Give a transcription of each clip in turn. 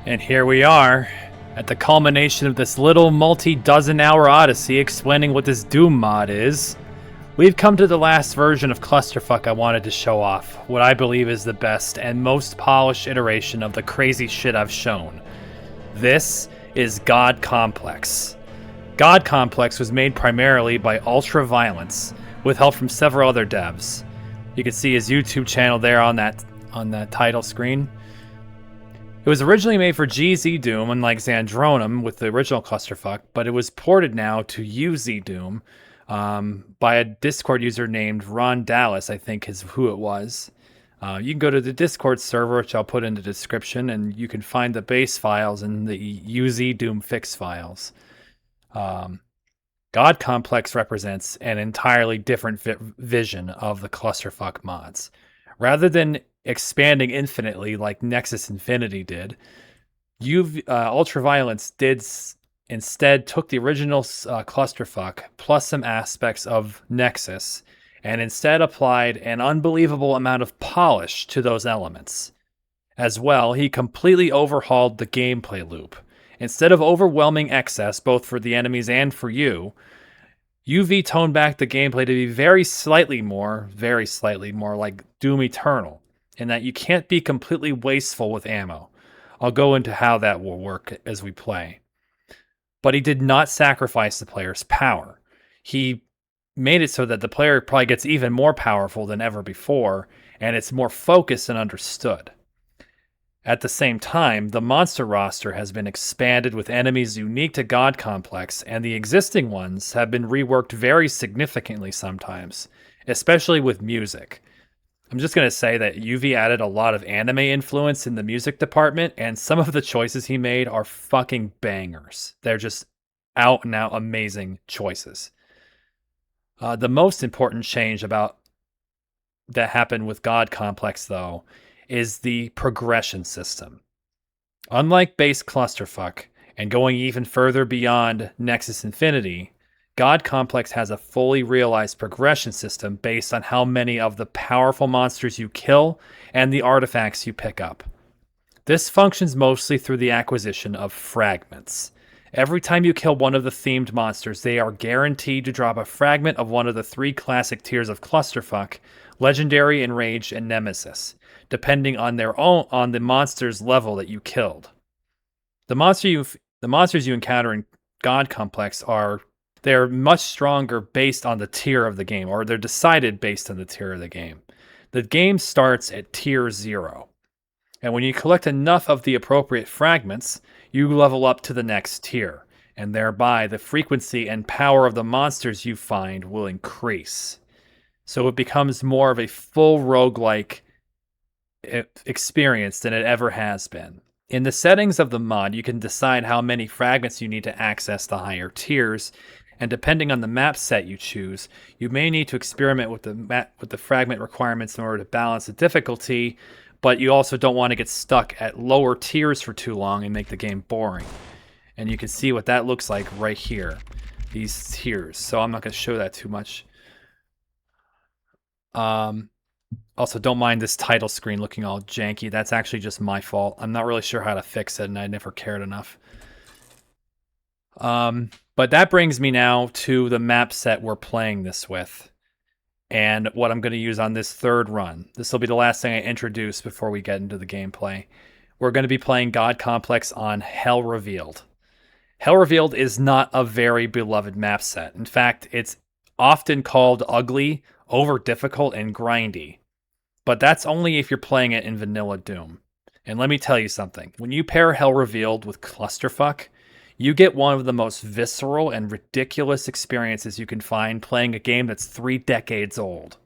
And here we are, at the culmination of this little multi-dozen-hour odyssey explaining what this Doom mod is. We've come to the last version of Clusterfuck I wanted to show off, what I believe is the best and most polished iteration of the crazy shit I've shown. This is God Complex. God Complex was made primarily by UltraViolence, with help from several other devs. You can see his YouTube channel there on that title screen. It was originally made for GZ Doom, unlike Xandronum with the original Clusterfuck, but it was ported now to UZ Doom by a Discord user named Ron Dallas, I think is who it was. You can go to the Discord server, which I'll put in the description, and you can find the base files and the UZ Doom fix files. God Complex represents an entirely different vision of the Clusterfuck mods. Rather than expanding infinitely like Nexus Infinity did, UltraViolence instead took the original Clusterfuck plus some aspects of Nexus and instead applied an unbelievable amount of polish to those elements. As well, he completely overhauled the gameplay loop. Instead of overwhelming excess both for the enemies and for you, UV toned back the gameplay to be very slightly more like Doom Eternal, in that you can't be completely wasteful with ammo. I'll go into how that will work as we play. But he did not sacrifice the player's power. He made it so that the player probably gets even more powerful than ever before, and it's more focused and understood. At the same time, the monster roster has been expanded with enemies unique to God Complex, and the existing ones have been reworked very significantly sometimes, especially with music. I'm just going to say that UV added a lot of anime influence in the music department, and some of the choices he made are fucking bangers. They're just out and out amazing choices. The most important change that happened with God Complex, though, is the progression system. Unlike base Clusterfuck, and going even further beyond Nexus Infinity, God Complex has a fully realized progression system based on how many of the powerful monsters you kill and the artifacts you pick up. This functions mostly through the acquisition of fragments. Every time you kill one of the themed monsters, they are guaranteed to drop a fragment of one of the three classic tiers of Clusterfuck: Legendary, Enraged, and Nemesis, depending on the monster's level that you killed. The monsters you encounter in God Complex they're much stronger based on the tier of the game, or they're decided based on the tier of the game. The game starts at tier 0. And when you collect enough of the appropriate fragments, you level up to the next tier, and thereby the frequency and power of the monsters you find will increase. So it becomes more of a full roguelike experience than it ever has been. In the settings of the mod, you can decide how many fragments you need to access the higher tiers, and depending on the map set you choose, you may need to experiment with the fragment requirements in order to balance the difficulty, but you also don't want to get stuck at lower tiers for too long and make the game boring. And you can see what that looks like right here, these tiers. So I'm not going to show that too much. Also, don't mind this title screen looking all janky. That's actually just my fault. I'm not really sure how to fix it, and I never cared enough. But that brings me now to the map set we're playing this with, and what I'm going to use on this third run. This will be the last thing I introduce before we get into the gameplay. We're going to be playing God Complex on Hell Revealed. Hell Revealed is not a very beloved map set. In fact, it's often called ugly, over difficult, and grindy. But that's only if you're playing it in vanilla Doom. And let me tell you something. When you pair Hell Revealed with Clusterfuck, you get one of the most visceral and ridiculous experiences you can find playing a game that's 3 decades old.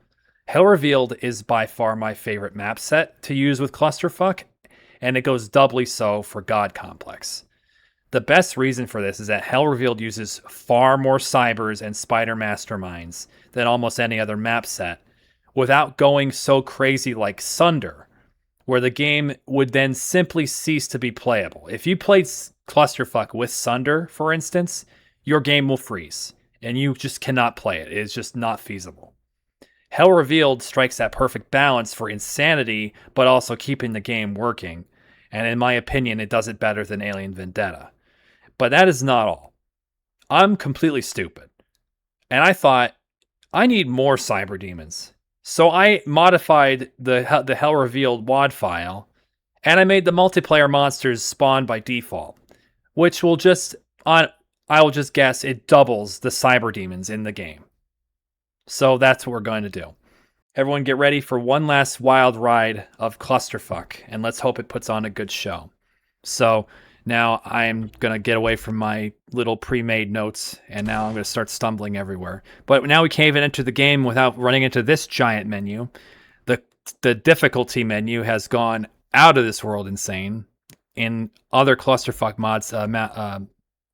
Hell Revealed is by far my favorite map set to use with Clusterfuck, and it goes doubly so for God Complex. The best reason for this is that Hell Revealed uses far more cybers and spider masterminds than almost any other map set, without going so crazy like Sunder, where the game would then simply cease to be playable. If you played Clusterfuck with Sunder, for instance, your game will freeze, and you just cannot play it. It's just not feasible. Hell Revealed strikes that perfect balance for insanity, but also keeping the game working. And in my opinion, it does it better than Alien Vendetta. But that is not all. I'm completely stupid. And I thought, I need more cyber demons. So I modified the Hell Revealed WAD file, and I made the multiplayer monsters spawn by default, which will just, I will just guess, it doubles the cyber demons in the game. So that's what we're going to do. Everyone get ready for one last wild ride of clusterfuck, and let's hope it puts on a good show. So now I'm going to get away from my little pre-made notes, and now I'm going to start stumbling everywhere. But now we can't even enter the game without running into this giant menu. The difficulty menu has gone out of this world insane. In other clusterfuck mods,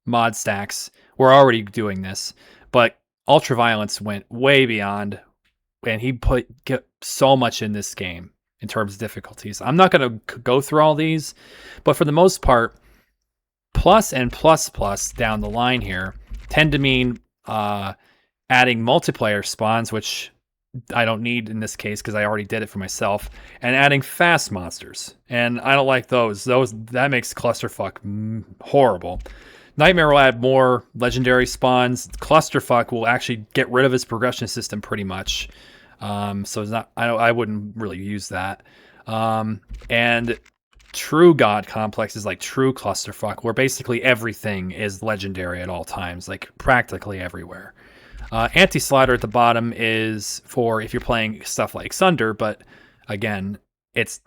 mod stacks, we're already doing this. But UltraViolence went way beyond, and he get so much in this game in terms of difficulties. I'm not going to go through all these, but for the most part, plus and plus plus down the line here tend to mean adding multiplayer spawns, which I don't need in this case because I already did it for myself, and adding fast monsters. And I don't like those. That makes clusterfuck horrible. Nightmare will add more legendary spawns. Clusterfuck will actually get rid of his progression system pretty much. So it's not. I wouldn't really use that. And True God Complex is like true clusterfuck, where basically everything is legendary at all times, like practically everywhere. Anti-Slaughter at the bottom is for if you're playing stuff like Sunder, but again, it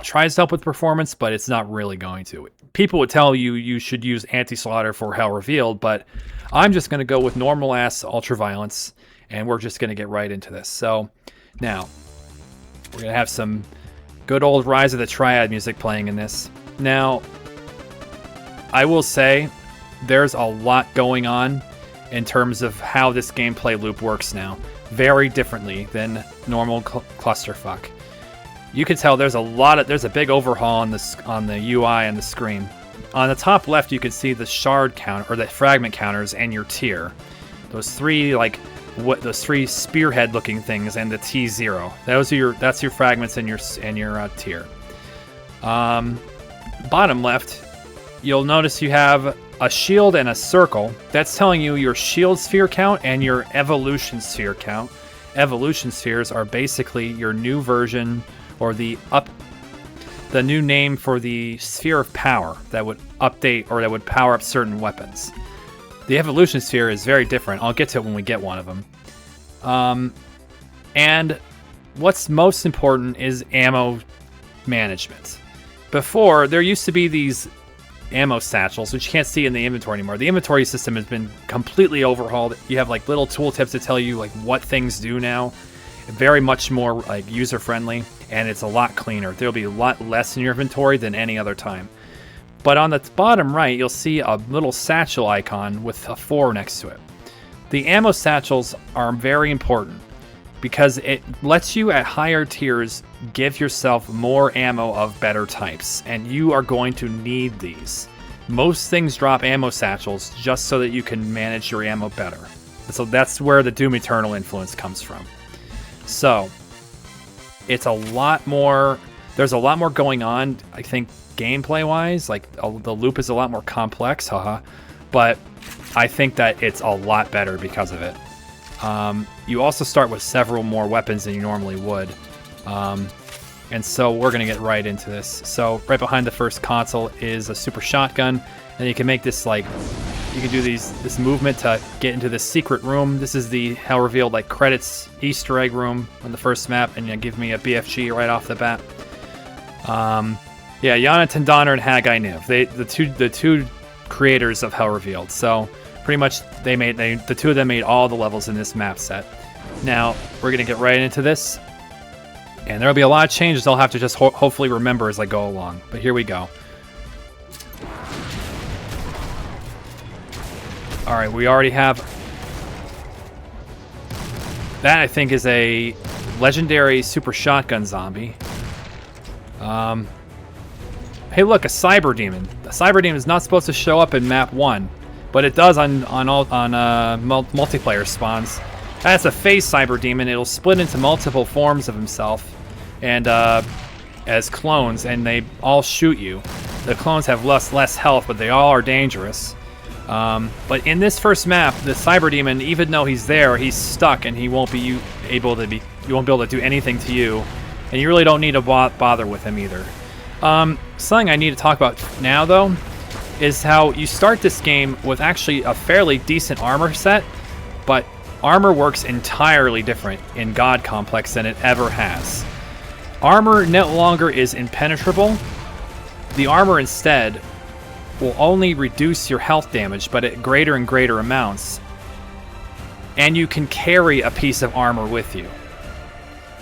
tries to help with performance, but it's not really going to. People would tell you you should use Anti-Slaughter for Hell Revealed, but I'm just going to go with normal-ass Ultraviolence, and we're just going to get right into this. So now, we're going to have some good old Rise of the Triad music playing in this. Now, I will say there's a lot going on in terms of how this gameplay loop works now. Very differently than normal clusterfuck. You can tell there's a big overhaul on the UI and the screen. On the top left, you can see the shard count or the fragment counters and your tier. Those three those three spearhead looking things and the T0. That's your fragments and your tier. Bottom left, you'll notice you have a shield and a circle. That's telling you your shield sphere count and your evolution sphere count. Evolution spheres are basically your new version or the new name for the sphere of power that would update or that would power up certain weapons. The evolution sphere is very different. I'll get to it when we get one of them. And what's most important is ammo management. Before, there used to be these ammo satchels, which you can't see in the inventory anymore. The inventory system has been completely overhauled. You have like little tooltips to tell you like what things do now. Very much more like user-friendly, and it's a lot cleaner. There'll be a lot less in your inventory than any other time. But on the bottom right, you'll see a little satchel icon with a 4 next to it. The ammo satchels are very important because it lets you at higher tiers give yourself more ammo of better types, and you are going to need these. Most things drop ammo satchels just so that you can manage your ammo better. So that's where the Doom Eternal influence comes from. So it's a lot more, there's a lot more going on, I think, gameplay wise. Like the loop is a lot more complex, but I think that it's a lot better because of it. You also start with several more weapons than you normally would, and so we're gonna get right into this. So right behind the first console is a super shotgun, and you can make this like, you can do this movement to get into this secret room. This is the Hell Revealed like credits Easter egg room on the first map, and you give me a BFG right off the bat. Yeah, Jonathan Donner and Haggai Niv, the two creators of Hell Revealed. So pretty much the two of them made all the levels in this map set. Now we're gonna get right into this, and there'll be a lot of changes I'll have to just hopefully remember as I go along. But here we go. All right, we already have that. I think is a legendary super shotgun zombie. Hey, look, a cyber demon. A cyber demon is not supposed to show up in map 1, but it does on multiplayer spawns. That's a phase cyber demon. It'll split into multiple forms of himself, and as clones, and they all shoot you. The clones have less health, but they all are dangerous. But in this first map, the Cyber Demon, even though he's there, he's stuck, and he won't be able to do anything to you, and you really don't need to bother with him either. Something I need to talk about now, though, is how you start this game with actually a fairly decent armor set, but armor works entirely different in God Complex than it ever has. Armor no longer is impenetrable. The armor instead will only reduce your health damage, but at greater and greater amounts. And you can carry a piece of armor with you.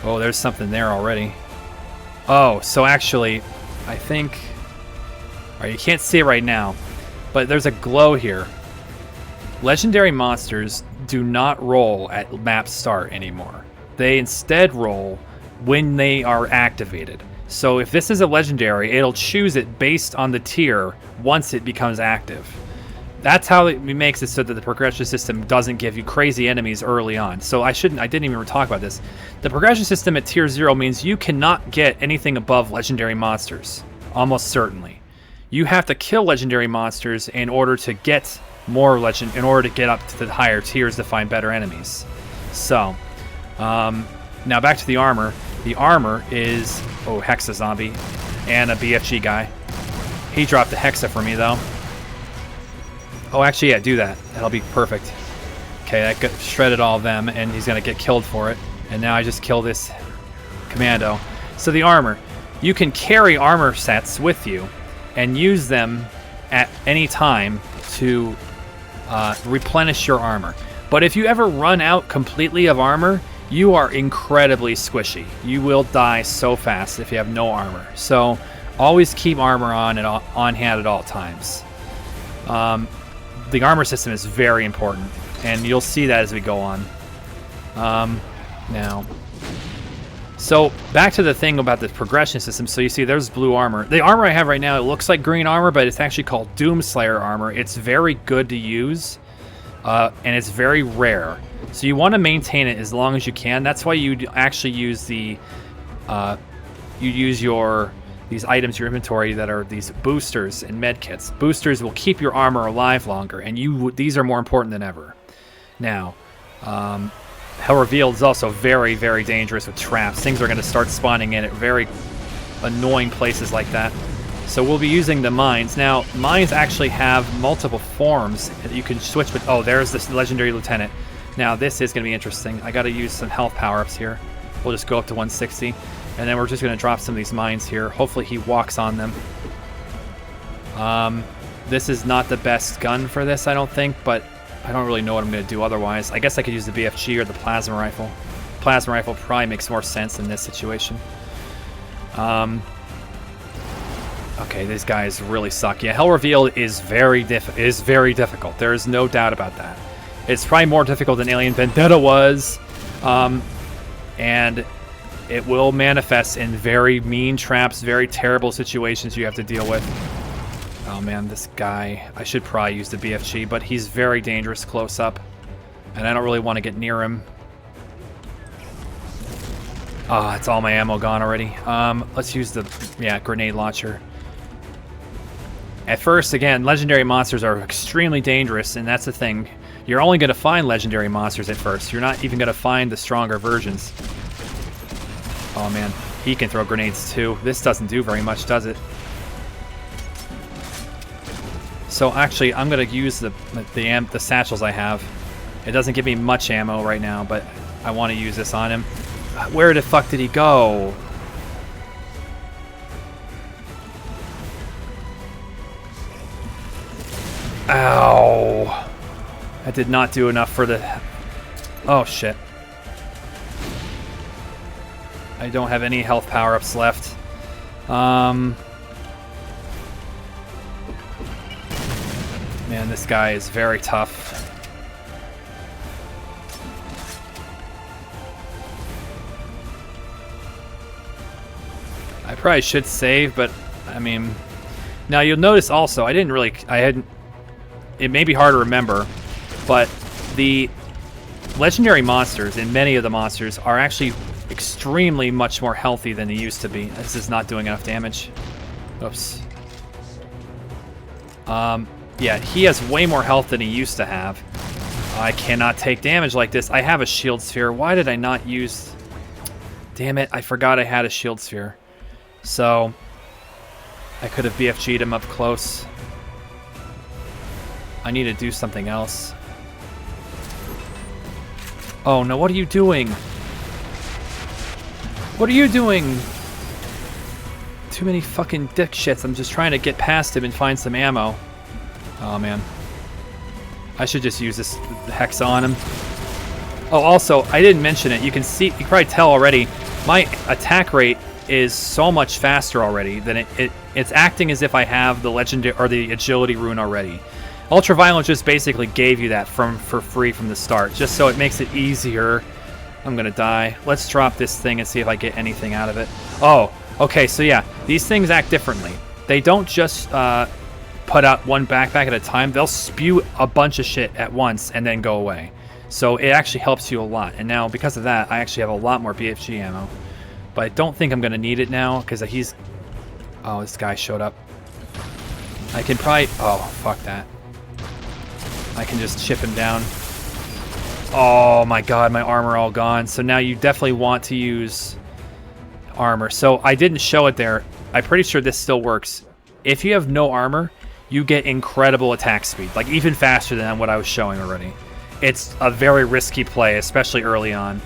Oh, there's something there already. Oh, so actually, I think... Alright, you can't see it right now, but there's a glow here. Legendary monsters do not roll at map start anymore. They instead roll when they are activated. So if this is a legendary, it'll choose it based on the tier once it becomes active. That's how it makes it so that the progression system doesn't give you crazy enemies early on. So I didn't even talk about this. The progression system at tier 0 means you cannot get anything above legendary monsters, almost certainly. You have to kill legendary monsters in order to get more in order to get up to the higher tiers to find better enemies. So, now back to the armor. The armor is, oh, Hexa zombie and a BFG guy. He dropped the Hexa for me though. Oh, actually, yeah, do that. That'll be perfect. Okay, that shredded all of them, and he's gonna get killed for it. And now I just kill this commando. So the armor, you can carry armor sets with you and use them at any time to replenish your armor. But if you ever run out completely of armor, you are incredibly squishy. You will die so fast if you have no armor. So always keep armor on hand at all times. The armor system is very important, and you'll see that as we go on. Now, so back to the thing about the progression system. So you see there's blue armor. The armor I have right now, it looks like green armor, but it's actually called Doomslayer armor. It's very good to use, and it's very rare. So you want to maintain it as long as you can. That's why you actually use these items, your inventory, that are these boosters and med kits. Boosters will keep your armor alive longer, and these are more important than ever. Now, Hell Revealed is also very, very dangerous with traps. Things are going to start spawning in at very annoying places like that. So we'll be using the mines. Now, mines actually have multiple forms that you can switch, but oh, there's this legendary lieutenant. Now, this is going to be interesting. I got to use some health power-ups here. We'll just go up to 160. And then we're just going to drop some of these mines here. Hopefully he walks on them. This is not the best gun for this, I don't think, but I don't really know what I'm going to do otherwise. I guess I could use the BFG or the plasma rifle. Plasma rifle probably makes more sense in this situation. Okay, these guys really suck. Yeah, Hell Revealed is very difficult. There is no doubt about that. It's probably more difficult than Alien Vendetta was. And it will manifest in very mean traps, very terrible situations you have to deal with. Oh man, this guy, I should probably use the BFG, but he's very dangerous close up, and I don't really want to get near him. Ah, it's all my ammo gone already. Let's use the, grenade launcher. At first, again, legendary monsters are extremely dangerous, and that's the thing. You're only going to find legendary monsters at first. You're not even going to find the stronger versions. Oh man, he can throw grenades too. This doesn't do very much, does it? So actually, I'm gonna use the satchels I have. It doesn't give me much ammo right now, but I want to use this on him. Where the fuck did he go? Ow! That did not do enough for the... Oh shit. I don't have any health power-ups left. Man, this guy is very tough. I probably should save, but I mean, now you'll notice also, it may be hard to remember, but the legendary monsters and many of the monsters are actually extremely much more healthy than he used to be. This is not doing enough damage. Oops. Yeah, he has way more health than he used to have. I cannot take damage like this. I have a shield sphere. Why did I not use... Damn it, I forgot I had a shield sphere. So, I could have BFG'd him up close. I need to do something else. Oh no, what are you doing? What are you doing? Too many fucking dick shits. I'm just trying to get past him and find some ammo. Oh man. I should just use this hex on him. Oh, also, I didn't mention it. You can see, you can probably tell already, my attack rate is so much faster already than it's acting as if I have the legendary or the agility rune already. UltraViolence just basically gave you that for free from the start, just so it makes it easier. I'm gonna die. Let's drop this thing and see if I get anything out of it. Oh, okay, so yeah, these things act differently. They don't just put out one backpack at a time. They'll spew a bunch of shit at once and then go away. So it actually helps you a lot. And now, because of that, I actually have a lot more BFG ammo. But I don't think I'm gonna need it now, because he's... Oh, this guy showed up. I can probably... Oh, fuck that. I can just chip him down. Oh my god, my armor all gone. So now you definitely want to use armor. So I didn't show it there. I'm pretty sure this still works. If you have no armor, you get incredible attack speed. Like even faster than what I was showing already. It's a very risky play, especially early on.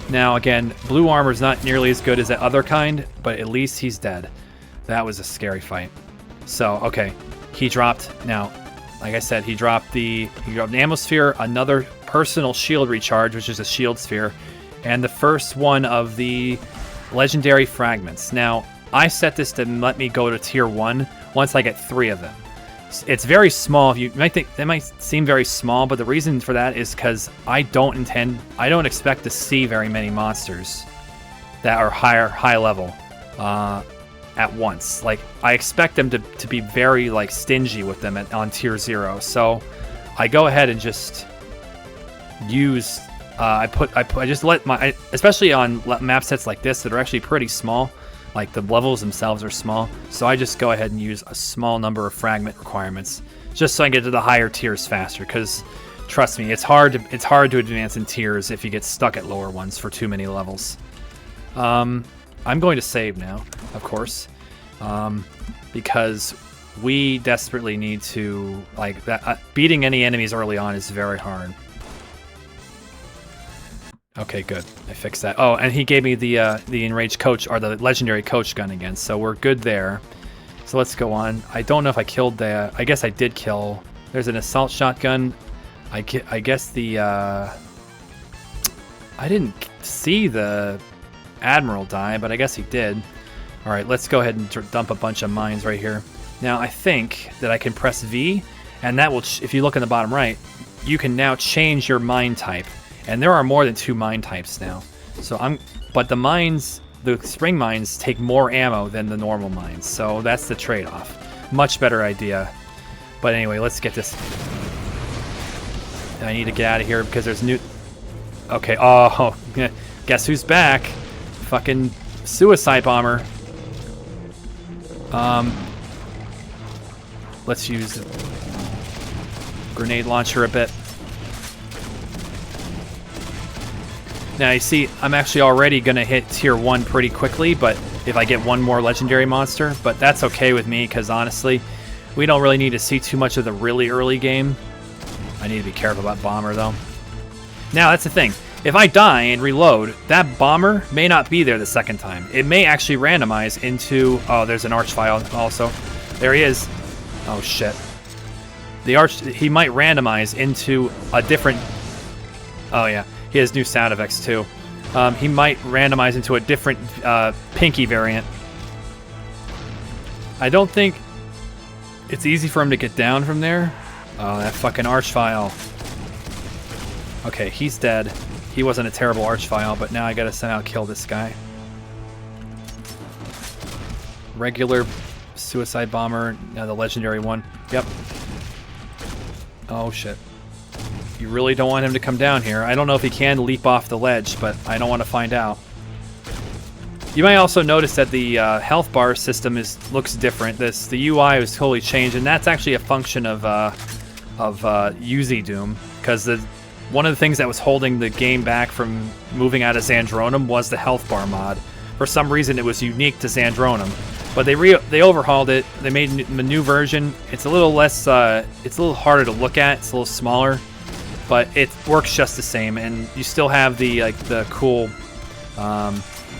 Now again, blue armor is not nearly as good as that other kind, but at least he's dead. That was a scary fight. So, okay. He dropped, now, like I said, he dropped an ammo sphere, another personal shield recharge, which is a shield sphere, and the first one of the legendary fragments. Now, I set this to let me go to tier 1 once I get 3 of them. It's very small. You might think it might seem very small, but the reason for that is because I don't expect to see very many monsters that are high level at once. Like I expect them to be very like stingy with them on tier 0. So I go ahead and just use I just let my especially on map sets like this that are actually pretty small. Like the levels themselves are small, so I just go ahead and use a small number of fragment requirements, just so I get to the higher tiers faster. Because trust me, it's hard to advance in tiers if you get stuck at lower ones for too many levels. I'm going to save now, of course, because we desperately need to like that. Beating any enemies early on is very hard. Okay, good. I fixed that. Oh, and he gave me the enraged coach, or the legendary coach gun again, so we're good there. So let's go on. I don't know if I killed the... I guess I did kill... There's an assault shotgun. I guess the... I didn't see the Admiral die, but I guess he did. Alright, let's go ahead and dump a bunch of mines right here. Now, I think that I can press V, and that will... If you look in the bottom right, you can now change your mine type. And there are more than 2 mine types now. So but the mines, the spring mines take more ammo than the normal mines. So that's the trade-off. Much better idea. But anyway, let's get this. I need to get out of here because there's new... Okay, oh, guess who's back? Fucking suicide bomber. Let's use grenade launcher a bit. Now you see, I'm actually already going to hit tier 1 pretty quickly, but if I get one more legendary monster, but that's okay with me, because honestly, we don't really need to see too much of the really early game. I need to be careful about bomber, though. Now, that's the thing. If I die and reload, that bomber may not be there the second time. It may actually randomize into... Oh, there's an archvile also. There he is. Oh, shit. He might randomize into a different... Oh, yeah. He has new sound effects, too. He might randomize into a different pinky variant. I don't think it's easy for him to get down from there. Oh, that fucking archvile. Okay, he's dead. He wasn't a terrible archvile, but now I gotta somehow kill this guy. Regular suicide bomber, now the legendary one. Yep. Oh, shit. You really don't want him to come down here. I don't know if he can leap off the ledge, but I don't want to find out. You might also notice that the health bar system looks different. The UI was totally changed, and that's actually a function of Doom, because one of the things that was holding the game back from moving out of Xandronum was the health bar mod. For some reason, it was unique to Xandronum, but they overhauled it. They made a new version. It's a little less. It's a little harder to look at. It's a little smaller, but it works just the same. And you still have the cool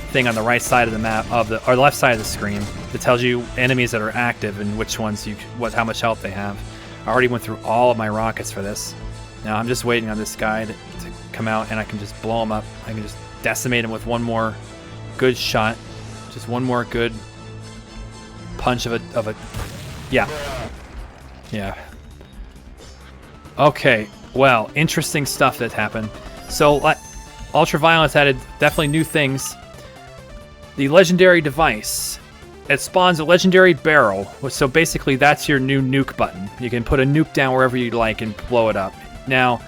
thing on the right side of the map or the left side of the screen that tells you enemies that are active and which ones how much health they have. I already went through all of my rockets for this. Now I'm just waiting on this guy to come out, and I can just blow him up. I can just decimate him with one more good shot, just one more good punch of a yeah. Okay, well, interesting stuff that happened. So UltraViolence added definitely new things. The legendary device, it spawns a legendary barrel, so basically that's your new nuke button. You can put a nuke down wherever you like and blow it up. Now,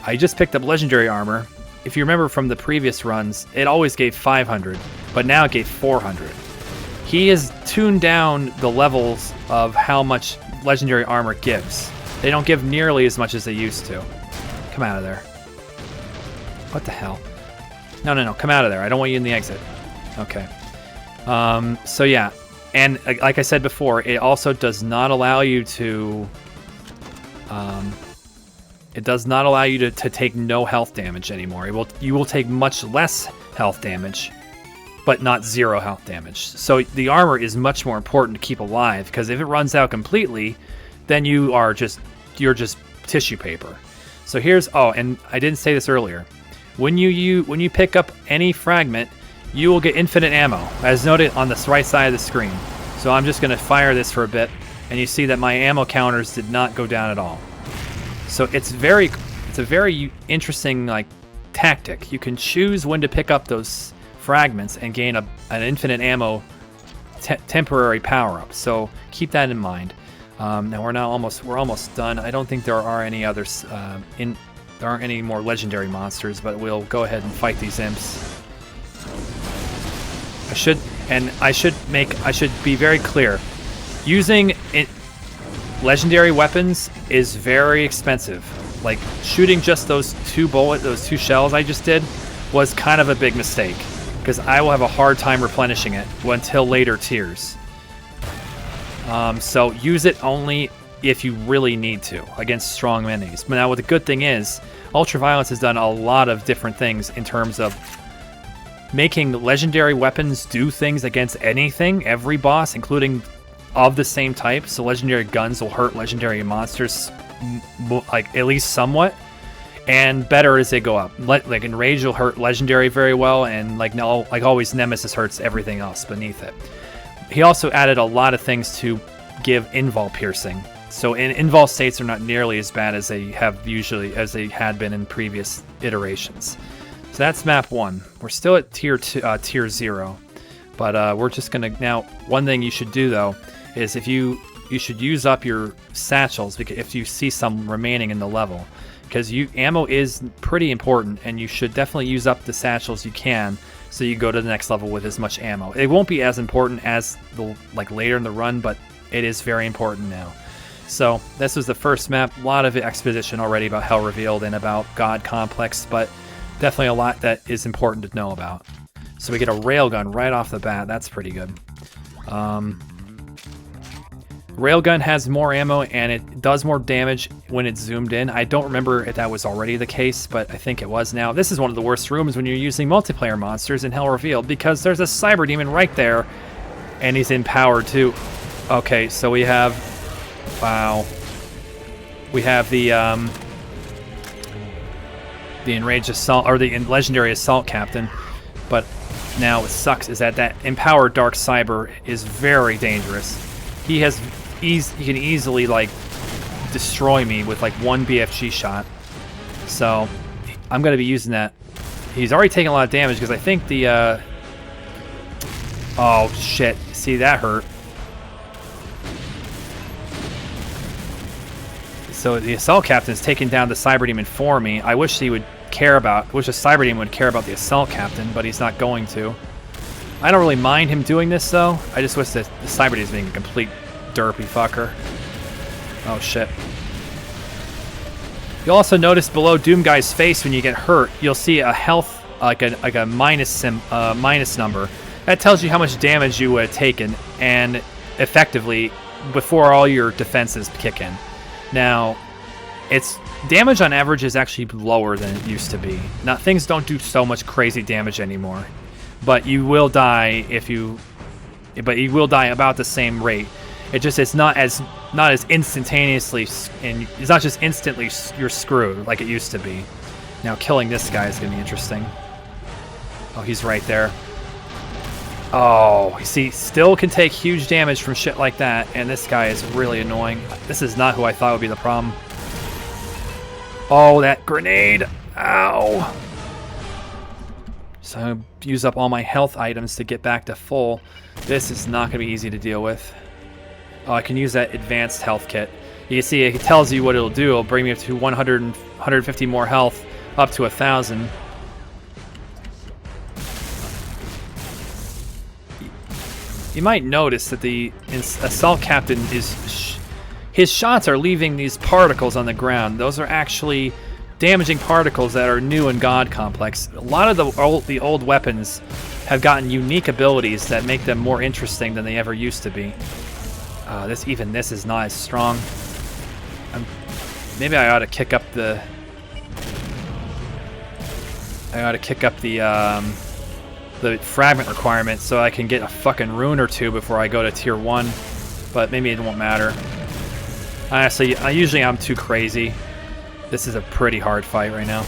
I just picked up legendary armor. If you remember from the previous runs, it always gave 500, but now it gave 400. He has tuned down the levels of how much legendary armor gives. They don't give nearly as much as they used to. Come out of there. What the hell? No, come out of there. I don't want you in the exit. Okay. So yeah, and like I said before, it also does not allow you to take no health damage anymore. You will take much less health damage, but not zero health damage. So the armor is much more important to keep alive, because if it runs out completely, then you're just tissue paper. So and I didn't say this earlier. When you pick up any fragment, you will get infinite ammo, as noted on the right side of the screen. So I'm just going to fire this for a bit, and you see that my ammo counters did not go down at all. So it's a very interesting tactic. You can choose when to pick up those fragments and gain an infinite ammo temporary power-up. So keep that in mind. Now we're almost done. I don't think there are any others there aren't any more legendary monsters, but we'll go ahead and fight these imps. I should be very clear. Using legendary weapons is very expensive. Like shooting just those two shells I just did was kind of a big mistake, because I will have a hard time replenishing it until later tiers. So use it only if you really need to against strong enemies. But now what the good thing is, UltraViolence has done a lot of different things in terms of making legendary weapons do things against anything, every boss, including of the same type. So legendary guns will hurt legendary monsters at least somewhat, and better as they go up. Like Enrage will hurt legendary very well, and like always, Nemesis hurts everything else beneath it. He also added a lot of things to give invul piercing. So invul states are not nearly as bad as they had been in previous iterations. So that's map 1. We're still at tier 0, but we're just gonna now. One thing you should do though is you should use up your satchels if you see some remaining in the level, because ammo is pretty important, and you should definitely use up the satchels you can, so you go to the next level with as much ammo. It won't be as important as later in the run, but it is very important now. So this was the first map. A lot of exposition already about Hell Revealed and about God Complex, but definitely a lot that is important to know about. So we get a railgun right off the bat. That's pretty good. Railgun has more ammo, and it does more damage when it's zoomed in. I don't remember if that was already the case, but I think it was now. This is one of the worst rooms when you're using multiplayer monsters in Hell Revealed, because there's a cyber demon right there, and he's in power too. Okay, so we have... Wow. We have the Enraged Assault, or the Legendary Assault Captain, but now what sucks is that Empowered Dark Cyber is very dangerous. He can easily destroy me with one BFG shot. So I'm gonna be using that. He's already taken a lot of damage because I think the oh shit! See, that hurt. So the assault captain's taking down the cyber demon for me. I wish he would care about, wish the cyber demon would care about the assault captain, but he's not going to. I don't really mind him doing this though. I just wish that the cyber demon's being a complete derpy fucker. Oh shit. You'll also notice below Doom Guy's face when you get hurt, you'll see a health, like a minus number. That tells you how much damage you would have taken, and effectively, before all your defenses kick in. Now, its damage on average is actually lower than it used to be. Now, things don't do so much crazy damage anymore, but you will die if you, but you will die about the same rate. It just it's not as instantaneously, and it's not just instantly you're screwed like it used to be. Now killing this guy is gonna be interesting. Oh, he's right there. Oh, you see, still can take huge damage from shit like that, and this guy is really annoying. This is not who I thought would be the problem. Oh, that grenade! Ow! So I'm gonna use up all my health items to get back to full. This is not gonna be easy to deal with. Oh, I can use that advanced health kit. You can see it tells you what it'll do. It'll bring me up to 150 more health, up to 1,000. You might notice that the assault captain his shots are leaving these particles on the ground. Those are actually damaging particles that are new in God Complex. A lot of the old weapons have gotten unique abilities that make them more interesting than they ever used to be. This is not as strong. Maybe I ought to kick up the. The fragment requirement so I can get a fucking rune or two before I go to tier 1, but maybe it won't matter. Honestly, usually I'm too crazy. This is a pretty hard fight right now.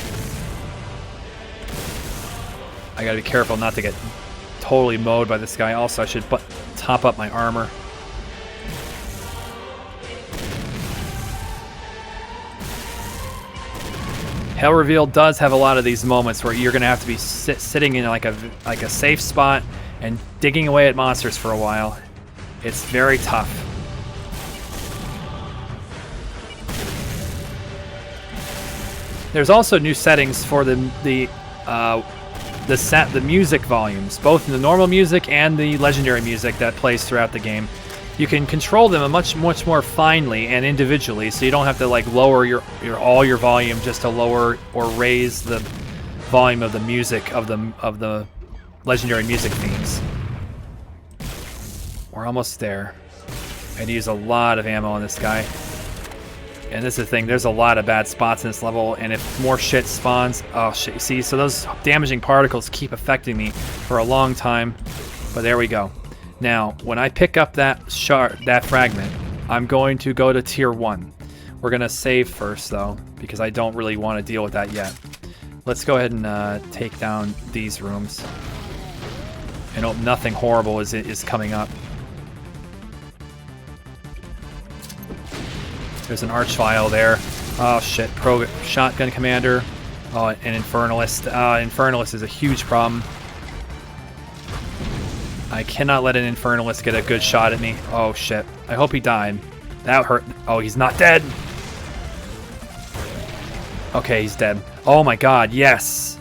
I gotta be careful not to get totally mowed by this guy. Also, I should top up my armor. Hell Reveal does have a lot of these moments where you're gonna have to be sitting in like a safe spot and digging away at monsters for a while. It's very tough. There's also new settings for the music volumes, both in the normal music and the legendary music that plays throughout the game. You can control them much more finely and individually, so you don't have to like lower all your volume just to lower or raise the volume of the music of the legendary music themes. We're almost there. I had to use a lot of ammo on this guy. And this is the thing, there's a lot of bad spots in this level, and if more shit spawns, oh shit, see, so those damaging particles keep affecting me for a long time, but there we go. Now, when I pick up that fragment, I'm going to go to tier 1. We're gonna save first though, because I don't really want to deal with that yet. Let's go ahead and take down these rooms. And hope nothing horrible is coming up. There's an Archvile there. Oh shit, Pro Shotgun Commander. Oh, an Infernalist. Infernalist is a huge problem. I cannot let an Infernalist get a good shot at me. Oh shit, I hope he died. That hurt. Oh, he's not dead. Okay, he's dead. Oh my god, yes!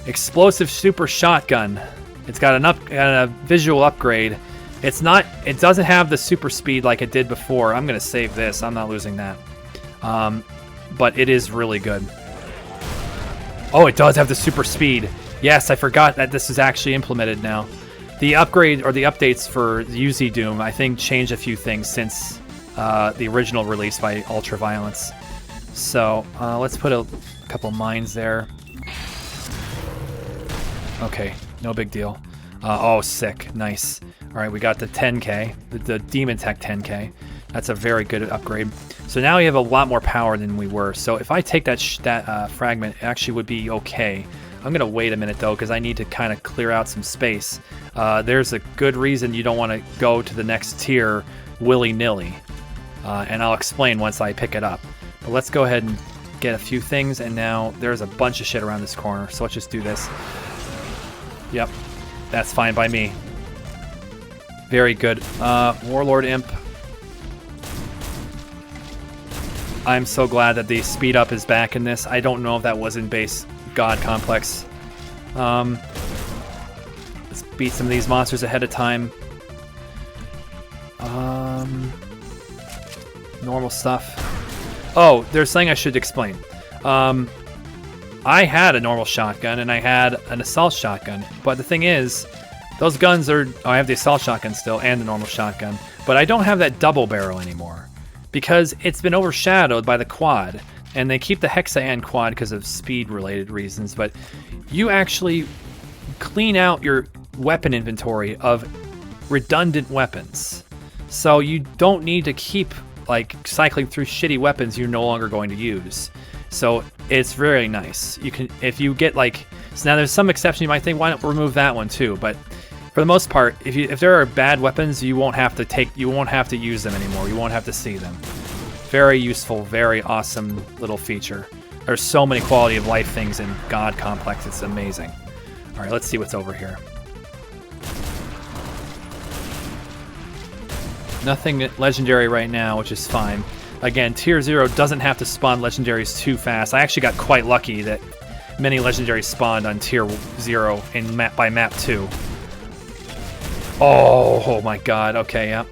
Explosive Super Shotgun. It's got a visual upgrade. It doesn't have the super speed like it did before. I'm gonna save this, I'm not losing that. But it is really good. Oh, it does have the super speed. Yes, I forgot that this is actually implemented now. The upgrade, or the updates for UZ Doom, I think changed a few things since the original release by UltraViolence. So, let's put a couple mines there. Okay, no big deal. Oh, sick, nice. Alright, we got the 10k, the Demon Tech 10k. That's a very good upgrade. So now we have a lot more power than we were. So if I take that fragment, it actually would be okay. I'm going to wait a minute though, because I need to kind of clear out some space. There's a good reason you don't want to go to the next tier willy-nilly. And I'll explain once I pick it up. But let's go ahead and get a few things, and now there's a bunch of shit around this corner. So let's just do this. Yep, that's fine by me. Very good. Warlord Imp. I'm so glad that the speed up is back in this. I don't know if that was in base God Complex. Let's beat some of these monsters ahead of time. Normal stuff. Oh, there's something I should explain. I had a normal shotgun and I had an assault shotgun, but the thing is, those guns are... Oh, I have the assault shotgun still and the normal shotgun, but I don't have that double barrel anymore because it's been overshadowed by the quad, and they keep the Hexa and quad because of speed-related reasons, but you actually clean out your weapon inventory of redundant weapons. So you don't need to keep like cycling through shitty weapons you're no longer going to use. So it's very nice. You can, if you get like, so now there's some exception you might think, why not remove that one too? But for the most part, if there are bad weapons, you won't have to use them anymore. You won't have to see them. Very useful, very awesome little feature. There's so many quality of life things in God Complex. It's amazing. All right, let's see what's over here. Nothing legendary right now, which is fine. Again, Tier 0 doesn't have to spawn legendaries too fast. I actually got quite lucky that many legendaries spawned on Tier 0 in by map 2. Oh my god, okay, yeah.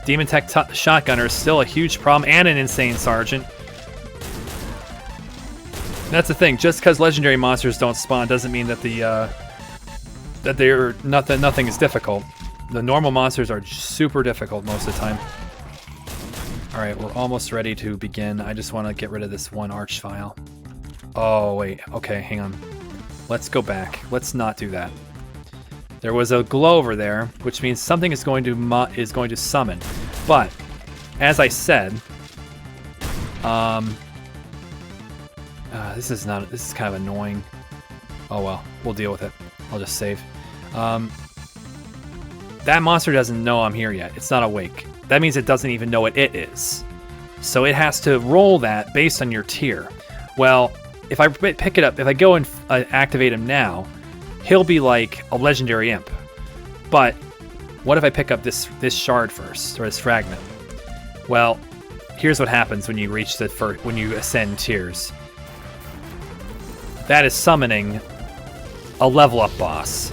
Demon Tech Shotgunner is still a huge problem, and an Insane Sergeant. That's the thing, just because legendary monsters don't spawn doesn't mean that nothing is difficult. The normal monsters are super difficult most of the time. Alright, we're almost ready to begin. I just want to get rid of this one arch file. Oh, wait. Okay, hang on. Let's go back. Let's not do that. There was a glow over there, which means something is going to summon. But, as I said, this is kind of annoying. Oh well, we'll deal with it. I'll just save. That monster doesn't know I'm here yet. It's not awake. That means it doesn't even know what it is. So it has to roll that based on your tier. Well, if I pick it up, if I go and activate him now, he'll be like a legendary imp. But what if I pick up this shard first, or this fragment? Well, here's what happens when you reach when you ascend tiers. That is summoning a level up boss.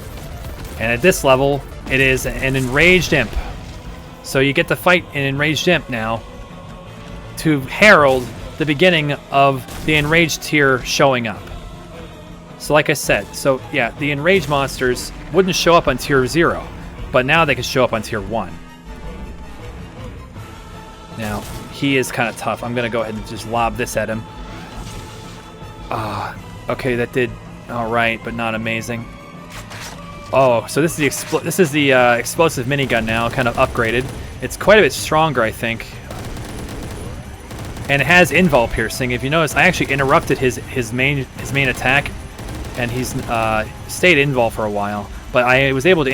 And at this level, it is an enraged imp. So you get to fight an enraged imp now to herald the beginning of the enraged tier showing up. So like I said, so yeah, the enraged monsters wouldn't show up on tier 0, but now they can show up on tier 1. Now, he is kind of tough. I'm going to go ahead and just lob this at him. Okay, that did all right, but not amazing. Oh, so this is the explosive minigun now, kind of upgraded. It's quite a bit stronger, I think. And it has invul piercing. If you notice, I actually interrupted his main attack, and he's stayed invul for a while. But I was able to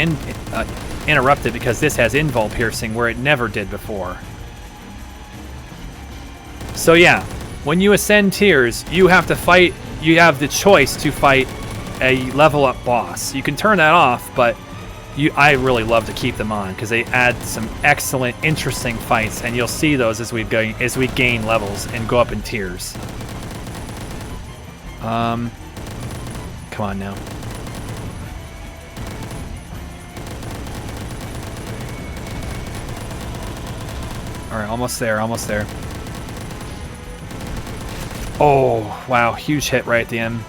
interrupt it because this has invul piercing where it never did before. So yeah, when you ascend tiers, you have to fight. You have the choice to fight a level up boss. You can turn that off, but I really love to keep them on because they add some excellent, interesting fights, and you'll see those as we gain levels and go up in tiers. Come on now. All right, almost there, almost there. Oh, wow, huge hit right at the end.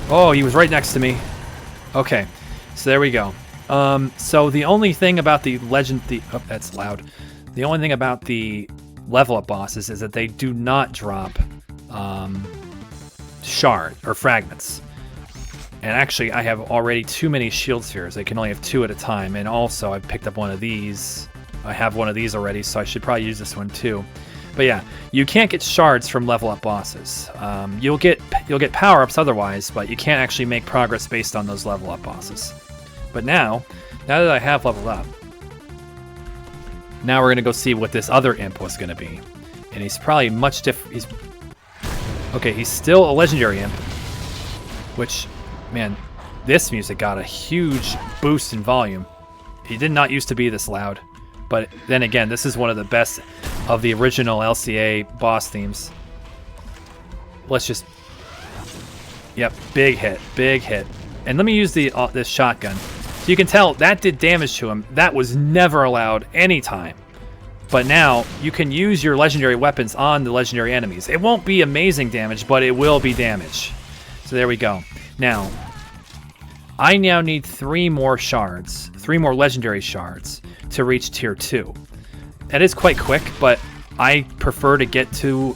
Oh, he was right next to me. Okay, so there we go. So the only thing about the oh, that's loud. The only thing about the level up bosses is that they do not drop shard or fragments. And actually, I have already too many shield spheres. I can only have 2 at a time. And also, I picked up one of these. I have one of these already, so I should probably use this one too. But yeah, you can't get shards from level up bosses. You'll get power-ups otherwise, but you can't actually make progress based on those level up bosses. But now that I have leveled up, now we're gonna go see what this other imp was gonna be. And he's probably much different. Okay, he's still a legendary imp, which, man, this music got a huge boost in volume. He did not used to be this loud. But then again, this is one of the best of the original LCA boss themes. Let's just... Yep, big hit, big hit. And let me use the this shotgun. So you can tell that did damage to him. That was never allowed anytime. But now, you can use your legendary weapons on the legendary enemies. It won't be amazing damage, but it will be damage. So there we go. Now, I now need 3 more shards. 3 more legendary shards to reach tier 2. That is quite quick, but I prefer to get to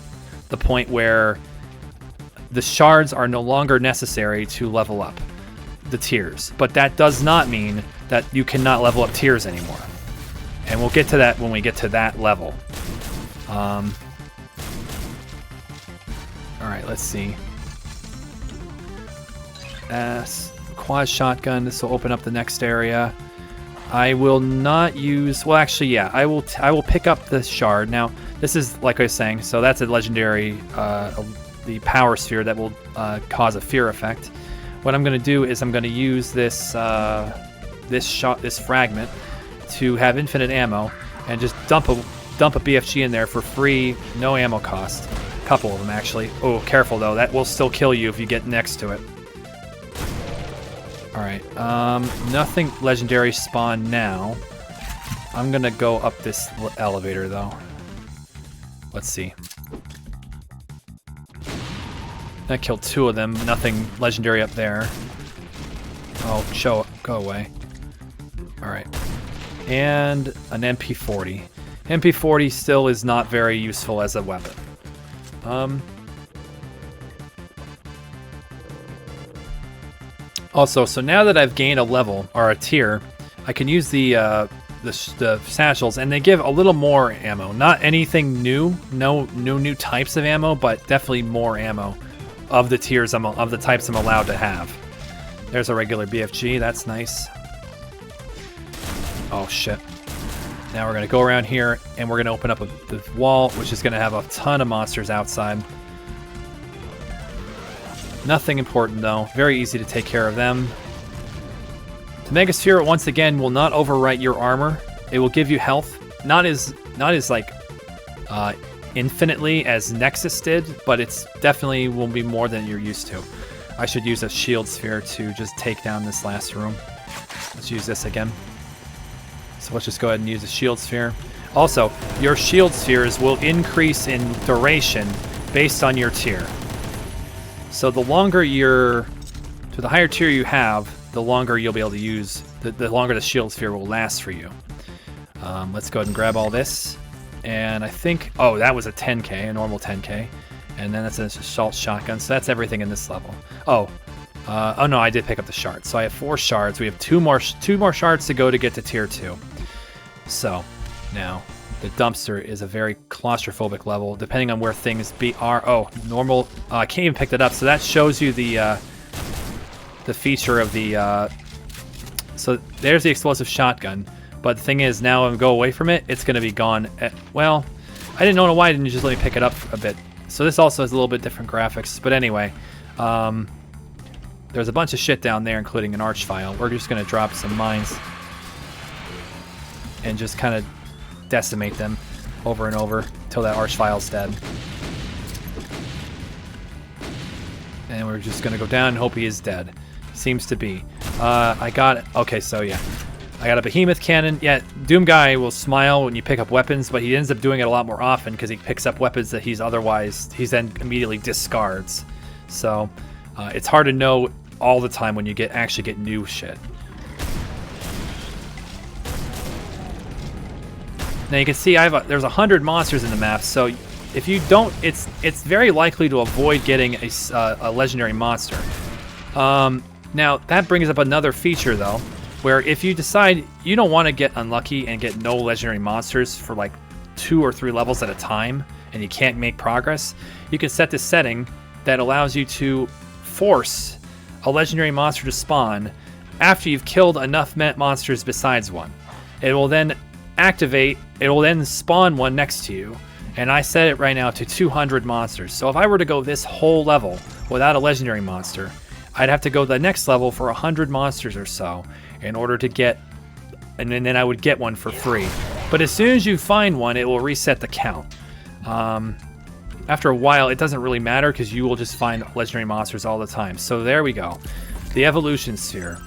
the point where the shards are no longer necessary to level up the tiers. But that does not mean that you cannot level up tiers anymore. And we'll get to that when we get to that level. Alright, let's see. Quad shotgun, this will open up the next area. I will not use, well actually yeah, I will pick up the shard. Now, this is like I was saying, so that's a legendary, the power sphere that will cause a fear effect. What I'm going to do is I'm going to use this this fragment to have infinite ammo and just dump a BFG in there for free, no ammo cost. A couple of them actually. Oh, careful though, that will still kill you if you get next to it. Alright, nothing legendary spawn now. I'm gonna go up this elevator though. Let's see. That killed 2 of them, nothing legendary up there. Oh, go away. Alright. And an MP40. MP40 still is not very useful as a weapon. Also, so now that I've gained a level, or a tier, I can use the satchels, and they give a little more ammo. Not anything new, no new types of ammo, but definitely more ammo of the tiers, of the types I'm allowed to have. There's a regular BFG, that's nice. Oh shit. Now we're gonna go around here, and we're gonna open up the wall, which is gonna have a ton of monsters outside. Nothing important though, very easy to take care of them. The Megasphere once again will not overwrite your armor. It will give you health, not as like infinitely as Nexus did, but it's definitely will be more than you're used to. I should use a shield sphere to just take down this last room. Let's use this again. So let's just go ahead and use the shield sphere. Also, your shield spheres will increase in duration based on your tier. So the longer the higher tier you have, the longer you'll be able to use, the longer the shield sphere will last for you. Let's go ahead and grab all this. And I think, oh, that was a 10k, a normal 10k. And then that's an assault shotgun, so that's everything in this level. Oh no, I did pick up the shards. So I have 4 shards. We have two more shards to go to get to tier 2. So now the dumpster is a very claustrophobic level, depending on where things are. Oh, normal. I can't even pick that up. So that shows you the feature of the. So there's the explosive shotgun. But the thing is, now when I go away from it, it's going to be gone. Well, I didn't know why. Didn't you just let me pick it up a bit? So this also has a little bit different graphics. But anyway, there's a bunch of shit down there, including an archvile. We're just going to drop some mines and just kind of decimate them over and over until that archvile's dead. And we're just going to go down and hope he is dead. Seems to be. I got it. Okay, so yeah. I got a behemoth cannon. Yeah, Doom Guy will smile when you pick up weapons, but he ends up doing it a lot more often because he picks up weapons that he's then immediately discards. So it's hard to know all the time when you actually get new shit. Now you can see there's 100 monsters in the map, so if you don't, it's very likely to avoid getting a legendary monster. Now that brings up another feature though, where if you decide you don't want to get unlucky and get no legendary monsters for like 2 or 3 levels at a time, and you can't make progress, you can set this setting that allows you to force a legendary monster to spawn after you've killed enough monsters besides one. It will then activate, it will then spawn one next to you, and I set it right now to 200 monsters. So if I were to go this whole level without a legendary monster, I'd have to go the next level for 100 monsters or so in order to get and then I would get one for free. But as soon as you find one, it will reset the count. After a while, it doesn't really matter because you will just find legendary monsters all the time. So there we go. The evolution sphere.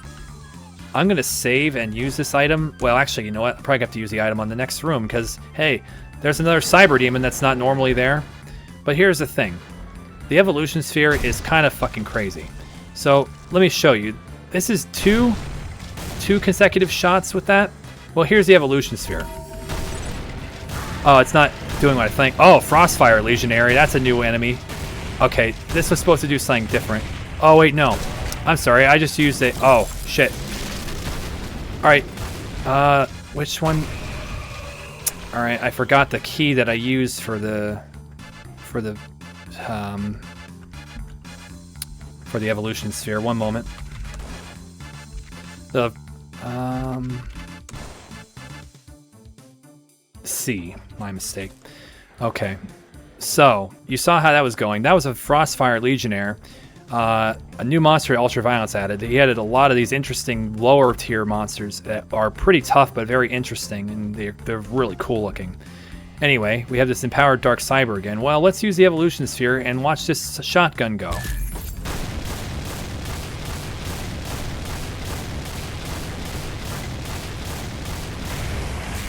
I'm going to save and use this item. Well, actually, you know what? I probably have to use the item on the next room because, hey, there's another cyber demon that's not normally there. But here's the thing. The evolution sphere is kind of fucking crazy. So let me show you. This is two consecutive shots with that. Well, here's the evolution sphere. Oh, it's not doing what I think. Oh, Frostfire Legionary. That's a new enemy. Okay, this was supposed to do something different. Oh, wait, no. I'm sorry. I just used it. Oh, shit. All right. Which one? All right, I forgot the key that I used for the evolution sphere. One moment. The C, my mistake. Okay, so you saw how that was going. That was a Frostfire Legionnaire, a new monster UltraViolence added. He added a lot of these interesting lower tier monsters that are pretty tough but very interesting, and they're really cool looking. Anyway, we have this empowered Dark Cyber again. Well, let's use the evolution sphere and watch this shotgun go.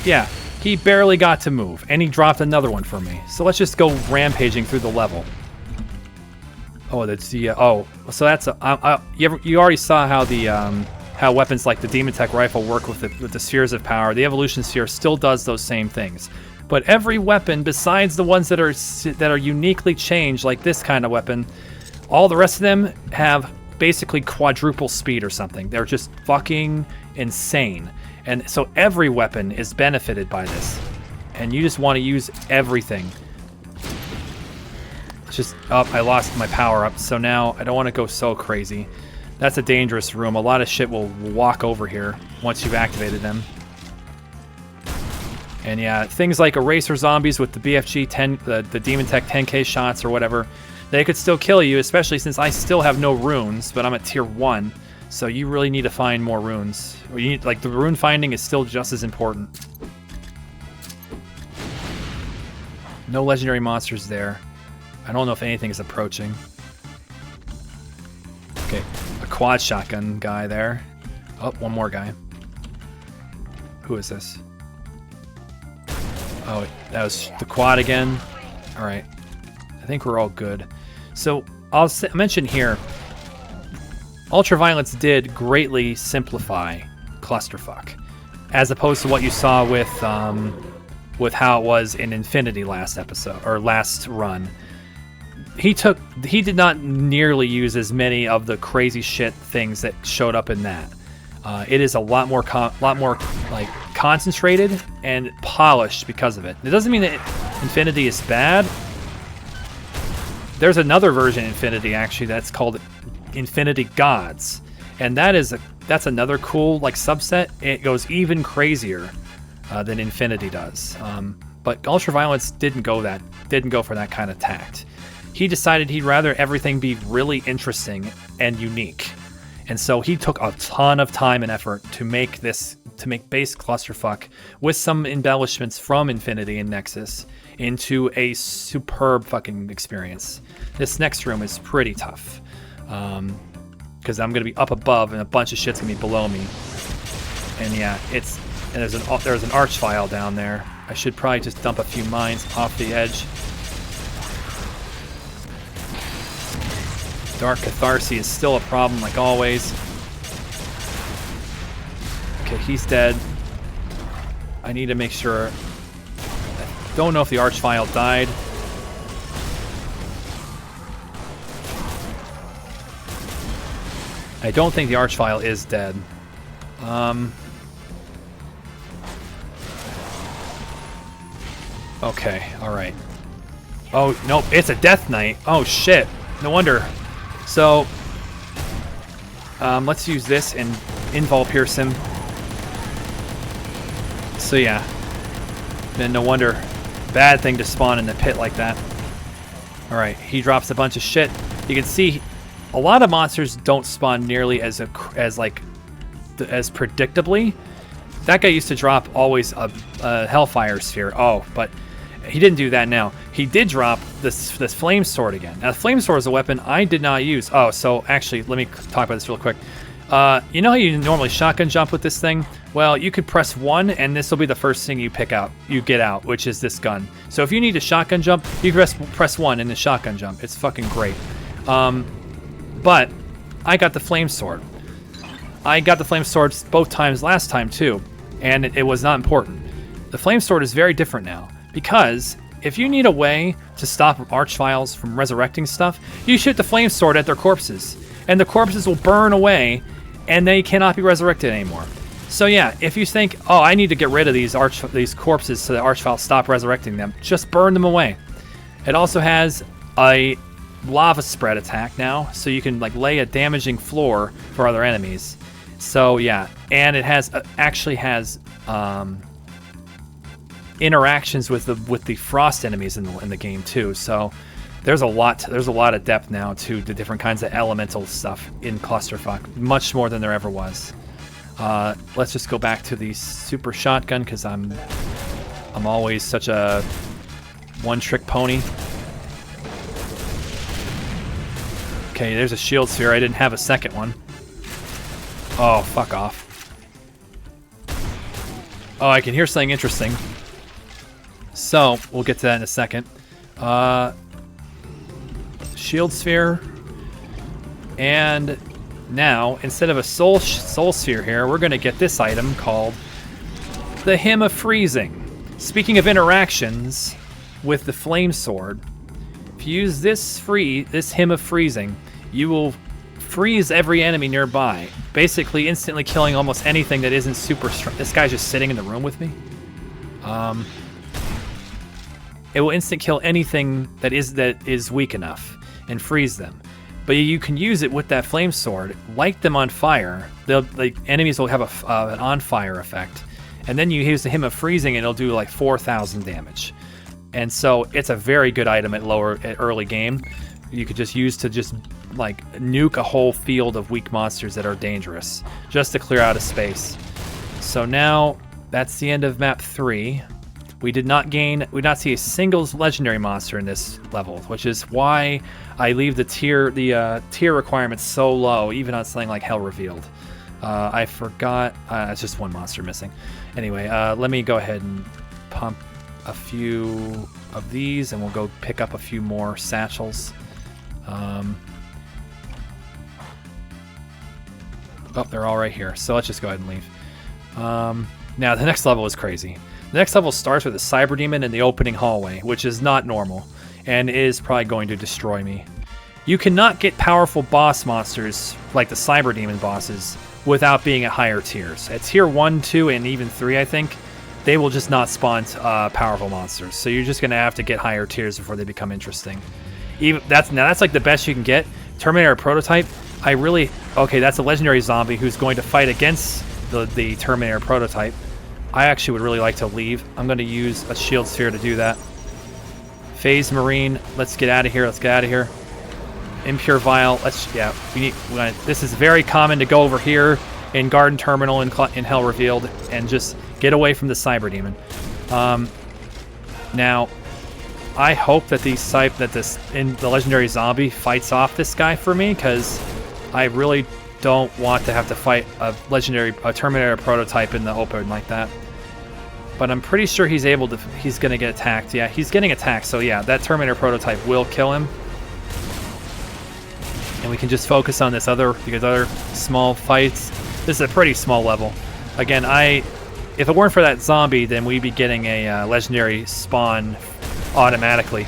Yeah, he barely got to move, and he dropped another one for me. So let's just go rampaging through the level. Oh, that's the so that's a you already saw how the how weapons like the Demon Tech rifle work with the spheres of power. The evolution sphere still does those same things, but every weapon besides the ones that are uniquely changed, like this kind of weapon, all the rest of them have basically quadruple speed or something. They're just fucking insane. And so every weapon is benefited by this. And you just want to use everything. It's just, oh, I lost my power up. So now I don't want to go so crazy. That's a dangerous room. A lot of shit will walk over here once you've activated them. And yeah, things like eraser zombies with the BFG 10, the Demon Tech 10k shots or whatever, they could still kill you, especially since I still have no runes, but I'm at tier 1. So you really need to find more runes. You need, like, the rune finding is still just as important. No legendary monsters there. I don't know if anything is approaching. Okay, a quad shotgun guy there. Oh, one more guy. Who is this? Oh, that was the quad again. All right, I think we're all good. So I'll mention here, UltraViolence did greatly simplify Clusterfuck, as opposed to what you saw with how it was in Infinity last episode or last run. He did not nearly use as many of the crazy shit things that showed up in that. It is a lot more like concentrated and polished because of it. It doesn't mean that Infinity is bad. There's another version of Infinity actually that's called Infinity Gods, and that's another cool like subset. It goes even crazier than Infinity does. But UltraViolence didn't go for that kind of tact. He decided he'd rather everything be really interesting and unique, and so he took a ton of time and effort to make base Clusterfuck with some embellishments from Infinity and Nexus into a superb fucking experience. This next room is pretty tough. Because I'm gonna be up above and a bunch of shit's gonna be below me, and yeah, there's an archvile down there. I should probably just dump a few mines off the edge. Dark Catharsis is still a problem like always. Okay, he's dead. I need to make sure. I don't know if the archvile died. I don't think the archvile is dead. Okay, alright. Oh, nope, it's a Death Knight. Oh, shit. No wonder. So, let's use this and invul pierce him. So, yeah. Then no wonder. Bad thing to spawn in the pit like that. Alright, he drops a bunch of shit. You can see a lot of monsters don't spawn nearly as predictably. That guy used to drop always a Hellfire Sphere. Oh, but he didn't do that now. He did drop this Flame Sword again. Now, the Flame Sword is a weapon I did not use. Oh, so actually, let me talk about this real quick. You know how you normally shotgun jump with this thing? Well, you could press 1, and this will be the first thing you get out, which is this gun. So if you need a shotgun jump, you press 1 in the shotgun jump. It's fucking great. But I got the Flame Sword. I got the Flame Sword both times last time, too, and it was not important. The Flame Sword is very different now, because if you need a way to stop Archviles from resurrecting stuff, you shoot the Flame Sword at their corpses, and the corpses will burn away, and they cannot be resurrected anymore. So yeah, if you think, oh, I need to get rid of these corpses so that Archviles stop resurrecting them, just burn them away. It also has a lava spread attack now, so you can like lay a damaging floor for other enemies. So yeah, and it has actually has interactions with the frost enemies in the game too. So there's a lot of depth now to the different kinds of elemental stuff in Clusterfuck, much more than there ever was. Let's just go back to the super shotgun because I'm always such a one-trick pony. Okay, there's a shield sphere. I didn't have a second one. Oh, fuck off. Oh, I can hear something interesting. So, we'll get to that in a second. Shield sphere. And now, instead of a soul sphere here, we're going to get this item called the Hymn of Freezing. Speaking of interactions with the Flame Sword, if you use this Hymn of Freezing, you will freeze every enemy nearby, basically instantly killing almost anything that isn't super strong. This guy's just sitting in the room with me. It will instant kill anything that is weak enough and freeze them. But you can use it with that Flame Sword, light them on fire. Enemies will have an on fire effect, and then you use the Hymn of Freezing, and it'll do like 4,000 damage. And so it's a very good item at early game. You could just use to just like nuke a whole field of weak monsters that are dangerous, just to clear out a space. So now that's the end of map 3. We did not see a single legendary monster in this level, which is why I leave the tier requirements so low, even on something like Hell Revealed. I forgot, it's just one monster missing. Anyway, let me go ahead and pump a few of these, and we'll go pick up a few more satchels. Oh, they're all right here. So let's just go ahead and leave. Now, the next level is crazy. The next level starts with a Cyber Demon in the opening hallway, which is not normal, and is probably going to destroy me. You cannot get powerful boss monsters, like the Cyber Demon bosses, without being at higher tiers. At tier 1, 2, and even 3, I think, they will just not spawn powerful monsters. So you're just going to have to get higher tiers before they become interesting. That's like the best you can get. Terminator Prototype, okay, that's a legendary zombie who's going to fight against the Terminator Prototype. I actually would really like to leave. I'm going to use a shield sphere to do that. Phase Marine, let's get out of here. Impure Vial, this is very common to go over here in Garden Terminal in Hell Revealed and just get away from the Cyber Demon. Now, I hope that the legendary zombie fights off this guy for me, because I really don't want to have to fight a Terminator Prototype in the open like that. But I'm pretty sure he's going to get attacked. Yeah, he's getting attacked, so yeah, that Terminator Prototype will kill him. And we can just focus on these other small fights. This is a pretty small level. Again, if it weren't for that zombie, then we'd be getting a legendary spawn automatically.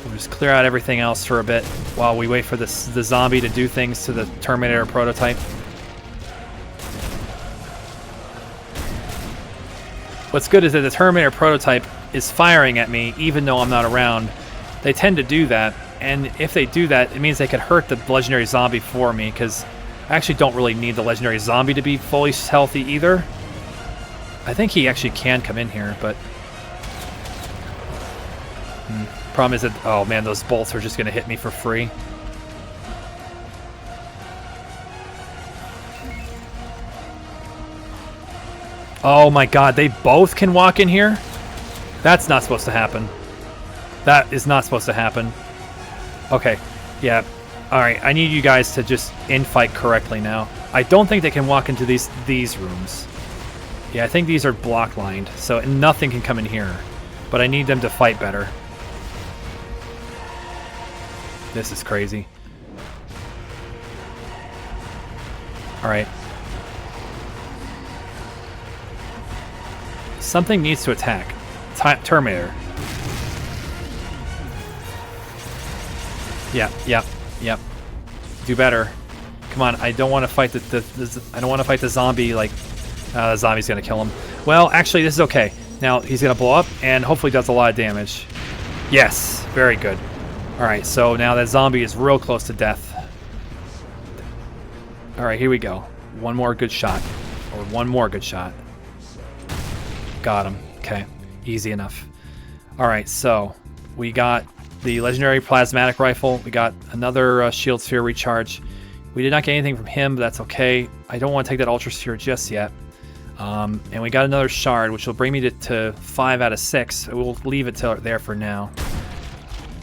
We'll just clear out everything else for a bit while we wait for the zombie to do things to the Terminator Prototype. What's good is that the Terminator Prototype is firing at me even though I'm not around. They tend to do that, and if they do that, it means they can hurt the legendary zombie for me, because I actually don't really need the legendary zombie to be fully healthy either. I think he actually can come in here, but problem is that, oh man, those bolts are just going to hit me for free. Oh my god, they both can walk in here? That's not supposed to happen. That is not supposed to happen. Okay, yeah. Alright, I need you guys to just infight correctly now. I don't think they can walk into these rooms. Yeah, I think these are block lined, so nothing can come in here. But I need them to fight better. This is crazy. Alright. Something needs to attack. Terminator. Yep. Do better. Come on, I don't want to fight I don't want to fight the zombie like the zombie's gonna kill him. Well, actually this is okay. Now he's gonna blow up and hopefully does a lot of damage. Yes, very good. Alright, so now that zombie is real close to death. Alright, here we go. One more good shot. Or one more good shot. Got him. Okay. Easy enough. Alright, so we got the legendary plasmatic rifle. We got another shield sphere recharge. We did not get anything from him, but that's okay. I don't want to take that ultra sphere just yet. And we got another shard, which will bring me to 5 out of 6. We'll leave it there for now.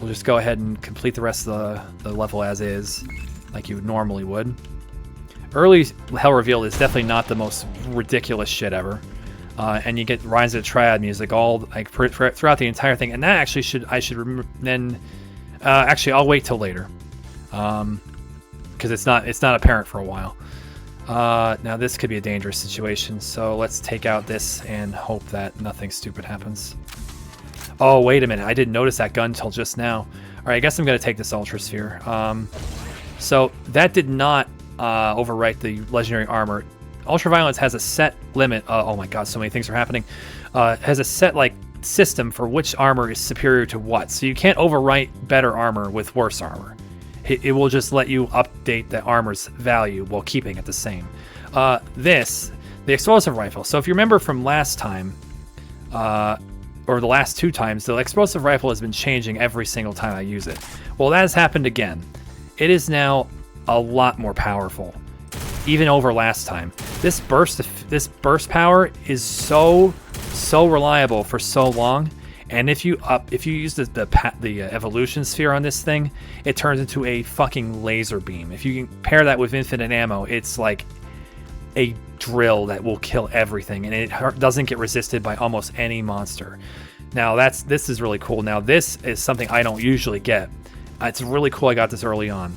We'll just go ahead and complete the rest of the level as is, like you normally would. Early Hell Revealed is definitely not the most ridiculous shit ever. And you get Rise of the Triad music all like throughout the entire thing, and that actually I should remember. Then actually I'll wait till later, because it's not apparent for a while. Now this could be a dangerous situation, so let's take out this and hope that nothing stupid happens. Oh wait a minute, I didn't notice that gun till just now. All right, I guess I'm gonna take this Ultra Sphere. So that did not overwrite the legendary armor. UltraViolence has a set limit. Oh my god, so many things are happening. Has a set like system for which armor is superior to what. So you can't overwrite better armor with worse armor. It will just let you update the armor's value while keeping it the same. The explosive rifle. So if you remember from last time, or the last 2 times, the explosive rifle has been changing every single time I use it. Well, that has happened again. It is now a lot more powerful, even over last time. This burst power is so reliable for so long, and if you use the evolution sphere on this thing, it turns into a fucking laser beam. If you can pair that with infinite ammo, it's like a drill that will kill everything, and it doesn't get resisted by almost any monster. Now this is really cool. Now this is something I don't usually get. It's really cool I got this early on,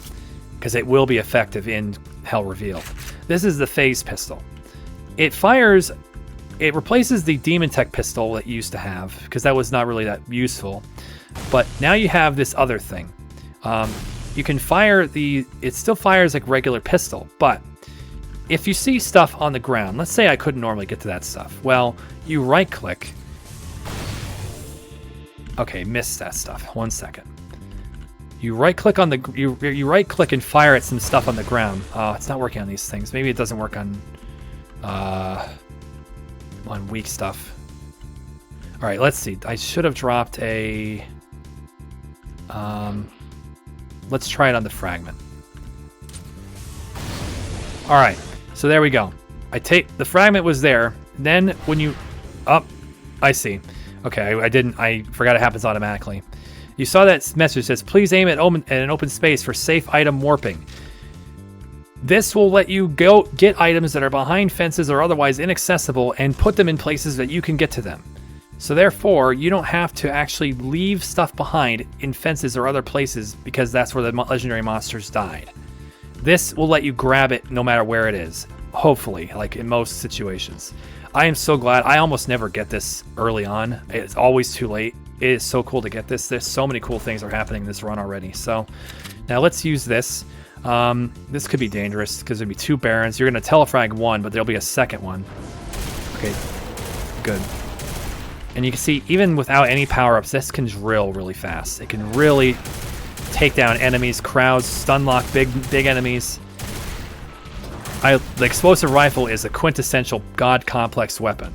because it will be effective in Hell Revealed. This is the phase pistol. It replaces the Demon Tech pistol that you used to have, because that was not really that useful. But now you have this other thing. You can fire it still fires like regular pistol, but if you see stuff on the ground, let's say I couldn't normally get to that stuff. Well, you right click. Okay, missed that stuff. 1 second. You right click on you right click and fire at some stuff on the ground. Oh, it's not working on these things. Maybe it doesn't work on weak stuff. All right, let's see. I should have dropped a. Let's try it on the fragment. All right, so there we go. The fragment was there. Then when you I see. Okay, I forgot it happens automatically. You saw that message that says, please aim at an open space for safe item warping. This will let you go get items that are behind fences or otherwise inaccessible and put them in places that you can get to them. So therefore, you don't have to actually leave stuff behind in fences or other places, because that's where the legendary monsters died. This will let you grab it no matter where it is, hopefully, like in most situations. I am so glad. I almost never get this early on. It's always too late. It is so cool to get this. There's so many cool things are happening in this run already. So now let's use this. This could be dangerous because there'd be 2 barons. You're going to telefrag 1, but there'll be a second one. Okay, good. And you can see, even without any power-ups, this can drill really fast. It can really take down enemies, crowds, stun lock big enemies. The explosive rifle is a quintessential god complex weapon.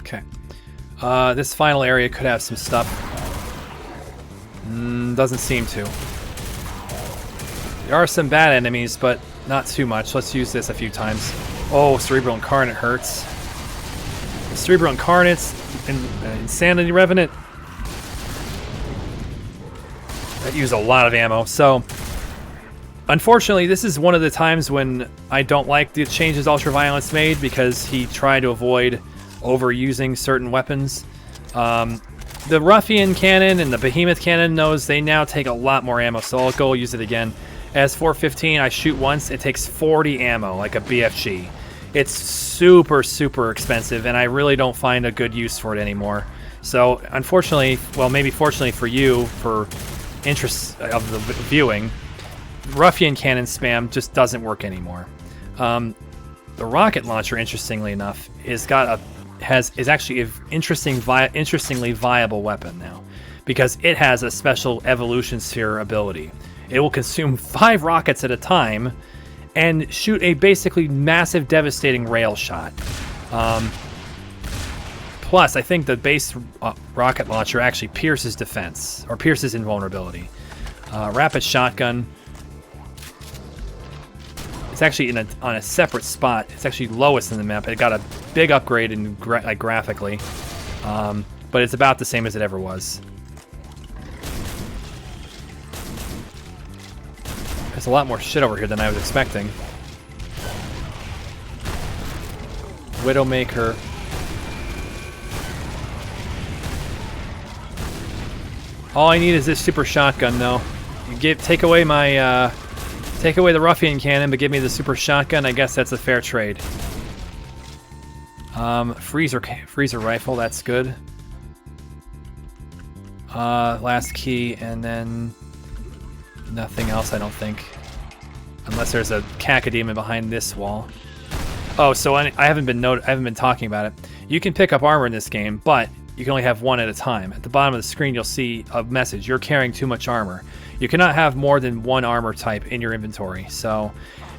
Okay. This final area could have some stuff. Doesn't seem to. There are some bad enemies, but not too much. Let's use this a few times. Oh, Cerebral Incarnate hurts. The Cerebral Incarnates, Insanity Revenant. That used a lot of ammo. So, unfortunately, this is one of the times when I don't like the changes UltraViolence made because he tried to avoid overusing certain weapons. The Ruffian Cannon and the Behemoth Cannon, they now take a lot more ammo, so I'll go use it again. As 415, I shoot once, it takes 40 ammo, like a BFG. It's super, super expensive, and I really don't find a good use for it anymore. So, unfortunately, well, maybe fortunately for you, for interest of the viewing, Ruffian Cannon spam just doesn't work anymore. The rocket launcher, interestingly enough, is actually an interestingly viable weapon now, because it has a special evolution sphere ability. It will consume 5 rockets at a time and shoot a basically massive, devastating rail shot. Plus, I think the base rocket launcher actually pierces defense, or pierces invulnerability. Rapid shotgun. It's actually on a separate spot. It's actually lowest in the map. It got a big upgrade in graphically, but it's about the same as it ever was. There's a lot more shit over here than I was expecting. Widowmaker. All I need is this super shotgun, though. Take away the Ruffian Cannon, but give me the super shotgun. I guess that's a fair trade. Freezer rifle. That's good. Last key, and then nothing else, I don't think. Unless there's a cacodemon behind this wall. Oh, so I haven't been talking about it. You can pick up armor in this game, but you can only have one at a time. At the bottom of the screen, you'll see a message: you're carrying too much armor. You cannot have more than one armor type in your inventory.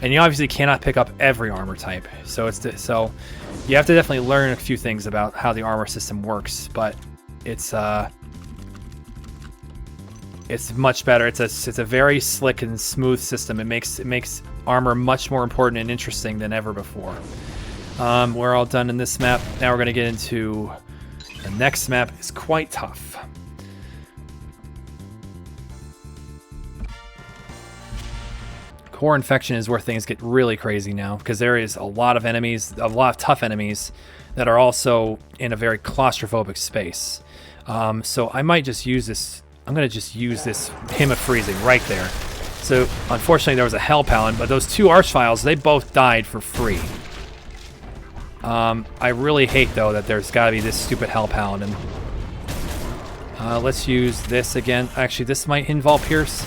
And you obviously cannot pick up every armor type. So you have to definitely learn a few things about how the armor system works. But it's much better. It's a very slick and smooth system. It makes armor much more important and interesting than ever before. We're all done in this map. Now we're going to get into the next map. It's quite tough. Core Infection is where things get really crazy now, because there is a lot of enemies, a lot of tough enemies that are also in a very claustrophobic space. So I might just use this. I'm going to just use this Hymn of Freezing right there. So, unfortunately, there was a Hell Paladin, but those 2 Archviles, they both died for free. I really hate, though, that there's got to be this stupid Hell Paladin. Let's use this again. Actually, this might involve Pierce.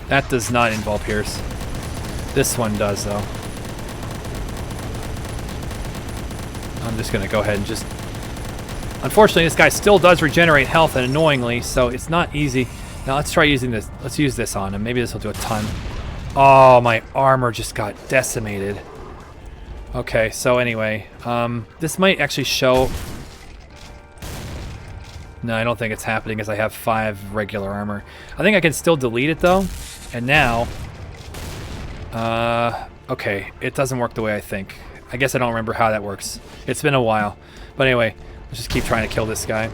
That does not involve Pierce. This one does, though. I'm just going to go ahead and just... Unfortunately, this guy still does regenerate health, and annoyingly, so it's not easy. Now let's try using this. Let's use this on him. Maybe this will do a ton. Oh, my armor just got decimated. Okay, so anyway, this might actually show... No, I don't think it's happening, as I have 5 regular armor. I think I can still delete it, though. And now... okay, it doesn't work the way I think. I guess I don't remember how that works. It's been a while. But anyway... Let's just keep trying to kill this guy.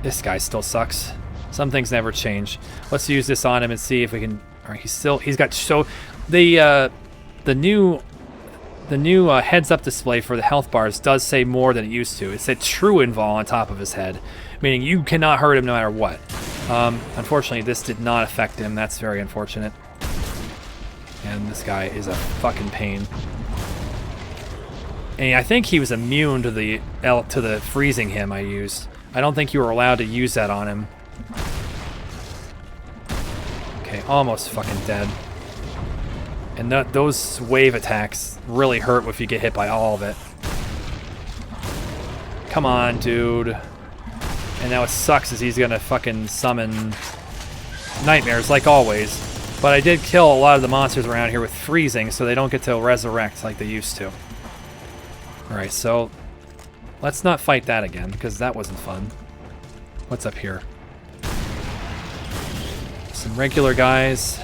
This guy still sucks. Some things never change. Let's use this on him and see if we can... Alright, he's got... So, the new heads-up display for the health bars does say more than it used to. It said true invul on top of his head, meaning you cannot hurt him no matter what. Unfortunately, this did not affect him. That's very unfortunate. And this guy is a fucking pain. And I think he was immune to the freezing him I used. I don't think you were allowed to use that on him. Okay, almost fucking dead. And those wave attacks really hurt if you get hit by all of it. Come on, dude. And now it sucks as he's gonna fucking summon nightmares like always. But I did kill a lot of the monsters around here with freezing, so they don't get to resurrect like they used to. Alright, so let's not fight that again, because that wasn't fun. What's up here? Some regular guys.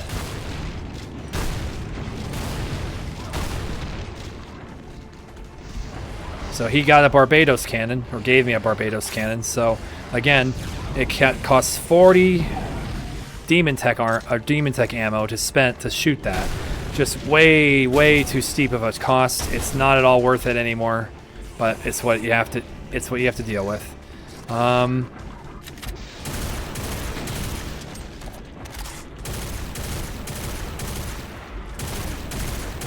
So he got a Barbados cannon, or gave me a Barbados cannon, so again, it costs 40 demon tech ammo to shoot that. Just way too steep of a cost. It's not at all worth it anymore, but it's what you have to deal with.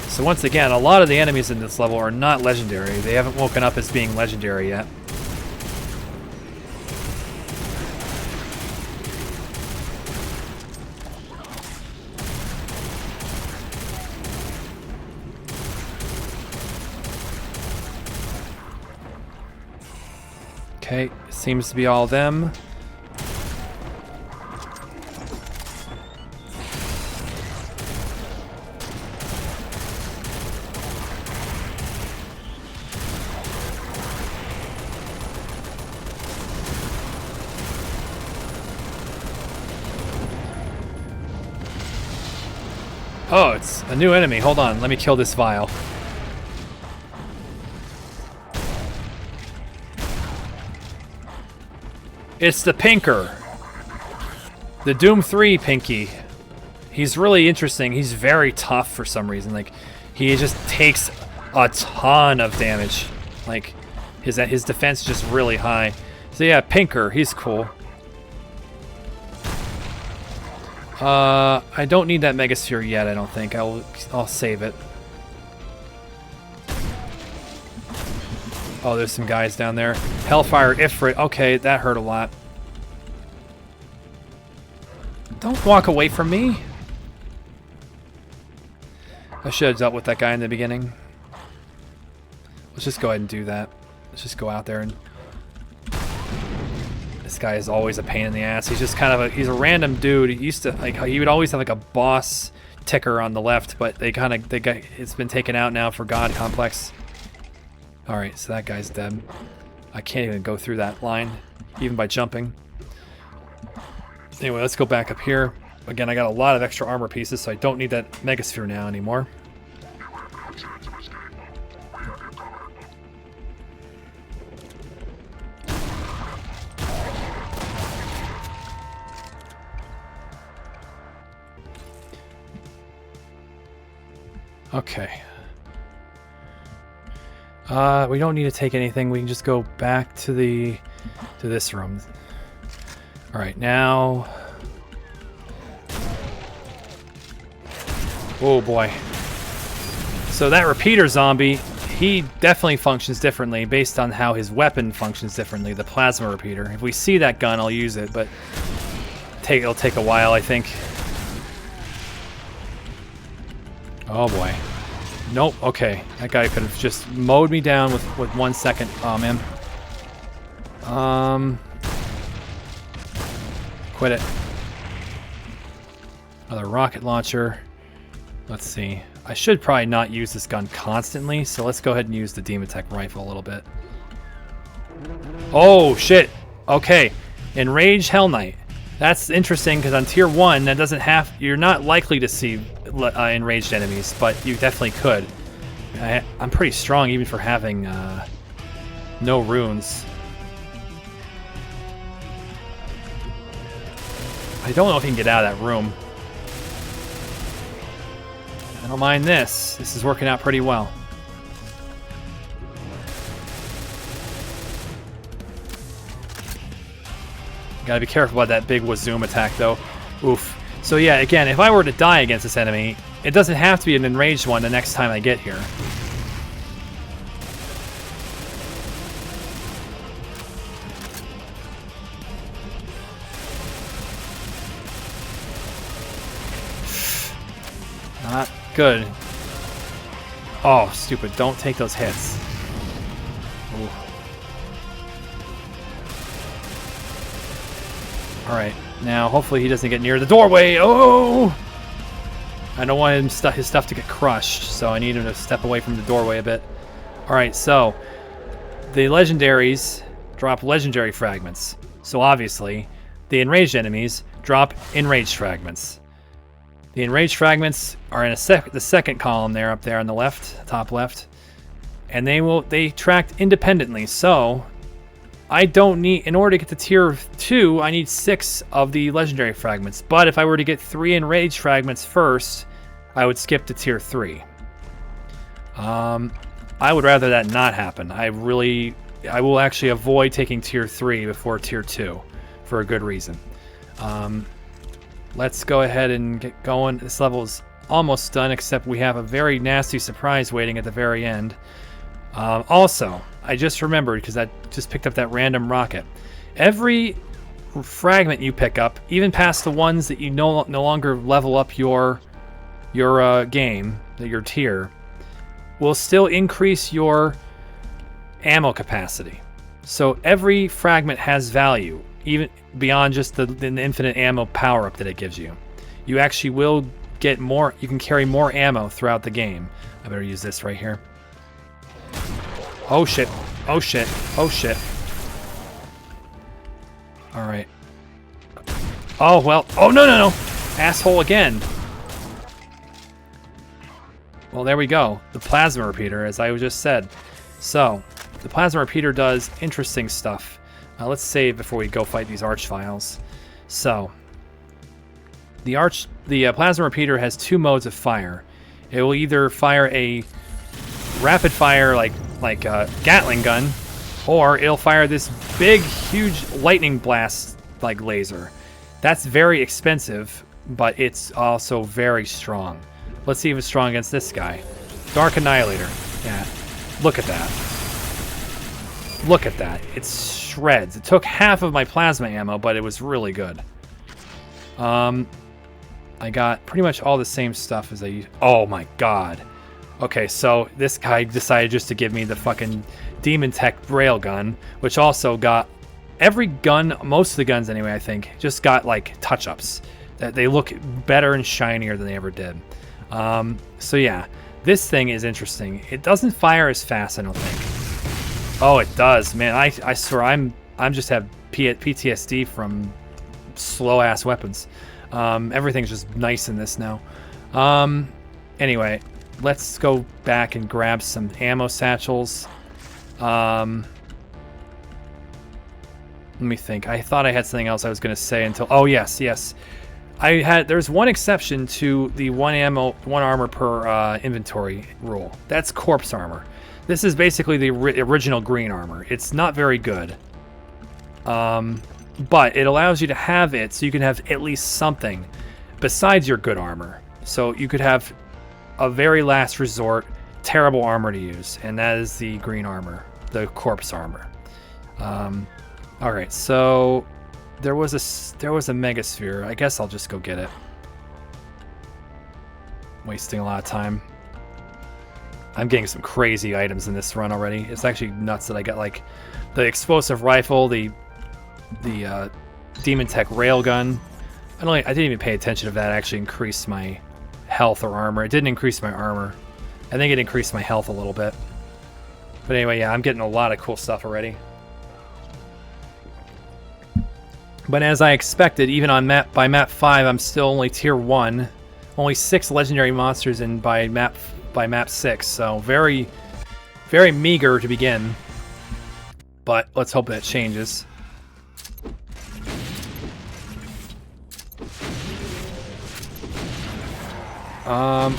So once again, a lot of the enemies in this level are not legendary. They haven't woken up as being legendary yet. Okay, seems to be all them. Oh, it's a new enemy. Hold on, let me kill this vial. It's the Pinker. The Doom 3 Pinky. He's really interesting. He's very tough for some reason. Like, he just takes a ton of damage. Like, his defense is just really high. So yeah, Pinker, he's cool. I don't need that Megasphere yet, I don't think. I'll save it. Oh, there's some guys down there. Hellfire Ifrit. Okay, that hurt a lot. Don't walk away from me. I should have dealt with that guy in the beginning. Let's just go ahead and do that. Let's just go out there and... This guy is always a pain in the ass. He's just kind of he's a random dude. He used to, like, he would always have like a boss ticker on the left, but it's been taken out now for God Complex. Alright, so that guy's dead. I can't even go through that line, even by jumping. Anyway, let's go back up here. Again, I got a lot of extra armor pieces, so I don't need that Megasphere now anymore. Okay. We don't need to take anything. We can just go back to this room. All right, now. Oh boy. So that repeater zombie, he definitely functions differently based on how his weapon functions differently. The plasma repeater. If we see that gun, I'll use it, but it'll take a while, I think. Oh boy. Nope, okay. That guy could have just mowed me down with 1 second. Oh man. Quit it. Another rocket launcher. Let's see. I should probably not use this gun constantly, so let's go ahead and use the Demon Tech rifle a little bit. Oh shit. Okay. Enraged Hell Knight. That's interesting because on tier 1, that doesn't have. You're not likely to see enraged enemies, but you definitely could. I'm pretty strong even for having no runes. I don't know if you can get out of that room. I don't mind this. This is working out pretty well. Gotta be careful about that big Wazoom attack, though. Oof. So yeah, again, if I were to die against this enemy, it doesn't have to be an enraged one the next time I get here. Not good. Oh, stupid. Don't take those hits. Ooh. Alright, now hopefully he doesn't get near the doorway. Oh! I don't want his stuff to get crushed, so I need him to step away from the doorway a bit. Alright, so the legendaries drop legendary fragments. So obviously, the enraged enemies drop enraged fragments. The enraged fragments are in the second column there, up there on the left, top left. And they track independently, so I don't need, in order to get to tier 2, I need 6 of the legendary fragments. But if I were to get 3 enraged fragments first, I would skip to tier 3. I would rather that not happen. I will actually avoid taking tier 3 before tier 2 for a good reason. Let's go ahead and get going. This level is almost done, except we have a very nasty surprise waiting at the very end. Also, I just remembered, because I just picked up that random rocket. Every fragment you pick up, even past the ones that you no longer level up your game, your tier, will still increase your ammo capacity. So every fragment has value, even beyond just the infinite ammo power-up that it gives you. You actually will get more, you can carry more ammo throughout the game. I better use this right here. Oh shit, oh shit, oh shit. Alright. Oh well, oh no no no! Asshole again! Well, there we go. The plasma repeater, as I just said. So, the plasma repeater does interesting stuff. Let's save before we go fight these archviles. So, the plasma repeater has 2 modes of fire. It will either fire a rapid fire like a Gatling gun, or it'll fire this big, huge lightning blast like laser. That's very expensive, but it's also very strong. Let's see if it's strong against this guy. Dark Annihilator. Yeah, look at that. Look at that. It shreds. It took half of my plasma ammo, but it was really good. I got pretty much all the same stuff as I used. Oh my god. Okay, so this guy decided just to give me the fucking Demon Tech railgun, which also got every gun, most of the guns anyway, I think, just got like touch-ups. They look better and shinier than they ever did. So yeah, this thing is interesting. It doesn't fire as fast, I don't think. Oh, it does, man. I swear I'm just have PTSD from slow-ass weapons. Everything's just nice in this now. Anyway, let's go back and grab some ammo satchels. Let me think. I thought I had something else I was going to say until... Oh, yes. There's one exception to the one armor per inventory rule. That's corpse armor. This is basically the original green armor. It's not very good. But it allows you to have it so you can have at least something besides your good armor. So you could have a very last resort terrible armor to use, and that is the green armor, the corpse armor. All right, so there was a megasphere. I guess I'll just go get it. Wasting a lot of time. I'm getting some crazy items in this run already. It's actually nuts that I got like the explosive rifle, the Demon Tech railgun. I didn't even pay attention if that actually increased my health or armor. It didn't increase my armor. I think it increased my health a little bit. But anyway, yeah, I'm getting a lot of cool stuff already. But as I expected, even on by map 5, I'm still only tier 1. Only 6 legendary monsters in by map 6, so very, very meager to begin. But let's hope that changes. Uh-oh.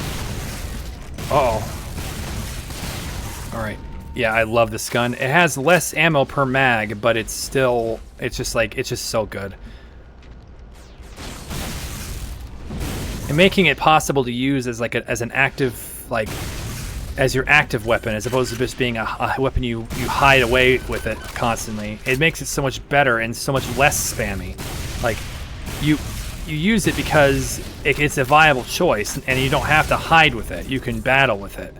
Alright. Yeah, I love this gun. It has less ammo per mag, but it's just so good. And making it possible to use as an active, as your active weapon, as opposed to just being a weapon you hide away with it constantly. It makes it so much better and so much less spammy. Like, you use it because it's a viable choice, and you don't have to hide with it. You can battle with it.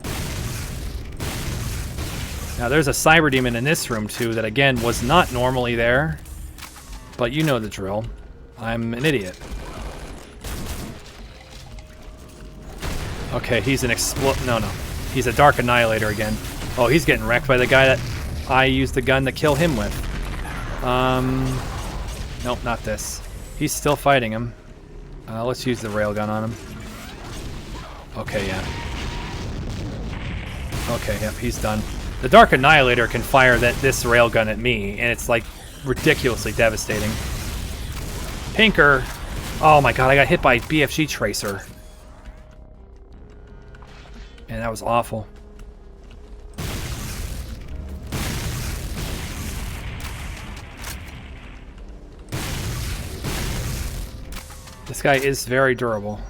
Now, there's a cyber demon in this room, too, that, again, was not normally there. But you know the drill. I'm an idiot. Okay, he's an no. He's a Dark Annihilator again. Oh, he's getting wrecked by the guy that I used the gun to kill him with. Nope, not this. He's still fighting him. Let's use the railgun on him. Okay, yeah. Okay, yep, he's done. The Dark Annihilator can fire this railgun at me, and it's like ridiculously devastating. Pinker! Oh my god, I got hit by BFG Tracer. And that was awful. This guy is very durable.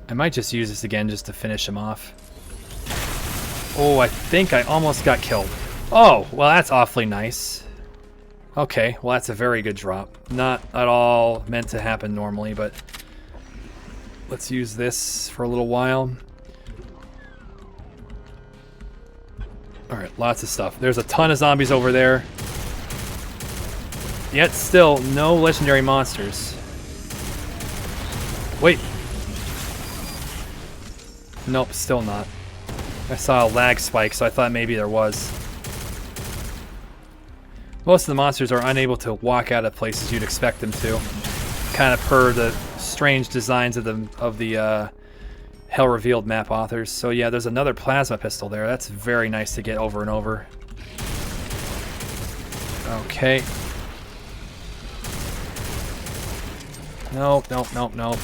I might just use this again just to finish him off. Oh, I think I almost got killed. Oh, well that's awfully nice. Okay, well that's a very good drop. Not at all meant to happen normally, but let's use this for a little while. Alright, lots of stuff. There's a ton of zombies over there. Yet still, no legendary monsters. Wait. Nope, still not. I saw a lag spike, so I thought maybe there was. Most of the monsters are unable to walk out of places you'd expect them to. Kind of per the strange designs of the Hell Revealed map authors. So yeah, there's another plasma pistol there. That's very nice to get over and over. Okay. Nope, nope, nope, nope.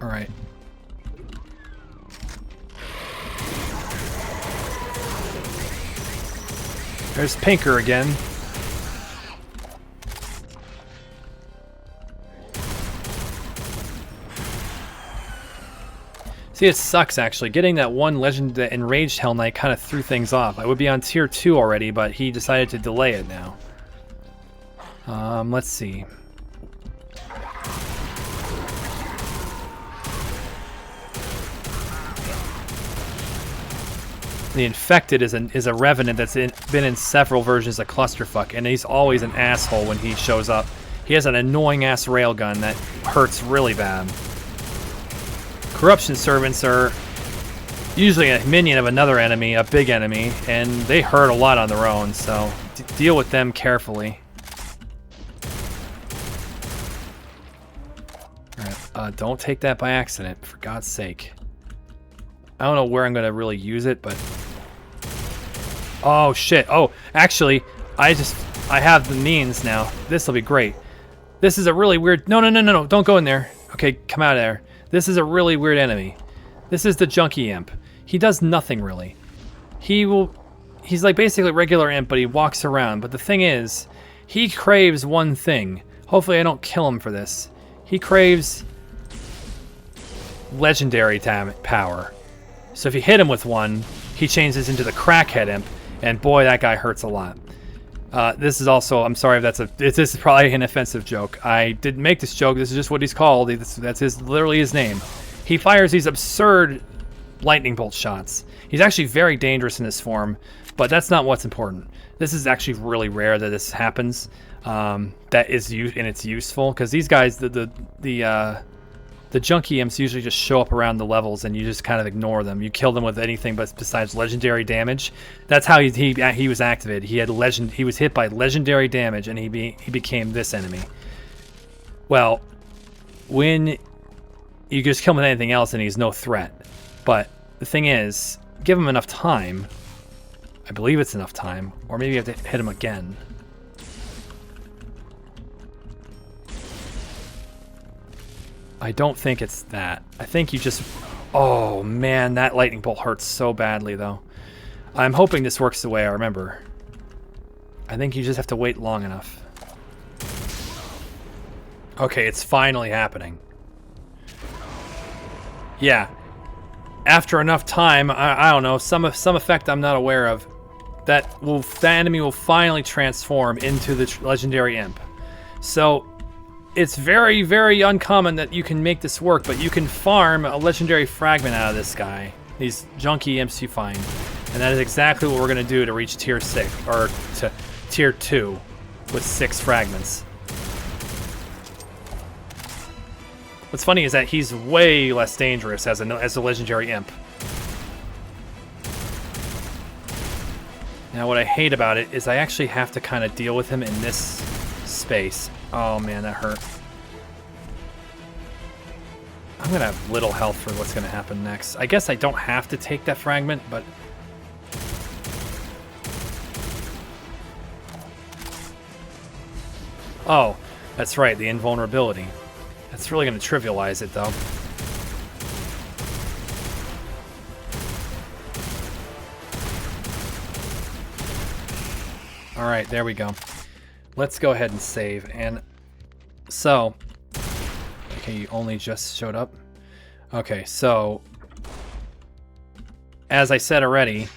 Alright. There's Pinker again. See, it sucks actually. Getting that one legend, the Enraged Hell Knight, kind of threw things off. I would be on tier 2 already, but he decided to delay it now. Let's see. The Infected is a Revenant that's been in several versions of Clusterfuck, and he's always an asshole when he shows up. He has an annoying-ass railgun that hurts really bad. Corruption Servants are usually a minion of another enemy, a big enemy, and they hurt a lot on their own, so deal with them carefully. Alright, don't take that by accident, for God's sake. I don't know where I'm going to really use it, but... Oh, shit. Oh, actually, I have the means now. This will be great. This is a really weird... No, don't go in there. Okay, come out of there. This is a really weird enemy. This is the Junkie Imp. He does nothing, really. He's like basically a regular imp, but he walks around. But the thing is, he craves one thing. Hopefully I don't kill him for this. He craves legendary power. So if you hit him with one, he changes into the Crackhead Imp, and boy, that guy hurts a lot. This is also, I'm sorry if this is probably an offensive joke. I didn't make this joke, this is just what he's called. That's literally his name. He fires these absurd lightning bolt shots. He's actually very dangerous in this form, but that's not what's important. This is actually really rare that this happens. That is and it's useful, because these guys, the Junkie Imps usually just show up around the levels and you just kind of ignore them. You kill them with anything besides legendary damage. That's how he was activated. He was hit by legendary damage and he became this enemy. Well, when you just kill him with anything else and he's no threat. But the thing is, give him enough time. I believe it's enough time, or maybe you have to hit him again. I don't think it's that. I think you just... Oh, man, that lightning bolt hurts so badly, though. I'm hoping this works the way I remember. I think you just have to wait long enough. Okay, it's finally happening. Yeah. After enough time, I don't know, some effect I'm not aware of, that enemy will finally transform into the legendary imp. So... It's very, very uncommon that you can make this work, but you can farm a legendary fragment out of this guy. These Junkie Imps you find. And that is exactly what we're going to do to reach tier 6, or to tier 2 with 6 fragments. What's funny is that he's way less dangerous as a legendary imp. Now what I hate about it is I actually have to kind of deal with him in this space. Oh man, that hurt. I'm gonna have little health for what's gonna happen next. I guess I don't have to take that fragment, but... Oh, that's right, the invulnerability. That's really gonna trivialize it though. Alright, there we go. Let's go ahead and save. And so, okay, you only just showed up. Okay, so, as I said already,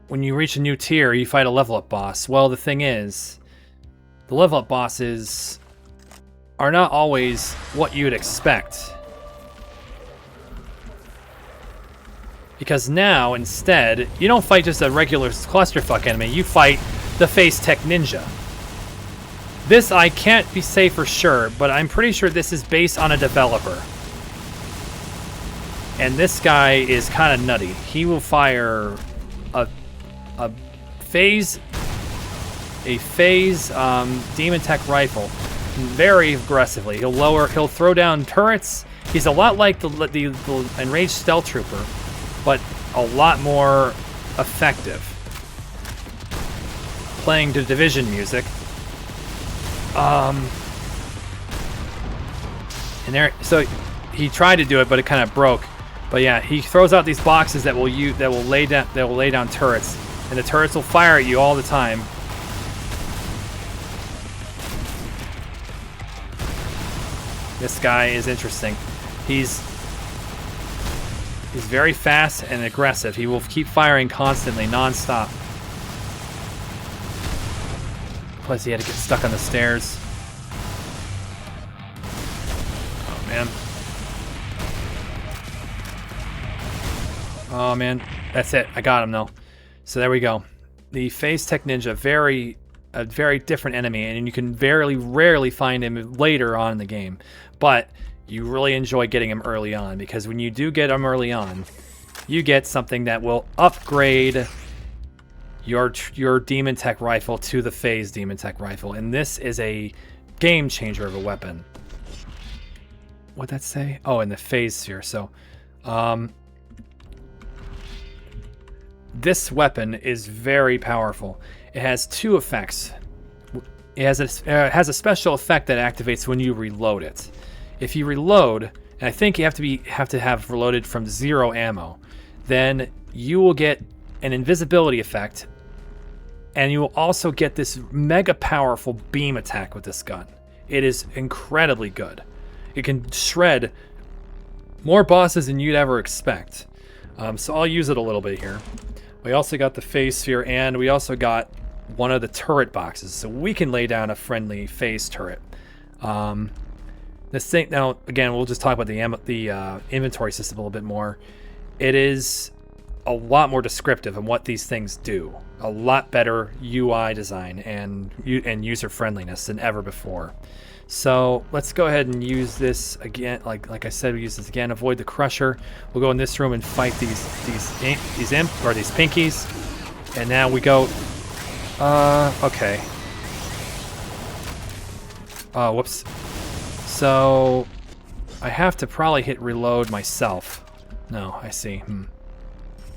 when you reach a new tier, you fight a level up boss. Well, the thing is, the level up bosses are not always what you'd expect. Because now, instead, you don't fight just a regular clusterfuck enemy, you fight the Phase Tech Ninja. This I can't say for sure, but I'm pretty sure this is based on a developer. And this guy is kind of nutty. He will fire a phase Demon Tech rifle very aggressively. He'll throw down turrets. He's a lot like the Enraged Stealth Trooper, but a lot more effective. Playing the Division music. And there, so he tried to do it, but it kind of broke. But yeah, he throws out these boxes that will lay down turrets, and the turrets will fire at you all the time. This guy is interesting. He's very fast and aggressive. He will keep firing constantly, non-stop. Plus, he had to get stuck on the stairs. Oh, man. Oh, man. That's it. I got him, though. So there we go. The Phase Tech Ninja, a very different enemy, and you can rarely find him later on in the game. But you really enjoy getting him early on, because when you do get him early on, you get something that will upgrade your Demon Tech rifle to the Phase Demon Tech rifle, and this is a game changer of a weapon. What'd that say? Oh, in the Phase Sphere. So, this weapon is very powerful. It has two effects. It has a special effect that activates when you reload it. If you reload, and I think you have to have reloaded from 0 ammo, then you will get an invisibility effect, and you will also get this mega powerful beam attack with this gun. It is incredibly good. It can shred more bosses than you'd ever expect. So I'll use it a little bit here. We also got the Phase Sphere, and we also got one of the turret boxes, so we can lay down a friendly phase turret. This thing, now again, we'll just talk about the inventory system a little bit more. It is a lot more descriptive in what these things do. A lot better UI design and user friendliness than ever before. So let's go ahead and use this again. Like I said, we use this again. Avoid the Crusher. We'll go in this room and fight these pinkies. And now we go. Okay. Oh, whoops. So I have to probably hit reload myself. No, I see.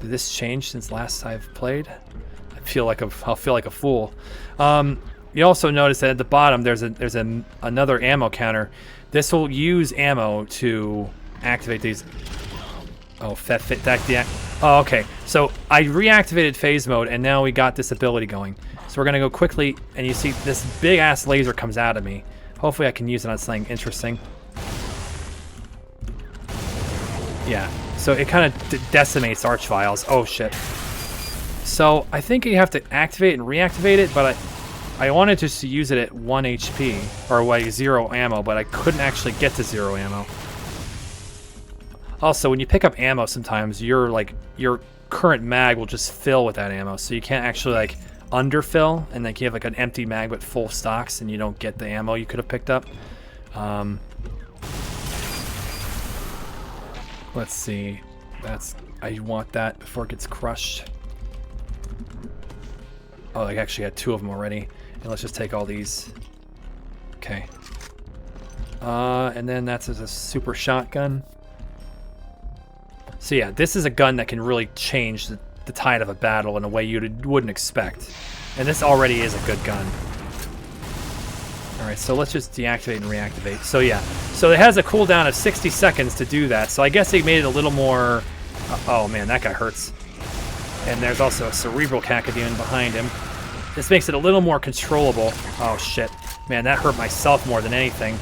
Did this change since last I've played? I'll feel like a fool. You also notice that at the bottom there's another ammo counter. This will use ammo to activate these. Oh, oh, okay. So I reactivated phase mode, and now we got this ability going. So we're gonna go quickly, and you see this big ass laser comes out of me. Hopefully I can use it on something interesting. Yeah. So it kind of decimates archviles. Oh shit. So I think you have to activate and reactivate it, but I wanted just to use it at 1 HP, or 0 ammo, but I couldn't actually get to 0 ammo. Also, when you pick up ammo sometimes, your current mag will just fill with that ammo, so you can't actually underfill, and you have an empty mag with full stocks, and you don't get the ammo you could have picked up. Let's see. I want that before it gets crushed. Oh, I actually had 2 of them already. And let's just take all these. Okay. And then that's a super shotgun. So yeah, this is a gun that can really change the tide of a battle in a way you wouldn't expect. And this already is a good gun. Alright, so let's just deactivate and reactivate. So yeah, so it has a cooldown of 60 seconds to do that. So I guess they made it a little more... oh man, that guy hurts. And there's also a cerebral cacodemon behind him. This makes it a little more controllable. Oh shit. Man, that hurt myself more than anything.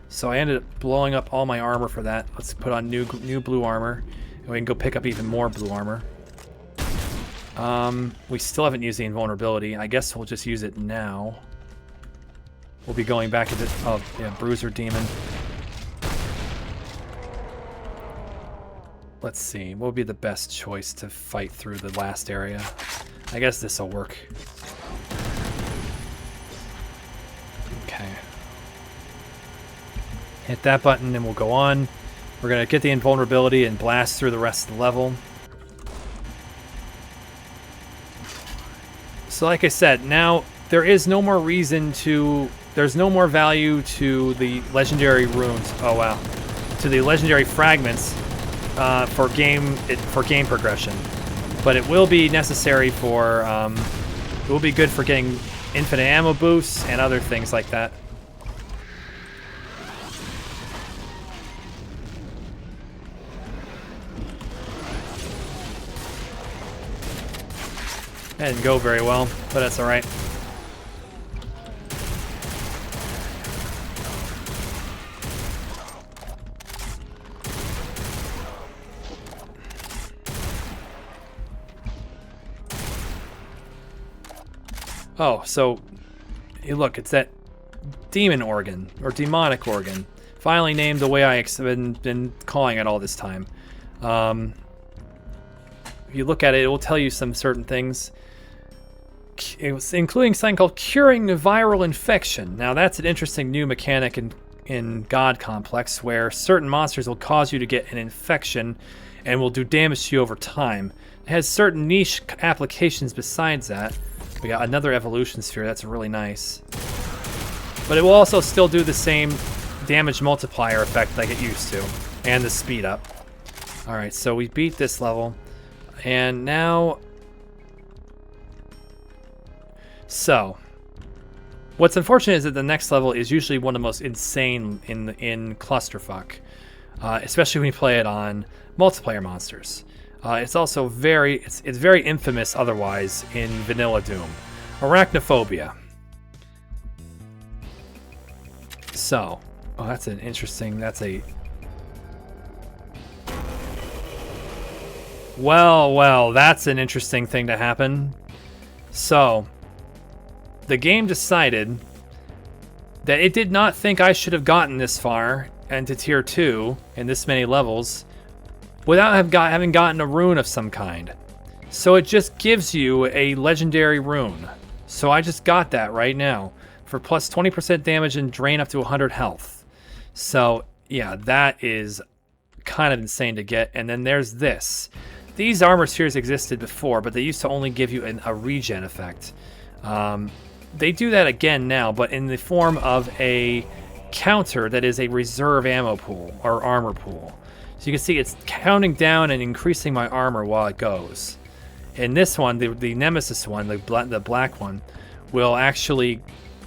So I ended up blowing up all my armor for that. Let's put on new blue armor. And we can go pick up even more blue armor. We still haven't used the invulnerability. I guess we'll just use it now. We'll be going back into... oh, yeah, Bruiser Demon. Let's see. What would be the best choice to fight through the last area? I guess this will work. Okay. Hit that button and we'll go on. We're going to get the invulnerability and blast through the rest of the level. So like I said, now there is no more reason to... there's no more value to the legendary runes. Oh wow. To the legendary fragments for game progression. But it will be necessary for... it will be good for getting infinite ammo boosts and other things like that. That didn't go very well, but that's alright. Oh, so, hey, look, it's that demon organ, or demonic organ. Finally named the way I've been calling it all this time. If you look at it, it will tell you some certain things. It was including something called curing viral infection. Now that's an interesting new mechanic in God Complex, where certain monsters will cause you to get an infection and will do damage to you over time. It has certain niche applications besides that. We got another evolution sphere, that's really nice. But it will also still do the same damage multiplier effect like it used to, and the speed up. Alright, so we beat this level, and now... so, what's unfortunate is that the next level is usually one of the most insane in Clusterfuck, especially when you play it on multiplayer monsters. It's also very infamous otherwise in Vanilla Doom. Arachnophobia. So, oh, that's an interesting, that's a... well, that's an interesting thing to happen. So, the game decided that it did not think I should have gotten this far and to tier 2 in this many levels without having gotten a rune of some kind. So it just gives you a legendary rune. So I just got that right now for plus 20% damage and drain up to 100 health. So yeah, that is kind of insane to get. And then there's this. These armor spheres existed before, but they used to only give you a regen effect. They do that again now, but in the form of a counter that is a reserve ammo pool or armor pool. So you can see it's counting down and increasing my armor while it goes. In this one, the Nemesis one, the black one, will actually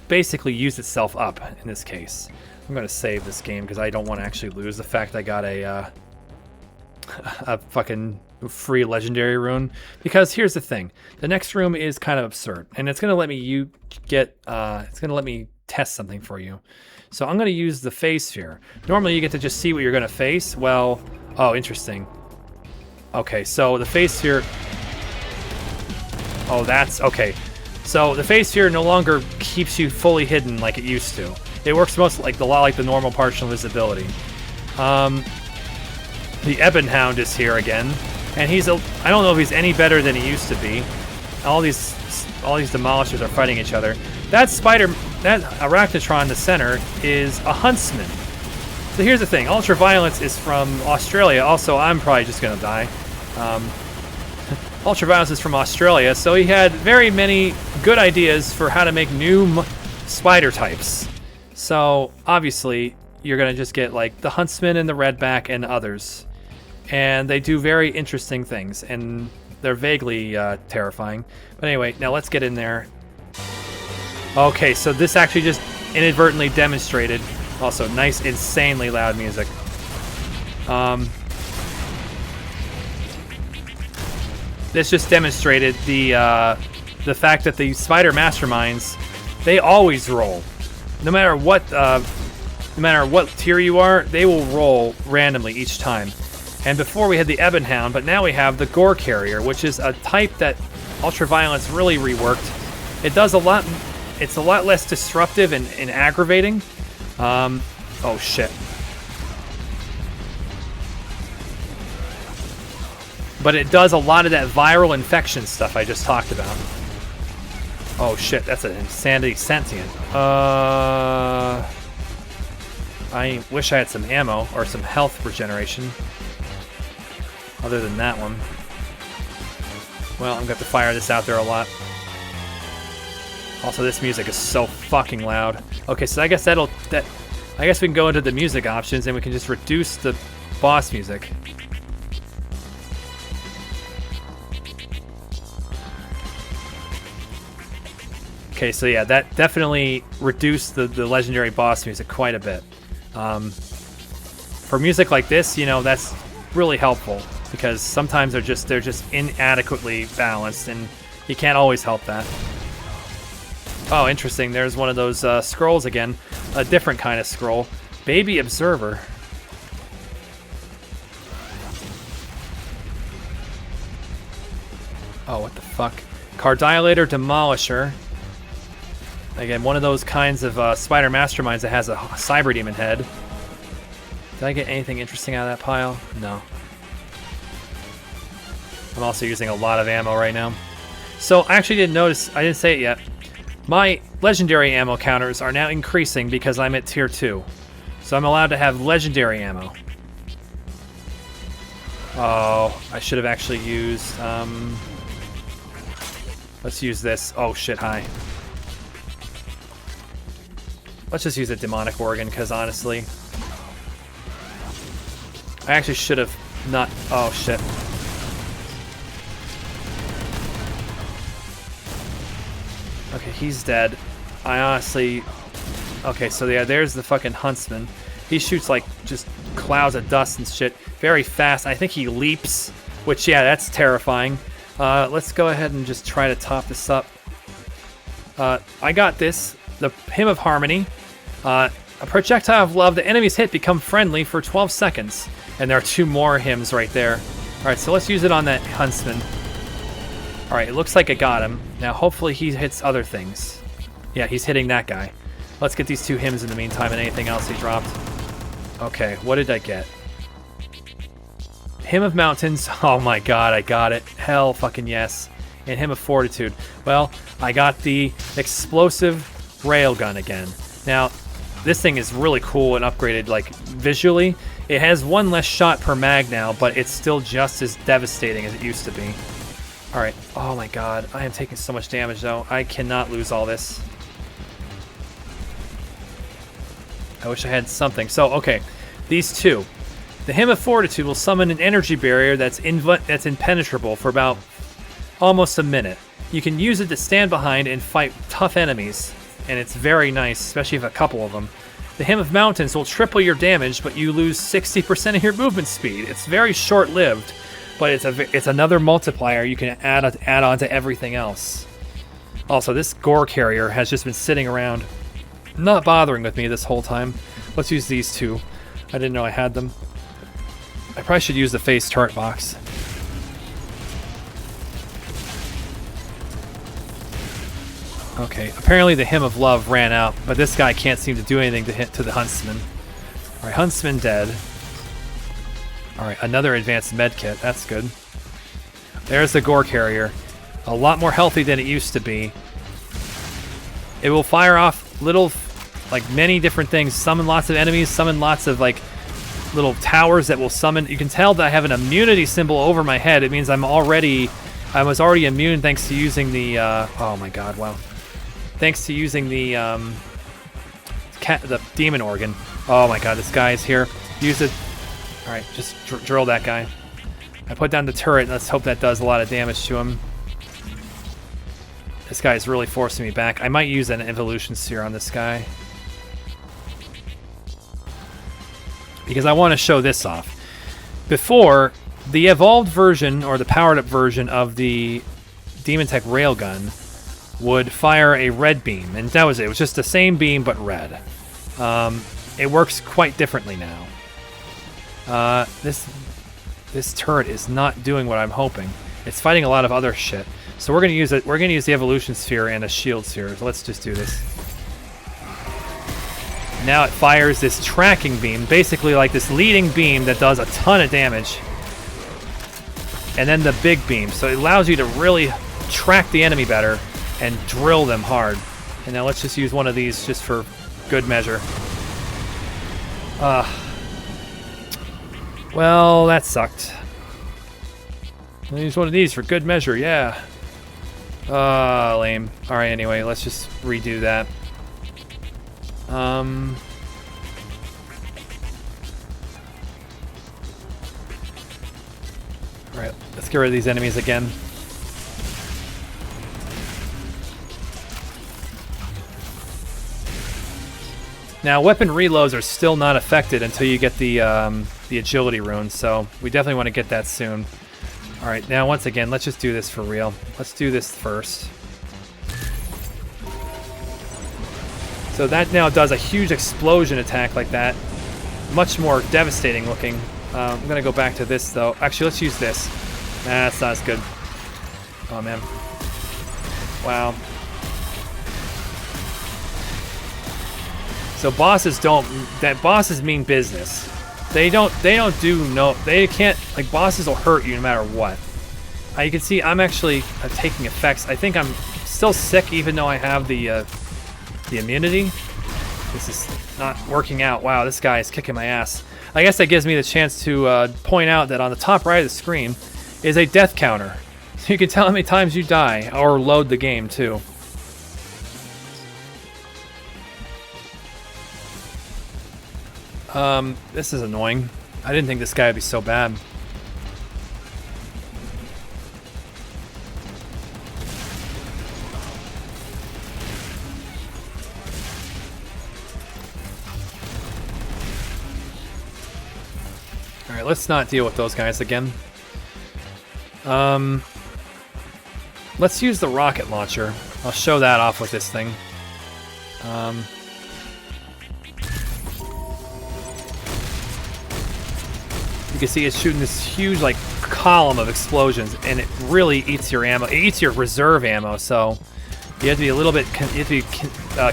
basically use itself up in this case. I'm going to save this game because I don't want to actually lose the fact I got a fucking free legendary rune. Because here's the thing, the next room is kind of absurd, and it's going to let me it's going to let me test something for you. So I'm going to use the phase sphere. Normally you get to just see what you're going to face. Well, oh, interesting. Okay, so the phase sphere... oh, that's... okay. So the phase sphere no longer keeps you fully hidden like it used to. It works most like the normal partial visibility. The Ebonhound is here again, and I don't know if he's any better than he used to be. All these demolishers are fighting each other. That Arachnotron in the center is a huntsman. So here's the thing. UltraViolence is from Australia. Also, I'm probably just going to die. UltraViolence is from Australia, so he had very many good ideas for how to make new spider types. So, obviously, you're going to just get, like, the Huntsman and the Redback and others. And they do very interesting things, and they're vaguely terrifying. But anyway, now let's get in there. Okay, so this actually just inadvertently demonstrated. Also, nice, insanely loud music. This just demonstrated the fact that the spider masterminds, they always roll. No matter what tier you are, they will roll randomly each time. And before we had the Ebon Hound, but now we have the Gore Carrier, which is a type that UltraViolence really reworked. It does a lot. It's a lot less disruptive and aggravating. Oh shit. But it does a lot of that viral infection stuff I just talked about. Oh shit, that's an Insanity Sentient. I wish I had some ammo or some health regeneration. Other than that one. Well, I'm going to have to fire this out there a lot. Also, this music is so fucking loud. Okay, so I guess I guess we can go into the music options and we can just reduce the boss music. Okay, so yeah, that definitely reduced the legendary boss music quite a bit. For music like this, you know, that's really helpful because sometimes they're just inadequately balanced, and you can't always help that. Oh, interesting. There's one of those scrolls again, a different kind of scroll. Baby Observer. Oh, what the fuck? Cardiolator Demolisher. Again, one of those kinds of spider masterminds that has a cyber demon head. Did I get anything interesting out of that pile? No. I'm also using a lot of ammo right now. So I actually didn't notice, I didn't say it yet. My legendary ammo counters are now increasing because I'm at tier 2. So I'm allowed to have legendary ammo. Oh, I should have actually used, let's use this. Oh shit, hi. Let's just use a demonic organ, because honestly, I actually should have not. Oh shit. Okay, he's dead. I honestly. Okay, so yeah, there's the fucking Huntsman. He shoots like just clouds of dust and shit. Very fast. I think he leaps, which, yeah, that's terrifying. Let's go ahead and just try to top this up. I got this. The Hymn of Harmony. A projectile of love. The enemies hit become friendly for 12 seconds. And there are 2 more hymns right there. Alright, so let's use it on that Huntsman. Alright, it looks like I got him. Now, hopefully he hits other things. Yeah, he's hitting that guy. Let's get these 2 hymns in the meantime and anything else he dropped. Okay, what did I get? Hymn of Mountains. Oh my god, I got it. Hell fucking yes. And Hymn of Fortitude. Well, I got the explosive railgun again. Now, this thing is really cool and upgraded, like, visually. It has 1 less shot per mag now, but it's still just as devastating as it used to be. Alright. Oh my god. I am taking so much damage, though. I cannot lose all this. I wish I had something. So, okay. These 2. The Hymn of Fortitude will summon an energy barrier that's impenetrable for about almost a minute. You can use it to stand behind and fight tough enemies. And it's very nice, especially if a couple of them. The Hymn of Mountains will triple your damage, but you lose 60% of your movement speed. It's very short-lived, but it's another multiplier you can add on to everything else. Also, this Gore Carrier has just been sitting around, not bothering with me this whole time. Let's use these 2. I didn't know I had them. I probably should use the phase turret box. Okay, apparently the Hymn of Love ran out, but this guy can't seem to do anything to hit to the Huntsman. Alright, Huntsman dead. Alright, another advanced medkit. That's good. There's the Gore Carrier. A lot more healthy than it used to be. It will fire off little like many different things. Summon lots of enemies, summon lots of like little towers that will summon. You can tell that I have an immunity symbol over my head. It means I was already immune thanks to using the, oh my god, wow. Thanks to using the demon organ. Oh my god, this guy is here. Use it. Alright, just drill that guy. I put down the turret, and let's hope that does a lot of damage to him. This guy is really forcing me back. I might use an evolution sphere on this guy, because I want to show this off. Before, the evolved version, or the powered-up version of the Demon Tech Railgun would fire a red beam, and that was it. It was just the same beam, but red. It works quite differently now. This turret is not doing what I'm hoping. It's fighting a lot of other shit. So we're gonna use it. We're gonna use the evolution sphere and a shield sphere. So let's just do this. Now it fires this tracking beam, basically like this leading beam that does a ton of damage. And then the big beam. So it allows you to really track the enemy better and drill them hard. And now let's just use one of these just for good measure. Well, that sucked. I'll use one of these for good measure, yeah. Lame. Alright, anyway, let's just redo that. Alright, let's get rid of these enemies again. Now, weapon reloads are still not affected until you get the agility rune, so we definitely want to get that soon. Alright, now once again, let's just do this for real. Let's do this first. So that now does a huge explosion attack like that. Much more devastating looking. I'm going to go back to this, though. Actually, let's use this. Nah, that's not as good. Oh, man. Wow. So bosses mean business. They can't, like, bosses will hurt you no matter what. You can see I'm actually taking effects. I think I'm still sick even though I have the immunity. This is not working out. Wow, this guy is kicking my ass. I guess that gives me the chance to point out that on the top right of the screen is a death counter. So you can tell how many times you die, or load the game too. This is annoying. I didn't think this guy would be so bad. Alright, let's not deal with those guys again. Let's use the rocket launcher. I'll show that off with this thing. You can see it's shooting this huge, like, column of explosions, and it really eats your ammo. It eats your reserve ammo, so you have to be a little bit,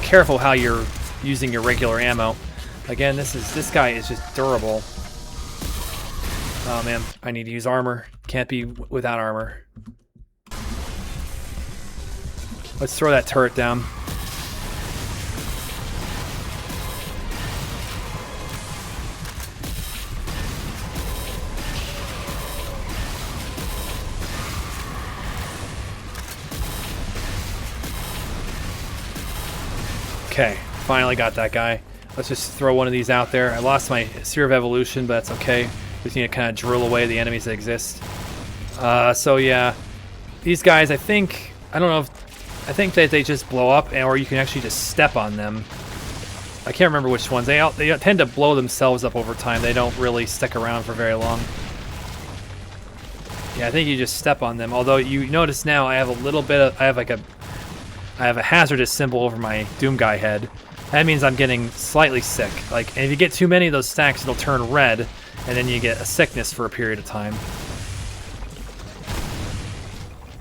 careful how you're using your regular ammo. Again, this guy is just durable. Oh man, I need to use armor. Can't be without armor. Let's throw that turret down. Okay, finally got that guy. Let's just throw one of these out there. I lost my Sphere of Evolution, but that's okay. Just need to kind of drill away the enemies that exist. So yeah, these guys, I think that they just blow up, or you can actually just step on them. I can't remember which ones. They tend to blow themselves up over time. They don't really stick around for very long. Yeah, I think you just step on them. Although you notice now, I have a little bit of, I have a hazardous symbol over my Doom Guy head. That means I'm getting slightly sick. Like, and if you get too many of those stacks, it'll turn red, and then you get a sickness for a period of time.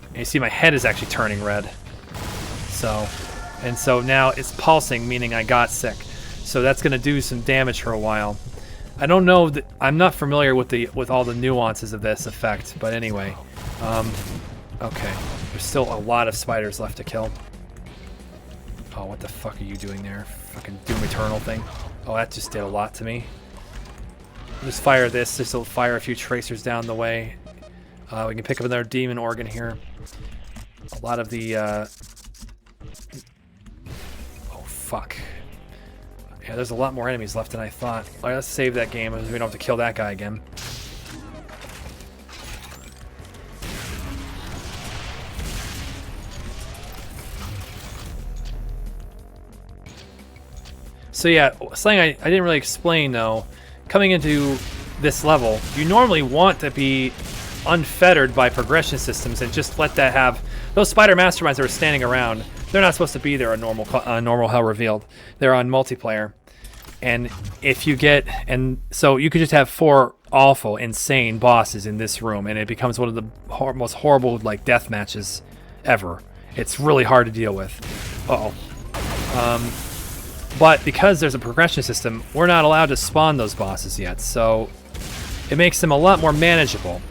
And you see my head is actually turning red. So now it's pulsing, meaning I got sick. So that's going to do some damage for a while. I don't know, I'm not familiar with all the nuances of this effect, but anyway. Okay, there's still a lot of spiders left to kill. Oh, what the fuck are you doing there? fucking Doom Eternal thing. Oh, that just did a lot to me. Just fire this. This will fire a few tracers down the way. We can pick up another demon organ here. A lot of the... Oh, fuck. Yeah, there's a lot more enemies left than I thought. All right, let's save that game. We don't have to kill that guy again. So yeah, something I didn't really explain though, coming into this level, you normally want to be unfettered by progression systems and just let that have... Those spider masterminds that are standing around, they're not supposed to be there on normal Hell Revealed. They're on multiplayer. And if you get... And so you could just have 4 awful, insane bosses in this room, and it becomes one of the most horrible like death matches ever. It's really hard to deal with. Uh-oh. But because there's a progression system, we're not allowed to spawn those bosses yet, so it makes them a lot more manageable.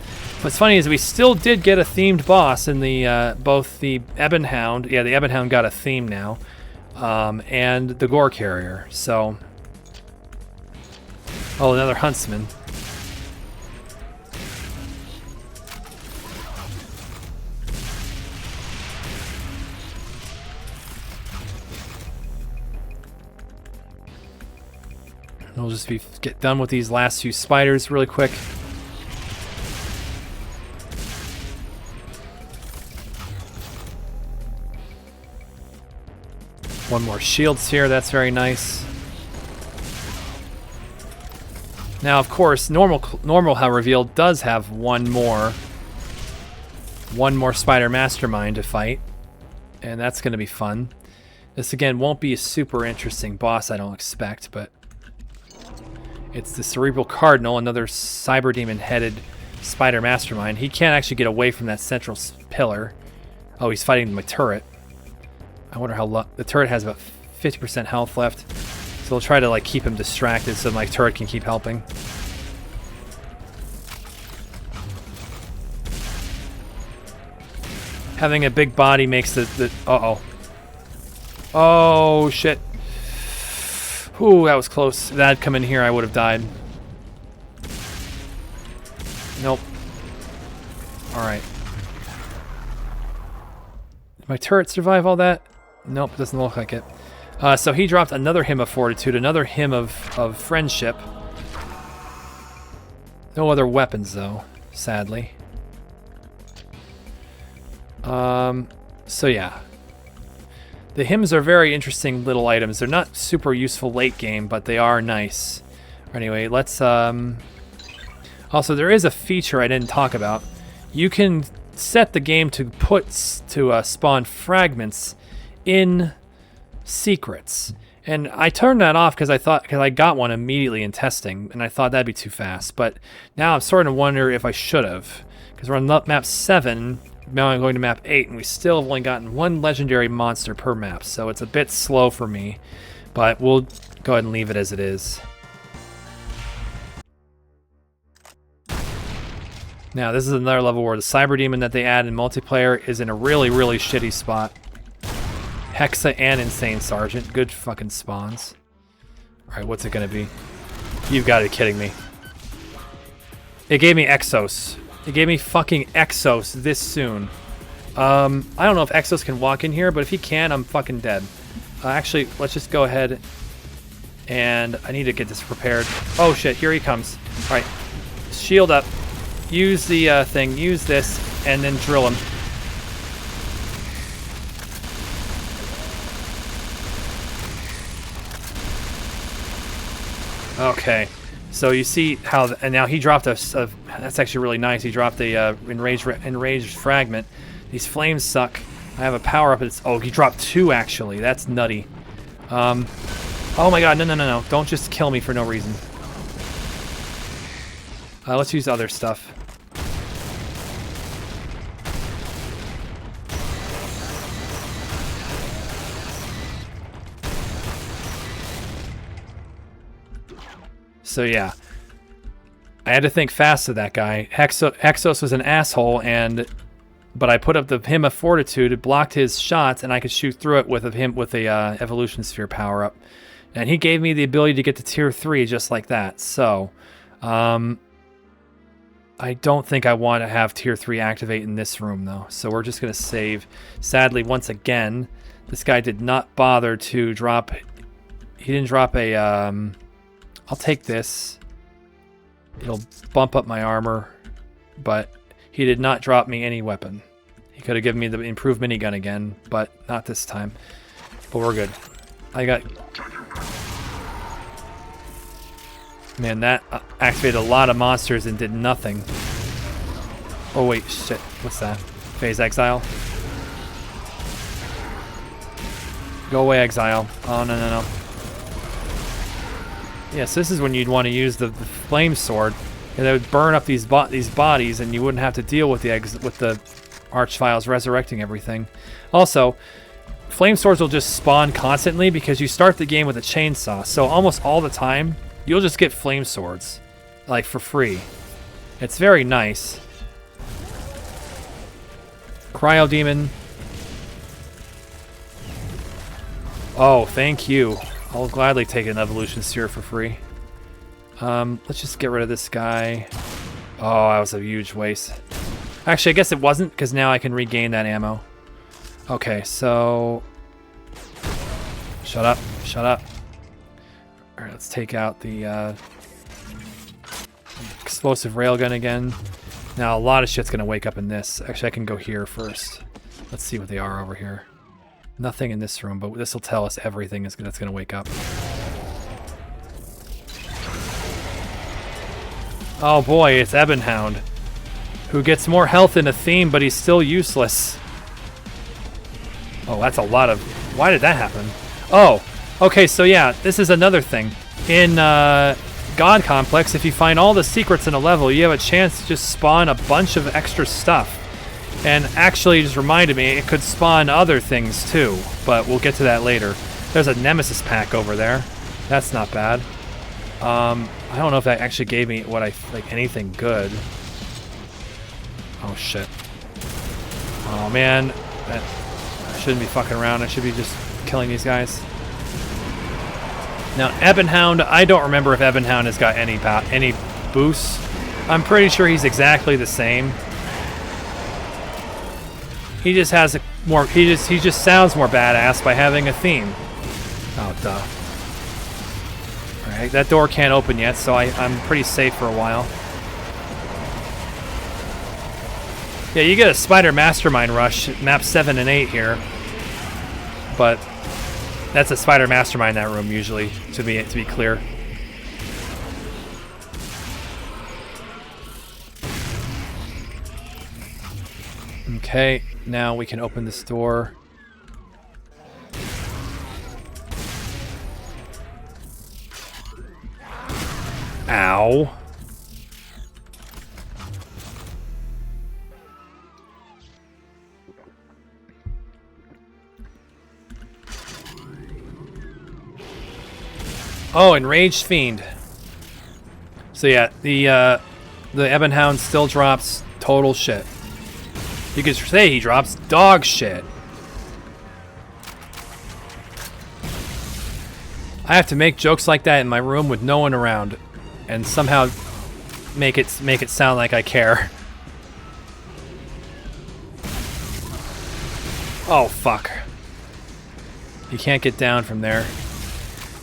What's funny is we still did get a themed boss in the both the Ebon Hound, yeah, the Ebon Hound got a theme now, and the Gore Carrier. So, oh, another Huntsman. We'll just get done with these last few spiders really quick. One more shields here, that's very nice. Now, of course, normal Hell Revealed does have one more spider mastermind to fight, and that's going to be fun. This again won't be a super interesting boss, I don't expect, but it's the Cerebral Cardinal, another cyber demon-headed spider mastermind. He can't actually get away from that central pillar. Oh, he's fighting my turret. I wonder how the turret has about 50% health left, so we'll try to like keep him distracted so my turret can keep helping. Having a big body makes the uh-oh. Oh, shit. Ooh, that was close. If that had come in here, I would have died. Nope. Alright. Did my turret survive all that? Nope, doesn't look like it. So he dropped another Hymn of Fortitude, another Hymn of Friendship. No other weapons, though, sadly. So yeah. The hymns are very interesting little items. They're not super useful late game, but they are nice. Anyway, let's... Also, there is a feature I didn't talk about. You can set the game to spawn fragments in secrets. And I turned that off because I got one immediately in testing, and I thought that'd be too fast. But now I'm starting to wonder if I should have. Because we're on map 7... Now I'm going to map 8, and we still have only gotten 1 legendary monster per map, so it's a bit slow for me, but we'll go ahead and leave it as it is. Now, this is another level where the Cyber Demon that they add in multiplayer is in a really, really shitty spot. Hexa and Insane Sergeant. Good fucking spawns. Alright, what's it gonna be? You've got to be kidding me. It gave me Exos. It gave me fucking Exos this soon. I don't know if Exos can walk in here, but if he can, I'm fucking dead. Actually, let's just go ahead and I need to get this prepared. Oh shit, here he comes. Alright, shield up. Use the thing, use this, and then drill him. Okay. So you see how, and now he dropped that's actually really nice. He dropped a enraged fragment. These flames suck. I have a power up. Oh, he dropped 2 actually. That's nutty. Oh my god, no. Don't just kill me for no reason. Let's use other stuff. So yeah, I had to think fast of that guy. Hexos was an asshole, but I put up the Hymn of Fortitude, it blocked his shots, and I could shoot through it with a Evolution Sphere power up. And he gave me the ability to get to tier 3 just like that. So, I don't think I want to have tier 3 activate in this room, though. So we're just going to save. Sadly, once again, this guy did not bother to drop... He didn't drop a... I'll take this. It'll bump up my armor. But he did not drop me any weapon. He could have given me the improved minigun again, but not this time. But we're good. I got... Man, that activated a lot of monsters and did nothing. Oh wait, shit. What's that? Phase Exile. Go away, Exile. Oh, no, no, no. Yes, this is when you'd want to use the Flame Sword. And it would burn up these bodies, and you wouldn't have to deal with the Archviles resurrecting everything. Also, Flame Swords will just spawn constantly because you start the game with a chainsaw. So almost all the time, you'll just get Flame Swords, like, for free. It's very nice. Cryo Demon. Oh, thank you. I'll gladly take an Evolution Sphere for free. Let's just get rid of this guy. Oh, that was a huge waste. Actually, I guess it wasn't, because now I can regain that ammo. Okay, so... Shut up. Shut up. Alright, let's take out the explosive railgun again. Now, a lot of shit's going to wake up in this. Actually, I can go here first. Let's see what they are over here. Nothing in this room, but this will tell us everything that's going to wake up. Oh boy, it's Ebonhound, who gets more health in a theme, but he's still useless. Oh, that's a lot of... Why did that happen? Oh, okay, so yeah, this is another thing. In God Complex, if you find all the secrets in a level, you have a chance to just spawn a bunch of extra stuff. And actually, just reminded me, it could spawn other things too, but we'll get to that later. There's a Nemesis pack over there. That's not bad. I don't know if that actually gave me what anything good. Oh shit. Oh man, I shouldn't be fucking around. I should be just killing these guys. Now Ebonhound, I don't remember if Ebonhound has got any boosts. I'm pretty sure he's exactly the same. He just has a more. He just sounds more badass by having a theme. Oh duh. Alright, that door can't open yet, so I'm pretty safe for a while. Yeah, you get a Spider Mastermind rush, map 7 and 8 here. But that's a Spider Mastermind, that room, usually, to be clear. Okay, now we can open this door. Ow. Oh, Enraged Fiend. So yeah, the Ebonhound still drops total shit. You could say he drops dog shit. I have to make jokes like that in my room with no one around, and somehow make it sound like I care. Oh fuck. You can't get down from there.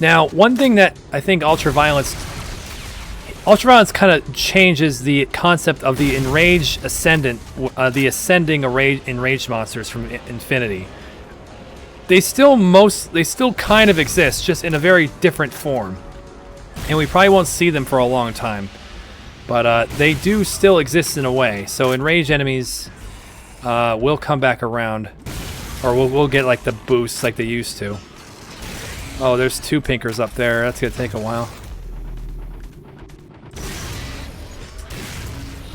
Now, one thing that I think UltraViolence kind of changes the concept of the enraged ascendant, the ascending enraged monsters from Infinity. They still kind of exist, just in a very different form, and we probably won't see them for a long time. But they do still exist in a way. So enraged enemies will come back around, or we'll get like the boosts like they used to. Oh, there's two pinkers up there. That's gonna take a while.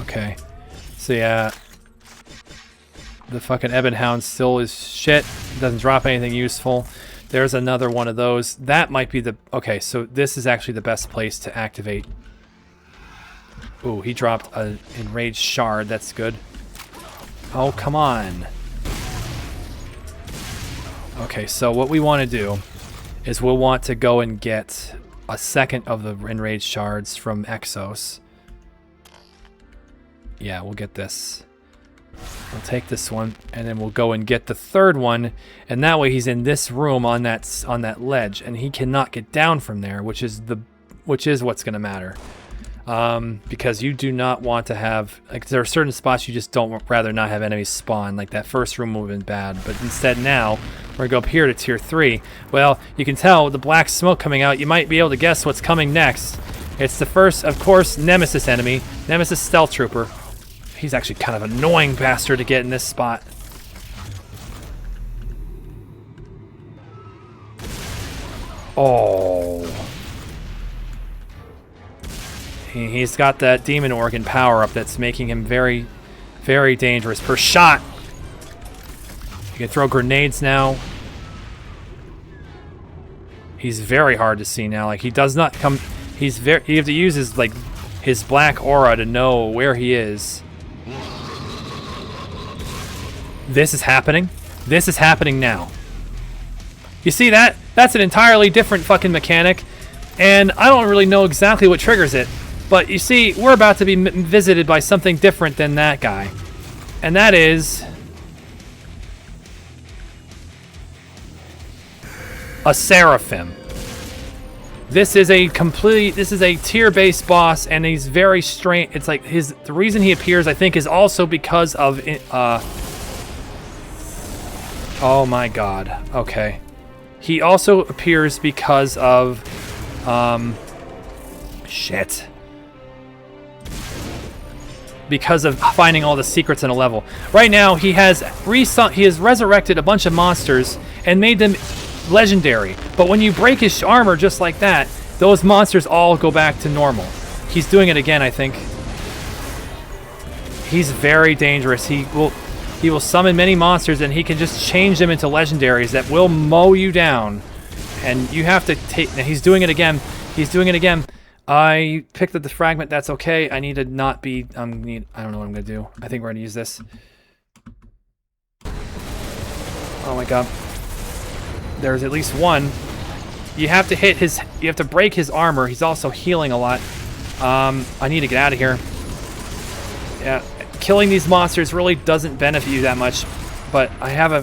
Okay, so yeah, the fucking Ebonhound still is shit. Doesn't drop anything useful. There's another one of those. That might be the... Okay, so this is actually the best place to activate. Ooh, he dropped an Enraged Shard. That's good. Oh, come on. Okay, so what we want to do is we'll want to go and get a second of the enraged shards from Exos. Yeah, we'll get this. We'll take this one, and then we'll go and get the third one, and that way he's in this room on that ledge, and he cannot get down from there, which is what's going to matter. Because you do not want to have, like, there are certain spots you just don't rather not have enemies spawn. Like that first room would have been bad, but instead now we're gonna go up here to tier 3. Well, you can tell with the black smoke coming out, you might be able to guess what's coming next. It's the first, of course, Nemesis enemy, Nemesis Stealth Trooper. He's actually kind of an annoying bastard to get in this spot. Oh. He's got that demon organ power up that's making him very, very dangerous per shot. You can throw grenades now. He's very hard to see now. Like, he does not come. He's very. You have to use his black aura to know where he is. This is happening. This is happening now. You see that? That's an entirely different fucking mechanic, and I don't really know exactly what triggers it. But you see, we're about to be visited by something different than that guy. And that is a Seraphim. This is a tier-based boss, and he's very strange. It's like the reason he appears, I think, is also because of oh my god. Okay. He also appears because of shit. Because of finding all the secrets in a level. Right now, he has resurrected a bunch of monsters and made them legendary. But when you break his armor just like that, those monsters all go back to normal. He's doing it again, I think. He's very dangerous. He will summon many monsters, and he can just change them into legendaries that will mow you down. And you have to take. He's doing it again. He's doing it again. I picked up the fragment. That's okay. I need to not be. I don't know what I'm gonna do. I think we're gonna use this. Oh my god. There's at least one. You have to hit his. You have to break his armor. He's also healing a lot. I need to get out of here. Yeah, killing these monsters really doesn't benefit you that much. But I have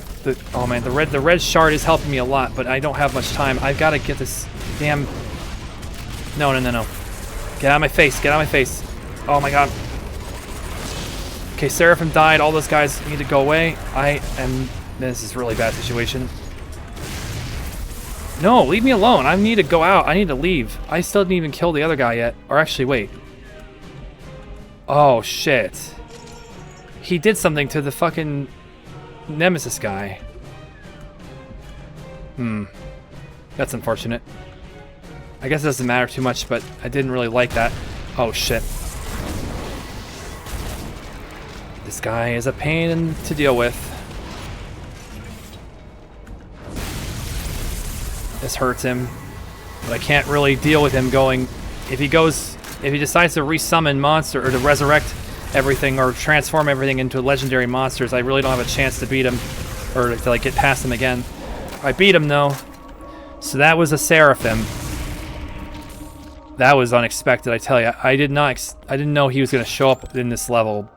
oh man, the red shard is helping me a lot. But I don't have much time. I've got to get this damn. No. Get out of my face. Get out of my face. Oh my god. Okay, Seraphim died. All those guys need to go away. This is a really bad situation. No, leave me alone. I need to go out. I need to leave. I still didn't even kill the other guy yet. Or actually, wait. Oh, shit. He did something to the fucking Nemesis guy. That's unfortunate. I guess it doesn't matter too much, but I didn't really like that. Oh, shit. This guy is a pain to deal with. This hurts him. But I can't really deal with him going... If he decides to resummon monster, or to resurrect everything, or transform everything into legendary monsters, I really don't have a chance to beat him. Or to, like, get past him again. I beat him, though. So that was a Seraphim. That was unexpected, I tell you. I didn't know he was going to show up in this level.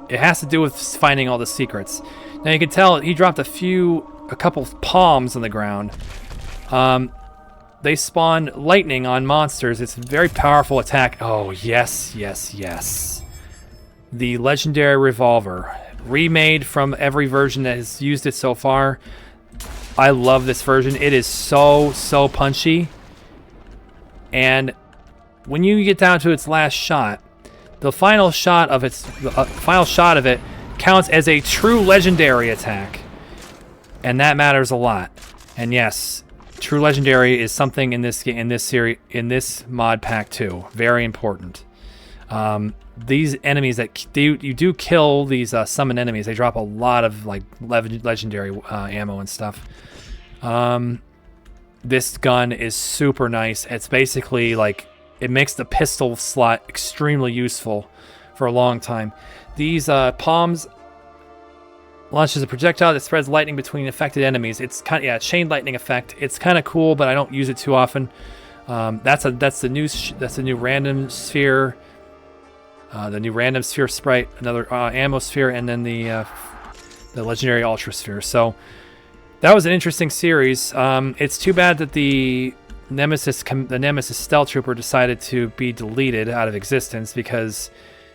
It has to do with finding all the secrets. Now you can tell he dropped a couple palms on the ground. They spawn lightning on monsters. It's a very powerful attack. Oh, yes. The legendary revolver. Remade from every version that has used it so far. I love this version. It is so punchy. And when you get down to its last shot, the final shot of it counts as a true legendary attack, and that matters a lot. And yes, true legendary is something in this mod pack too. Very important. These enemies that you do kill, these summon enemies, they drop a lot of like legendary ammo and stuff. This gun is super nice. It's basically like, it makes the pistol slot extremely useful for a long time. These palms, Launches a projectile that spreads lightning between affected enemies. It's kind of, yeah, chain lightning effect. It's kind of cool, but I don't use it too often. That's the new random sphere. The new random sphere sprite, another ammo sphere, and then the legendary ultra sphere. So that was an interesting series. It's too bad that the Nemesis Stealth Trooper decided to be deleted out of existence, because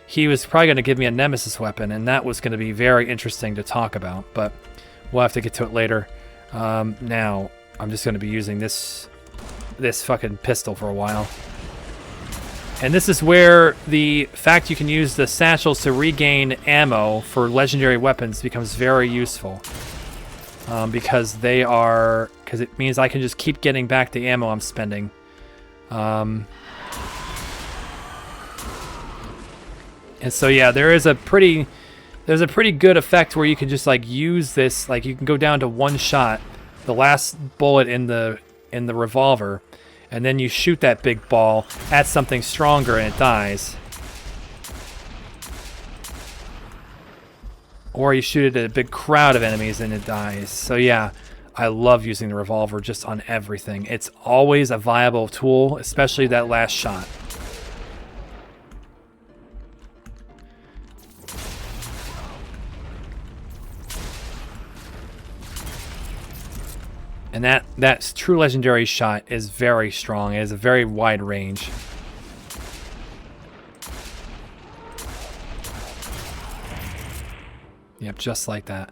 he was probably going to give me a Nemesis weapon, and that was going to be very interesting to talk about. But we'll have to get to it later. Now I'm just going to be using this fucking pistol for a while. And this is where the fact you can use the satchels to regain ammo for legendary weapons becomes very useful. Because it means I can just keep getting back the ammo I'm spending. And so yeah, there's a pretty good effect where you can just like use this, like you can go down to one shot, the last bullet in the revolver, and then you shoot that big ball at something stronger and it dies. Or you shoot it at a big crowd of enemies and it dies. So yeah, I love using the revolver just on everything. It's always a viable tool, especially that last shot. And that true legendary shot is very strong. It has a very wide range. Yep, just like that.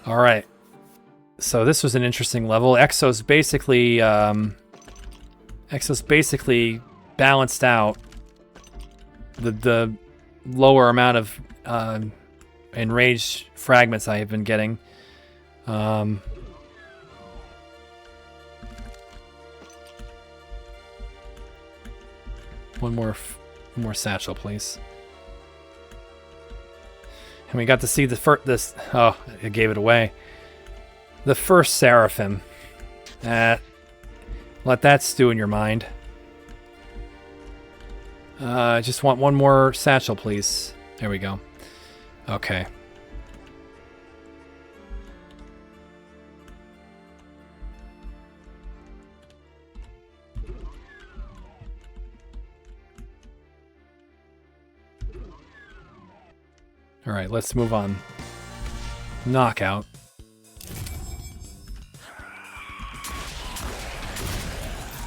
All right. So this was an interesting level. Exo's basically balanced out the lower amount of enraged fragments I have been getting. One more satchel, please. And we got to see the oh, it gave it away. The first Seraphim. Let that stew in your mind. I just want one more satchel, please. There we go. Okay. All right, let's move on. Knockout.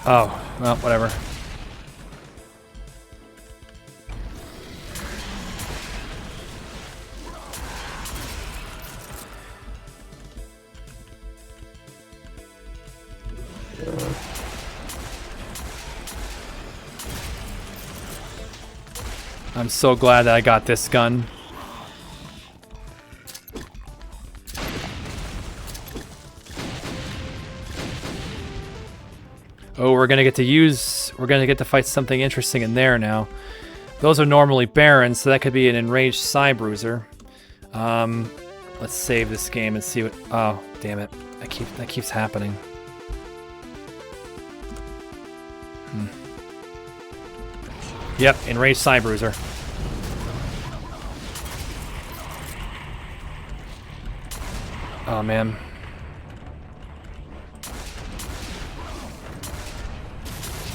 Oh, well, whatever. I'm so glad that I got this gun. Oh, we're gonna get to fight something interesting in there now. Those are normally barons, so that could be an enraged Psy Bruiser. Let's save this game and see what. Oh, damn it! That keeps happening. Yep, enraged Psy Bruiser. Oh man.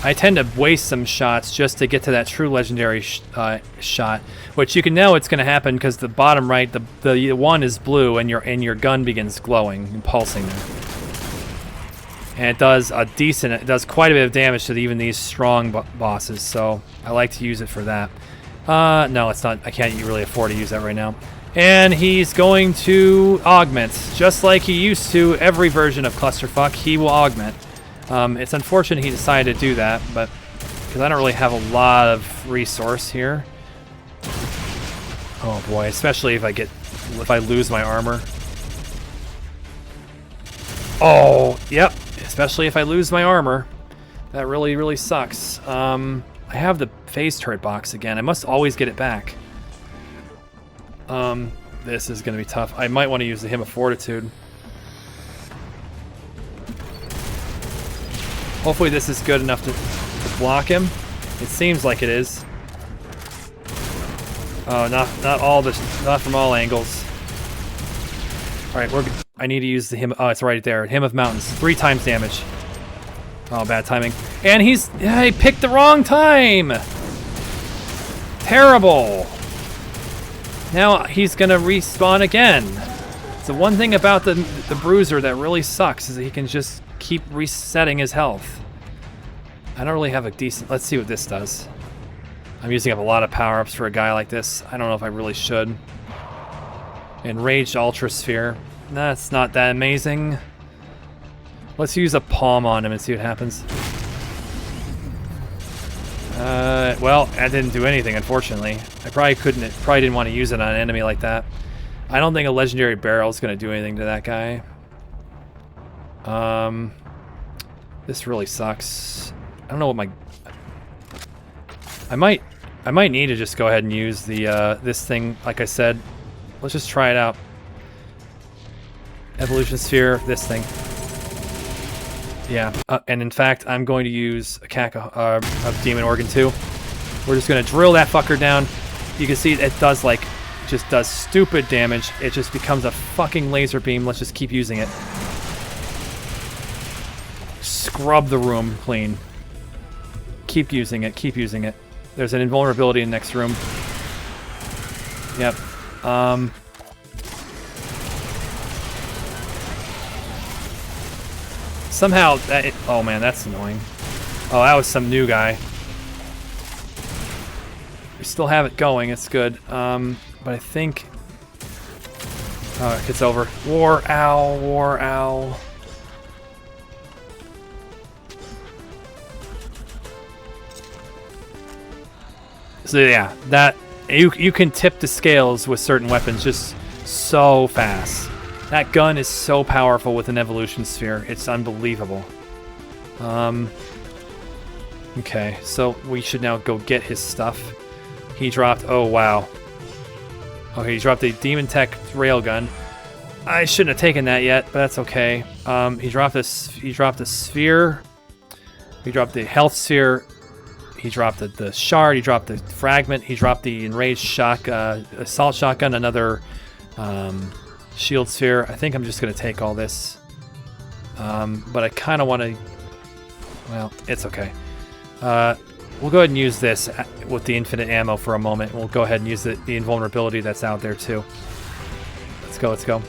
I tend to waste some shots just to get to that true legendary shot, which you can know it's going to happen because the bottom right, the one is blue, and your gun begins glowing and pulsing there. And it does quite a bit of damage to even these strong bosses, so I like to use it for that. No, it's not. I can't really afford to use that right now. And he's going to augment, just like he used to every version of Clusterfuck. He will augment. It's unfortunate he decided to do that, but because I don't really have a lot of resource here. Oh boy, especially if I lose my armor. Oh, yep. Especially if I lose my armor. That really, really sucks. I have the phase turret box again. I must always get it back. This is going to be tough. I might want to use the Hymn of Fortitude. Hopefully this is good enough to block him. It seems like it is. Oh, not from all angles. All right, I need to use the Hymn. Oh, it's right there. Hymn of Mountains. 3 times damage. Oh, bad timing. And he picked the wrong time. Terrible. Now he's gonna respawn again. So one thing about the Bruiser that really sucks is that he can just keep resetting his health. I don't really have a decent... Let's see what this does. I'm using up a lot of power-ups for a guy like this. I don't know if I really should. Enraged Ultra Sphere. That's not that amazing. Let's use a palm on him and see what happens. Well, that didn't do anything, unfortunately. I probably didn't want to use it on an enemy like that. I don't think a legendary barrel is going to do anything to that guy. This really sucks. I don't know what my... I might need to just go ahead and use the this thing. Like I said, let's just try it out. Evolution Sphere, this thing. Yeah, and in fact, I'm going to use a Demon Organ too. We're just going to drill that fucker down. You can see it does just does stupid damage. It just becomes a fucking laser beam. Let's just keep using it. Scrub the room clean. Keep using it. Keep using it. There's an invulnerability in the next room. Yep. Somehow that... Oh man, that's annoying. Oh, that was some new guy. We still have it going. It's good. But I think... Oh, it's over. War Owl. War Owl. So yeah, that you can tip the scales with certain weapons just so fast. That gun is so powerful with an evolution sphere. It's unbelievable. Okay, so we should now go get his stuff. He dropped... Oh, wow. Okay, he dropped a Demon Tech railgun. I shouldn't have taken that yet, but that's okay. He dropped a sphere. He dropped the health sphere. He dropped the shard. He dropped the fragment. He dropped the enraged assault shotgun. Another shield sphere. I think I'm just going to take all this. But I kind of want to... Well, it's okay. We'll go ahead and use this with the infinite ammo for a moment. We'll go ahead and use the invulnerability that's out there too. Let's go, let's go.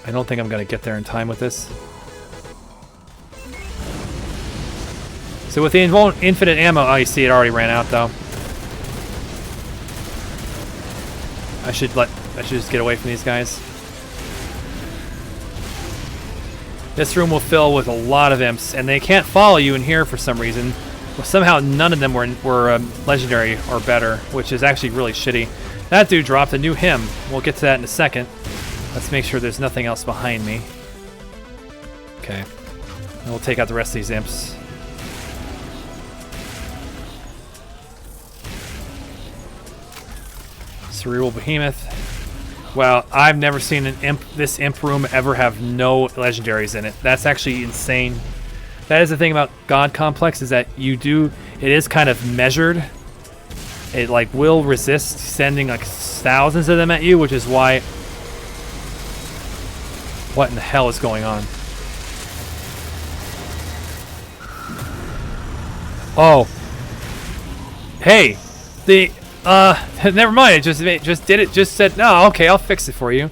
I don't think I'm going to get there in time with this. So with the infinite ammo... Oh, you see it already ran out though. I should just get away from these guys. This room will fill with a lot of imps, and they can't follow you in here for some reason. Well, somehow none of them were legendary or better, which is actually really shitty. That dude dropped a new hymn. We'll get to that in a second. Let's make sure there's nothing else behind me. Okay. And we'll take out the rest of these imps. Cerebral Behemoth. Wow, I've never seen this imp room ever have no legendaries in it. That's actually insane. That is the thing about God Complex, is that it is kind of measured. It like will resist sending like thousands of them at you, which is why... What in the hell is going on? Oh. Hey, never mind. It just did it. Just said, no, okay, I'll fix it for you.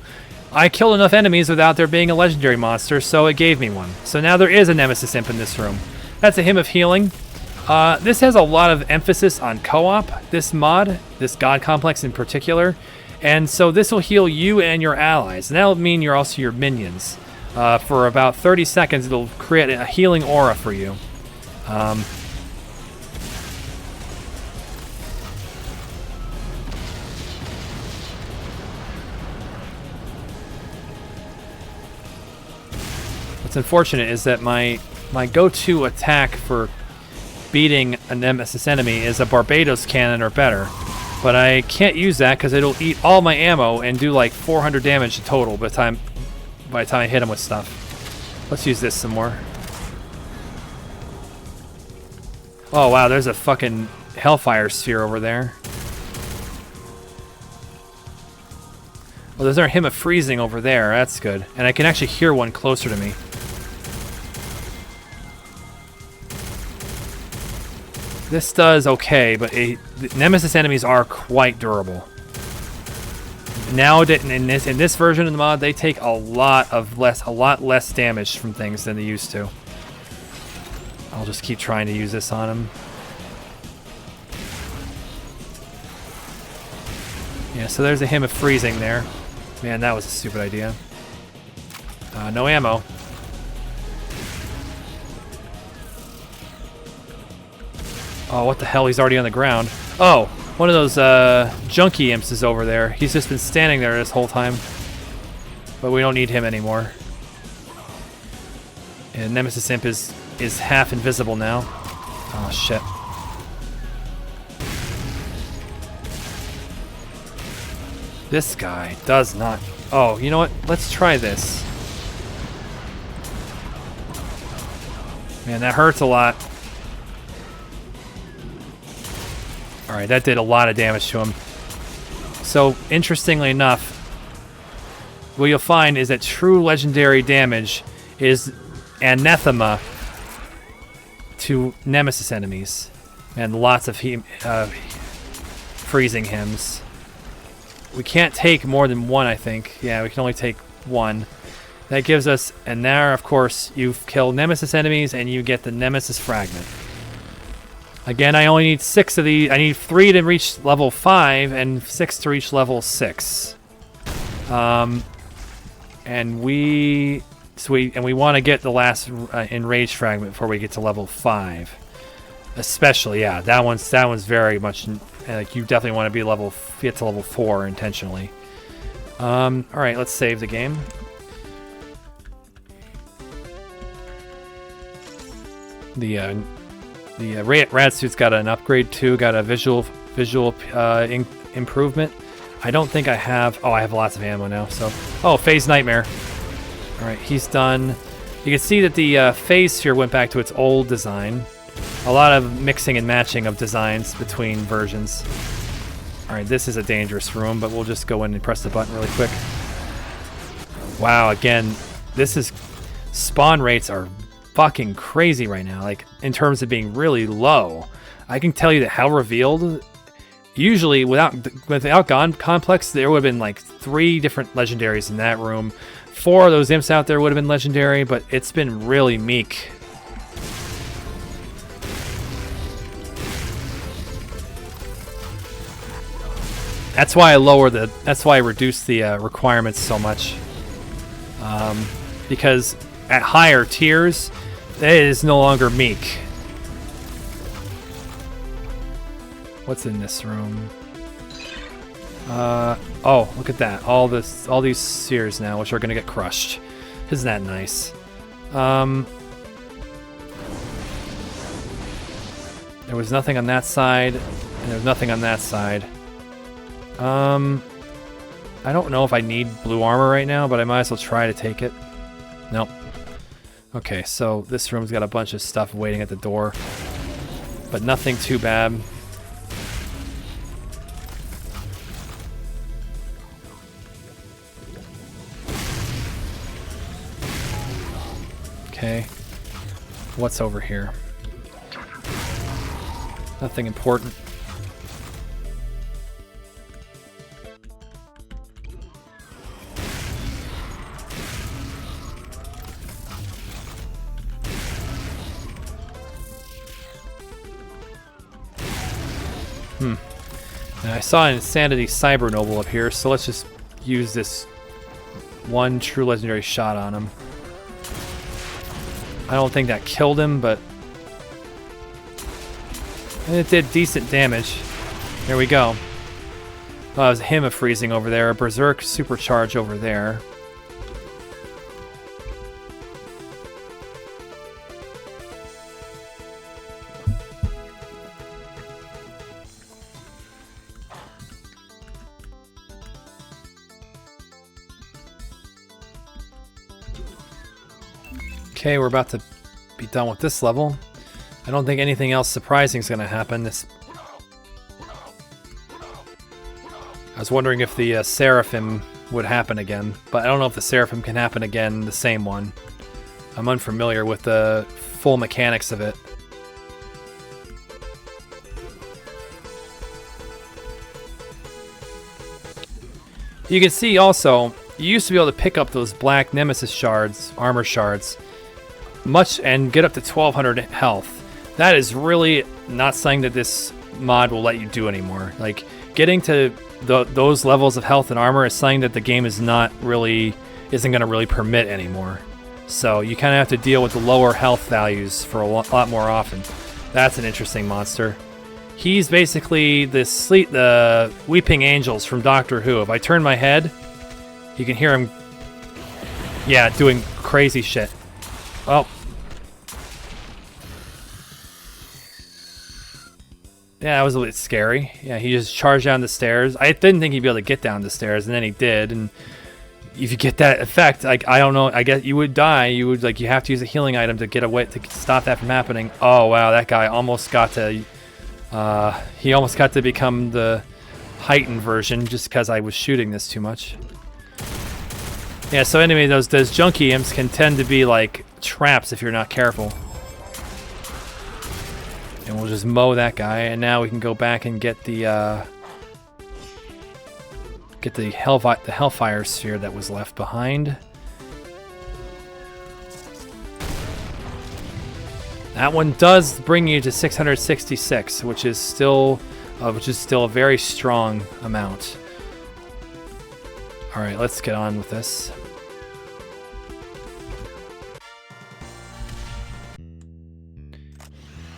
I killed enough enemies without there being a legendary monster, so it gave me one. So now there is a Nemesis Imp in this room. That's a Hymn of Healing. This has a lot of emphasis on co-op, this mod, this God Complex in particular. And so this will heal you and your allies. And that'll mean you're also your minions. For about 30 seconds, it'll create a healing aura for you. What's unfortunate is that my go-to attack for beating a nemesis enemy is a Barbados cannon or better. But I can't use that because it'll eat all my ammo and do like 400 damage in total by the time I hit him with stuff. Let's use this some more. Oh wow, there's a fucking Hellfire sphere over there. Well, there's our Hymn of Freezing over there. That's good. And I can actually hear one closer to me. This does okay, but Nemesis enemies are quite durable. Now in this version of the mod, they take a lot less damage from things than they used to. I'll just keep trying to use this on them. Yeah, so there's a Hymn of Freezing there. Man, that was a stupid idea. No ammo. Oh, what the hell? He's already on the ground. Oh, one of those junkie imps is over there. He's just been standing there this whole time. But we don't need him anymore. And Nemesis Imp is half invisible now. Oh, shit. This guy does not... Oh, you know what? Let's try this. Man, that hurts a lot. Alright, that did a lot of damage to him. So, interestingly enough, what you'll find is that true legendary damage is anathema to Nemesis enemies. And lots of freezing hymns. We can't take more than one, I think. Yeah, we can only take one. That gives us, and there, of course, you've killed Nemesis enemies and you get the Nemesis Fragment. Again, I only need 6 of these. I need 3 to reach level 5 and 6 to reach level 6. And we want to get the last Enraged Fragment before we get to level 5. Especially, yeah, that one's very much like you definitely want to get to level 4 intentionally. All right, let's save the game. The rad suit's got an upgrade too. Got a visual improvement. I don't think I have. Oh, I have lots of ammo now. So, oh, Phase Nightmare. All right, he's done. You can see that the phase sphere went back to its old design. A lot of mixing and matching of designs between versions. All right, this is a dangerous room, but we'll just go in and press the button really quick. Wow, again, spawn rates are fucking crazy right now, like in terms of being really low. I can tell you that Hell Revealed, usually without Gone Complex, there would have been like 3 different legendaries in that room. 4 of those imps out there would have been legendary, but it's been really meek. That's why I reduced the requirements so much. Because at higher tiers, it is no longer meek. What's in this room? Oh, look at that. All these spheres now, which are gonna get crushed. Isn't that nice? There was nothing on that side, and there was nothing on that side. I don't know if I need blue armor right now, but I might as well try to take it. Nope. Okay, so this room's got a bunch of stuff waiting at the door, but nothing too bad. Okay, what's over here? Nothing important. And I saw an Insanity Cyber Noble up here, so let's just use this one true legendary shot on him. I don't think that killed him, but it did decent damage. There we go. Oh, it was a Hymn of Freezing over there, a Berserk Supercharge over there. Okay, we're about to be done with this level. I don't think anything else surprising is going to happen. I was wondering if the Seraphim would happen again, but I don't know if the Seraphim can happen again, the same one. I'm unfamiliar with the full mechanics of it. You can see also, you used to be able to pick up those black Nemesis shards, armor shards, and get up to 1200 health. That is really not something that this mod will let you do anymore. Like, getting to those levels of health and armor is something that the game isn't going to really permit anymore. So you kind of have to deal with the lower health values for a lot more often. That's an interesting monster. He's basically the Weeping Angels from Doctor Who. If I turn my head, you can hear him, yeah, doing crazy shit. Oh. Yeah, that was a bit scary. Yeah, he just charged down the stairs. I didn't think he'd be able to get down the stairs, and then he did. And if you get that effect, like, I don't know, I guess you would die. You have to use a healing item to get away, to stop that from happening. Oh wow, that guy almost got to. He almost got to become the heightened version just because I was shooting this too much. Yeah, so anyway, those junkie imps can tend to be like traps if you're not careful. And we'll just mow that guy, and now we can go back and get the Hellfire Sphere that was left behind. That one does bring you to 666, which is still a very strong amount. All right, let's get on with this.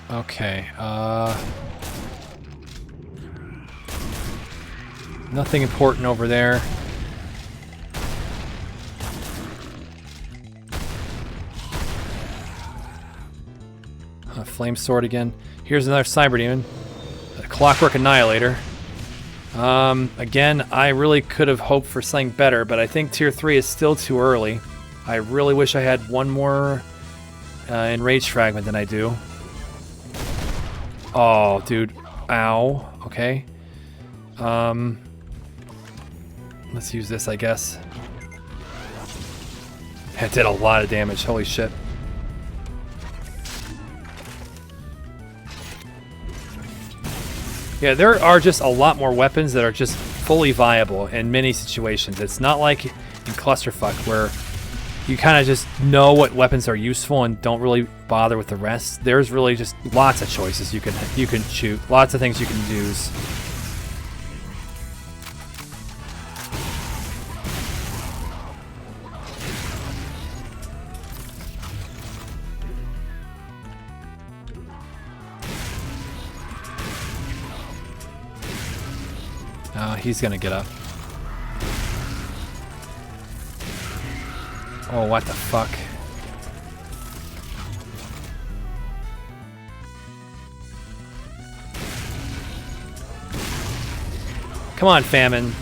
Okay. Nothing important over there. Flame Sword again. Here's another Cyber Demon. A Clockwork Annihilator. Again, I really could have hoped for something better, but I think Tier 3 is still too early. I really wish I had one more Enraged Fragment than I do. Oh, dude. Ow. Okay. Let's use this, I guess. That did a lot of damage. Holy shit. Yeah, there are just a lot more weapons that are just fully viable in many situations. It's not like in Clusterfuck where you kind of just know what weapons are useful and don't really bother with the rest. There's really just lots of choices you can shoot, lots of things you can use. He's gonna get up. Oh, what the fuck? Come on, Famine.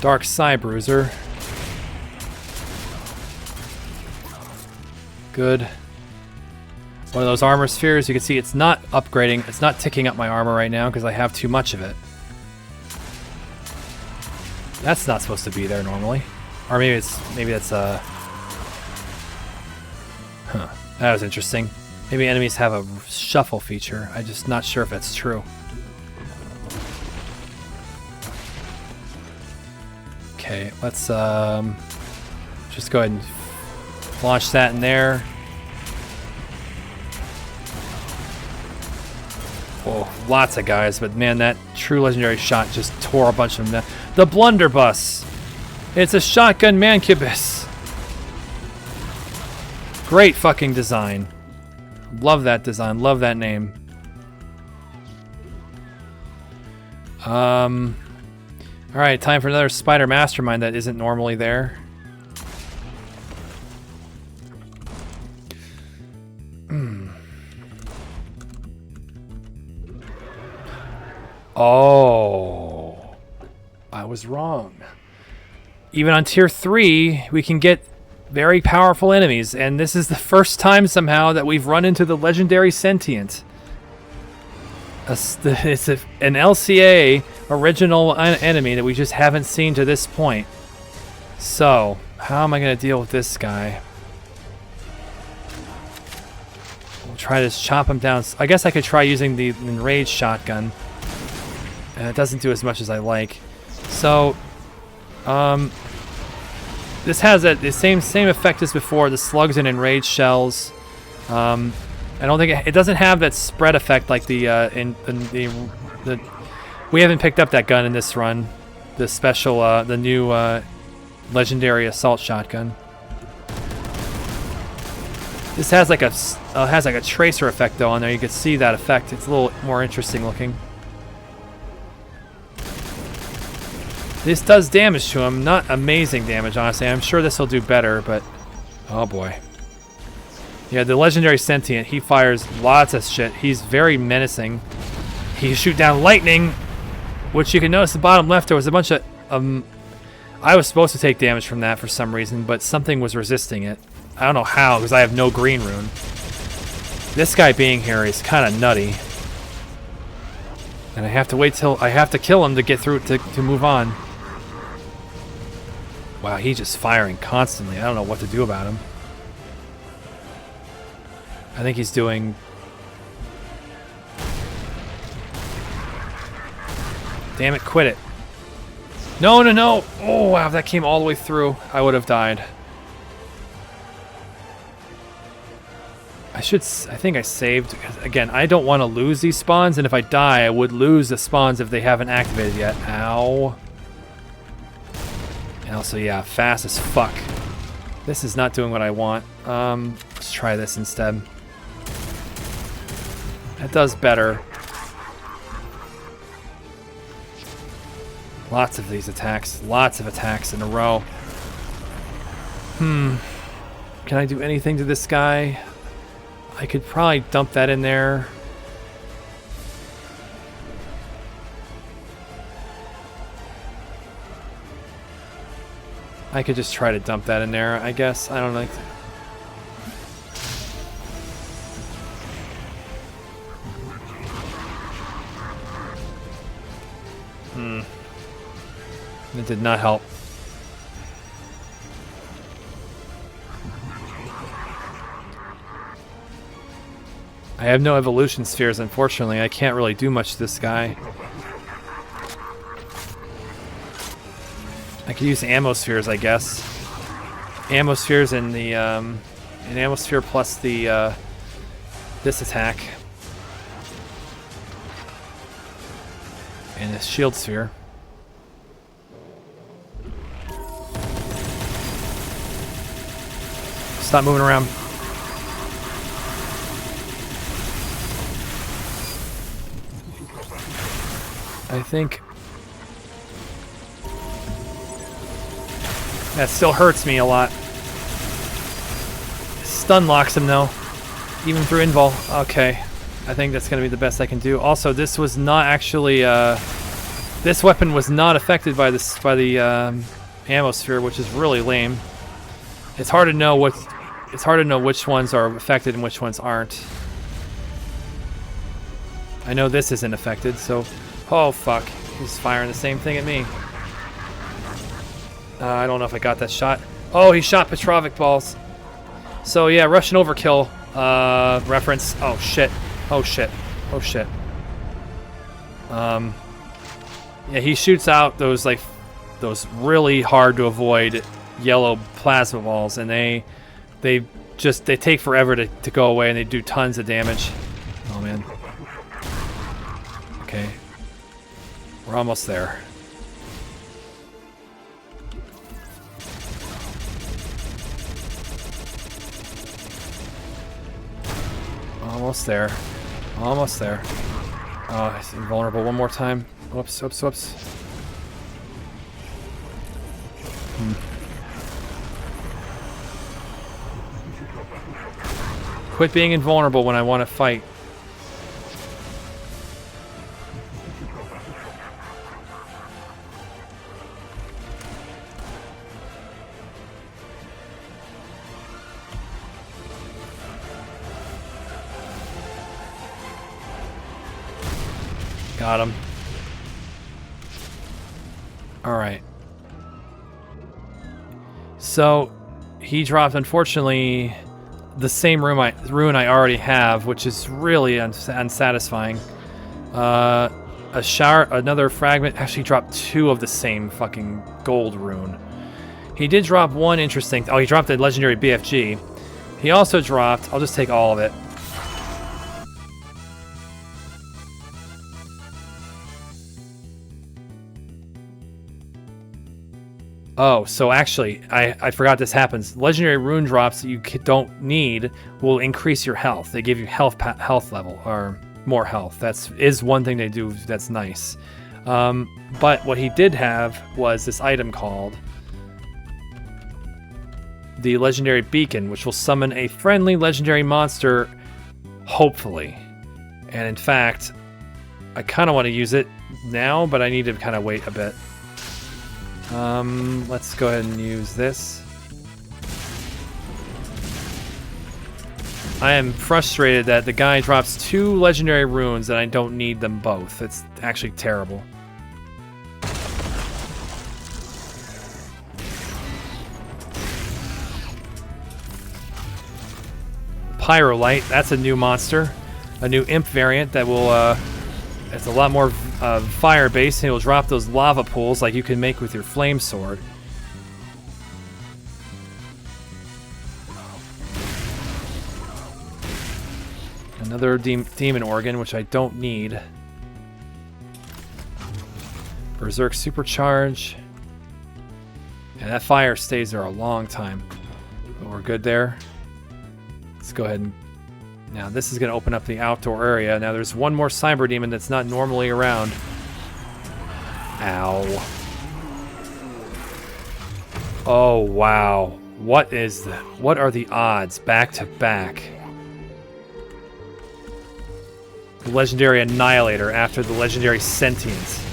Dark Psy Bruiser. Good. One of those armor spheres. You can see it's not upgrading. It's not ticking up my armor right now because I have too much of it. That's not supposed to be there normally. Or maybe that's Huh. That was interesting. Maybe enemies have a shuffle feature. I'm just not sure if that's true. Okay, let's just go ahead and launch that in there. Oh, lots of guys, but man, that true legendary shot just tore a bunch of them down. The Blunderbuss! It's a shotgun mancubus! Great fucking design. Love that design, love that name. Alright, time for another spider mastermind that isn't normally there. Oh, I was wrong. Even on tier 3, we can get very powerful enemies, and this is the first time somehow that we've run into the legendary sentient. It's an LCA original enemy that we just haven't seen to this point. So, how am I going to deal with this guy? We'll try to chop him down. I guess I could try using the enraged shotgun. And it doesn't do as much as I like. So, this has the same effect as before, the slugs and enraged shells. I don't think it doesn't have that spread effect like the we haven't picked up that gun in this run, the special the new legendary assault shotgun. This has like a tracer effect though on there. You can see that effect. It's a little more interesting looking. This does damage to him, not amazing damage honestly. I'm sure this will do better, but oh boy. Yeah, the legendary sentient, he fires lots of shit. He's very menacing. He can shoot down lightning, which you can notice the bottom left there was a bunch of I was supposed to take damage from that for some reason, but something was resisting it. I don't know how, because I have no green rune. This guy being here is kind of nutty. And I have to wait till I have to kill him to get through to move on. Wow, he's just firing constantly. I don't know what to do about him. I think he's doing... Damn it, quit it. No, no, no! Oh, wow, if that came all the way through, I would have died. I think I saved. Again, I don't want to lose these spawns, and if I die, I would lose the spawns if they haven't activated yet. Ow. And also, yeah, fast as fuck. This is not doing what I want. Let's try this instead. That does better. Lots of these attacks. Lots of attacks in a row. Can I do anything to this guy? I could probably dump that in there. I could just try to dump that in there, I guess. I don't know. It did not help. I have no evolution spheres, unfortunately. I can't really do much to this guy. I could use ammo spheres, I guess. Ammo spheres and the an ammo sphere plus the this attack. And a shield sphere. Stop moving around. I think that still hurts me a lot. Stun locks him though, even through invul. Okay, I think that's gonna be the best I can do. Also, this was not actually this weapon was not affected by the ammo sphere, which is really lame. It's hard to know which ones are affected and which ones aren't. I know this isn't affected, so. Oh fuck, he's firing the same thing at me. I don't know if I got that shot. Oh, he shot Petrovic balls. So yeah, Russian overkill reference. Oh shit, oh shit, oh shit. Yeah, he shoots out those really hard to avoid yellow plasma balls, and they take forever to go away, and they do tons of damage. Oh man. Okay. We're almost there. Almost there. Almost there. Oh, it's invulnerable one more time. Whoops, whoops, whoops. Quit being invulnerable when I want to fight. Got him. Alright. So, he dropped, unfortunately, the same rune I already have, which is really unsatisfying. A shower, another fragment. Actually, dropped 2 of the same fucking gold rune. He did drop one interesting. Oh, he dropped a legendary BFG. He also dropped. I'll just take all of it. Oh, so actually, I forgot this happens. Legendary rune drops that you don't need will increase your health. They give you health level, or more health. Is one thing they do that's nice. But what he did have was this item called the Legendary Beacon, which will summon a friendly legendary monster, hopefully. And in fact, I kind of want to use it now, but I need to kind of wait a bit. Let's go ahead and use this. I am frustrated that the guy drops 2 legendary runes and I don't need them both. It's actually terrible. Pyrolite, that's a new monster. A new imp variant that will, it's a lot more fire-based, and it will drop those lava pools like you can make with your flame sword. Another demon organ, which I don't need. Berserk supercharge. And that fire stays there a long time. But we're good there. Let's go ahead and... Now this is going to open up the outdoor area. Now there's one more cyber demon that's not normally around. Ow. Oh, wow. What is that? What are the odds back to back? The legendary Annihilator after the legendary Sentience.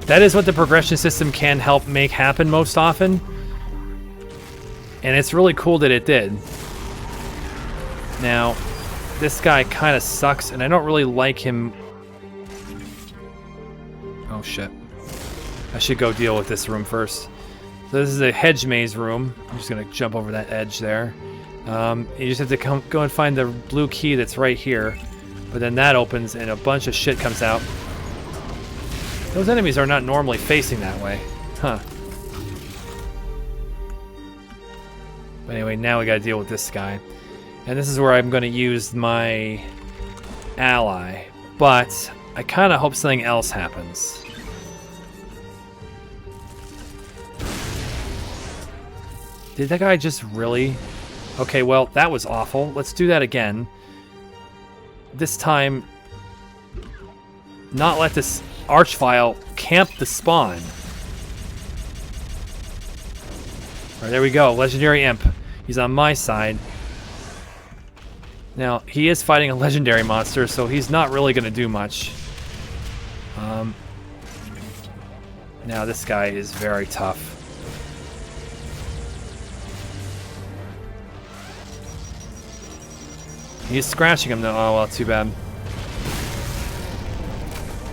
That is what the progression system can help make happen most often. And it's really cool that it did. Now, this guy kind of sucks, and I don't really like him. Oh shit. I should go deal with this room first. So this is a hedge maze room. I'm just going to jump over that edge there. You just have to go and find the blue key that's right here. But then that opens, and a bunch of shit comes out. Those enemies are not normally facing that way. Huh. But anyway, now we gotta deal with this guy. And this is where I'm gonna use my ally. But I kinda hope something else happens. Did that guy just really... Okay, well, that was awful. Let's do that again. This time, not let this archvile camp the spawn. Alright, there we go. Legendary Imp. He's on my side. Now, he is fighting a legendary monster, so he's not really going to do much. Now, this guy is very tough. He's scratching him though. Oh, well, too bad.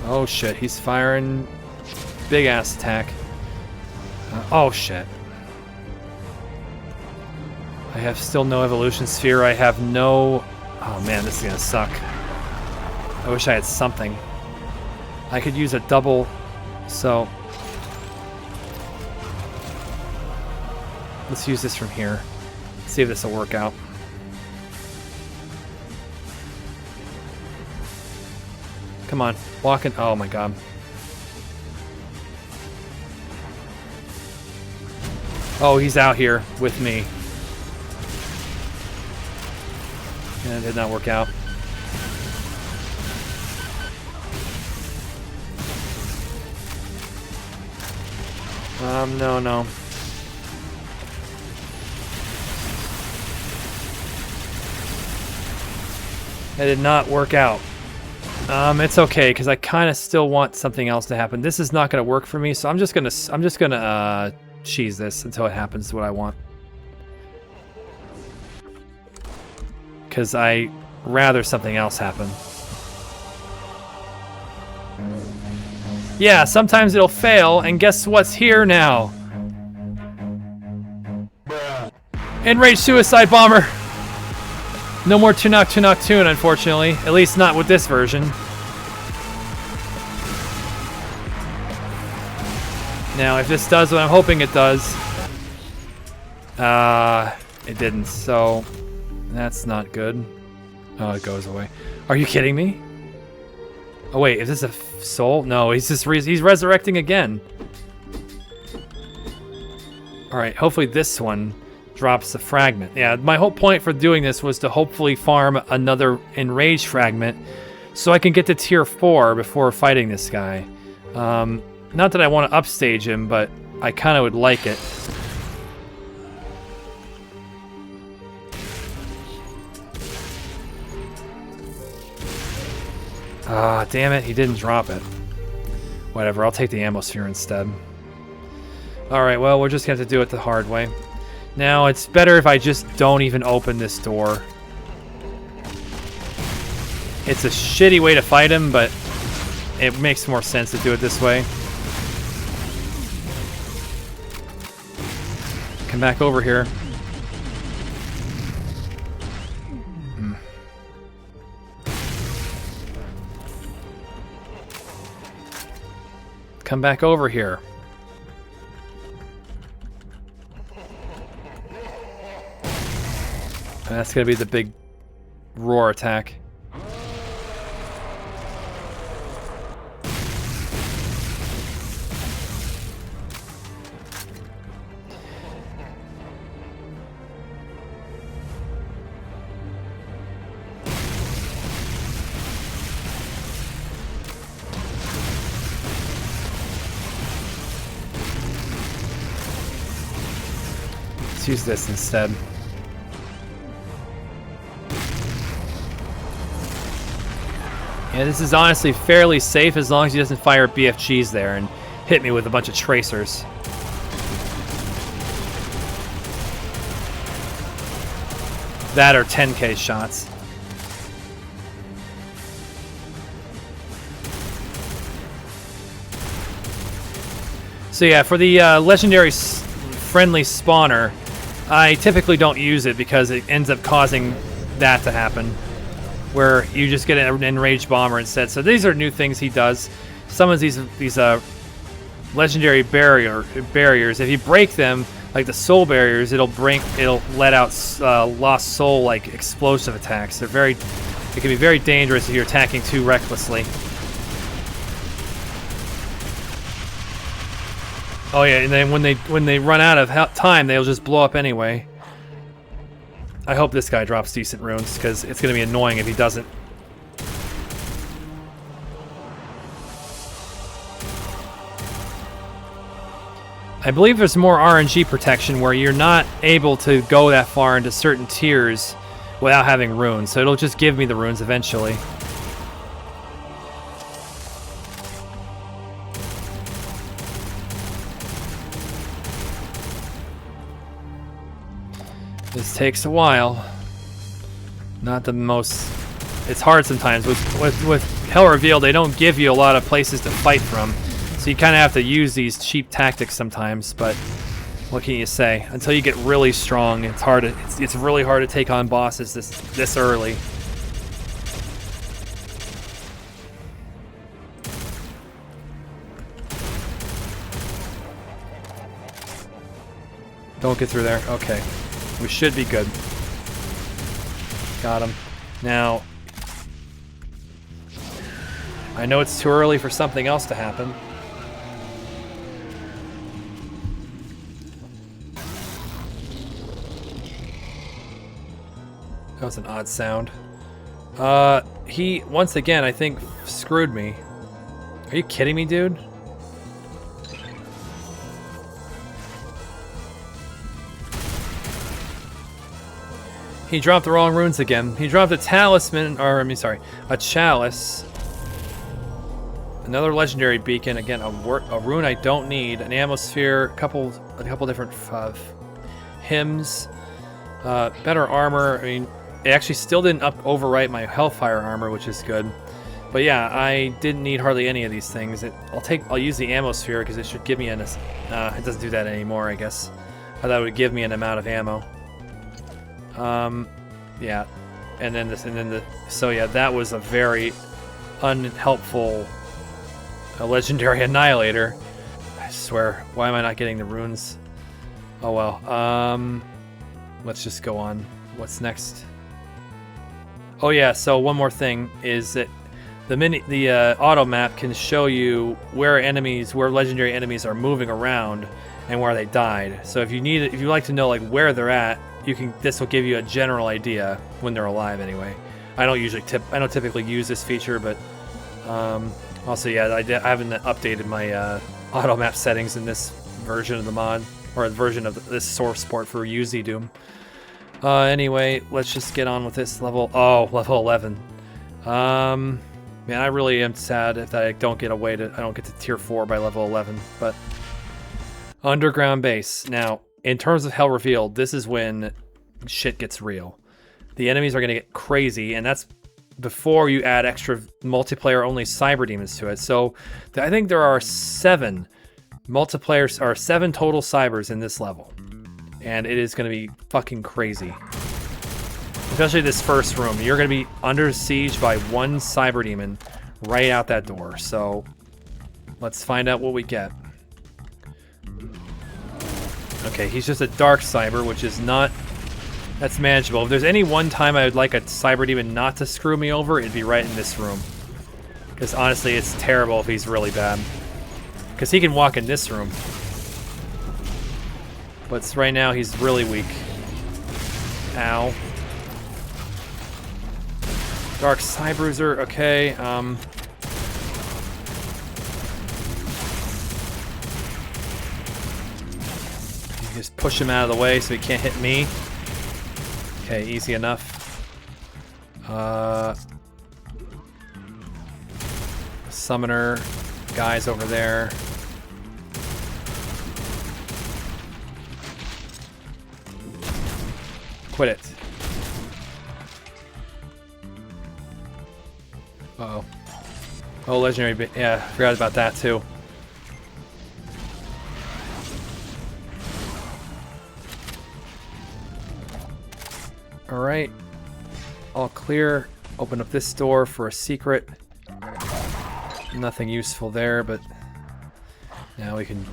Oh shit, he's firing big ass attack. Oh shit. I have still no evolution sphere. I have no... Oh man, this is gonna suck. I wish I had something. I could use a double, so... Let's use this from here. See if this will work out. Come on, walk in. Oh my god. Oh, he's out here with me. And it did not work out. No. It did not work out. It's okay, because I kind of still want something else to happen. This is not going to work for me, so I'm just gonna cheese this until it happens to what I want. Because I rather something else happen. Yeah, sometimes it'll fail, and guess what's here now? Enraged Suicide Bomber! No more Tunok Tunok Tune, unfortunately. At least not with this version. Now, if this does what I'm hoping it does... it didn't, so... That's not good. Oh, it goes away. Are you kidding me? Oh wait, is this a soul? No, he's just he's resurrecting again. Alright, hopefully this one drops the fragment. Yeah, my whole point for doing this was to hopefully farm another enraged fragment so I can get to tier 4 before fighting this guy. Not that I want to upstage him, but I kind of would like it. Ah, damn it, he didn't drop it. Whatever, I'll take the ammo sphere instead. Alright, well, we're just going to have to do it the hard way. Now, it's better if I just don't even open this door. It's a shitty way to fight him, but it makes more sense to do it this way. Come back over here. Come back over here. And that's gonna be the big roar attack. Let's use this instead. Yeah, this is honestly fairly safe as long as he doesn't fire BFGs there and hit me with a bunch of tracers. That or 10k shots. So yeah, for the legendary friendly spawner, I typically don't use it because it ends up causing that to happen, where you just get an enraged bomber instead. So these are new things he does. Some of these legendary barriers, if you break them, like the soul barriers, it'll let out lost soul like explosive attacks. It can be very dangerous if you're attacking too recklessly. Oh yeah, and then when they run out of time, they'll just blow up anyway. I hope this guy drops decent runes, because it's going to be annoying if he doesn't. I believe there's more RNG protection where you're not able to go that far into certain tiers without having runes, so it'll just give me the runes eventually. This takes a while. Not the most... It's hard sometimes. With Hell Reveal, they don't give you a lot of places to fight from. So you kind of have to use these cheap tactics sometimes, but what can you say? Until you get really strong, it's really hard to take on bosses this early. Don't get through there. Okay. We should be good. Got him. Now, I know it's too early for something else to happen. That was an odd sound. He, once again, I think, screwed me. Are you kidding me, dude? He dropped the wrong runes again. He dropped a talisman, or I mean, sorry, a chalice. Another legendary beacon. Again, a rune I don't need. An ammo sphere. A couple different hymns. Better armor. I mean, it actually still didn't overwrite my Hellfire armor, which is good. But yeah, I didn't need hardly any of these things. I'll use the ammo sphere because it should give me an. It doesn't do that anymore, I guess. I thought it would give me an amount of ammo. Yeah, and then so yeah, that was a very unhelpful legendary annihilator. I swear, why am I not getting the runes? Oh well. Let's just go on. What's next? Oh yeah, so one more thing is that the auto map can show you where legendary enemies are moving around and where they died. So if you like to know like where they're at, this will give you a general idea when they're alive anyway. I don't typically use this feature, but also yeah, I haven't updated my auto map settings in this version of the mod, or the version of this source port for UZ Doom. Anyway, let's just get on with this level. Oh, level 11. Man, I really am sad if I don't get to tier 4 by level 11, but underground base. Now, in terms of Hell Revealed, this is when shit gets real. The enemies are going to get crazy, and that's before you add extra multiplayer-only cyber demons to it. So I think there are 7 multiplayers, or 7 total cybers in this level, and it is going to be fucking crazy. Especially this first room. You're going to be under siege by 1 cyber demon right out that door. So let's find out what we get. Okay, he's just a dark cyber, which is not... That's manageable. If there's any one time I would like a cyber demon not to screw me over, it'd be right in this room. Because honestly, it's terrible if he's really bad. Because he can walk in this room. But right now, he's really weak. Ow. Dark Cybruiser, okay. You just push him out of the way so he can't hit me. Okay, easy enough. Summoner guys over there. Quit it. Uh-oh. Oh, legendary... Yeah, forgot about that too. Alright. All clear. Open up this door for a secret. Nothing useful there, but... Now we can...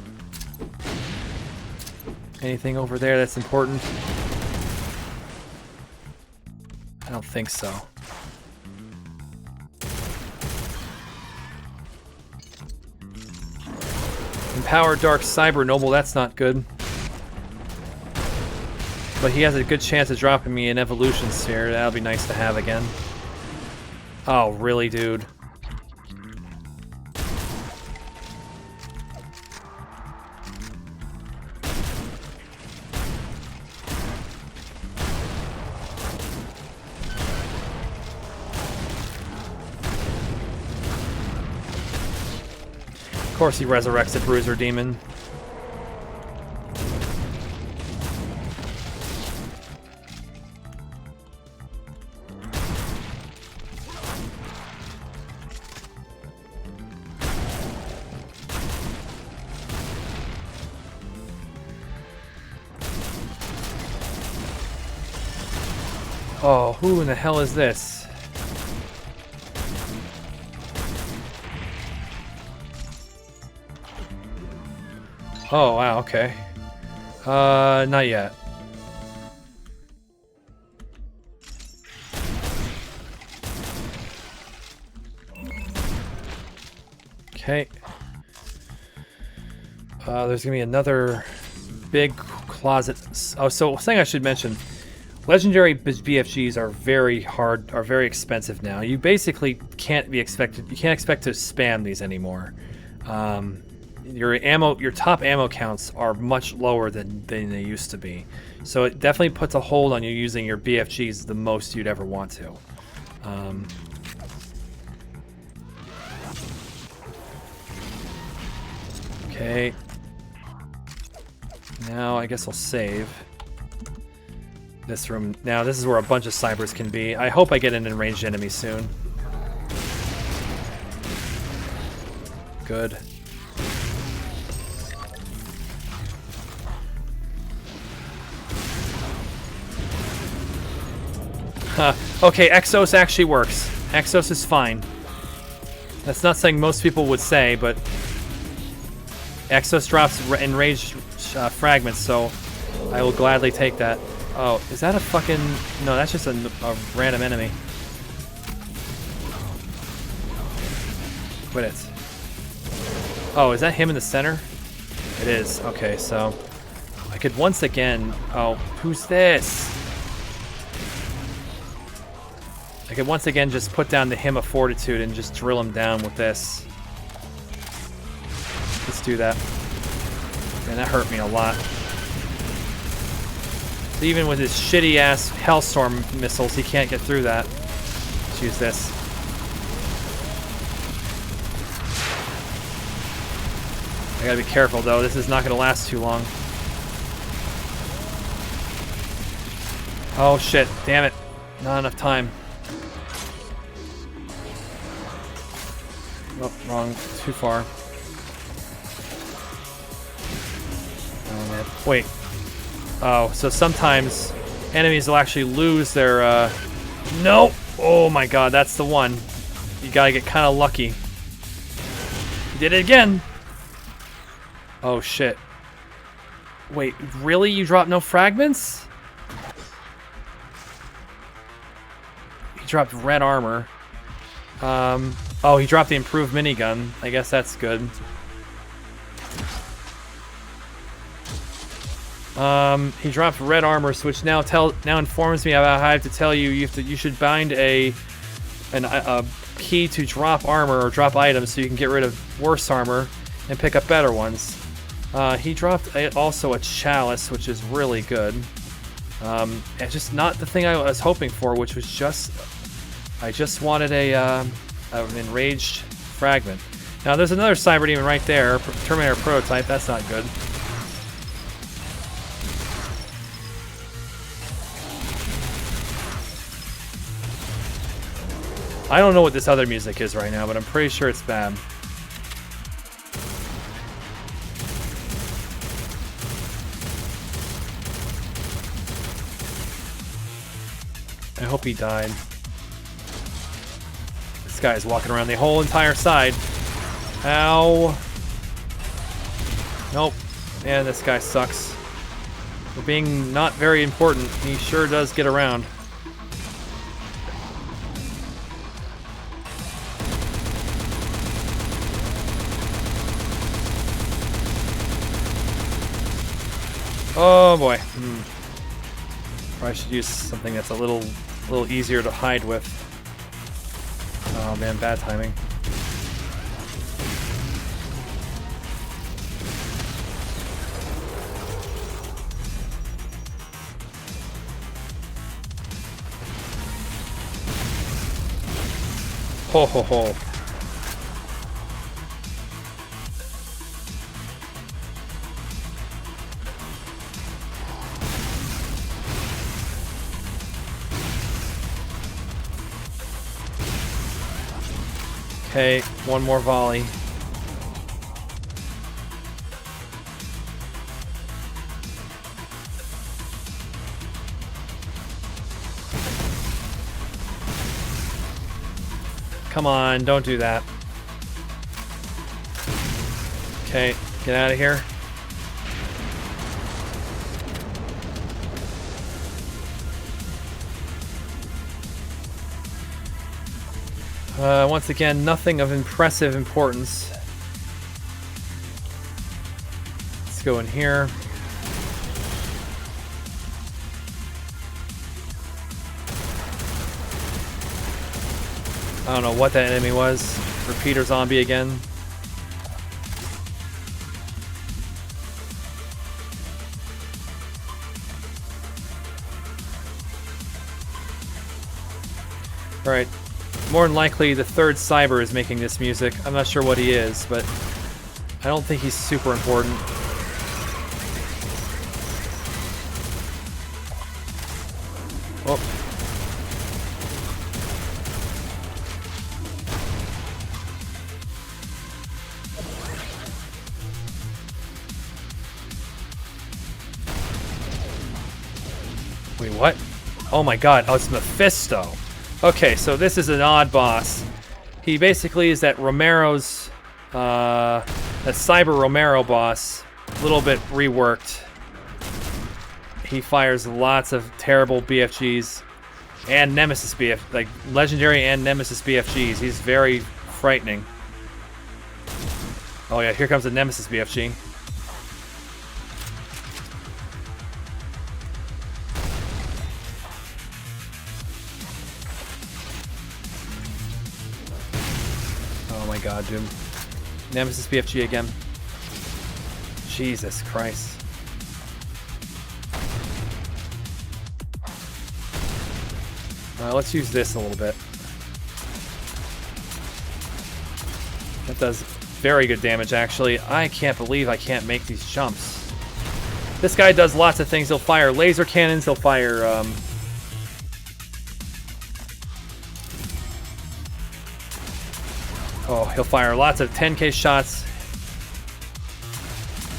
Anything over there that's important? I don't think so. Empower Dark Cyber Noble, that's not good. But he has a good chance of dropping me an evolution sphere. That'll be nice to have again. Oh, really, dude? Of course he resurrects the Bruiser Demon. Oh, who in the hell is this? Oh, wow, okay. Not yet. Okay. There's gonna be another big closet. Oh, so something I should mention. Legendary BFGs are very expensive now. You basically you can't expect to spam these anymore. Your top ammo counts are much lower than they used to be. So it definitely puts a hold on you using your BFGs the most you'd ever want to. Okay. Now I guess I'll save. This room. Now this is where a bunch of cybers can be. I hope I get an enraged enemy soon. good. Huh. Okay, Exos actually works. Exos is fine. That's not something most people would say, but Exos drops enraged fragments, so I will gladly take that. Oh, is that a fucking... No, that's just a random enemy. Quit it. Oh, is that him in the center? It is. Okay, so I could once again... Oh, who's this? I could once again just put down the Hymn of Fortitude and just drill him down with this. Let's do that. Man, that hurt me a lot. So even with his shitty-ass Hellstorm missiles, he can't get through that. Let's use this. I gotta be careful, though. This is not gonna last too long. Oh, shit. Damn it. Not enough time. Oh, wrong. Too far. Oh, man. Wait. Oh, so sometimes enemies will actually lose their, Nope! Oh my god, that's the one. You gotta get kind of lucky. You did it again! Oh, shit. Wait, really? You dropped no fragments? He dropped red armor. Oh, he dropped the improved minigun. I guess that's good. He dropped red armor, which now informs me about how I have to tell you you should bind a key to drop armor or drop items so you can get rid of worse armor and pick up better ones. He dropped also a chalice, which is really good. It's just not the thing I was hoping for, which was just I just wanted an enraged fragment. Now there's another Cyber Demon right there, Terminator prototype. That's not good. I don't know what this other music is right now, but I'm pretty sure it's bad. I hope he died. This guy's walking around the whole entire side. Ow. Nope. Man, this guy sucks. For being not very important, he sure does get around. Oh boy. Probably should use something that's a little easier to hide with. Oh man, bad timing. Ho ho ho. Okay, one more volley. Come on, don't do that. Okay, get out of here. Once again, nothing of impressive importance. Let's go in here. I don't know what that enemy was. Repeater zombie again. Alright. More than likely, the third Cyber is making this music. I'm not sure what he is, but I don't think he's super important. Oh. Wait, what? Oh my god. Oh, it's Mephisto. Okay, so this is an odd boss. He basically is that Romero's... that Cyber Romero boss. A little bit reworked. He fires lots of terrible BFGs. And Nemesis BF... like, Legendary and Nemesis BFGs. He's very frightening. Oh yeah, here comes the Nemesis BFG. Oh my god, dude. Nemesis BFG again. Jesus Christ. Let's use this a little bit. That does very good damage, actually. I can't believe I can't make these jumps. This guy does lots of things. He'll fire laser cannons. He'll fire... oh, he'll fire lots of 10k shots.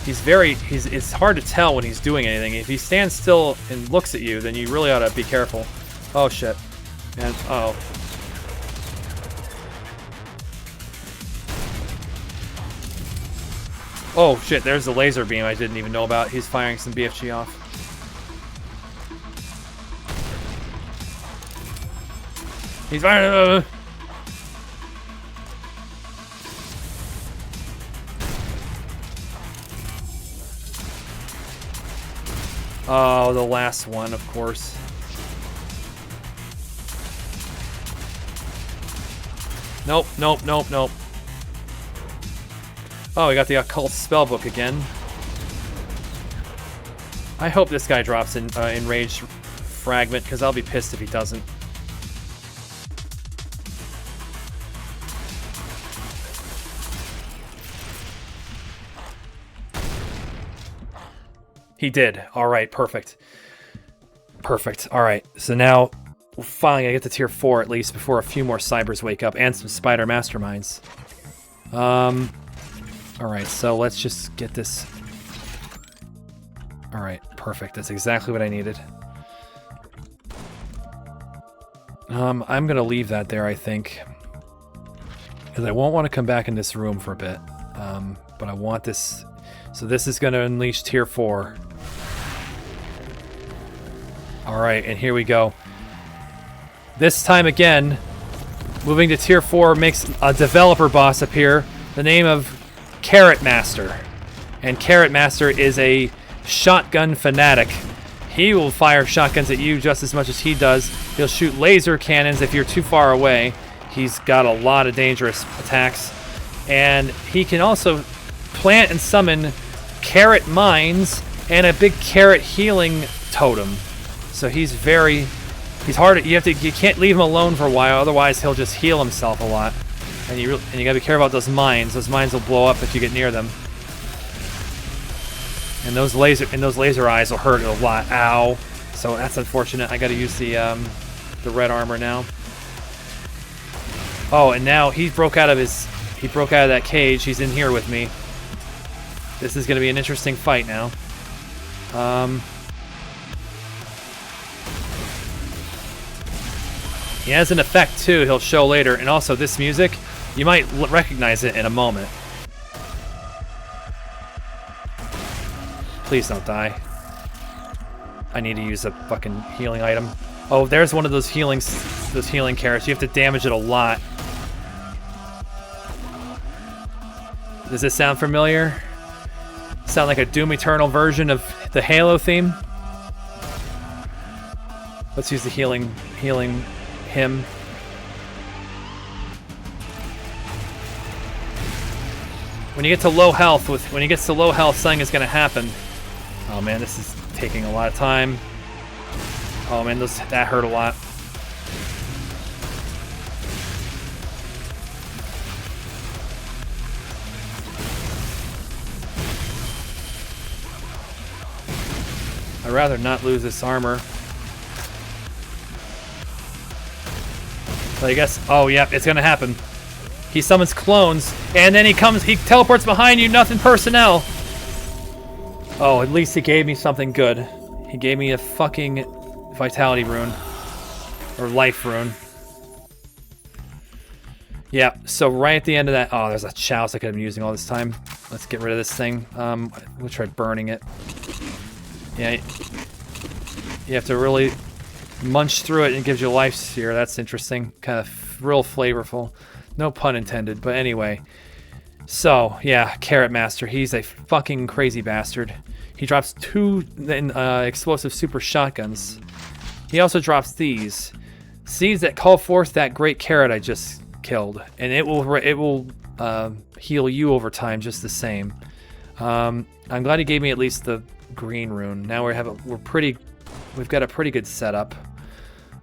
It's hard to tell when he's doing anything. If he stands still and looks at you, then you really ought to be careful. Oh, shit. And, uh-oh. Oh, shit, there's the laser beam I didn't even know about. He's firing some BFG off. He's firing... Oh, the last one, of course. Nope, nope, nope, nope. Oh, we got the occult spellbook again. I hope this guy drops in Enraged Fragment, because I'll be pissed if he doesn't. He did. Alright, perfect. Perfect. Alright, so now we're finally gonna get to tier 4 at least before a few more cybers wake up and some spider masterminds. Alright, so let's just get this. Alright, perfect. That's exactly what I needed. I'm gonna leave that there, I think. Because I won't want to come back in this room for a bit. But I want this. So this is gonna unleash tier 4. Alright, and here we go. This time again, moving to tier 4 makes a developer boss appear. The name of Carrot Master. And Carrot Master is a shotgun fanatic. He will fire shotguns at you just as much as he does. He'll shoot laser cannons if you're too far away. He's got a lot of dangerous attacks. And he can also plant and summon carrot mines and a big carrot healing totem. So he's hard. You can't leave him alone for a while, otherwise he'll just heal himself a lot. And you gotta be careful about those mines. Those mines will blow up if you get near them. And those laser eyes will hurt a lot. Ow! So that's unfortunate. I gotta use the red armor now. Oh, and now he broke out of that cage. He's in here with me. This is gonna be an interesting fight now. He has an effect too, he'll show later, and also this music, you might recognize it in a moment. Please don't die. I need to use a fucking healing item. Oh, there's one of those healing carrots. You have to damage it a lot. Does this sound familiar? Sound like a Doom Eternal version of the Halo theme? Let's use the healing him. When you get to low health, something is gonna happen. Oh man, this is taking a lot of time. Oh man, that hurt a lot. I'd rather not lose this armor. So I guess, oh yeah, it's gonna happen. He summons clones, and then he teleports behind you, nothing personnel. Oh, at least he gave me something good. He gave me a fucking Vitality rune. Or life rune. Yeah, so right at the end of that... Oh, there's a chalice I could have been using all this time. Let's get rid of this thing. We'll try burning it. Yeah, you have to really munch through it and it gives you a life sphere. That's interesting. Kind of real flavorful. No pun intended, but anyway. So, yeah, Carrot Master. He's a fucking crazy bastard. He drops 2 explosive super shotguns. He also drops these. Seeds that call forth that great carrot I just killed. And it will heal you over time just the same. I'm glad he gave me at least the green rune. Now we've got a pretty good setup.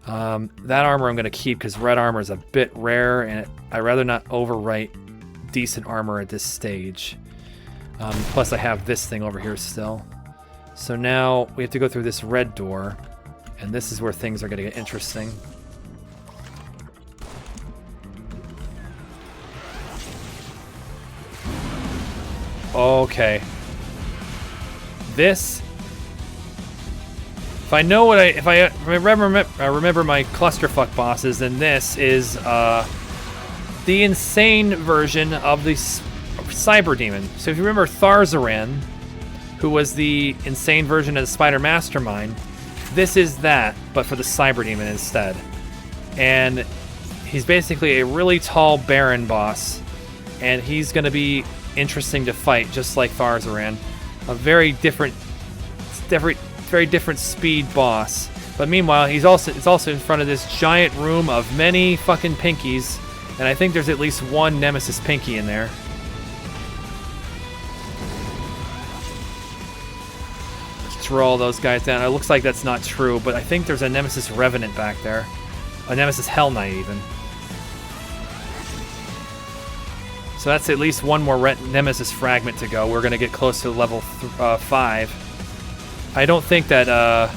That armor I'm going to keep because red armor is a bit rare and I'd rather not overwrite decent armor at this stage. Plus I have this thing over here still. So now we have to go through this red door and this is where things are going to get interesting. Okay. This, if I know what if I remember my clusterfuck bosses, then this is the insane version of the Cyber Demon. So if you remember Tharzaran, who was the insane version of the Spider Mastermind, this is that, but for the Cyber Demon instead. And he's basically a really tall Baron boss, and he's going to be interesting to fight, just like Tharzaran. A very different speed boss. But meanwhile, it's also in front of this giant room of many fucking pinkies, and I think there's at least one Nemesis Pinky in there. Let's throw all those guys down. It looks like that's not true, but I think there's a Nemesis Revenant back there. A Nemesis Hell Knight, even. So that's at least one more Nemesis Fragment to go. We're going to get close to level 5. I don't think that...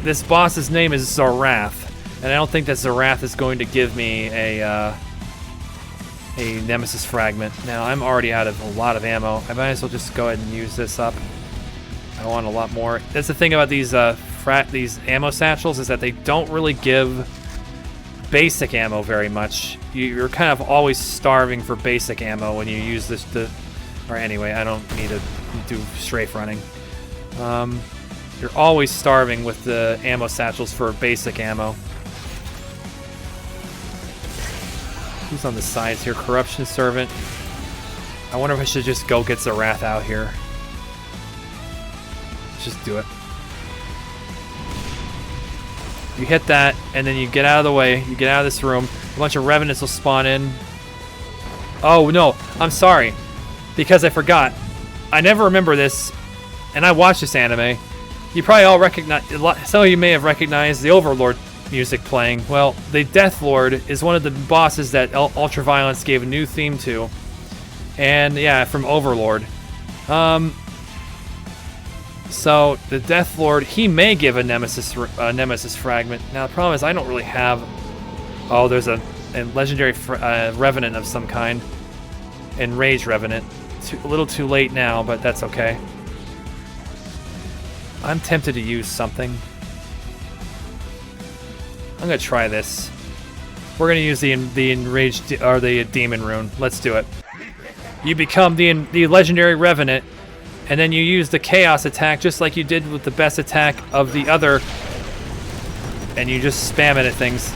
this boss's name is Zorath, and I don't think that Zorath is going to give me a Nemesis Fragment. Now, I'm already out of a lot of ammo. I might as well just go ahead and use this up. I want a lot more. That's the thing about these ammo satchels, is that they don't really give basic ammo very much. You're kind of always starving for basic ammo when you use this. Or anyway, I don't need to do strafe running. You're always starving with the ammo satchels for basic ammo. Who's on the sides here? Corruption Servant. I wonder if I should just go get Zorath out here. Let's just do it. You hit that, and then you get out of the way. You get out of this room. A bunch of Revenants will spawn in. Oh, no. I'm sorry. Because I forgot. I never remember this, and I watched this anime. You probably all recognize... Some of you may have recognized the Overlord music playing. Well, the Death Lord is one of the bosses that UltraViolence gave a new theme to. And, yeah, from Overlord. So, the Death Lord, he may give a Nemesis Fragment. Now, the problem is I don't really have... Oh, there's a legendary Revenant of some kind. Enraged Revenant. A little too late now, but that's okay. I'm tempted to use something. I'm gonna try this. We're gonna use the Enraged... or the Demon Rune. Let's do it. You become the legendary Revenant, and then you use the Chaos attack just like you did with the best attack of the other, and you just spam it at things.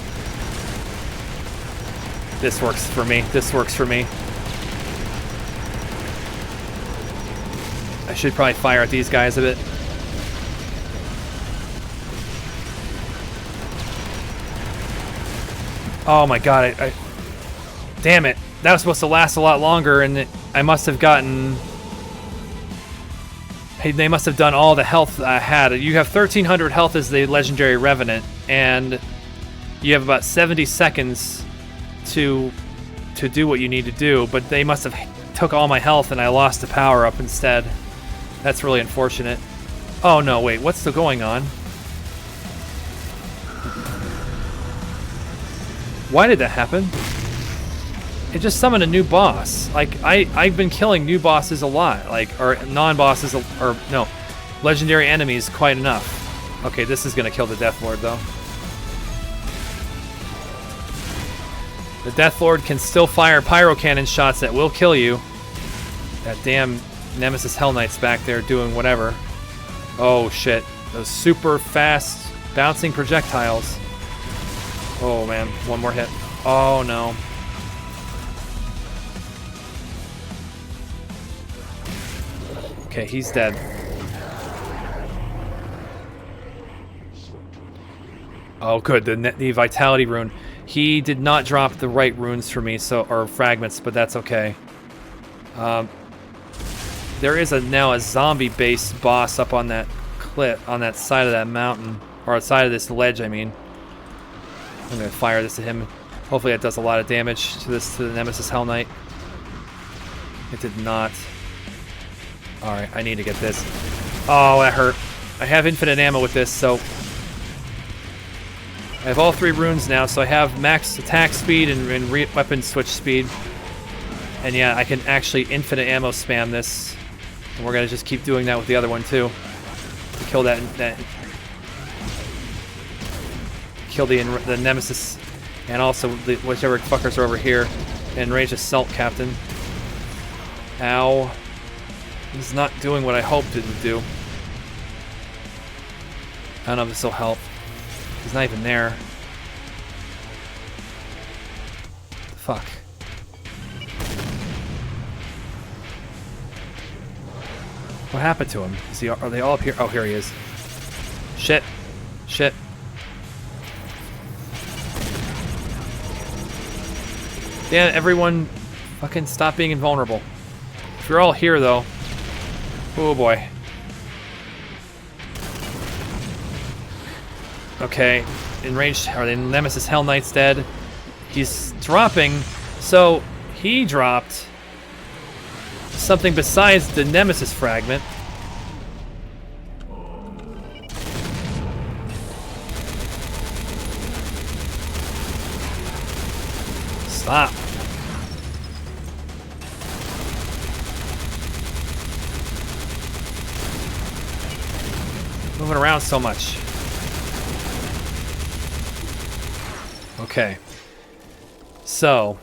This works for me. This works for me. I should probably fire at these guys a bit. Oh my god, damn it. That was supposed to last a lot longer, and I must have gotten... Hey, they must have done all the health I had. You have 1,300 health as the legendary Revenant, and you have about 70 seconds to do what you need to do, but they must have took all my health and I lost the power up instead. That's really unfortunate. Oh no, wait, what's still going on? Why did that happen? It just summoned a new boss. Like, I've been killing new bosses a lot, like, or non-bosses, or no, legendary enemies quite enough. Okay, this is gonna kill the Death Lord, though. The Death Lord can still fire pyro cannon shots that will kill you. That damn Nemesis Hell Knight's back there doing whatever. Oh shit. Those super fast bouncing projectiles. Oh man, one more hit. Oh no. Okay, he's dead. Oh good, the Vitality rune. He did not drop the right runes for me, or fragments, but that's okay. There is now a zombie-based boss up on that cliff, on that side of that mountain, or outside of this ledge, I mean. I'm gonna fire this at him. Hopefully that does a lot of damage to the Nemesis Hell Knight. It did not. Alright, I need to get this. Oh, that hurt. I have infinite ammo with this, so I have all 3 runes now, so I have max attack speed and weapon switch speed. And yeah, I can actually infinite ammo spam this. And we're gonna just keep doing that with the other one too. To kill kill the Nemesis, and also whichever fuckers are over here. And Rage Assault Captain. Ow. He's not doing what I hoped it would do. I don't know if this will help. He's not even there. Fuck. What happened to him? Are they all up here? Oh, here he is. Shit. Shit. Damn, everyone fucking stop being invulnerable. If you're all here, though. Oh, boy. Okay. Enraged. Are the Nemesis Hell Knight's dead? He's dropping. So, he dropped something besides the Nemesis fragment. Stop. Moving around so much. Okay. So,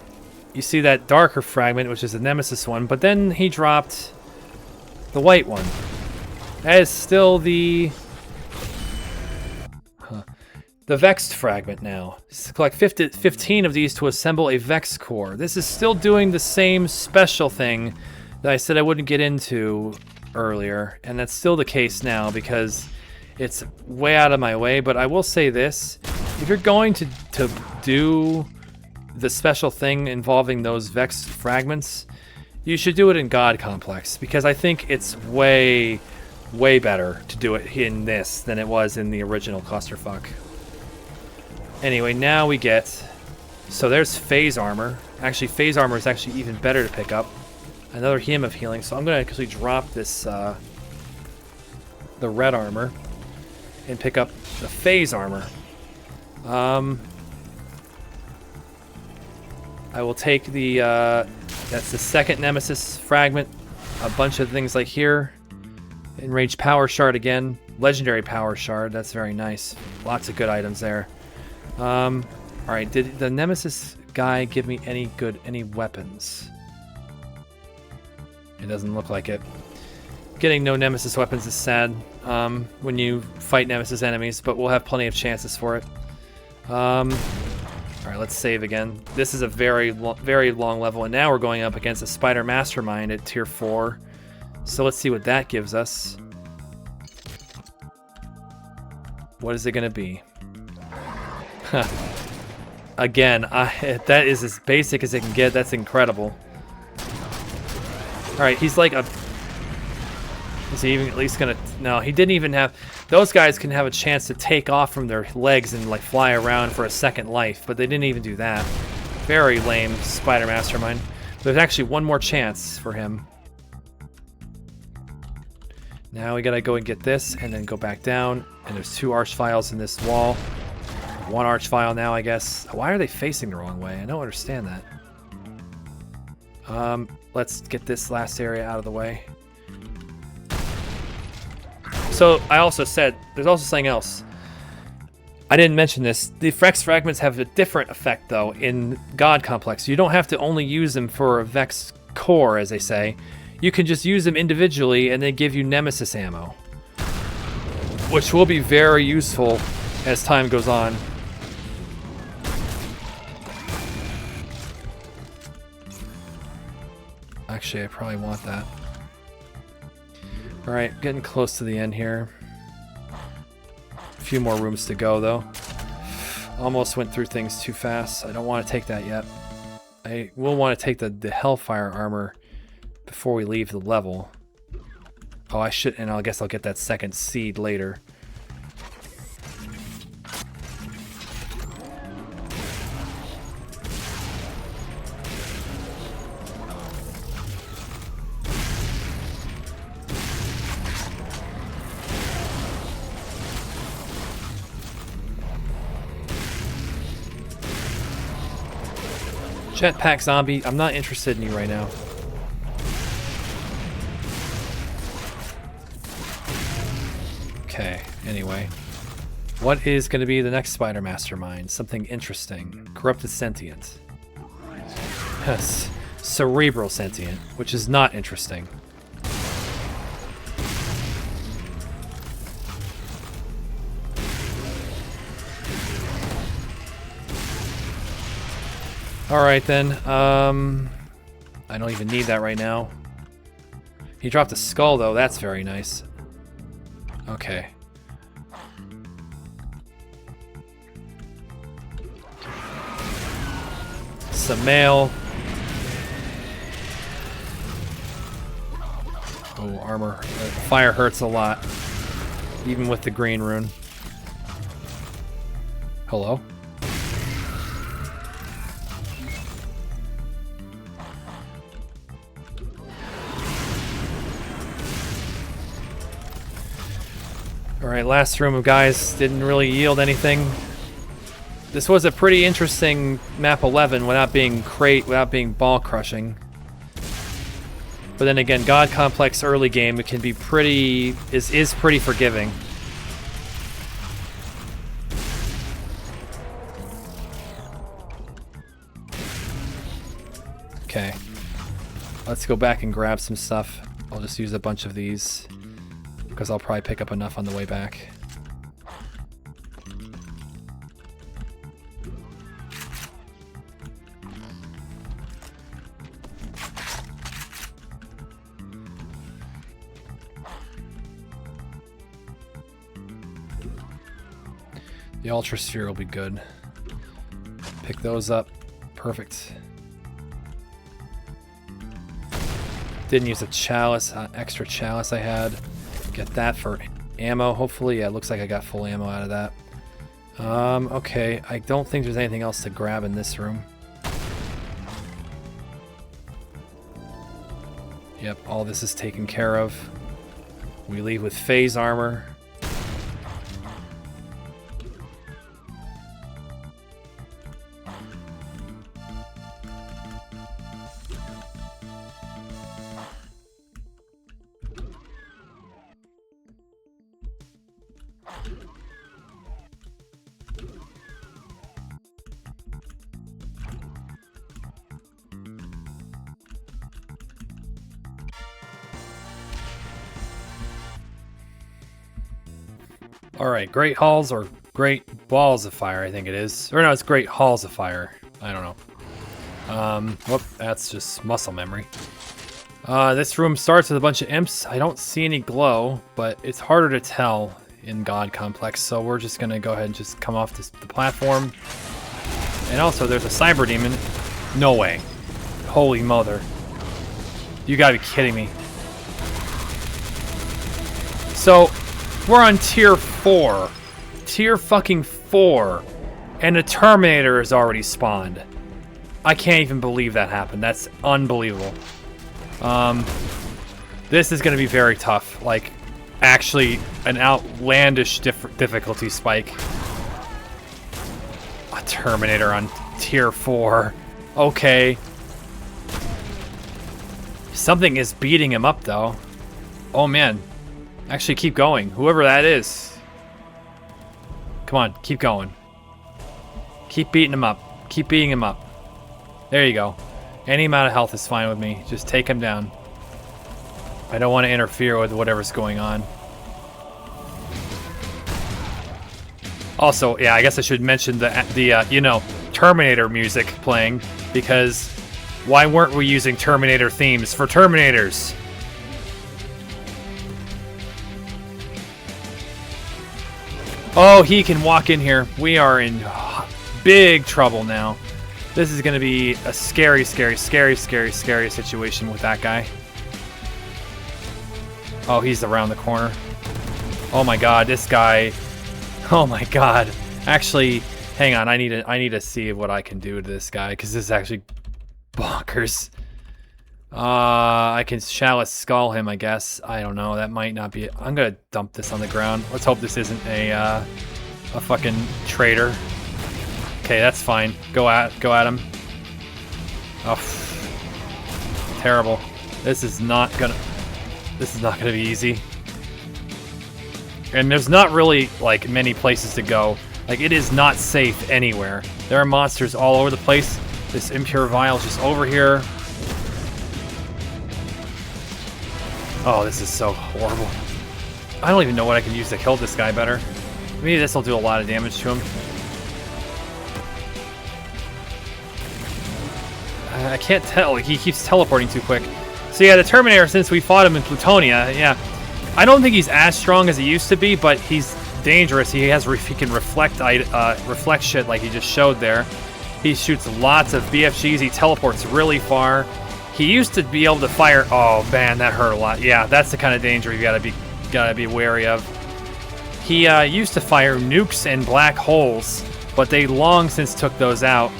you see that darker fragment, which is the Nemesis one, but then he dropped the white one. That is still the Vexed fragment now. Collect 15 of these to assemble a Vex core. This is still doing the same special thing that I said I wouldn't get into earlier, and that's still the case now because it's way out of my way. But I will say this: if you're going to do the special thing involving those Vex fragments, you should do it in God Complex, because I think it's way better to do it in this than it was in the original clusterfuck. Anyway, now we get... So there's phase armor. Actually, phase armor is actually even better to pick up. Another hymn of healing. So I'm going to actually drop this, the red armor, and pick up the phase armor. I will take the, that's the second Nemesis fragment. A bunch of things like here. Enraged Power Shard again. Legendary Power Shard. That's very nice. Lots of good items there. Alright, did the Nemesis guy give me any weapons? It doesn't look like it. Getting no Nemesis weapons is sad when you fight Nemesis enemies, but we'll have plenty of chances for it. Alright, let's save again. This is a very long level, and now we're going up against a Spider Mastermind at tier 4. So let's see what that gives us. What is it going to be? Again, that is as basic as it can get. That's incredible. Alright, he's like a... Is he even at least gonna... No, he didn't even have... Those guys can have a chance to take off from their legs and like fly around for a second life, but they didn't even do that. Very lame Spider Mastermind. There's actually one more chance for him. Now we gotta go and get this, and then go back down. And there's 2 Archvials in this wall. 1 Archvile now, I guess. Why are they facing the wrong way? I don't understand that. Let's get this last area out of the way. So I also said, there's also something else. I didn't mention this. The Vex fragments have a different effect, though, in God Complex. You don't have to only use them for a Vex core, as they say. You can just use them individually, and they give you Nemesis ammo, which will be very useful as time goes on. Actually, I probably want that. Alright, getting close to the end here. A few more rooms to go, though. Almost went through things too fast. I don't want to take that yet. I will want to take the Hellfire armor before we leave the level. Oh, I should, and I guess I'll get that second seed later. Jetpack zombie, I'm not interested in you right now. Okay, anyway. What is going to be the next spider mastermind? Something interesting. Corrupted sentient. Yes. Cerebral sentient, which is not interesting. Alright then, I don't even need that right now. He dropped a skull though, that's very nice. Okay. Some mail. Oh, armor. Fire hurts a lot. Even with the green rune. Hello? Alright, last room of guys didn't really yield anything. This was a pretty interesting map 11 without being without being ball crushing. But then again, God Complex early game, it can be pretty is pretty forgiving. Okay. Let's go back and grab some stuff. I'll just use a bunch of these, because I'll probably pick up enough on the way back. The Ultra Sphere will be good. Pick those up. Perfect. Didn't use a chalice, extra chalice I had. Get that for ammo, hopefully. Yeah, it looks like I got full ammo out of that. Okay, I don't think there's anything else to grab in this room. Yep, all this is taken care of. We leave with phase armor. Alright, Great Halls or Great Balls of Fire, I think it is. Or no, it's Great Halls of Fire. I don't know. Whoop, that's just muscle memory. This room starts with a bunch of imps. I don't see any glow, but it's harder to tell in God Complex, so we're just gonna go ahead and just come off the platform. And also, there's a cyber demon. No way. Holy mother. You gotta be kidding me. So, we're on tier 4. Tier fucking 4. And a Terminator is already spawned. I can't even believe that happened. That's unbelievable. This is gonna be very tough. Like, actually, an outlandish difficulty spike. A Terminator on tier 4. Okay. Something is beating him up, though. Oh, man. Actually, keep going. Whoever that is. Come on, keep going. Keep beating him up. Keep beating him up. There you go. Any amount of health is fine with me. Just take him down. I don't want to interfere with whatever's going on. Also, yeah, I guess I should mention the you know, Terminator music playing, because why weren't we using Terminator themes for Terminators? Oh, he can walk in here. We are in big trouble now. This is going to be a scary, scary, scary, scary, scary situation with that guy. Oh, he's around the corner. Oh my god, this guy. Oh my god. Actually, hang on. I need to see what I can do to this guy, because this is actually bonkers. I can Chalice Skull him, I guess. I don't know. That might not be it. I'm gonna dump this on the ground. Let's hope this isn't a fucking traitor. Okay, that's fine. Go at him. Oh, terrible. This is not gonna be easy. And there's not really like many places to go. Like, it is not safe anywhere. There are monsters all over the place. This impure vial is just over here. Oh, this is so horrible. I don't even know what I can use to kill this guy better. Maybe this will do a lot of damage to him. I can't tell. He keeps teleporting too quick. So yeah, the Terminator, since we fought him in Plutonia, yeah. I don't think he's as strong as he used to be, but he's dangerous. He can reflect shit like he just showed there. He shoots lots of BFGs. He teleports really far. He used to be able to fire. Oh man, that hurt a lot. Yeah, that's the kind of danger you gotta be wary of. He used to fire nukes and black holes, but they long since took those out.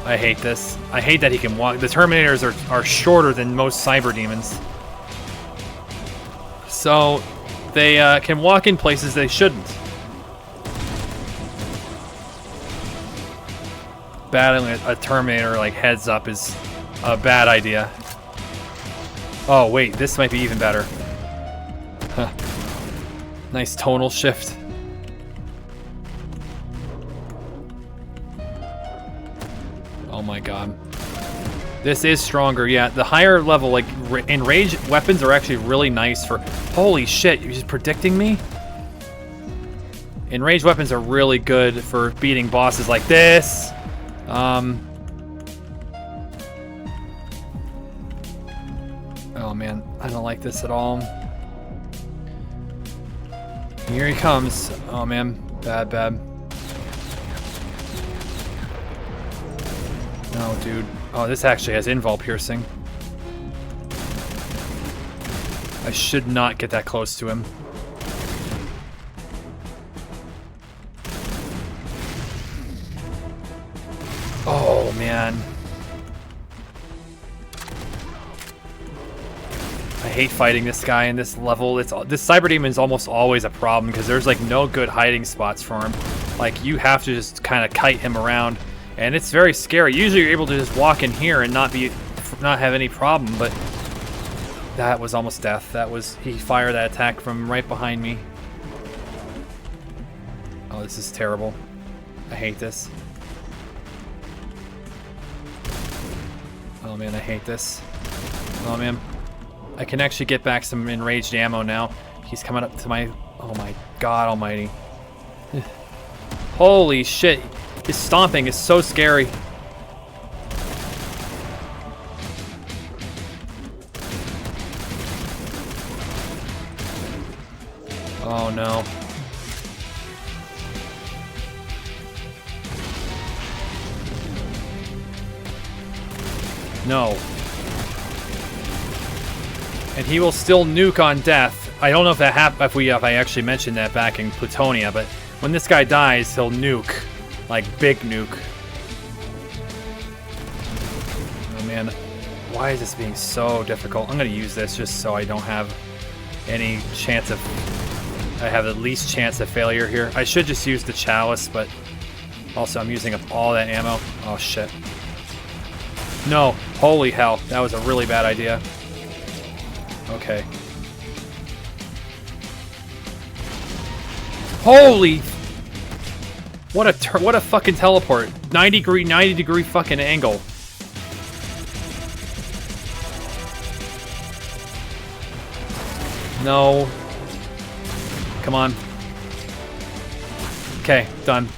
I hate this. I hate that he can walk. The Terminators are shorter than most cyber demons, so they can walk in places they shouldn't. Battling a Terminator like heads up is a bad idea. Oh wait, this might be even better. Huh. Nice tonal shift. Oh my god. This is stronger, yeah. The higher level, like, enraged weapons are actually really nice for... Holy shit, you're just predicting me? Enraged weapons are really good for beating bosses like this. Oh man, I don't like this at all. Here he comes. Oh man, bad, bad. No, dude. Oh, this actually has invul piercing. I should not get that close to him. Oh, man. I hate fighting this guy in this level. This Cyber Demon is almost always a problem because there's like no good hiding spots for him. Like, you have to just kind of kite him around. And it's very scary. Usually you're able to just walk in here and not have any problem, but that was almost death. He fired that attack from right behind me. Oh, this is terrible. I hate this. Oh man, I hate this. Oh man. I can actually get back some enraged ammo now. He's coming up to my... Oh my god almighty. Holy shit. His stomping is so scary. Oh no. No. And he will still nuke on death. I don't know if that happened, if I actually mentioned that back in Plutonia, but when this guy dies, he'll nuke. Like, big nuke. Oh man, why is this being so difficult? I'm gonna use this just so I don't have any chance of... I have the least chance of failure here. I should just use the Chalice, but also I'm using up all that ammo. Oh shit. No, holy hell, that was a really bad idea. Okay. Holy! What a fucking teleport. 90 degree fucking angle. No. Come on. Okay, done.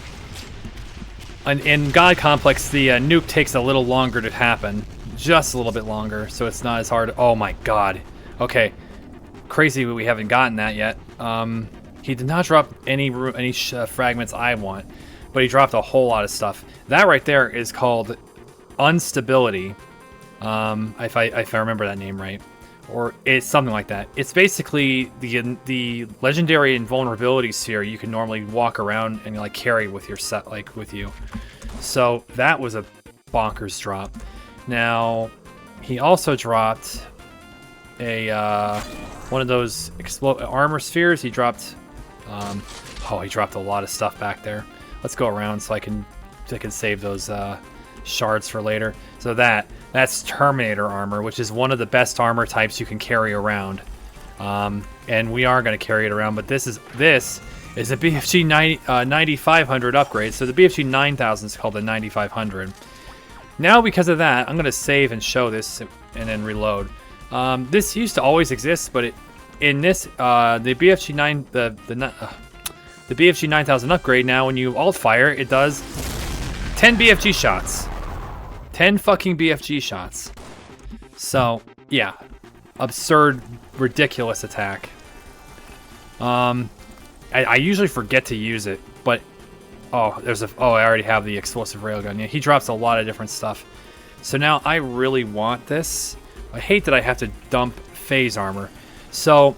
In God Complex, the nuke takes a little longer to happen. Just a little bit longer, so it's not as hard. Oh my god. Okay. Crazy we haven't gotten that yet. He did not drop any fragments I want, but he dropped a whole lot of stuff. That right there is called Unstability, if I remember that name right. Or it's something like that. It's basically the legendary invulnerability sphere you can normally walk around and like carry with your set, like with you. So that was a bonkers drop. Now he also dropped a one of those armor spheres. He dropped he dropped a lot of stuff back there. Let's go around so I can save those shards for later. So that's Terminator armor, which is one of the best armor types you can carry around. And we are going to carry it around, but this is a BFG 9500 upgrade. So the BFG 9000 is called the 9500. Now because of that, I'm going to save and show this and then reload. This used to always exist, but in this the BFG 9 the BFG 9000 upgrade, now when you alt fire, it does 10 BFG shots. 10 fucking BFG shots. So, yeah. Absurd, ridiculous attack. I usually forget to use it, but I already have the explosive railgun. Yeah, he drops a lot of different stuff. So now I really want this. I hate that I have to dump phase armor. So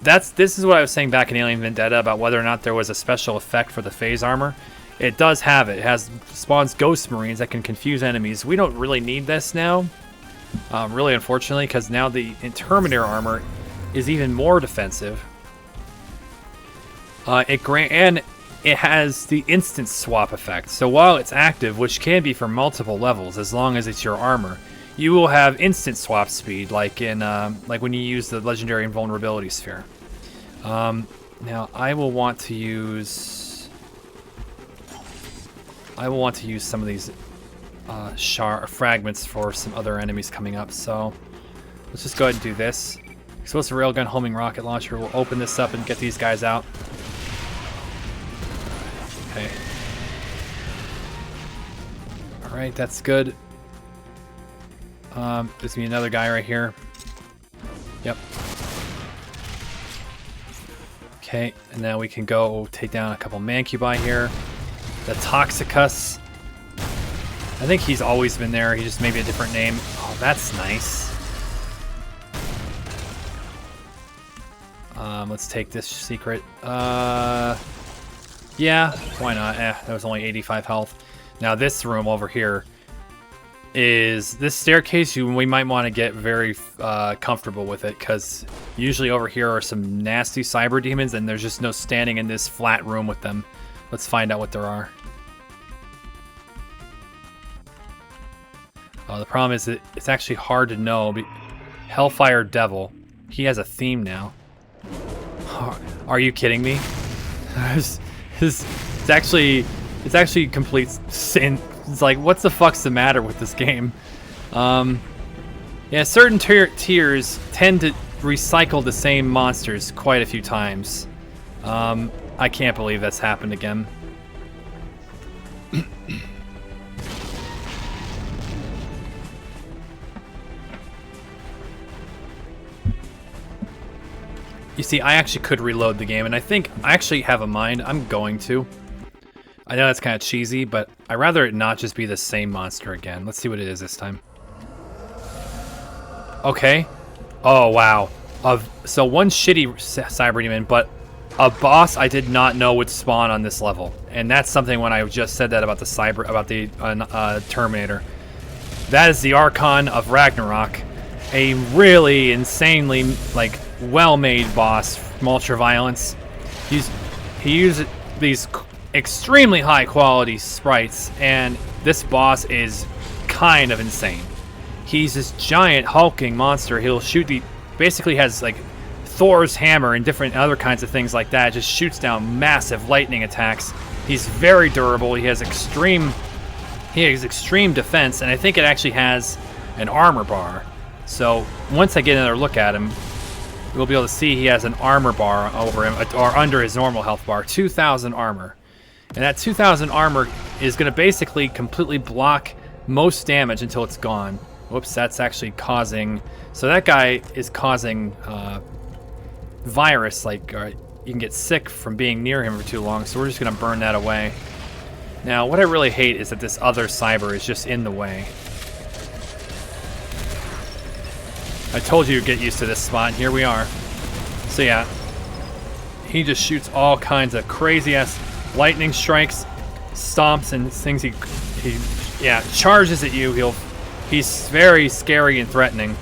this is what I was saying back in Alien Vendetta about whether or not there was a special effect for the phase armor. It does have it. It spawns ghost marines that can confuse enemies. We don't really need this now, really, unfortunately, because now the Terminator armor is even more defensive. And it has the instant swap effect. So while it's active, which can be for multiple levels, as long as it's your armor, you will have instant swap speed, like in like when you use the legendary invulnerability sphere. Now I will want to use some of these fragments for some other enemies coming up. So let's just go ahead and do this. Explosive railgun, homing rocket launcher. We'll open this up and get these guys out. Okay. All right, that's good. There's me another guy right here. Yep. Okay, and now we can go take down a couple mancubi here. The Toxicus. I think he's always been there. He just maybe a different name. Oh, that's nice. Let's take this secret. Yeah, why not? That was only 85 health. Now this room over here is this staircase. We might want to get very comfortable with it, because usually over here are some nasty cyber demons, and there's just no standing in this flat room with them. Let's find out what there are. The problem is that it's actually hard to know. Hellfire Devil. He has a theme now. Are you kidding me? It's actually complete sin. It's like, what the fuck's the matter with this game? Yeah, certain tiers tend to recycle the same monsters quite a few times. I can't believe that's happened again. You see, I actually could reload the game, and I think I actually have a mind. I'm going to. I know that's kind of cheesy, but I'd rather it not just be the same monster again. Let's see what it is this time. Okay. Oh, wow. So one shitty cyber demon, but a boss I did not know would spawn on this level. And that's something when I just said that about the Terminator. That is the Archon of Ragnarok. A really insanely, like, well-made boss from UltraViolence. He used these extremely high-quality sprites, and this boss is kind of insane. He's this giant hulking monster. He'll shoot basically has like Thor's hammer and different other kinds of things like that. It just shoots down massive lightning attacks. He's very durable. He has extreme defense, and I think it actually has an armor bar. So once I get another look at him, we'll be able to see he has an armor bar over him, or under his normal health bar, 2,000 armor. And that 2,000 armor is going to basically completely block most damage until it's gone. Whoops, that's actually causing... So that guy is causing virus, like you can get sick from being near him for too long, so we're just going to burn that away. Now, what I really hate is that this other cyber is just in the way. I told you to get used to this spot, and here we are. So yeah, he just shoots all kinds of crazy-ass lightning strikes, stomps, and things. He charges at you. He's very scary and threatening.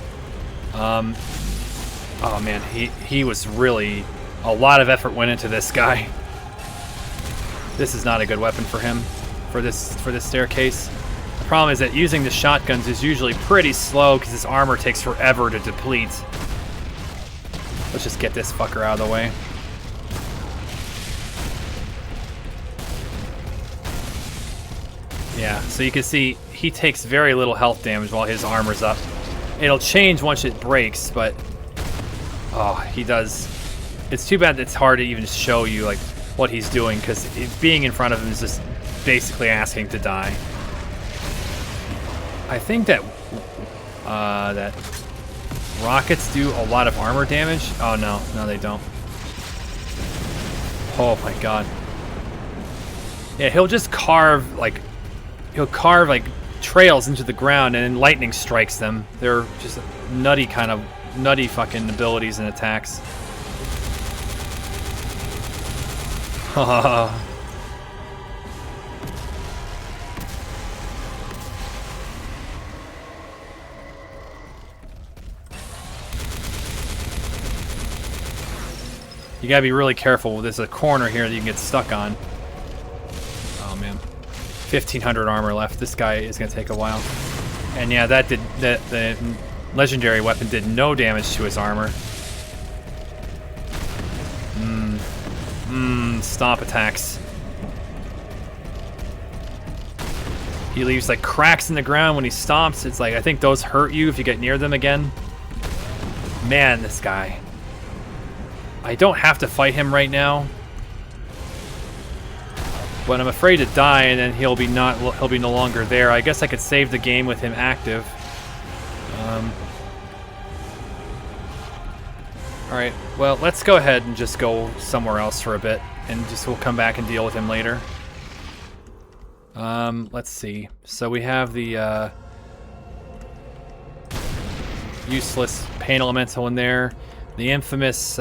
Oh man, he was really... A lot of effort went into this guy. This is not a good weapon for him, for this staircase. The problem is that using the shotguns is usually pretty slow because his armor takes forever to deplete. Let's just get this fucker out of the way. Yeah, so you can see he takes very little health damage while his armor's up. It'll change once it breaks, but... Oh, he does... It's too bad that it's hard to even show you like what he's doing, because being in front of him is just basically asking to die. I think that that rockets do a lot of armor damage. Oh no, they don't. Oh my god. Yeah, he'll just carve like trails into the ground, and then lightning strikes them. They're just nutty fucking abilities and attacks. You gotta be really careful. There's a corner here that you can get stuck on. Oh man, 1,500 armor left. This guy is gonna take a while. And yeah, the legendary weapon did no damage to his armor. Stomp attacks. He leaves like cracks in the ground when he stomps. It's like, I think those hurt you if you get near them again. Man, this guy. I don't have to fight him right now, but I'm afraid to die, and then he'll be no longer there. I guess I could save the game with him active. All right. Well, let's go ahead and just go somewhere else for a bit, and we'll come back and deal with him later. Let's see. So we have the useless pain elemental in there, the infamous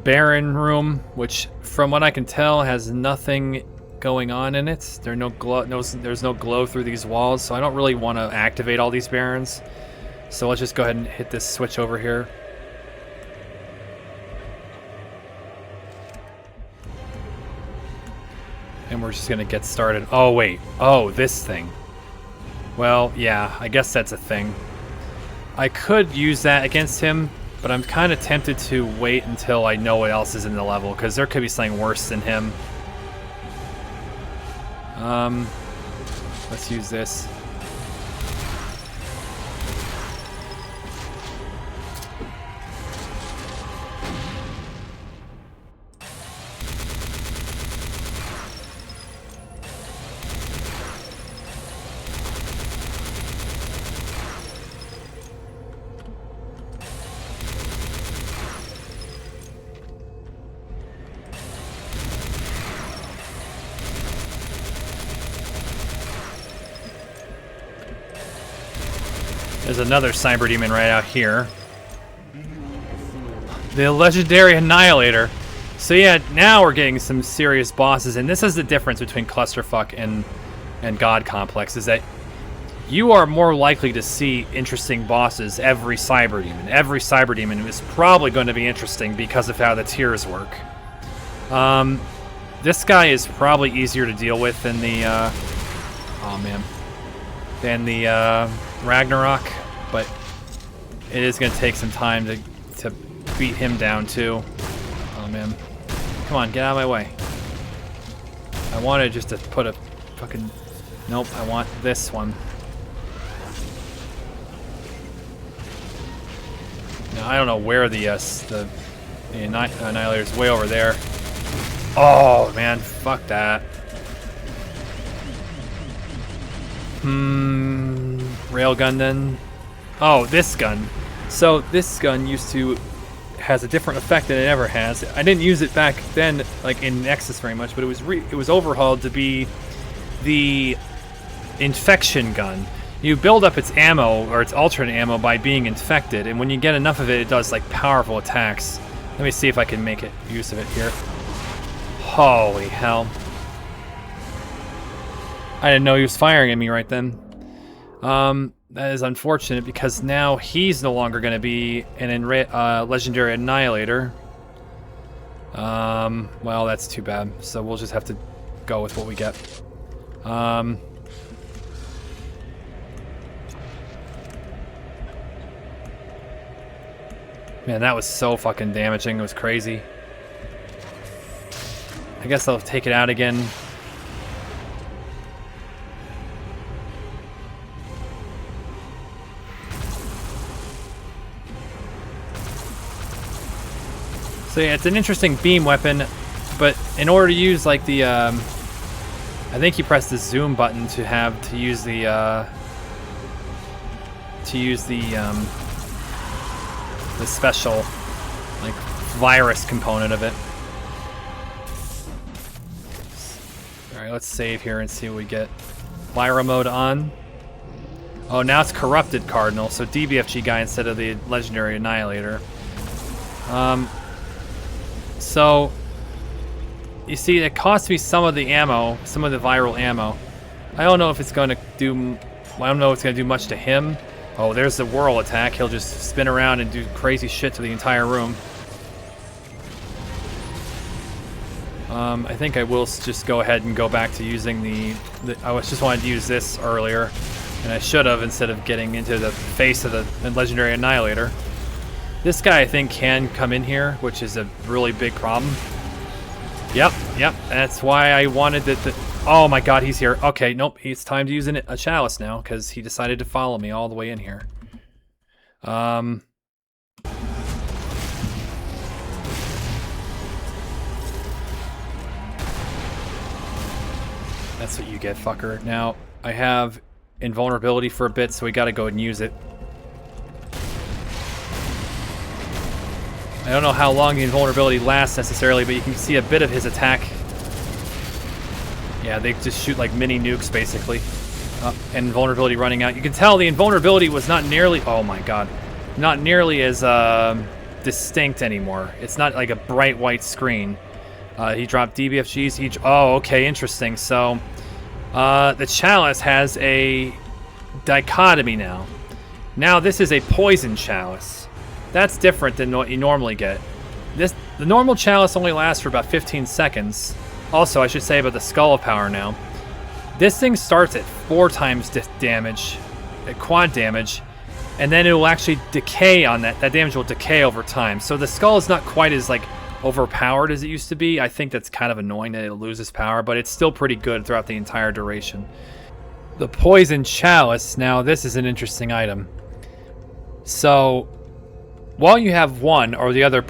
Baron room, which, from what I can tell, has nothing going on in it. There's no glow through these walls, so I don't really want to activate all these Barons. So let's just go ahead and hit this switch over here. And we're just gonna get started. Oh wait, oh, this thing. Well, yeah, I guess that's a thing. I could use that against him, but I'm kind of tempted to wait until I know what else is in the level, because there could be something worse than him. Let's use this. There's another Cyber Demon right out here. The Legendary Annihilator. So yeah, now we're getting some serious bosses, and this is the difference between Clusterfuck and God Complex, is that you are more likely to see interesting bosses every Cyber Demon. Every Cyber Demon is probably going to be interesting because of how the tiers work. This guy is probably easier to deal with than the Ragnarok, but it is going to take some time to beat him down too. Oh man. Come on, get out of my way. I wanted just to put a fucking... Nope, I want this one. Now, I don't know where the Annihilator's way over there. Oh, man, fuck that. Railgun then. Oh, this gun. So this gun has a different effect than it ever has. I didn't use it back then, like in Nexus very much, but it was overhauled to be the infection gun. You build up its ammo or its alternate ammo by being infected, and when you get enough of it, it does like powerful attacks. Let me see if I can make use of it here. Holy hell! I didn't know he was firing at me right then. That is unfortunate because now he's no longer going to be an legendary Annihilator. Well, that's too bad. So we'll just have to go with what we get. Man, that was so fucking damaging. It was crazy. I guess I'll take it out again. So yeah, it's an interesting beam weapon, but in order to use like the, I think you press the zoom button to use the special, like, virus component of it. Alright, let's save here and see what we get. Viro mode on. Oh, now it's Corrupted Cardinal, so DBFG guy instead of the Legendary Annihilator. So, you see, it cost me some of the ammo, some of the viral ammo. I don't know if it's going to do... I don't know if it's going to do much to him. Oh, there's the whirl attack. He'll just spin around and do crazy shit to the entire room. I think I will just go ahead and go back to using I just wanted to use this earlier, and I should have instead of getting into the face of the Legendary Annihilator. This guy, I think, can come in here, which is a really big problem. Yep, that's why I wanted it to... Oh my god, he's here. Okay, nope, it's time to use a chalice now, because he decided to follow me all the way in here. That's what you get, fucker. Now, I have invulnerability for a bit, so we gotta go and use it. I don't know how long the invulnerability lasts necessarily, but you can see a bit of his attack. Yeah, they just shoot like mini nukes, basically. And invulnerability running out. You can tell the invulnerability was not nearly... Oh my god. Not nearly as distinct anymore. It's not like a bright white screen. He dropped DBFGs. Oh, okay, interesting. So, the chalice has a dichotomy now. Now this is a poison chalice. That's different than what you normally get. The normal chalice only lasts for about 15 seconds. Also, I should say about the Skull of Power now. This thing starts at 4 times damage, quad damage, and then it will actually decay on that. That damage will decay over time. So the Skull is not quite as like overpowered as it used to be. I think that's kind of annoying that it loses power, but it's still pretty good throughout the entire duration. The Poison Chalice, now this is an interesting item. So, while you have one or the other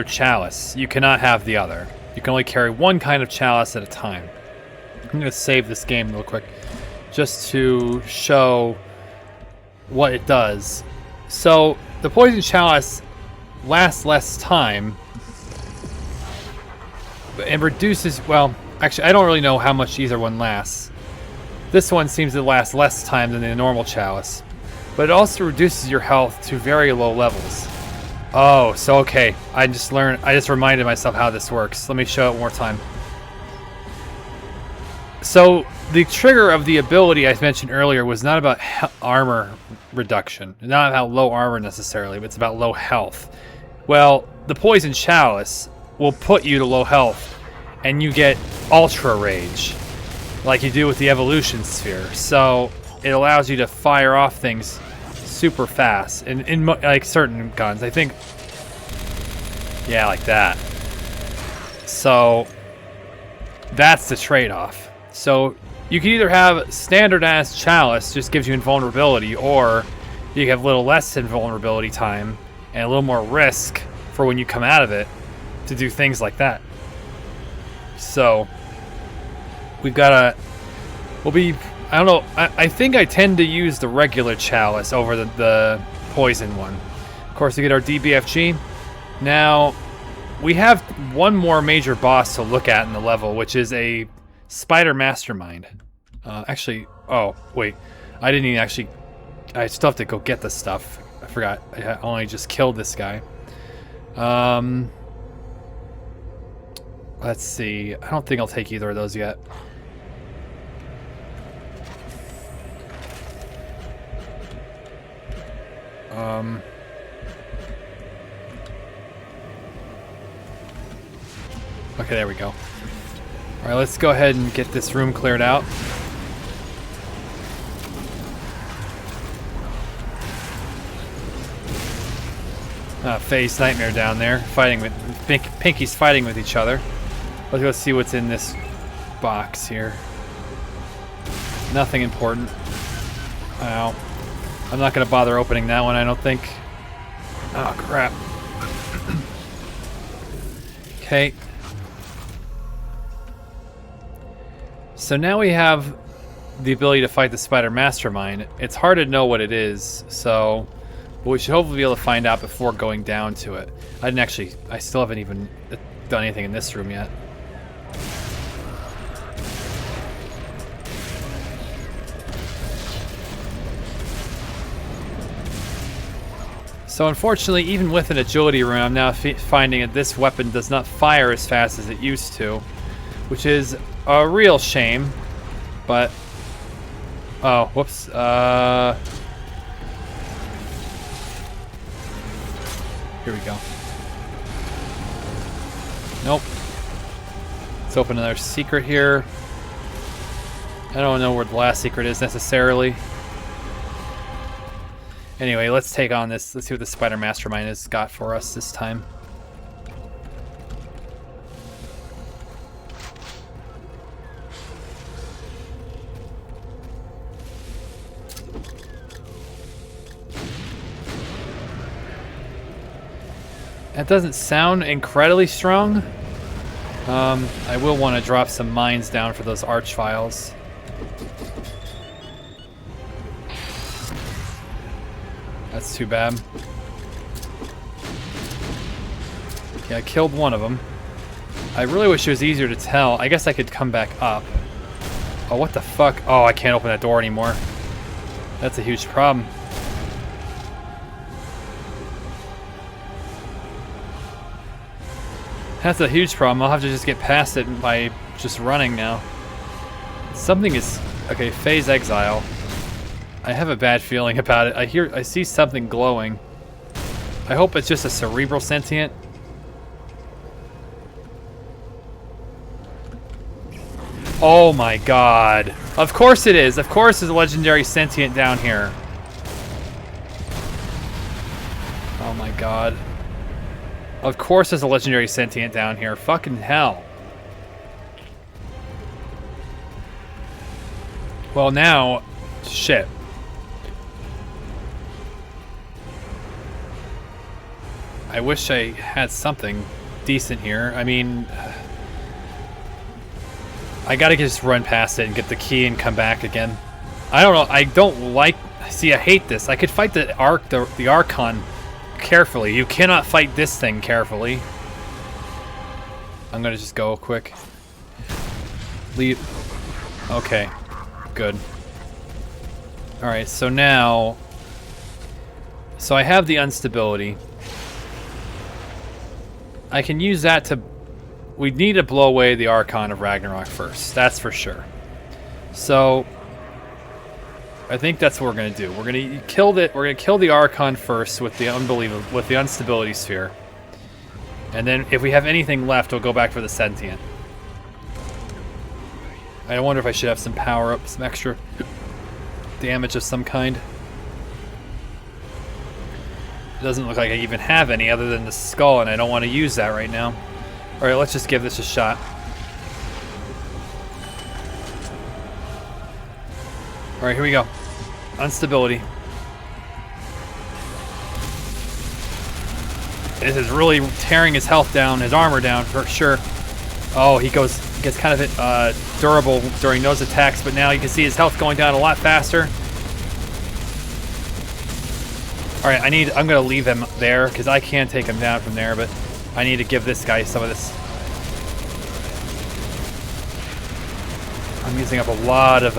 chalice, you cannot have the other. You can only carry one kind of chalice at a time. I'm going to save this game real quick just to show what it does. So, the Poison Chalice lasts less time and reduces, well, actually, I don't really know how much either one lasts. This one seems to last less time than the normal chalice, but it also reduces your health to very low levels. Oh, so okay, I just reminded myself how this works. Let me show it one more time. So, the trigger of the ability I mentioned earlier was not about armor reduction, not about low armor necessarily, but it's about low health. Well, the Poison Chalice will put you to low health, and you get Ultra Rage, like you do with the Evolution Sphere. So, it allows you to fire off things super fast, and in like certain guns. I think Yeah, like that. So that's the trade-off. So you can either have standard-ass Chalice, just gives you invulnerability, or you have a little less invulnerability time and a little more risk for when you come out of it to do things like that. So we've got a... I don't know. I think I tend to use the regular Chalice over the poison one. Of course, we get our DBFG. Now, we have one more major boss to look at in the level, which is a Spider Mastermind. Actually, oh, wait. I didn't even actually... I still have to go get the stuff. I forgot. I only just killed this guy. Let's see. I don't think I'll take either of those yet. Okay, there we go. Alright, let's go ahead and get this room cleared out. Faye's Nightmare down there, fighting with... Pinky's fighting with each other. Let's go see what's in this box here. Nothing important. Ow. I'm not going to bother opening that one, I don't think. Oh, crap. Okay. So now we have the ability to fight the Spider Mastermind. It's hard to know what it is, so... But we should hopefully be able to find out before going down to it. I still haven't even done anything in this room yet. So unfortunately, even with an agility room, I'm now finding that this weapon does not fire as fast as it used to, which is a real shame, but... Oh, whoops. Here we go. Nope. Let's open another secret here. I don't know where the last secret is necessarily. Anyway, let's take on this. Let's see what the Spider Mastermind has got for us this time. That doesn't sound incredibly strong. I will want to drop some mines down for those archviles. That's too bad. Okay, I killed one of them. I really wish it was easier to tell. I guess I could come back up. Oh, what the fuck? Oh, I can't open that door anymore. That's a huge problem. That's a huge problem. I'll have to just get past it by just running now. Something is... Okay, Phase Exile. I have a bad feeling about it. I see something glowing. I hope it's just a cerebral sentient. Oh my god. Of course it is. Of course there's a legendary sentient down here. Oh my god. Of course there's a legendary sentient down here. Fucking hell. Well now... Shit. I wish I had something decent here. I mean... I gotta just run past it and get the key and come back again. I don't know. I don't like... See, I hate this. I could fight the Archon carefully. You cannot fight this thing carefully. I'm gonna just go quick. Leave. Okay. Good. Alright, so now... So I have the instability. I can use that to... We need to blow away the Archon of Ragnarok first. That's for sure. So... I think that's what we're gonna do. We're gonna kill the Archon first with the Unstability Sphere. And then if we have anything left, we'll go back for the Sentient. I wonder if I should have some power up, some extra damage of some kind. doesn't look like I even have any other than the skull, and I don't want to use that right now. Alright, let's just give this a shot. Alright, here we go. Instability. This is really tearing his health down, his armor down for sure. Oh, he gets kind of durable during those attacks, but now you can see his health going down a lot faster. All right, I'm gonna leave him there because I can take him down from there, but I need to give this guy some of this. I'm using up a lot of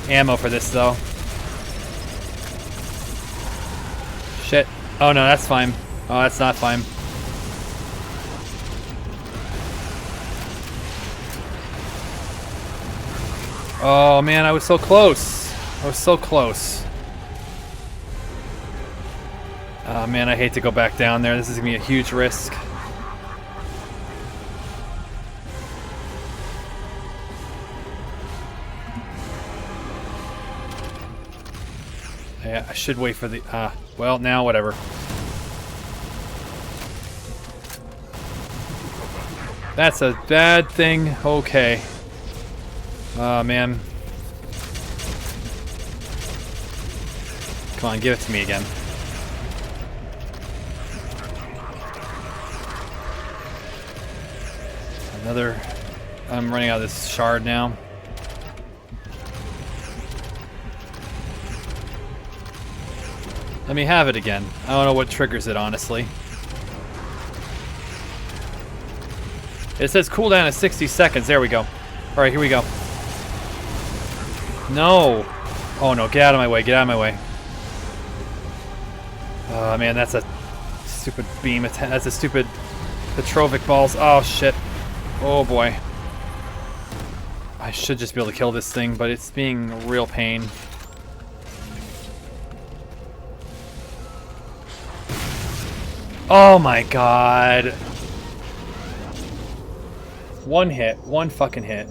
ammo for this though. Shit. Oh no, that's fine. Oh, that's not fine. Oh man, I was so close. I was so close. Oh man, I hate to go back down there. This is gonna be a huge risk. Yeah, I should wait for the... well, now whatever. That's a bad thing. Okay. Oh man. Come on, give it to me again. Another... I'm running out of this shard now. Let me have it again. I don't know what triggers it, honestly. It says cooldown is 60 seconds. There we go. Alright, here we go. No! Oh no, get out of my way, get out of my way. Oh man, that's a stupid beam attack. That's a stupid Petrovic balls. Oh shit. Oh boy. I should just be able to kill this thing, but it's being a real pain. Oh my god. One hit. One fucking hit.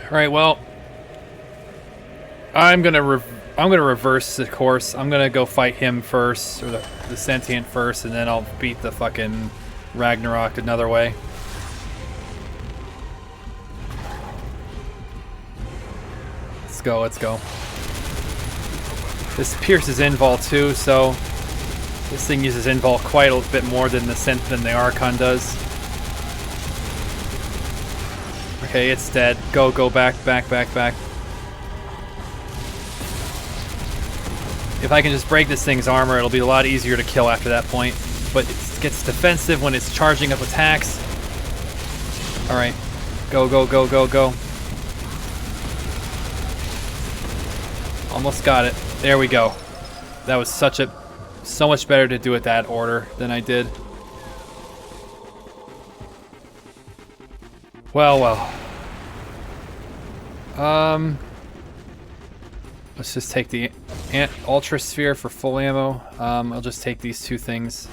Alright, well. I'm gonna reverse the course. I'm gonna go fight him first, or the sentient first, and then I'll beat the fucking Ragnarok another way. Let's go, let's go. This pierces invul too, so this thing uses invul quite a bit more than the Archon does. Okay, it's dead. Go, back. If I can just break this thing's armor, it'll be a lot easier to kill after that point. But it gets defensive when it's charging up attacks. Alright. Go. Almost got it. There we go. That was so much better to do it that order than I did. Well. Let's just take the Ultra Sphere for full ammo. I'll just take these two things.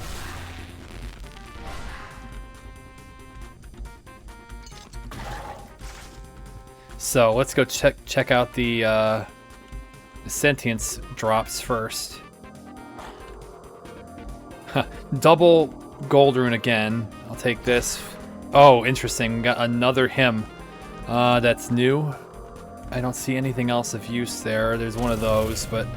So let's go check out the sentience drops first. Double gold rune again. I'll take this. Oh, interesting. We got another hymn. That's new. I don't see anything else of use there. There's one of those, but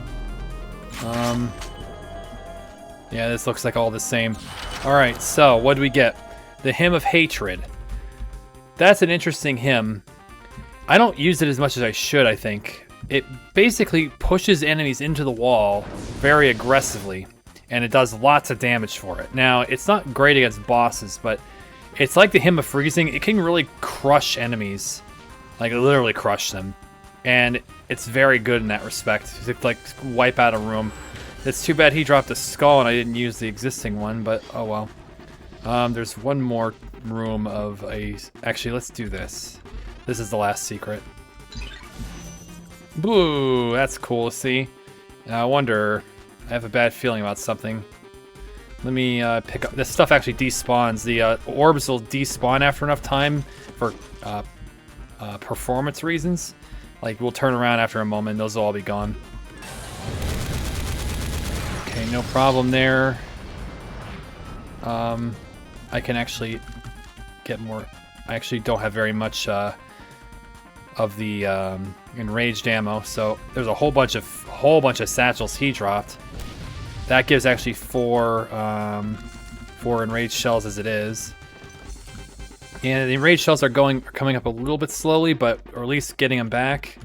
yeah, this looks like all the same. Alright, so what do we get? The Hymn of Hatred. That's an interesting hymn. I don't use it as much as I should, I think. It basically pushes enemies into the wall very aggressively, and it does lots of damage for it. Now, it's not great against bosses, but it's like the Hymn of Freezing. It can really crush enemies. Like, literally crush them. And it's very good in that respect. To, like, wipe out a room. It's too bad he dropped a skull and I didn't use the existing one, but oh well. There's one more room of a... Actually, let's do this. This is the last secret. Boo! That's cool to see. I wonder... I have a bad feeling about something. Let me pick up... This stuff actually despawns. The orbs will despawn after enough time for performance reasons. Like, we'll turn around after a moment and those will all be gone. Okay, no problem there. I can actually get more. I actually don't have very much of the enraged ammo, so there's a whole bunch of satchels he dropped. That gives actually four enraged shells as it is. And the enraged shells are coming up a little bit slowly, but or at least getting them back.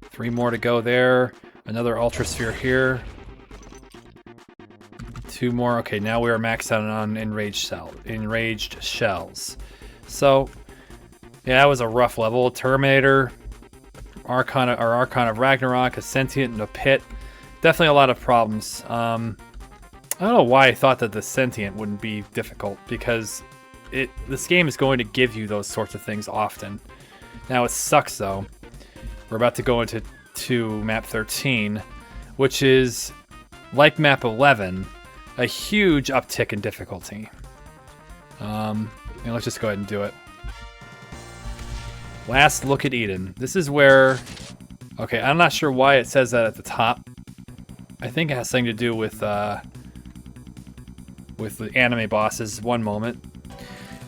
3 more to go there. Another ultra sphere here. 2 more. Okay, now we are maxed out on enraged shells. So yeah, that was a rough level. Terminator, Archon of Ragnarok, a Sentient in a Pit. Definitely a lot of problems. I don't know why I thought that the Sentient wouldn't be difficult, because this game is going to give you those sorts of things often. Now it sucks though. We're about to go into map 13, which is, like map 11, a huge uptick in difficulty. And let's just go ahead and do it. Last look at Eden. This is where... Okay, I'm not sure why it says that at the top. I think it has something to do with the anime bosses. One moment.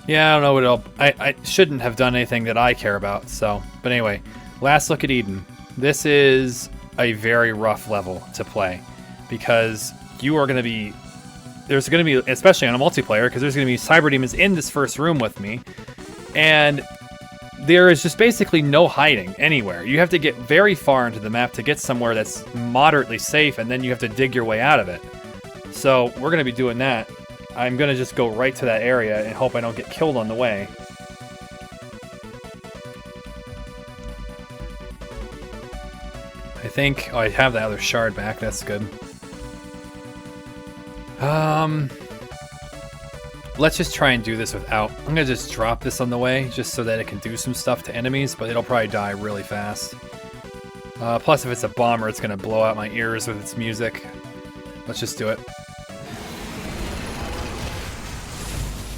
Yeah, I don't know what I shouldn't have done anything that I care about, so... But anyway, last look at Eden. This is a very rough level to play, because you are going to be... There's going to be, especially on a multiplayer, because there's going to be cyber demons in this first room with me, and there is just basically no hiding anywhere. You have to get very far into the map to get somewhere that's moderately safe, and then you have to dig your way out of it. So we're going to be doing that. I'm going to just go right to that area and hope I don't get killed on the way. I think... Oh, I have the other shard back. That's good. Let's just try and do this without... I'm going to just drop this on the way, just so that it can do some stuff to enemies, but it'll probably die really fast. Plus, if it's a bomber, it's going to blow out my ears with its music. Let's just do it.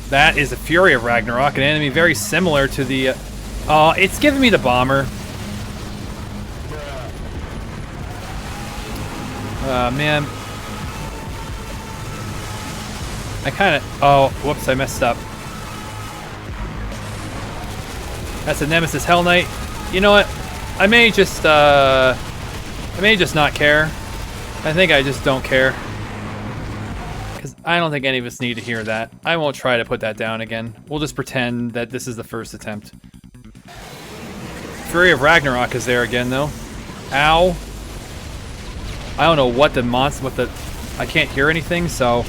That is the Fury of Ragnarok, an enemy very similar to the... Oh, it's giving me the bomber. Man. I kind of... Oh, whoops, I messed up. That's a Nemesis Hell Knight. You know what? I may just not care. I think I just don't care. Because I don't think any of us need to hear that. I won't try to put that down again. We'll just pretend that this is the first attempt. Fury of Ragnarok is there again, though. Ow. I don't know what the monster... I can't hear anything, so...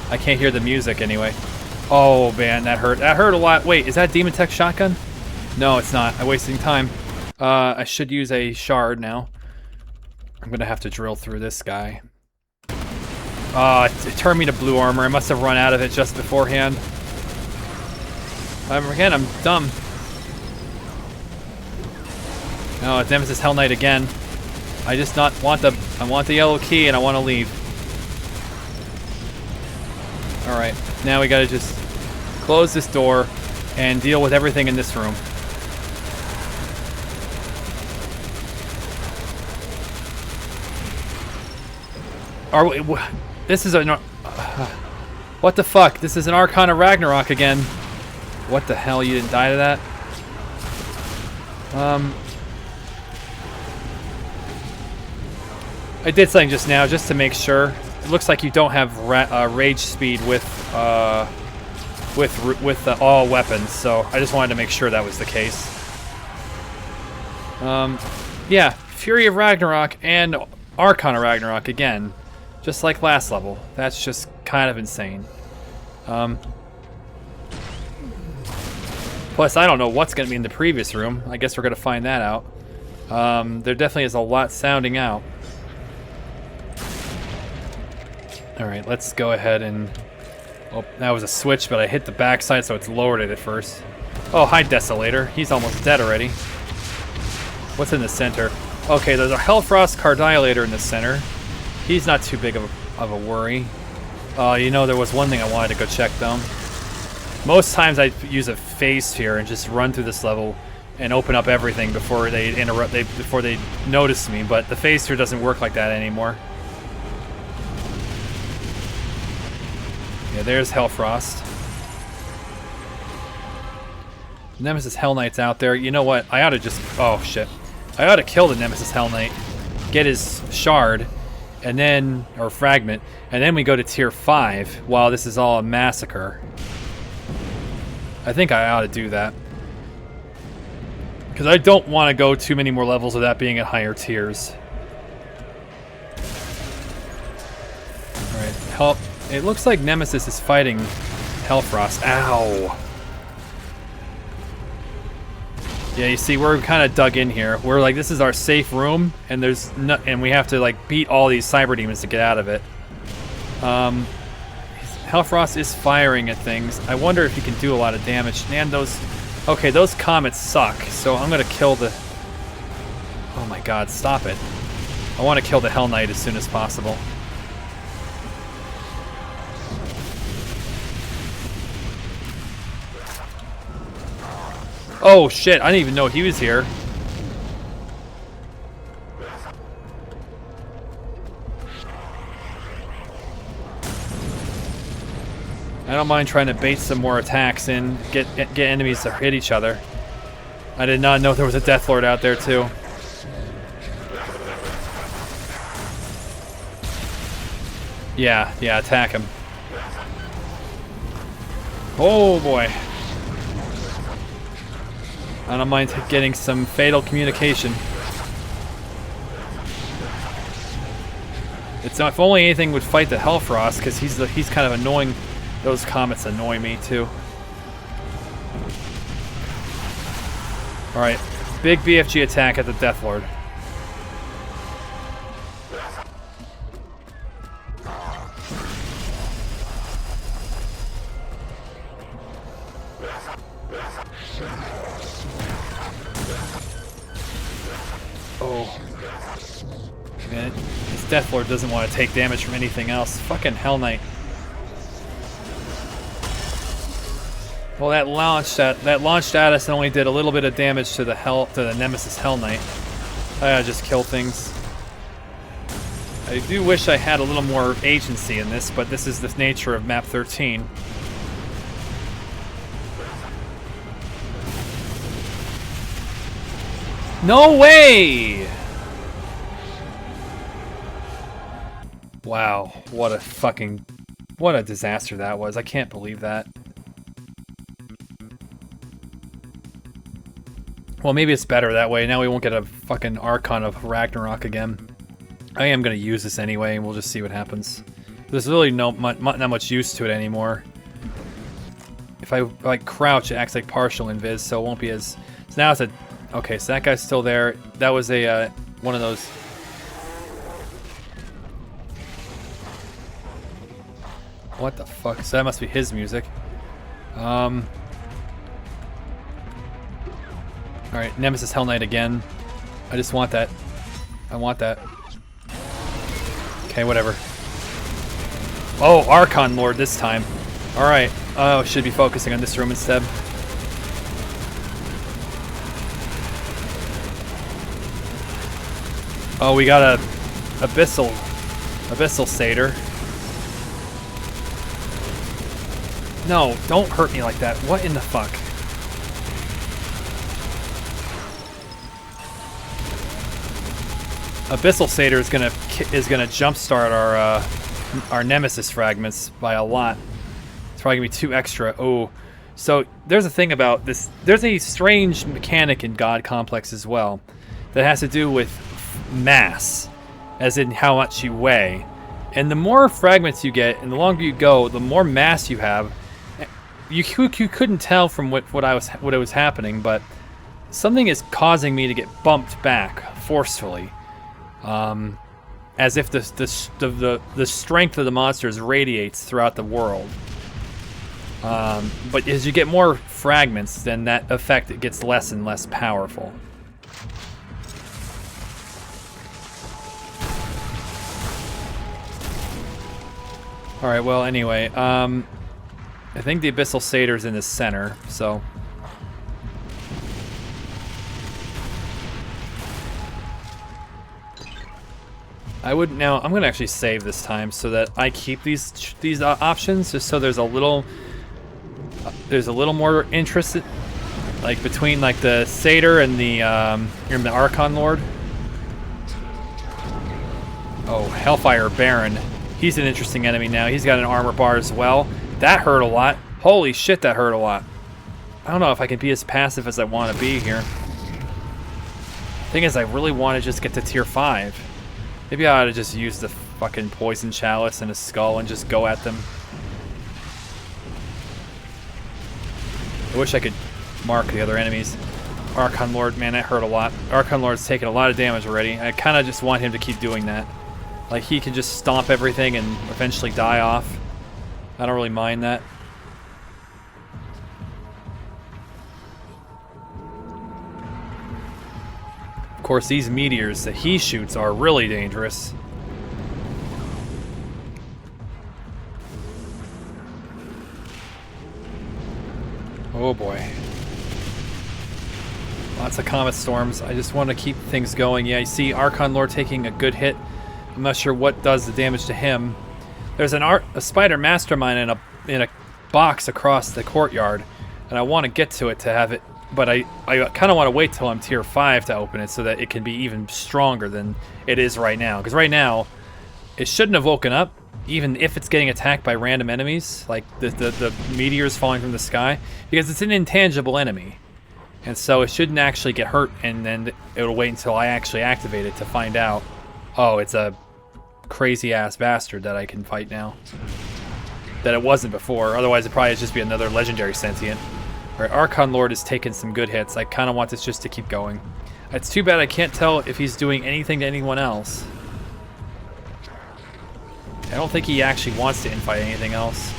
I can't hear the music anyway. Oh, man, that hurt. That hurt a lot. Wait, is that Demon Tech shotgun? No, it's not. I'm wasting time. I should use a shard now. I'm going to have to drill through this guy. It turned me to blue armor. I must have run out of it just beforehand. Again, I'm dumb. No, it's Nemesis Hell Knight again. I just want the yellow key and I want to leave. Alright, now we gotta just close this door and deal with everything in this room. This is a... what the fuck? This is an Archon of Ragnarok again. What the hell? You didn't die to that? I did something just now just to make sure. It looks like you don't have rage speed with all weapons, so I just wanted to make sure that was the case. Yeah, Fury of Ragnarok and Archon of Ragnarok again, just like last level. That's just kind of insane. Plus, I don't know what's going to be in the previous room. I guess we're going to find that out. There definitely is a lot sounding out. Alright, let's go ahead and... Oh, that was a switch, but I hit the backside, so it's lowered it at first. Oh, hi, Desolator. He's almost dead already. What's in the center? Okay, there's a Hellfrost Cardiolator in the center. He's not too big of a worry. You know, there was one thing I wanted to go check, though. Most times I use a phase sphere and just run through this level and open up everything before they notice me, but the phase sphere doesn't work like that anymore. Yeah, there's Hellfrost. Nemesis Hell Knight's out there. You know what? I ought to just... Oh, shit. I ought to kill the Nemesis Hell Knight. Get his shard. And then... Or fragment. And then we go to tier 5 while this is all a massacre. I think I ought to do that. Because I don't want to go too many more levels of that being at higher tiers. Alright, help. It looks like Nemesis is fighting Hellfrost. Ow! Yeah, you see, we're kind of dug in here. We're like, this is our safe room, and there's no, and we have to like beat all these cyber demons to get out of it. Hellfrost is firing at things. I wonder if he can do a lot of damage. Man, those... Okay, those comets suck, so I'm gonna kill the... Oh my god, stop it. I want to kill the Hell Knight as soon as possible. Oh shit, I didn't even know he was here. I don't mind trying to bait some more attacks in, get enemies to hit each other. I did not know there was a Deathlord out there too. Yeah, attack him. Oh boy. I don't mind getting some fatal communication. It's not, if only anything would fight the Hellfrost, because he's kind of annoying. Those comets annoy me too. Alright, big BFG attack at the Deathlord. Oh. Man, this Deathlord doesn't want to take damage from anything else. Fucking Hell Knight. Well, that launched at us and only did a little bit of damage to the Nemesis Hell Knight. I gotta just kill things. I do wish I had a little more agency in this, but this is the nature of map 13. No way! Wow, what a disaster that was. I can't believe that. Well, maybe it's better that way. Now we won't get a fucking Archon of Ragnarok again. I am going to use this anyway, and we'll just see what happens. There's really not much use to it anymore. If I like crouch, it acts like partial invis, so it won't be as... So now it's a... Okay, so that guy's still there. That was a one of those... What the fuck? So that must be his music. Alright, Nemesis Hell Knight again. I just want that. I want that. Okay, whatever. Oh, Archon Lord this time. Alright. Oh, should be focusing on this room instead. Oh, we got a Abyssal Satyr. No, don't hurt me like that. What in the fuck? Abyssal Satyr is gonna jumpstart our Nemesis fragments by a lot. It's probably gonna be 2 extra. Oh, so there's a thing about this. There's a strange mechanic in God Complex as well that has to do with mass, as in how much you weigh. And the more fragments you get, and the longer you go, the more mass you have. You couldn't tell from what was happening, but something is causing me to get bumped back forcefully. As if the strength of the monsters radiates throughout the world. But as you get more fragments, then that effect it gets less and less powerful. Alright, well, anyway, I think the Abyssal Satyr's in the center, so... I would now. I'm gonna actually save this time so that I keep these options, just so there's a little more interest, like between like the Satyr and the Archon Lord. Oh, Hellfire Baron. He's an interesting enemy now. He's got an armor bar as well. That hurt a lot. Holy shit, that hurt a lot. I don't know if I can be as passive as I want to be here. Thing is, I really want to just get to tier 5. Maybe I ought to just use the fucking Poison Chalice and a Skull and just go at them. I wish I could mark the other enemies. Archon Lord, man, that hurt a lot. Archon Lord's taken a lot of damage already. I kind of just want him to keep doing that. Like, he can just stomp everything and eventually die off. I don't really mind that. Of course, these meteors that he shoots are really dangerous. Oh boy. Lots of comet storms. I just want to keep things going. Yeah, you see Archon Lord taking a good hit. I'm not sure what does the damage to him. There's a spider mastermind in a box across the courtyard, and I want to get to it to have it, but I kind of want to wait till I'm tier 5 to open it so that it can be even stronger than it is right now. Because right now, it shouldn't have woken up, even if it's getting attacked by random enemies, like the meteors falling from the sky, because it's an intangible enemy. And so it shouldn't actually get hurt, and then it'll wait until I actually activate it to find out, oh, it's a crazy-ass bastard that I can fight now. That it wasn't before, otherwise it'd probably just be another legendary sentient. Alright, Archon Lord has taken some good hits. I kind of want this just to keep going. It's too bad I can't tell if he's doing anything to anyone else. I don't think he actually wants to infight anything else.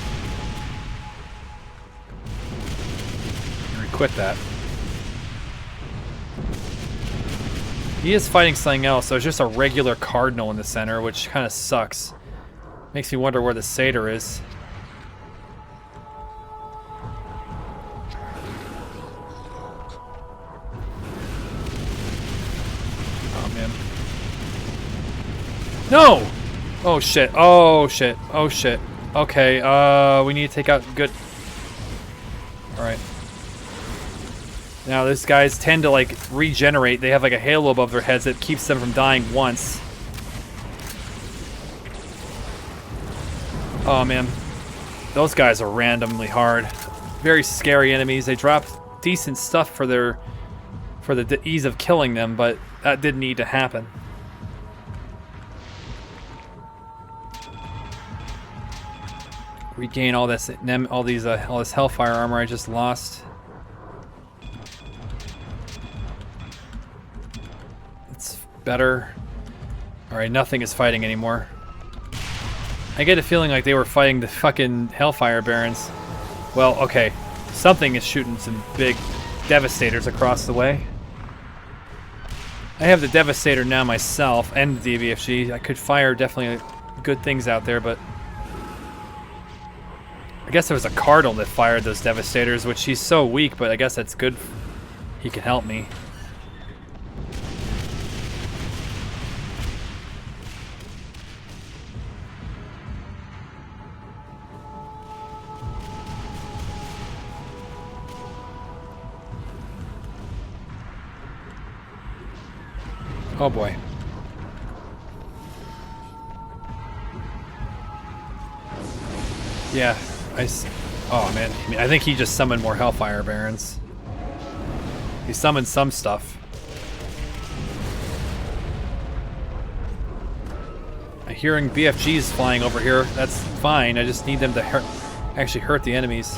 Quit that. He is fighting something else. There's just a regular Cardinal in the center, which kind of sucks. Makes me wonder where the Satyr is. Oh, man. No! Oh, shit. Oh, shit. Oh, shit. Okay, we need to take out good... Alright. Now, these guys tend to, like, regenerate. They have, like, a halo above their heads that keeps them from dying once. Oh, man. Those guys are randomly hard. Very scary enemies. They drop decent stuff for the ease of killing them, but that didn't need to happen. Regain all this Hellfire armor I just lost. Better. Alright, nothing is fighting anymore. I get a feeling like they were fighting the fucking Hellfire Barons. Well, okay. Something is shooting some big Devastators across the way. I have the Devastator now myself, and the DBFG. I could fire definitely good things out there, but... I guess there was a Cardinal that fired those Devastators, which he's so weak, but I guess that's good. He can help me. Oh boy. Yeah, oh man, I think he just summoned more Hellfire Barons. He summoned some stuff. I'm hearing BFGs flying over here. That's fine, I just need them to actually hurt the enemies.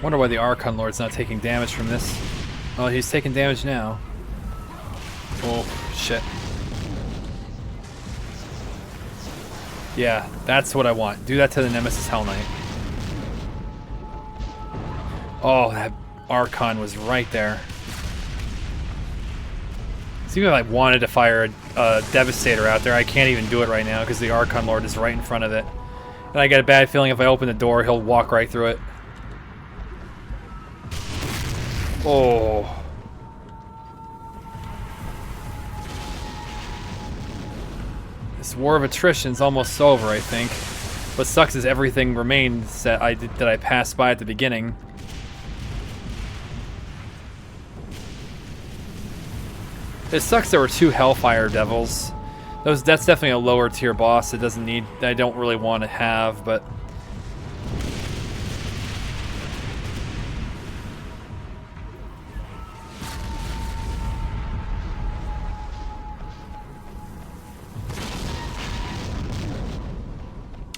Wonder why the Archon Lord's not taking damage from this. Oh, he's taking damage now. Oh, shit. Yeah, that's what I want. Do that to the Nemesis Hell Knight. Oh, that Archon was right there. See if I wanted to fire a Devastator out there. I can't even do it right now because the Archon Lord is right in front of it. And I get a bad feeling if I open the door, he'll walk right through it. Oh. This war of attrition's almost over, I think. What sucks is everything remains that I passed by at the beginning. It sucks there were 2 Hellfire Devils. That's definitely a lower tier boss. It doesn't need. I don't really want to have, but.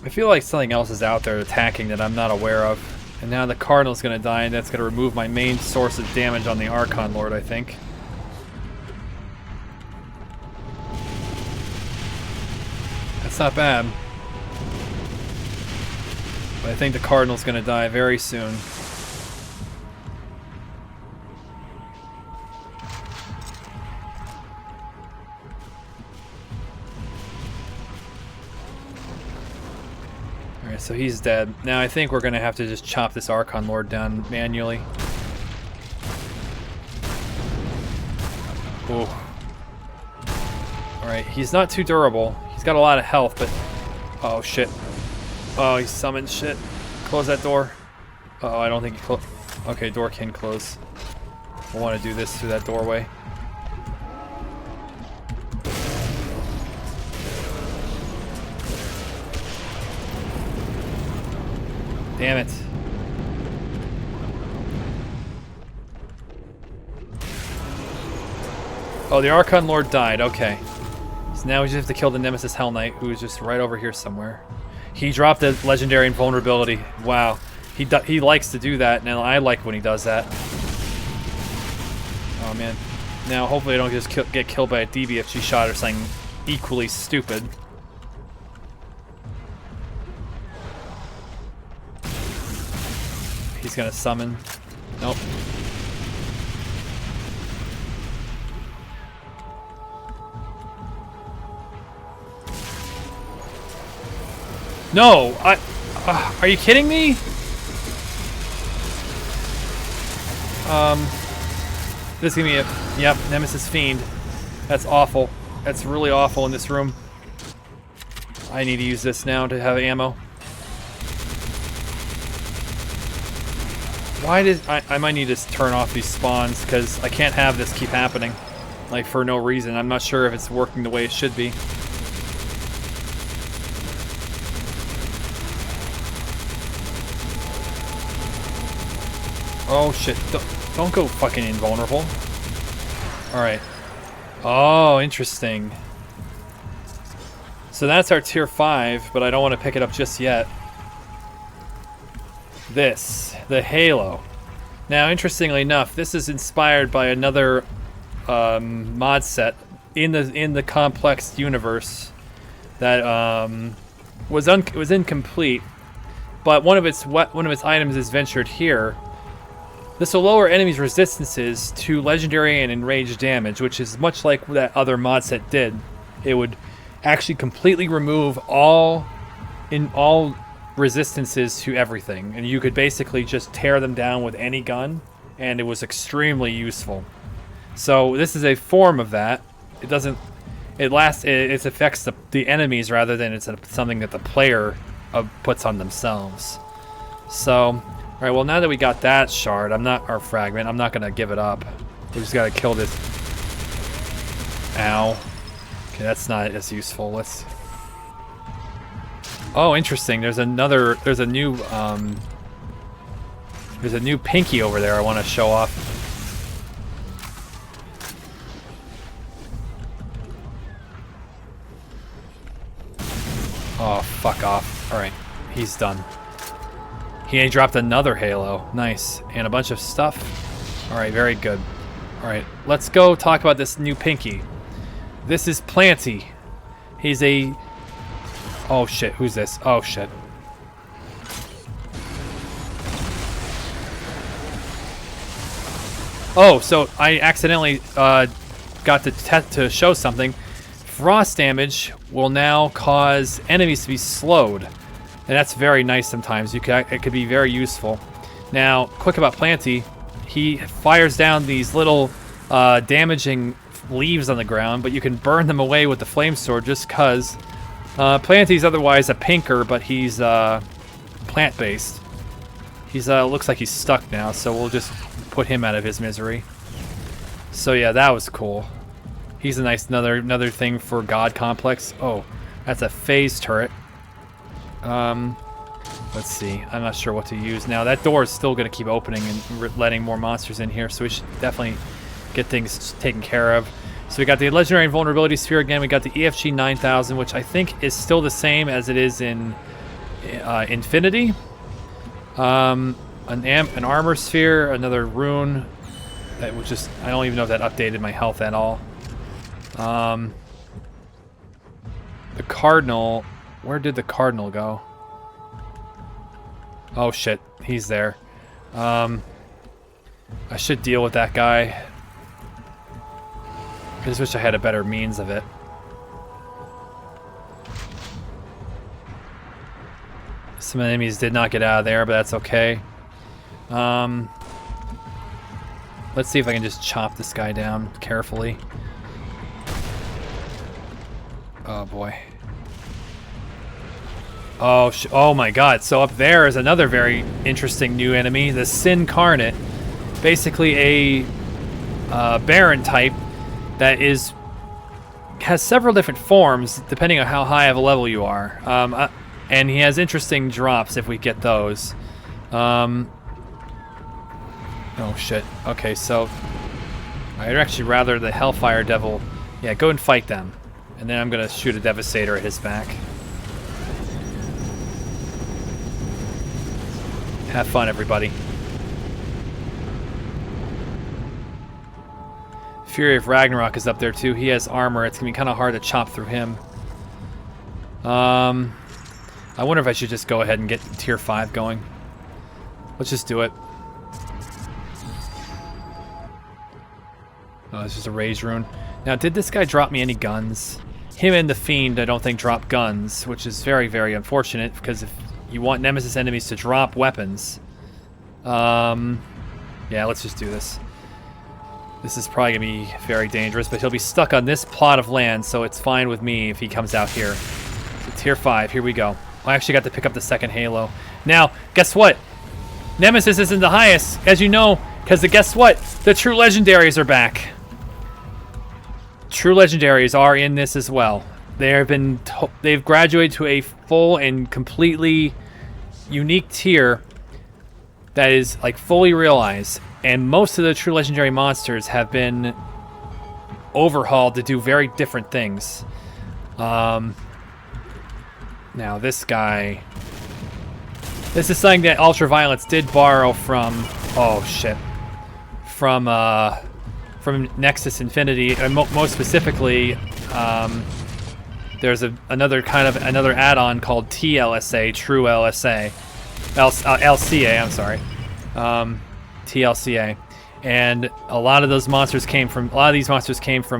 I feel like something else is out there attacking that I'm not aware of. And now the Cardinal's gonna die, and that's gonna remove my main source of damage on the Archon Lord, I think. That's not bad. But I think the Cardinal's gonna die very soon. Alright, so he's dead. Now I think we're gonna have to just chop this Archon Lord down manually. Ooh. Alright, he's not too durable. He's got a lot of health, but... Oh, shit. Oh, he summoned shit. Close that door. Oh, I don't think he closed... Okay, door can close. I want to do this through that doorway. Damn it. Oh, the Archon Lord died. Okay. So now we just have to kill the Nemesis Hell Knight, who is just right over here somewhere. He dropped a legendary invulnerability. Wow. He likes to do that, and I like when he does that. Oh, man. Now, hopefully I don't just get killed by a DBFG shot or something equally stupid. He's gonna summon. Nope. No! Are you kidding me? This is gonna be a... Yep, Nemesis Fiend. That's awful. That's really awful in this room. I need to use this now to have ammo. Why did... I might need to turn off these spawns, because I can't have this keep happening. Like, for no reason. I'm not sure if it's working the way it should be. Oh shit, don't go fucking invulnerable. Alright. Oh, interesting. So that's our tier 5, but I don't want to pick it up just yet. This, the Halo. Now, interestingly enough, this is inspired by another mod set in the complex universe that was incomplete, but one of its items is ventured here. This will lower enemies' resistances to legendary and enraged damage, which is much like that other mod set did. It would actually completely remove all resistances to everything, and you could basically just tear them down with any gun, and it was extremely useful. So this is a form of that. It doesn't. It affects the enemies rather than it's something that the player puts on themselves. So. Alright, well now that we got that shard, our fragment, I'm not gonna give it up. We just gotta kill this. Ow. Okay, that's not as useful. Let's... Oh, interesting. There's a new pinky over there I want to show off. Oh, fuck off. Alright, he's done. He dropped another Halo. Nice. And a bunch of stuff. Alright, very good. Alright, let's go talk about this new pinky. This is Planty. He's a... Oh shit, who's this? Oh shit. Oh, so I accidentally got to show something. Frost damage will now cause enemies to be slowed. And that's very nice sometimes. It could be very useful. Now, quick about Planty. He fires down these little damaging leaves on the ground, but you can burn them away with the flame sword just because. Planty's otherwise a pinker, but he's plant-based. He's looks like he's stuck now, so we'll just put him out of his misery. So yeah, that was cool. He's a nice another thing for God Complex. Oh, that's a phase turret. Let's see. I'm not sure what to use now. That door is still going to keep opening and letting more monsters in here, so we should definitely get things taken care of. So we got the Legendary Invulnerability Sphere again. We got the EFG 9000, which I think is still the same as it is in Infinity. An Armor Sphere, another Rune. That was just, I don't even know if that updated my health at all. The Cardinal, where did the Cardinal go? Oh shit, he's there. I should deal with that guy. I just wish I had a better means of it. Some enemies did not get out of there, but that's okay. Let's see if I can just chop this guy down carefully. Oh boy. Oh my god. So up there is another very interesting new enemy, the Sin Carnate. Basically a Baron type that has several different forms depending on how high of a level you are. And he has interesting drops if we get those. Oh shit. Okay, so I'd actually rather the Hellfire Devil. Yeah, go and fight them. And then I'm gonna shoot a Devastator at his back. Have fun, everybody. Fury of Ragnarok is up there too. He has armor. It's gonna be kind of hard to chop through him. I wonder if I should just go ahead and get tier 5 going. Let's just do it. Oh, it's just a Rage Rune. Now, did this guy drop me any guns? Him and the Fiend, I don't think, drop guns, which is very, very unfortunate, because if you want Nemesis enemies to drop weapons... yeah, let's just do this. This is probably going to be very dangerous, but he'll be stuck on this plot of land, so it's fine with me if he comes out here. So tier 5, here we go. I actually got to pick up the second Halo. Now, guess what? Nemesis isn't the highest, as you know, because guess what? The True Legendaries are back. True Legendaries are in this as well. They've graduated to a full and completely unique tier that is like fully realized, and most of the True Legendary monsters have been overhauled to do very different things. Now this guy, this is something that UltraViolence did borrow from, oh shit, from Nexus Infinity, and most specifically, there's another add-on called TLSA, True LSA, LCA. I'm sorry, TLCA, and a lot of these monsters came from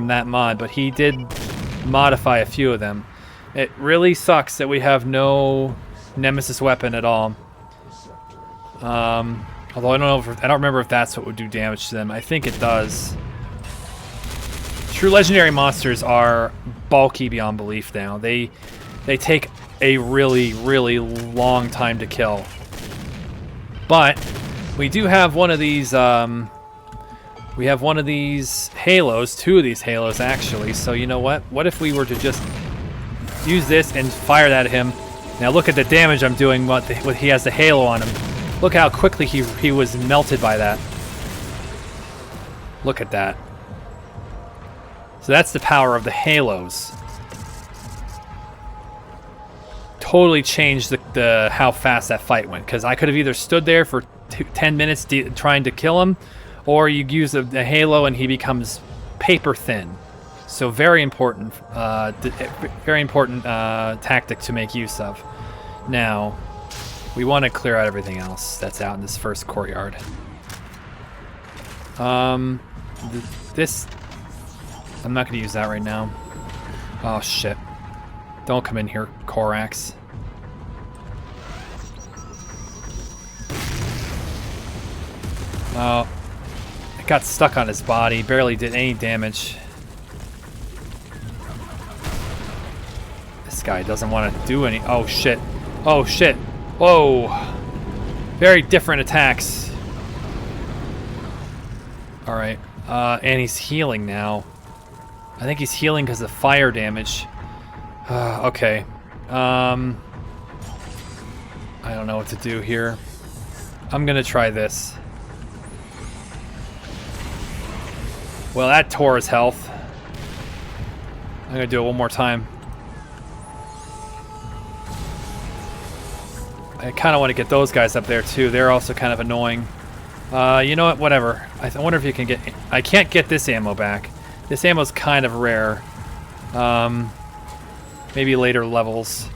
that mod, but he did modify a few of them. It really sucks that we have no Nemesis weapon at all. Although I don't remember if that's what would do damage to them. I think it does. True Legendary monsters are bulky beyond belief now. They take a really, really long time to kill. But we do have one of these. We have one of these halos, 2 of these halos actually. So you know what? What if we were to just use this and fire that at him? Now look at the damage I'm doing. What he has the halo on him. Look how quickly he was melted by that. Look at that. So that's the power of the halos. Totally changed the how fast that fight went, because I could have either stood there for 10 minutes trying to kill him, or you use a halo and he becomes paper thin. So very important tactic to make use of. Now, we want to clear out everything else that's out in this first courtyard. This, I'm not going to use that right now. Oh shit! Don't come in here, Korax. Oh, it got stuck on his body. Barely did any damage. This guy doesn't want to do any. Oh shit! Oh shit! Whoa! Very different attacks. All right, and he's healing now. I think he's healing because of fire damage. Okay. I don't know what to do here. I'm gonna try this. Well, that tore his health. I'm gonna do it one more time. I kind of want to get those guys up there too. They're also kind of annoying. You know what? Whatever. I wonder if you can get... I can't get this ammo back. This ammo's kind of rare. Maybe later levels.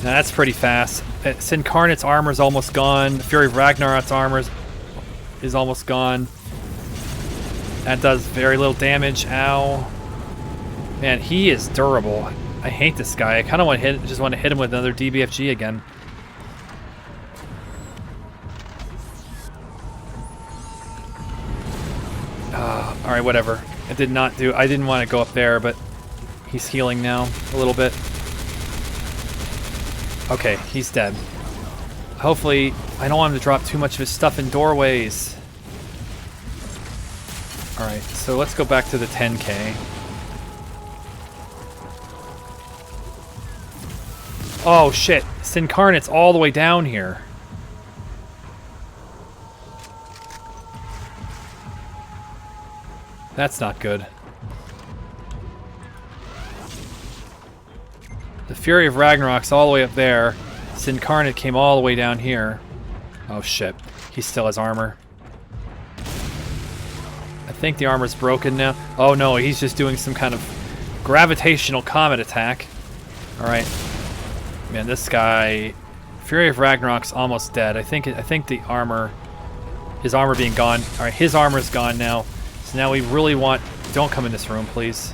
Now that's pretty fast. Sincarnate's armor's almost gone. Fury of Ragnarok's armor is almost gone. That does very little damage. Ow. Man, he is durable. I hate this guy. I kind of want to just want to hit him with another DBFG again. All right, whatever. I didn't want to go up there, but he's healing now a little bit. Okay, he's dead. Hopefully, I don't want him to drop too much of his stuff in doorways. All right, so let's go back to the 10K. Oh shit, Sincarnate's all the way down here. That's not good. The Fury of Ragnarok's all the way up there. Sincarnate came all the way down here. Oh shit, he still has armor. I think the armor's broken now. Oh no, he's just doing some kind of gravitational comet attack. Alright. Man, this guy... Fury of Ragnarok's almost dead. I think the armor... His armor being gone. Alright, his armor's gone now. So now we really want... Don't come in this room, please.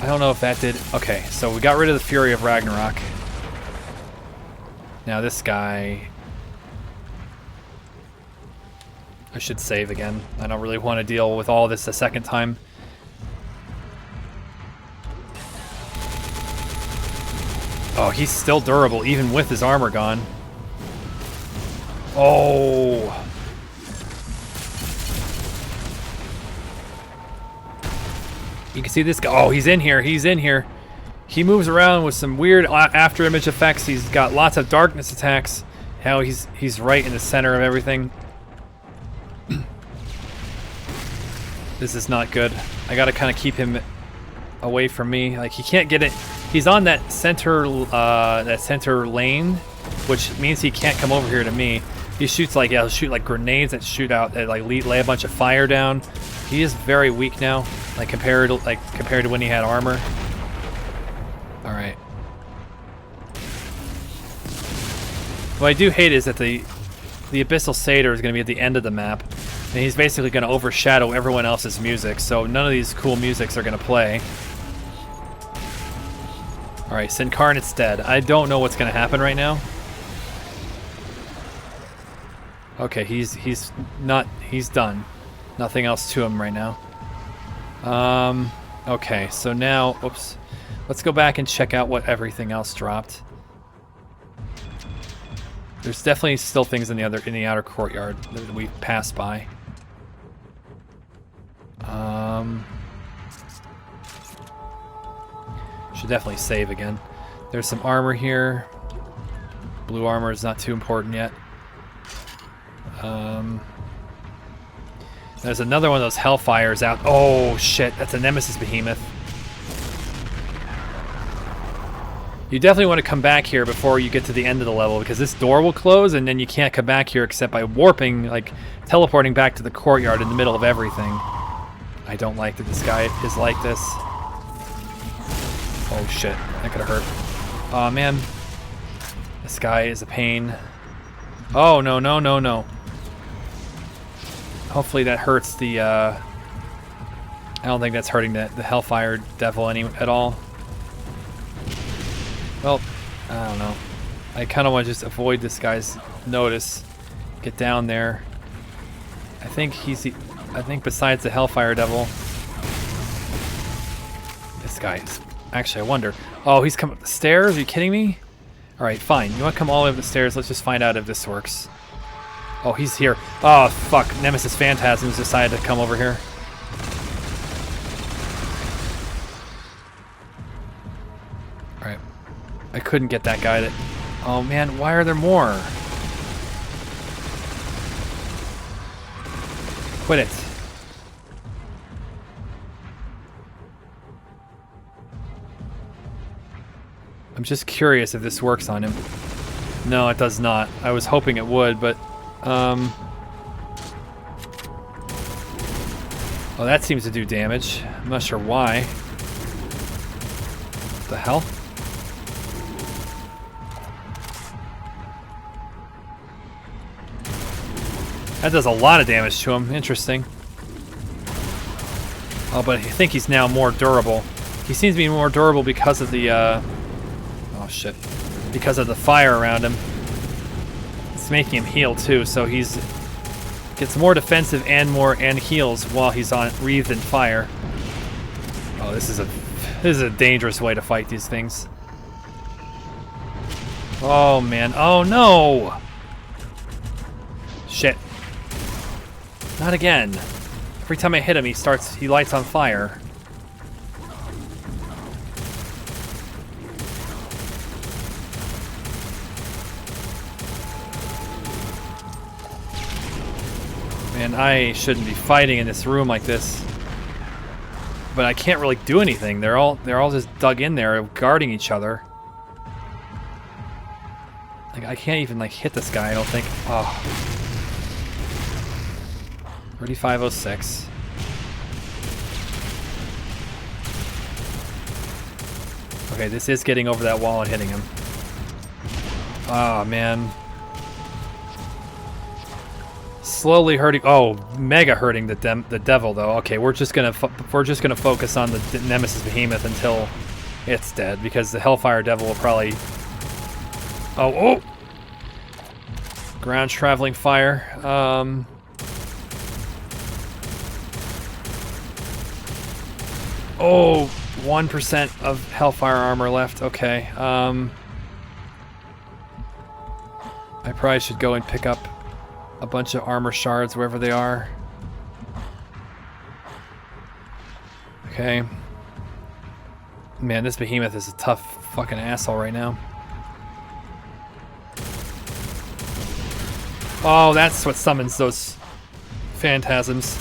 I don't know if that did... Okay, so we got rid of the Fury of Ragnarok. Now this guy... I should save again. I don't really want to deal with all this a second time. Oh, he's still durable, even with his armor gone. Oh! You can see this guy. Oh, he's in here. He's in here. He moves around with some weird after image effects. He's got lots of darkness attacks. How he's right in the center of everything. This is not good. I gotta kind of keep him away from me. Like, he can't get it. He's on that center lane, which means he can't come over here to me. He shoots like, yeah, he'll shoot like grenades that shoot out, that like lay a bunch of fire down. He is very weak now, like compared to when he had armor. All right. What I do hate is that the Abyssal Satyr is going to be at the end of the map, and he's basically going to overshadow everyone else's music, so none of these cool musics are going to play. Alright, Sincarnate's dead. I don't know what's going to happen right now. Okay, he's done. Nothing else to him right now. Okay, so now, oops. Let's go back and check out what everything else dropped. There's definitely still things in the outer courtyard that we passed by. Should definitely save again. There's some armor here. Blue armor is not too important yet. There's another one of those Hellfires out. Oh shit, that's a Nemesis Behemoth. You definitely want to come back here before you get to the end of the level, because this door will close and then you can't come back here except by warping, like teleporting back to the courtyard in the middle of everything. I don't like that this guy is like this. Oh shit, that could have hurt. Aw, man. This guy is a pain. Oh, no, no, no, no. Hopefully that hurts the, I don't think that's hurting the Hellfire Devil at all. Well, I don't know. I kind of want to just avoid this guy's notice. Get down there. I think I think besides the Hellfire Devil, this guy's... Actually, I wonder. Oh, he's coming up the stairs? Are you kidding me? Alright, fine. You want to come all the way up the stairs? Let's just find out if this works. Oh, he's here. Oh, fuck. Nemesis Phantasms decided to come over here. Alright. I couldn't get that guy to... Oh, man. Why are there more? Quit it. I'm just curious if this works on him. No, it does not. I was hoping it would, but... Oh, that seems to do damage. I'm not sure why. What the hell? That does a lot of damage to him. Interesting. Oh, but I think he's now more durable. He seems to be more durable because of the, oh, shit. Because of the fire around him. It's making him heal, too, so he's... Gets more defensive and heals while he's wreathed in fire. Oh, this is a dangerous way to fight these things. Oh, man. Oh, no! Shit. Not again. Every time I hit him, he lights on fire. Man, I shouldn't be fighting in this room like this. But I can't really do anything. They're all just dug in there, guarding each other. Like, I can't even like hit this guy, I don't think. Oh. 3506. Okay, this is getting over that wall and hitting him. Oh, man. Slowly hurting. Oh, mega hurting the devil though. Okay, we're just gonna focus on the Nemesis Behemoth until it's dead, because the Hellfire Devil will probably. Oh! Ground traveling fire. Oh, 1% of Hellfire armor left. Okay. I probably should go and pick up a bunch of armor shards wherever they are. Okay. Man, this behemoth is a tough fucking asshole right now. Oh, that's what summons those phantasms.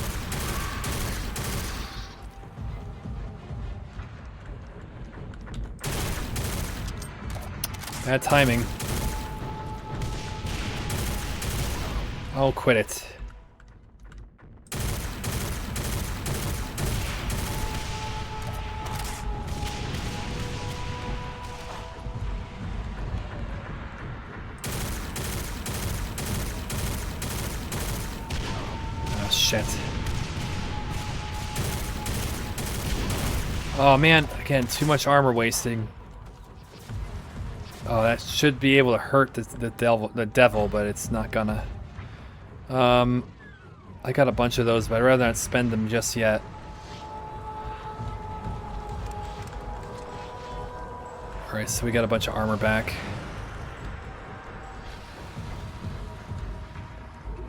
Bad timing. Oh, quit it. Oh, shit. Oh, man. Again, too much armor wasting. Oh, that should be able to hurt the devil, but it's not gonna. I got a bunch of those, but I'd rather not spend them just yet. Alright, so we got a bunch of armor back.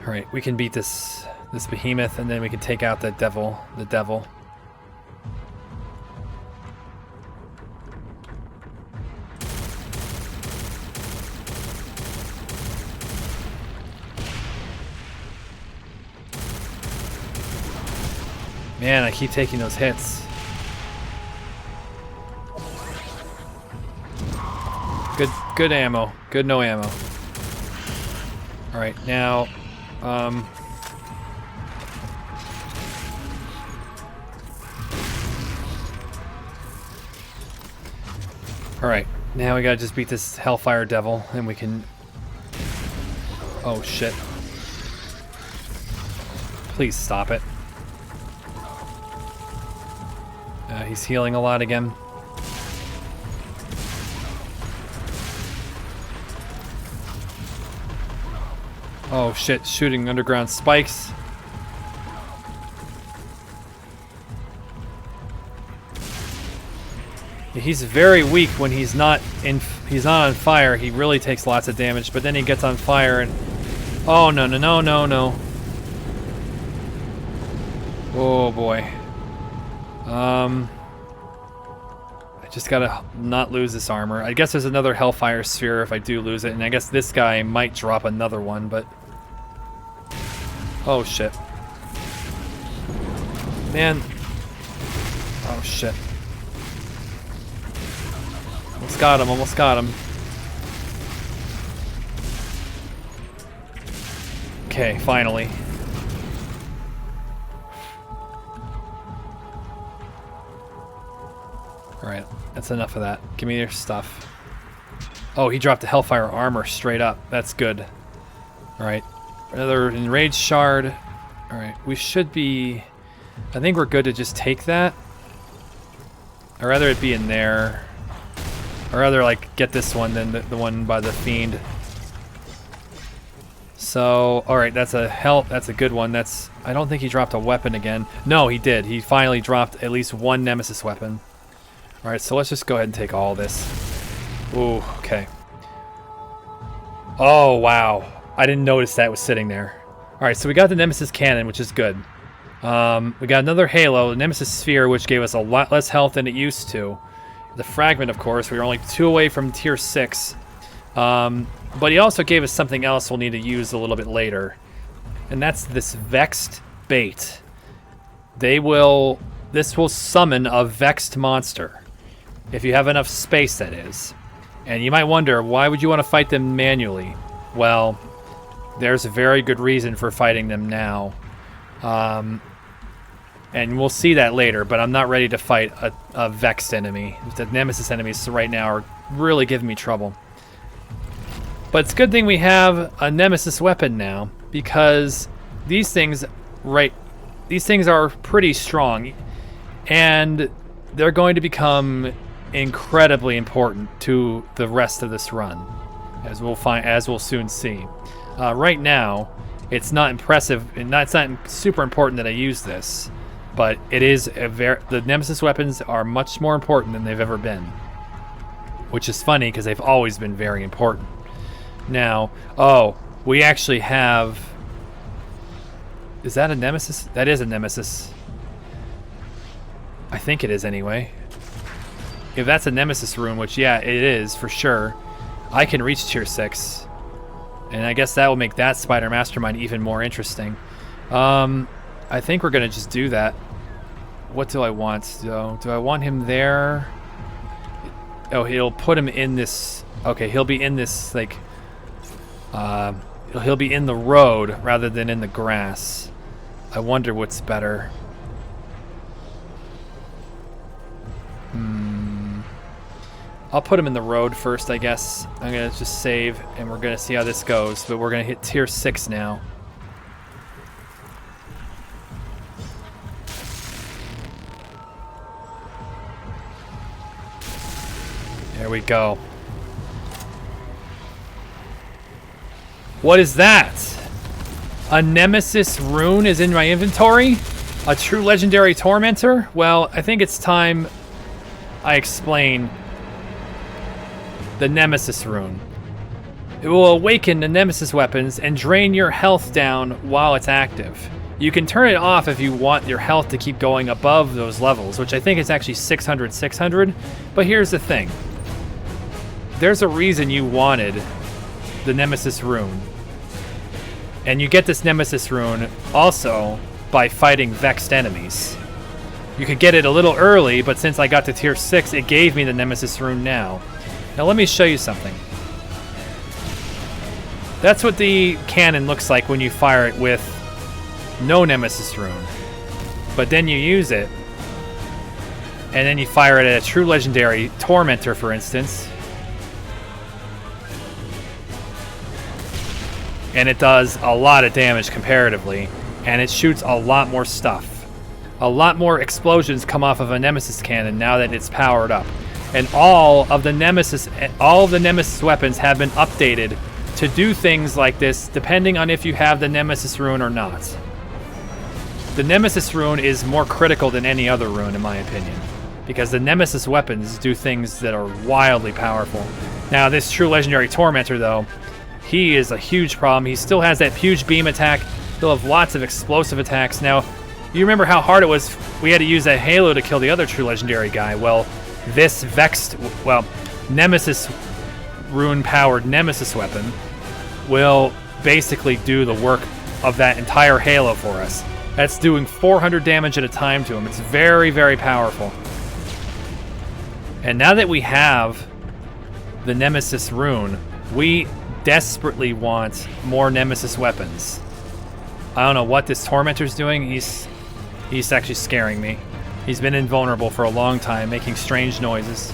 Alright, we can beat this behemoth, and then we can take out the devil. Man, I keep taking those hits. Good ammo. Good no ammo. Alright, now, alright, now we gotta just beat this Hellfire Devil, and we can... Oh, shit. Please stop it. He's healing a lot again. Oh shit, shooting underground spikes. He's very weak when he's not on fire. He really takes lots of damage, but then he gets on fire and oh no no no no no. Oh boy. I just gotta not lose this armor. I guess there's another Hellfire Sphere if I do lose it, and I guess this guy might drop another one, but oh shit. Man. Oh shit. Almost got him, almost got him. Okay, finally. Alright, that's enough of that. Give me your stuff. Oh, he dropped the Hellfire armor straight up. That's good. Alright. Another Enraged Shard. Alright, we should be... I think we're good to just take that. I'd rather it be in there. I'd rather, like, get this one than the one by the Fiend. So, alright, that's a good one. I don't think he dropped a weapon again. No, he did. He finally dropped at least one Nemesis weapon. Alright, so let's just go ahead and take all this. Ooh, okay. Oh, wow. I didn't notice that was sitting there. Alright, so we got the Nemesis Cannon, which is good. We got another Halo, the Nemesis Sphere, which gave us a lot less health than it used to. The Fragment, of course, we were only 2 away from tier 6. But he also gave us something else we'll need to use a little bit later. And that's this Vexed Bait. This will summon a Vexed monster. If you have enough space, that is. And you might wonder, why would you want to fight them manually? Well, there's a very good reason for fighting them now. And we'll see that later, but I'm not ready to fight a Vexed enemy. The Nemesis enemies right now are really giving me trouble. But it's a good thing we have a Nemesis weapon now, because these things are pretty strong, and they're going to become incredibly important to the rest of this run, as we'll soon see. Right now, it's not impressive, and it's not super important that I use this, but it is the Nemesis weapons are much more important than they've ever been, which is funny because they've always been very important. Now, oh, we actually have... Is that a Nemesis? That is a Nemesis. I think it is anyway. If that's a Nemesis rune, which, yeah, it is, for sure, I can reach tier 6. And I guess that will make that Spider Mastermind even more interesting. I think we're going to just do that. What do I want, though? Do I want him there? Oh, he'll put him in this... Okay, he'll be in this, like... he'll be in the road rather than in the grass. I wonder what's better. I'll put him in the road first, I guess. I'm going to just save, and we're going to see how this goes. But we're going to hit tier 6 now. There we go. What is that? A Nemesis rune is in my inventory? A true legendary tormentor? Well, I think it's time I explain the Nemesis rune. It will awaken the Nemesis weapons and drain your health down while it's active. You can turn it off if you want your health to keep going above those levels, which I think is actually 600. But here's the thing. There's a reason you wanted the Nemesis rune. And you get this Nemesis rune also by fighting Vexed enemies. You could get it a little early, but since I got to tier 6, it gave me the Nemesis rune now. Now let me show you something. That's what the cannon looks like when you fire it with no Nemesis rune. But then you use it, and then you fire it at a true legendary tormentor, for instance. And it does a lot of damage comparatively, and it shoots a lot more stuff. A lot more explosions come off of a Nemesis cannon now that it's powered up. And all of the Nemesis weapons have been updated to do things like this depending on if you have the Nemesis rune or not. The Nemesis rune is more critical than any other rune in my opinion, because the Nemesis weapons do things that are wildly powerful. Now this true legendary Tormentor though, he is a huge problem. He still has that huge beam attack. He'll have lots of explosive attacks. Now, you remember how hard it was, we had to use that Halo to kill the other true legendary guy. Well, this Nemesis rune-powered Nemesis weapon will basically do the work of that entire Halo for us. That's doing 400 damage at a time to him. It's very, very powerful. And now that we have the Nemesis rune, we desperately want more Nemesis weapons. I don't know what this Tormentor's doing. He's actually scaring me. He's been invulnerable for a long time, making strange noises.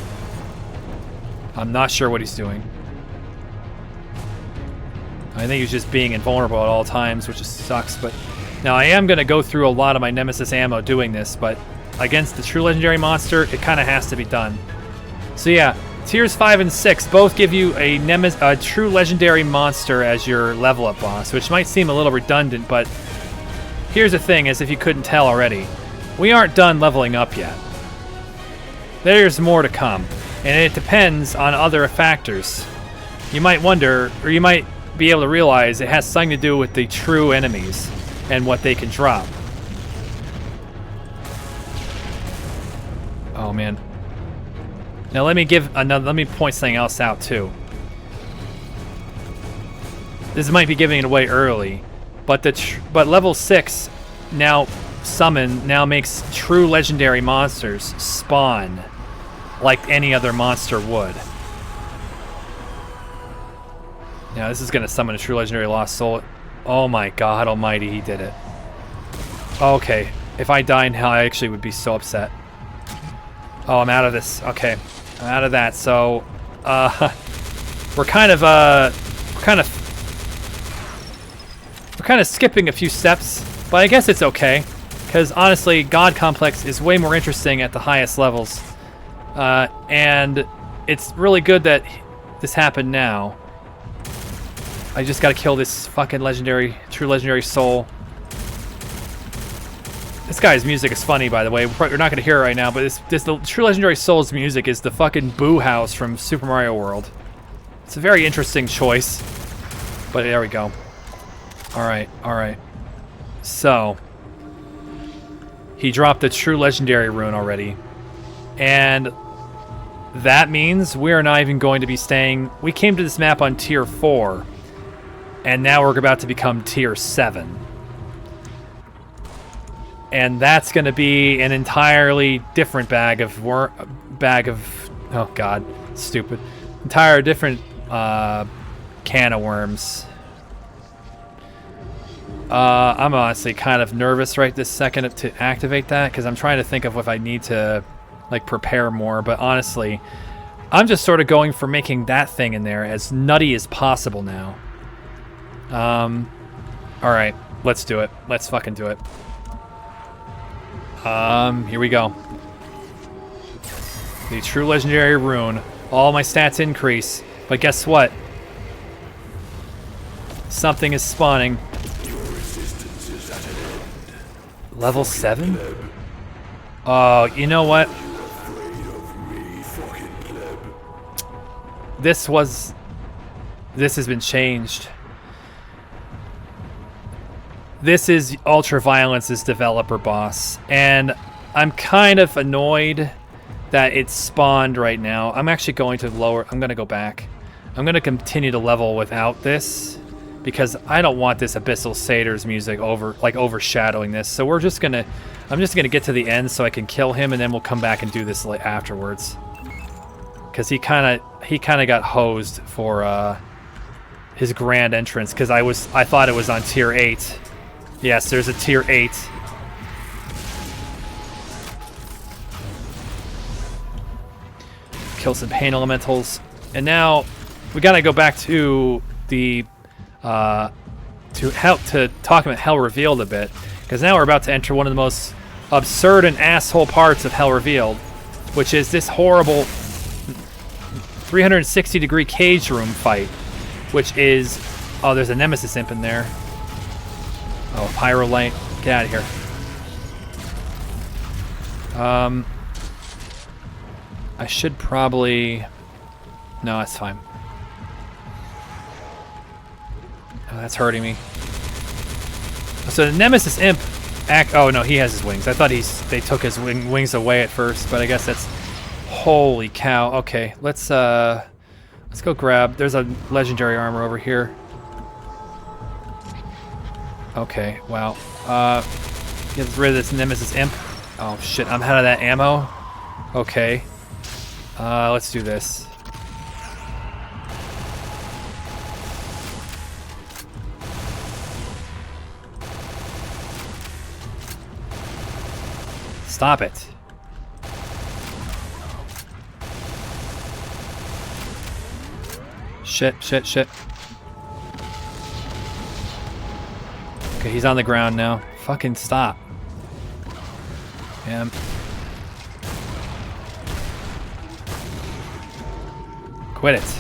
I'm not sure what he's doing. I think he's just being invulnerable at all times, which just sucks. But now I am going to go through a lot of my Nemesis ammo doing this, but against the true legendary monster, it kind of has to be done. So yeah, tiers 5 and 6 both give you a true legendary monster as your level up boss, which might seem a little redundant, but here's the thing, as if you couldn't tell already. We aren't done leveling up yet. There's more to come, and it depends on other factors. You might wonder, or you might be able to realize it has something to do with the true enemies and what they can drop. Oh man. Now let me point something else out too. This might be giving it away early, but level 6 now makes true legendary monsters spawn like any other monster would. Now this is gonna summon a true legendary lost soul. Oh my god almighty, he did it. Okay, if I die in hell I actually would be so upset. Oh, I'm out of this. Okay, I'm out of that. So, we're kind of skipping a few steps, but I guess it's okay, because honestly, God Complex is way more interesting at the highest levels, and it's really good that this happened now. I just got to kill this fucking true legendary soul. This guy's music is funny, by the way. You're not going to hear it right now, but the True Legendary Soul's music is the fucking Boo House from Super Mario World. It's a very interesting choice, but there we go. Alright, alright. So, he dropped the True Legendary rune already, and that means we're not even going to be staying... We came to this map on Tier 4, and now we're about to become Tier 7. And that's going to be an entirely different oh god, stupid. Entire different can of worms. I'm honestly kind of nervous right this second to activate that, because I'm trying to think of if I need to like prepare more, but honestly, I'm just sort of going for making that thing in there as nutty as possible now. Alright, let's do it. Let's fucking do it. Here we go. The True Legendary Rune. All my stats increase, but guess what? Something is spawning. Level 7? Oh, you know what? This has been changed. This is UltraViolence's developer boss, and I'm kind of annoyed that it's spawned right now. I'm actually going to I'm going to go back. I'm going to continue to level without this, because I don't want this Abyssal Satyr's music overshadowing this. So I'm just going to get to the end so I can kill him, and then we'll come back and do this afterwards. Because he kind of got hosed for his grand entrance, because I thought it was on Tier 8. Yes, there's a Tier 8. Kill some pain elementals, and now we gotta go back to the to talk about Hell Revealed a bit, because now we're about to enter one of the most absurd and asshole parts of Hell Revealed, which is this horrible 360-degree cage room fight, which is... Oh, there's a Nemesis Imp in there. Oh, Pyrolite. Get out of here. I should probably... No, that's fine. Oh, that's hurting me. So the Nemesis Imp... Oh, no, he has his wings. I thought they took his wings away at first, but I guess that's... Holy cow. Okay, let's go grab... There's a legendary armor over here. Okay, wow. Get rid of this Nemesis Imp. Oh, shit, I'm out of that ammo. Okay. Let's do this. Stop it. Shit, shit, shit. Okay, he's on the ground now. Fucking stop. Yeah. Quit it.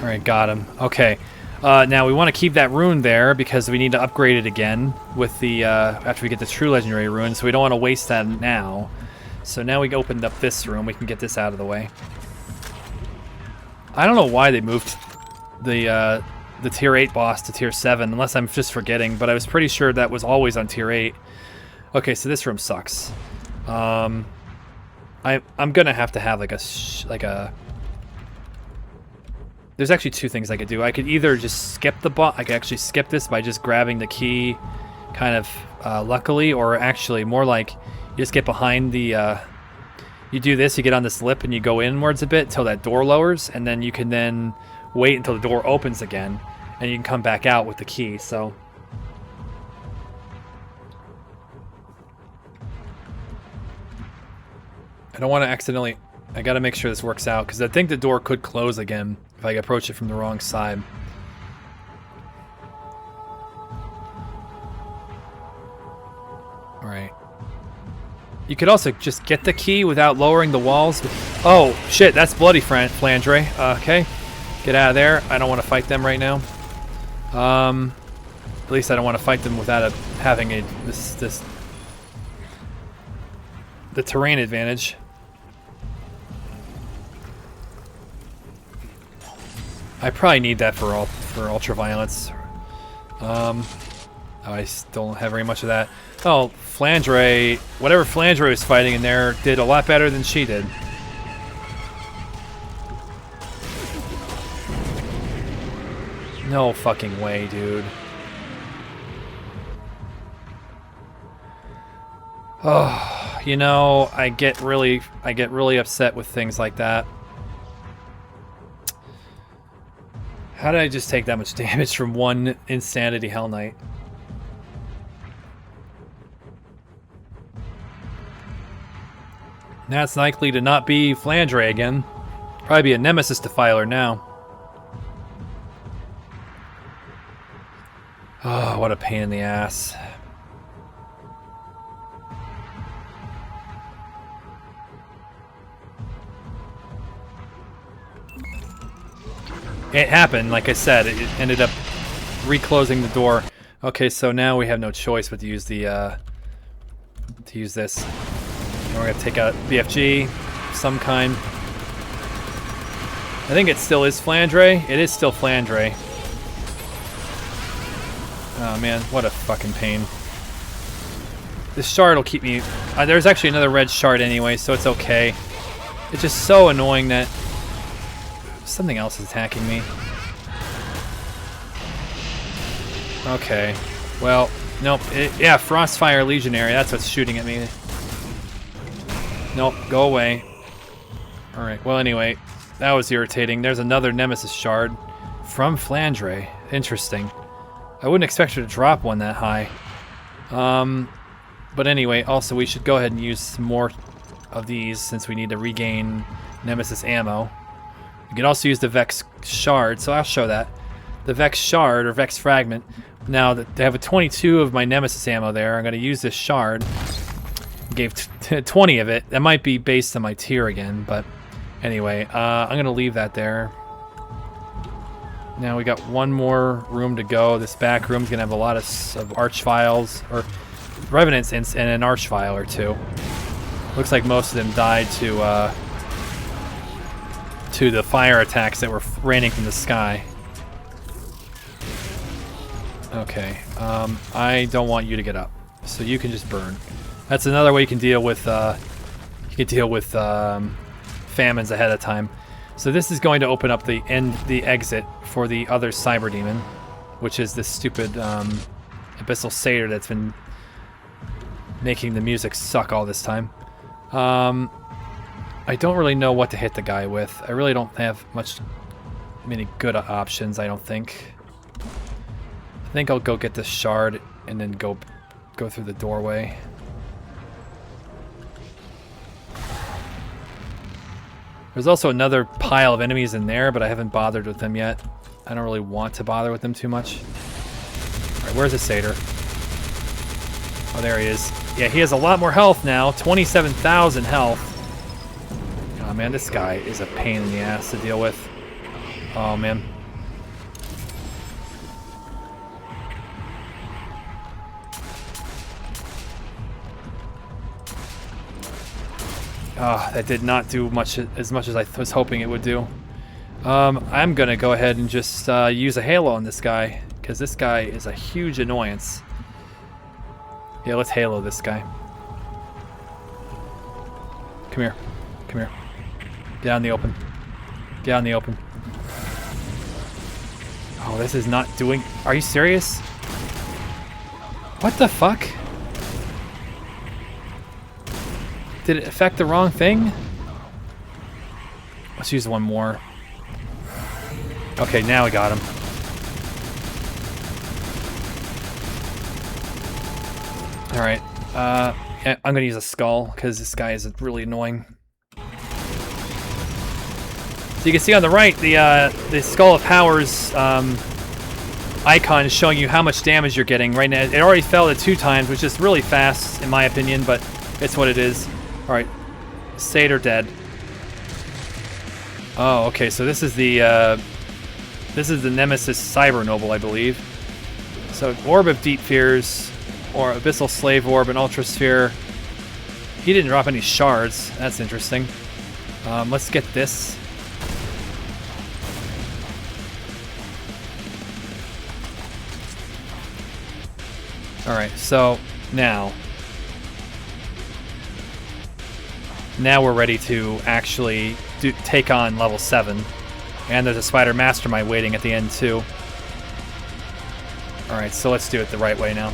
Alright, got him. Okay. Now we want to keep that rune there because we need to upgrade it again with the after we get the true legendary rune, so we don't want to waste that now. So now we opened up this room, we can get this out of the way. I don't know why they moved the tier 8 boss to tier 7, unless I'm just forgetting, but I was pretty sure that was always on tier 8. Okay, so this room sucks. I'm gonna have to have like a There's actually two things I could do. I could either just skip the boss. I could actually skip this by just grabbing the key, kind of luckily, or actually more like you just get behind the. You do this. You get on this lip and you go inwards a bit until that door lowers, and then you can then wait until the door opens again, and you can come back out with the key. So. I don't want to accidentally. I gotta make sure this works out, because I think the door could close again if I approach it from the wrong side. Alright. You could also just get the key without lowering the walls. Oh, shit, that's bloody Flandre. Okay. Get out of there. I don't want to fight them right now. At least I don't want to fight them without having the terrain advantage. I probably need that for UltraViolence. I still don't have very much of that. Oh, Flandre, whatever Flandre was fighting in there did a lot better than she did. No fucking way, dude. Oh, you know, I get really upset with things like that. How did I just take that much damage from one Insanity Hell Knight? That's likely to not be Flandre again. Probably be a Nemesis Defiler now. Oh, what a pain in the ass. It happened, like I said, it ended up reclosing the door. Okay, so now we have no choice but to use the to use this. And we're gonna take out BFG, some kind. I think it still is Flandre. It is still Flandre. Oh man, what a fucking pain. This shard will keep me... there's actually another red shard anyway, so it's okay. It's just so annoying that something else is attacking me. Okay. Well, nope. Yeah, Frostfire Legionary. That's what's shooting at me. Nope. Go away. Alright. Well, anyway. That was irritating. There's another Nemesis shard from Flandre. Interesting. I wouldn't expect her to drop one that high. But anyway, also we should go ahead and use some more of these since we need to regain Nemesis ammo. You can also use the Vex Shard, so I'll show that. The Vex Shard, or Vex Fragment, Now that they have a 22 of my Nemesis ammo there, I'm going to use this shard. Gave 20 of it. That might be based on my tier again, but anyway, I'm going to leave that there. Now we got one more room to go. This back room's going to have a lot of arch files, or revenants, and an arch file or two. Looks like most of them died to the fire attacks that were raining from the sky. Okay, I don't want you to get up, so you can just burn. That's another way you can deal with famines ahead of time. So this is going to open up the exit for the other cyber demon, which is this stupid abyssal satyr that's been making the music suck all this time. I don't really know what to hit the guy with. I really don't have many good options, I don't think. I think I'll go get this shard and then go through the doorway. There's also another pile of enemies in there, but I haven't bothered with them yet. I don't really want to bother with them too much. Alright, where's the satyr? Oh, there he is. Yeah, he has a lot more health now. 27,000 health. Oh man, this guy is a pain in the ass to deal with. Oh man. Oh, that did not do as much as I was hoping it would do. I'm gonna go ahead and just use a halo on this guy, because this guy is a huge annoyance. Yeah, let's halo this guy. Come here. Come here. Get out in the open. Get out in the open. Oh, this is not doing... Are you serious? What the fuck? Did it affect the wrong thing? Let's use one more. Okay, now we got him. Alright, yeah, I'm gonna use a skull, because this guy is really annoying. So you can see on the right, the Skull of Powers icon is showing you how much damage you're getting. Right now, it already fell at 2 times, which is really fast, in my opinion, but it's what it is. Alright, satyr dead. Oh, okay, so this is the Nemesis Cyber Noble, I believe. So, Orb of Deep Fears, or Abyssal Slave Orb, and Ultra Sphere. He didn't drop any shards. That's interesting. Let's get this. Alright, so now we're ready to actually take on level 7. And there's a Spider Mastermind waiting at the end too. Alright, so let's do it the right way now.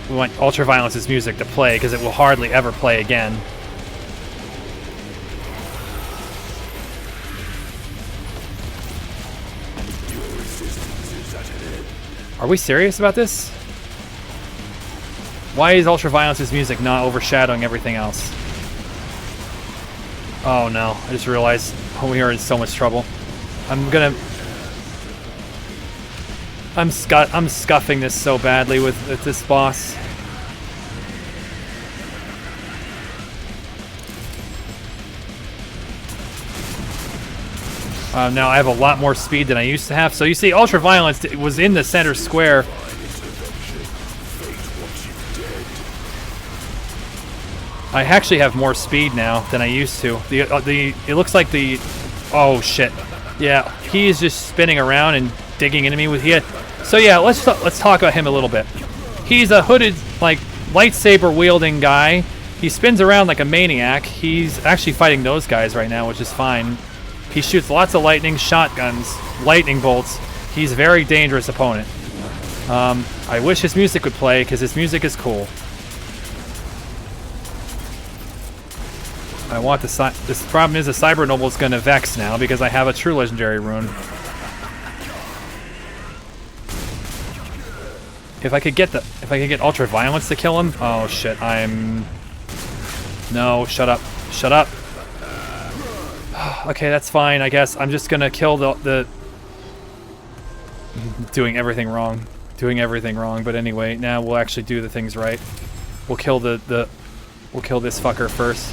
We want UltraViolence's music to play, because it will hardly ever play again. Are we serious about this? Why is UltraViolence's music not overshadowing everything else? Oh no, I just realized we are in so much trouble. I'm scuffing this so badly with this boss. Now I have a lot more speed than I used to have. So you see, UltraViolence was in the center square. I actually have more speed now than I used to. It looks like the... Oh shit. Yeah, he is just spinning around and digging into me with... So yeah, let's talk about him a little bit. He's a hooded, like, lightsaber wielding guy. He spins around like a maniac. He's actually fighting those guys right now, which is fine. He shoots lots of lightning, shotguns, lightning bolts. He's a very dangerous opponent. I wish his music would play, because his music is cool. I want this problem is the Cyber Noble is going to vex now, because I have a true legendary rune. If I could get UltraViolence to kill him. Oh shit! No, shut up! Shut up! Okay, that's fine. I guess I'm just gonna kill the. Doing everything wrong. Doing everything wrong, but anyway, now we'll actually do the things right. We'll kill we'll kill this fucker first.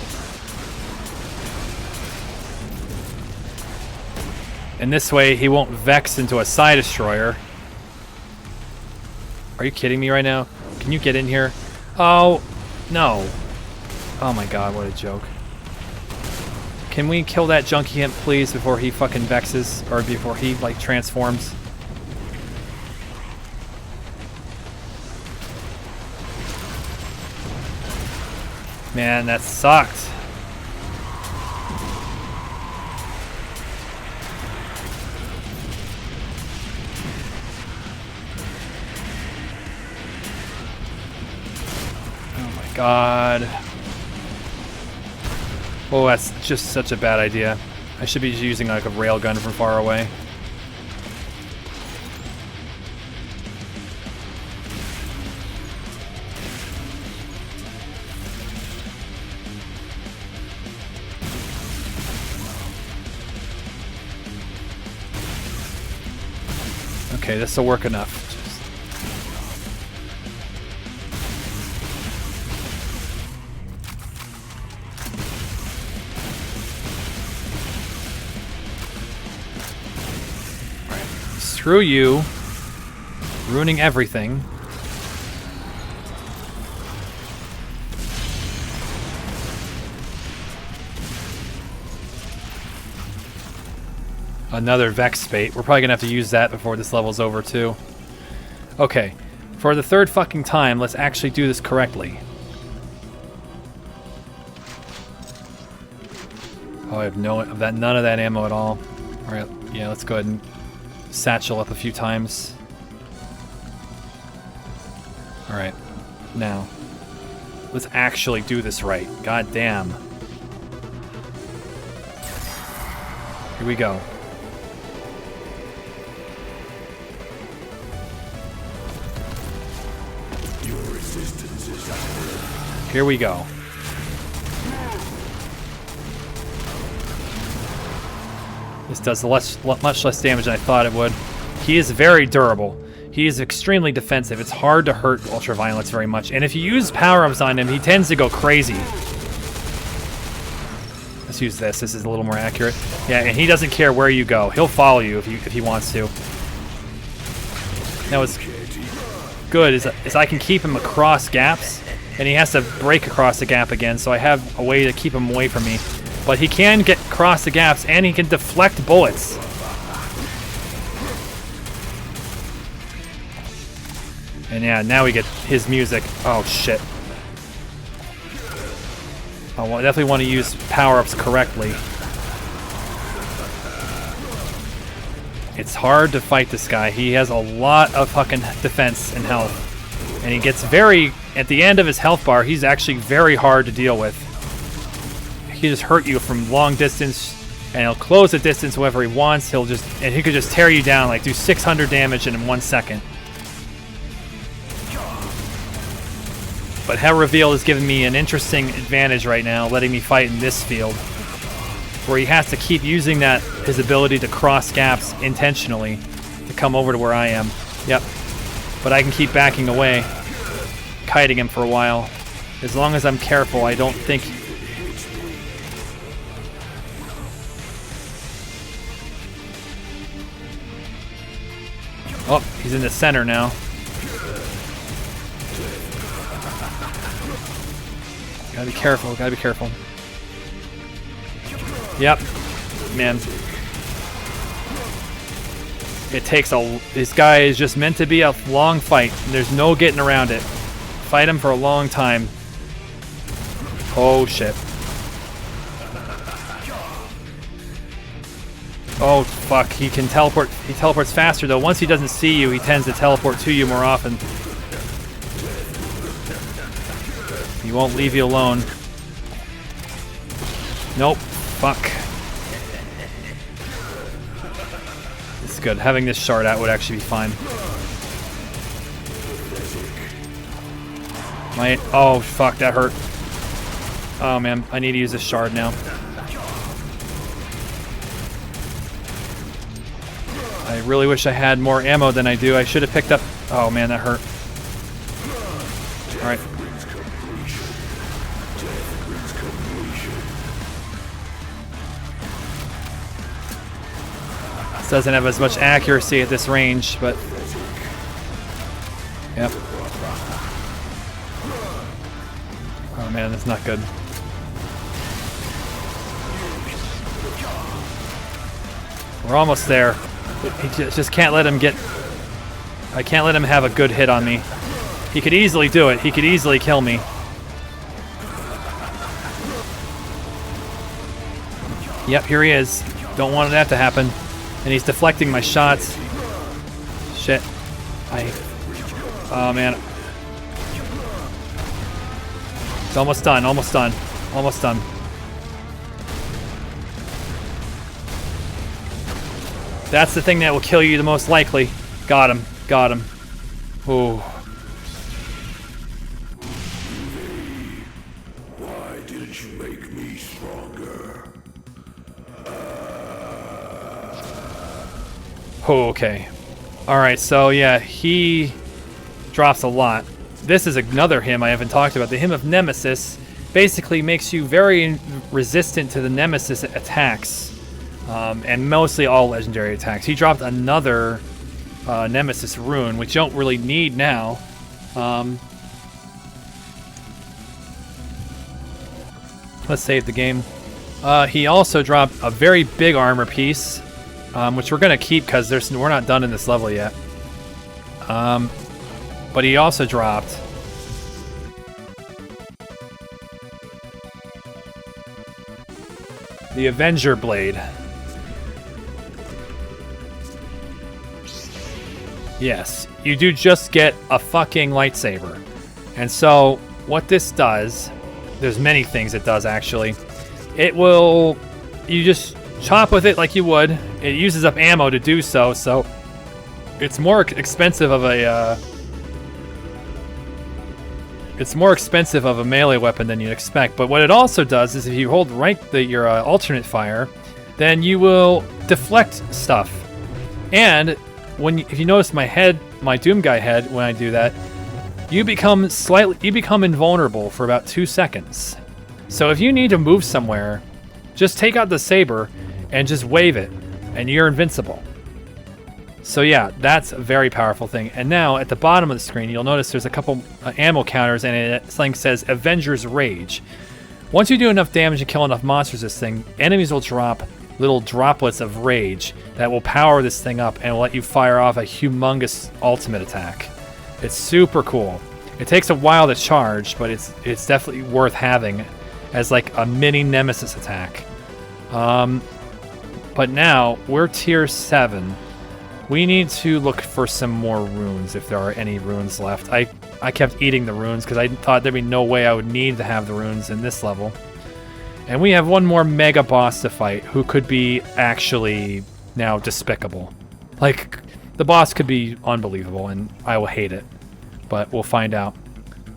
And this way, he won't vex into a Psi Destroyer. Are you kidding me right now? Can you get in here? Oh, no. Oh my god, what a joke. Can we kill that junkie imp, please, before he fucking vexes? Or before he, like, transforms? Man, that sucked. God. Oh, that's just such a bad idea. I should be using like a railgun from far away. Okay, this will work enough. Screw you. Ruining everything. Another Vex bait. We're probably gonna have to use that before this level's over too. Okay. For the third fucking time, let's actually do this correctly. Oh, I have none of that ammo at all. Alright, yeah, let's go ahead and satchel up a few times. Alright, now let's actually do this right. God damn. Here we go. Your resistance is under. Here we go. This does much less damage than I thought it would. He is very durable. He is extremely defensive. It's hard to hurt UltraViolence very much. And if you use power-ups on him, he tends to go crazy. Let's use this. This is a little more accurate. Yeah, and he doesn't care where you go. He'll follow you if he wants to. Now what's good is I can keep him across gaps, and he has to break across the gap again, so I have a way to keep him away from me. But he can get across the gaps, and he can deflect bullets. And yeah, now we get his music. Oh, shit. I definitely want to use power-ups correctly. It's hard to fight this guy. He has a lot of fucking defense and health. And he gets very... At the end of his health bar, he's actually very hard to deal with. He just hurt you from long distance, and he'll close the distance whenever he wants. And he could just tear you down, like do 600 damage in 1 second. But Hell Reveal is giving me an interesting advantage right now, letting me fight in this field, where he has to keep using his ability to cross gaps intentionally to come over to where I am. Yep. But I can keep backing away, kiting him for a while. As long as I'm careful, I don't think... Oh, he's in the center now. Gotta be careful, gotta be careful. Yep. Man. It takes this guy is just meant to be a long fight. There's no getting around it. Fight him for a long time. Oh shit. Oh fuck, he can teleport. He teleports faster though. Once he doesn't see you, he tends to teleport to you more often. He won't leave you alone. Nope. Fuck. It's good. Having this shard out would actually be fine. Oh fuck, that hurt. Oh man, I need to use this shard now. I really wish I had more ammo than I do. I should have picked up... Oh man, that hurt. Alright. This doesn't have as much accuracy at this range, but... Yep. Oh man, that's not good. We're almost there. He just can't let him get... I can't let him have a good hit on me. He could easily do it. He could easily kill me. Yep, here he is. Don't want that to happen. And he's deflecting my shots. Shit. Oh man. It's almost done, almost done. Almost done. That's the thing that will kill you the most likely. Got him. Got him. Ooh. Why didn't you make me stronger? Oh, okay. Alright, so yeah, he drops a lot. This is another hymn I haven't talked about. The Hymn of Nemesis basically makes you very resistant to the Nemesis attacks. And mostly all legendary attacks. He dropped another Nemesis rune, which you don't really need now. Let's save the game. He also dropped a very big armor piece, which we're going to keep because we're not done in this level yet. But he also dropped the Avenger Blade. Yes, you do just get a fucking lightsaber. And so, what this does, there's many things it does actually. It will, you just chop with it like you would. It uses up ammo to do so, so it's more expensive of a, melee weapon than you'd expect. But what it also does is if you hold your alternate fire, then you will deflect stuff. And if you notice my Doom Guy head, when I do that, you become invulnerable for about 2 seconds. So if you need to move somewhere, just take out the saber and just wave it, and you're invincible. So yeah, that's a very powerful thing. And now at the bottom of the screen, you'll notice there's a couple ammo counters, and something says Avenger's Rage. Once you do enough damage and kill enough monsters with this thing, enemies will drop little droplets of rage that will power this thing up and will let you fire off a humongous ultimate attack. It's super cool. It takes a while to charge, but it's definitely worth having as like a mini nemesis attack. But now we're tier 7. We need to look for some more runes if there are any runes left. I kept eating the runes because I thought there'd be no way I would need to have the runes in this level. And we have one more mega boss to fight who could be actually now despicable. Like, the boss could be unbelievable and I will hate it. But we'll find out.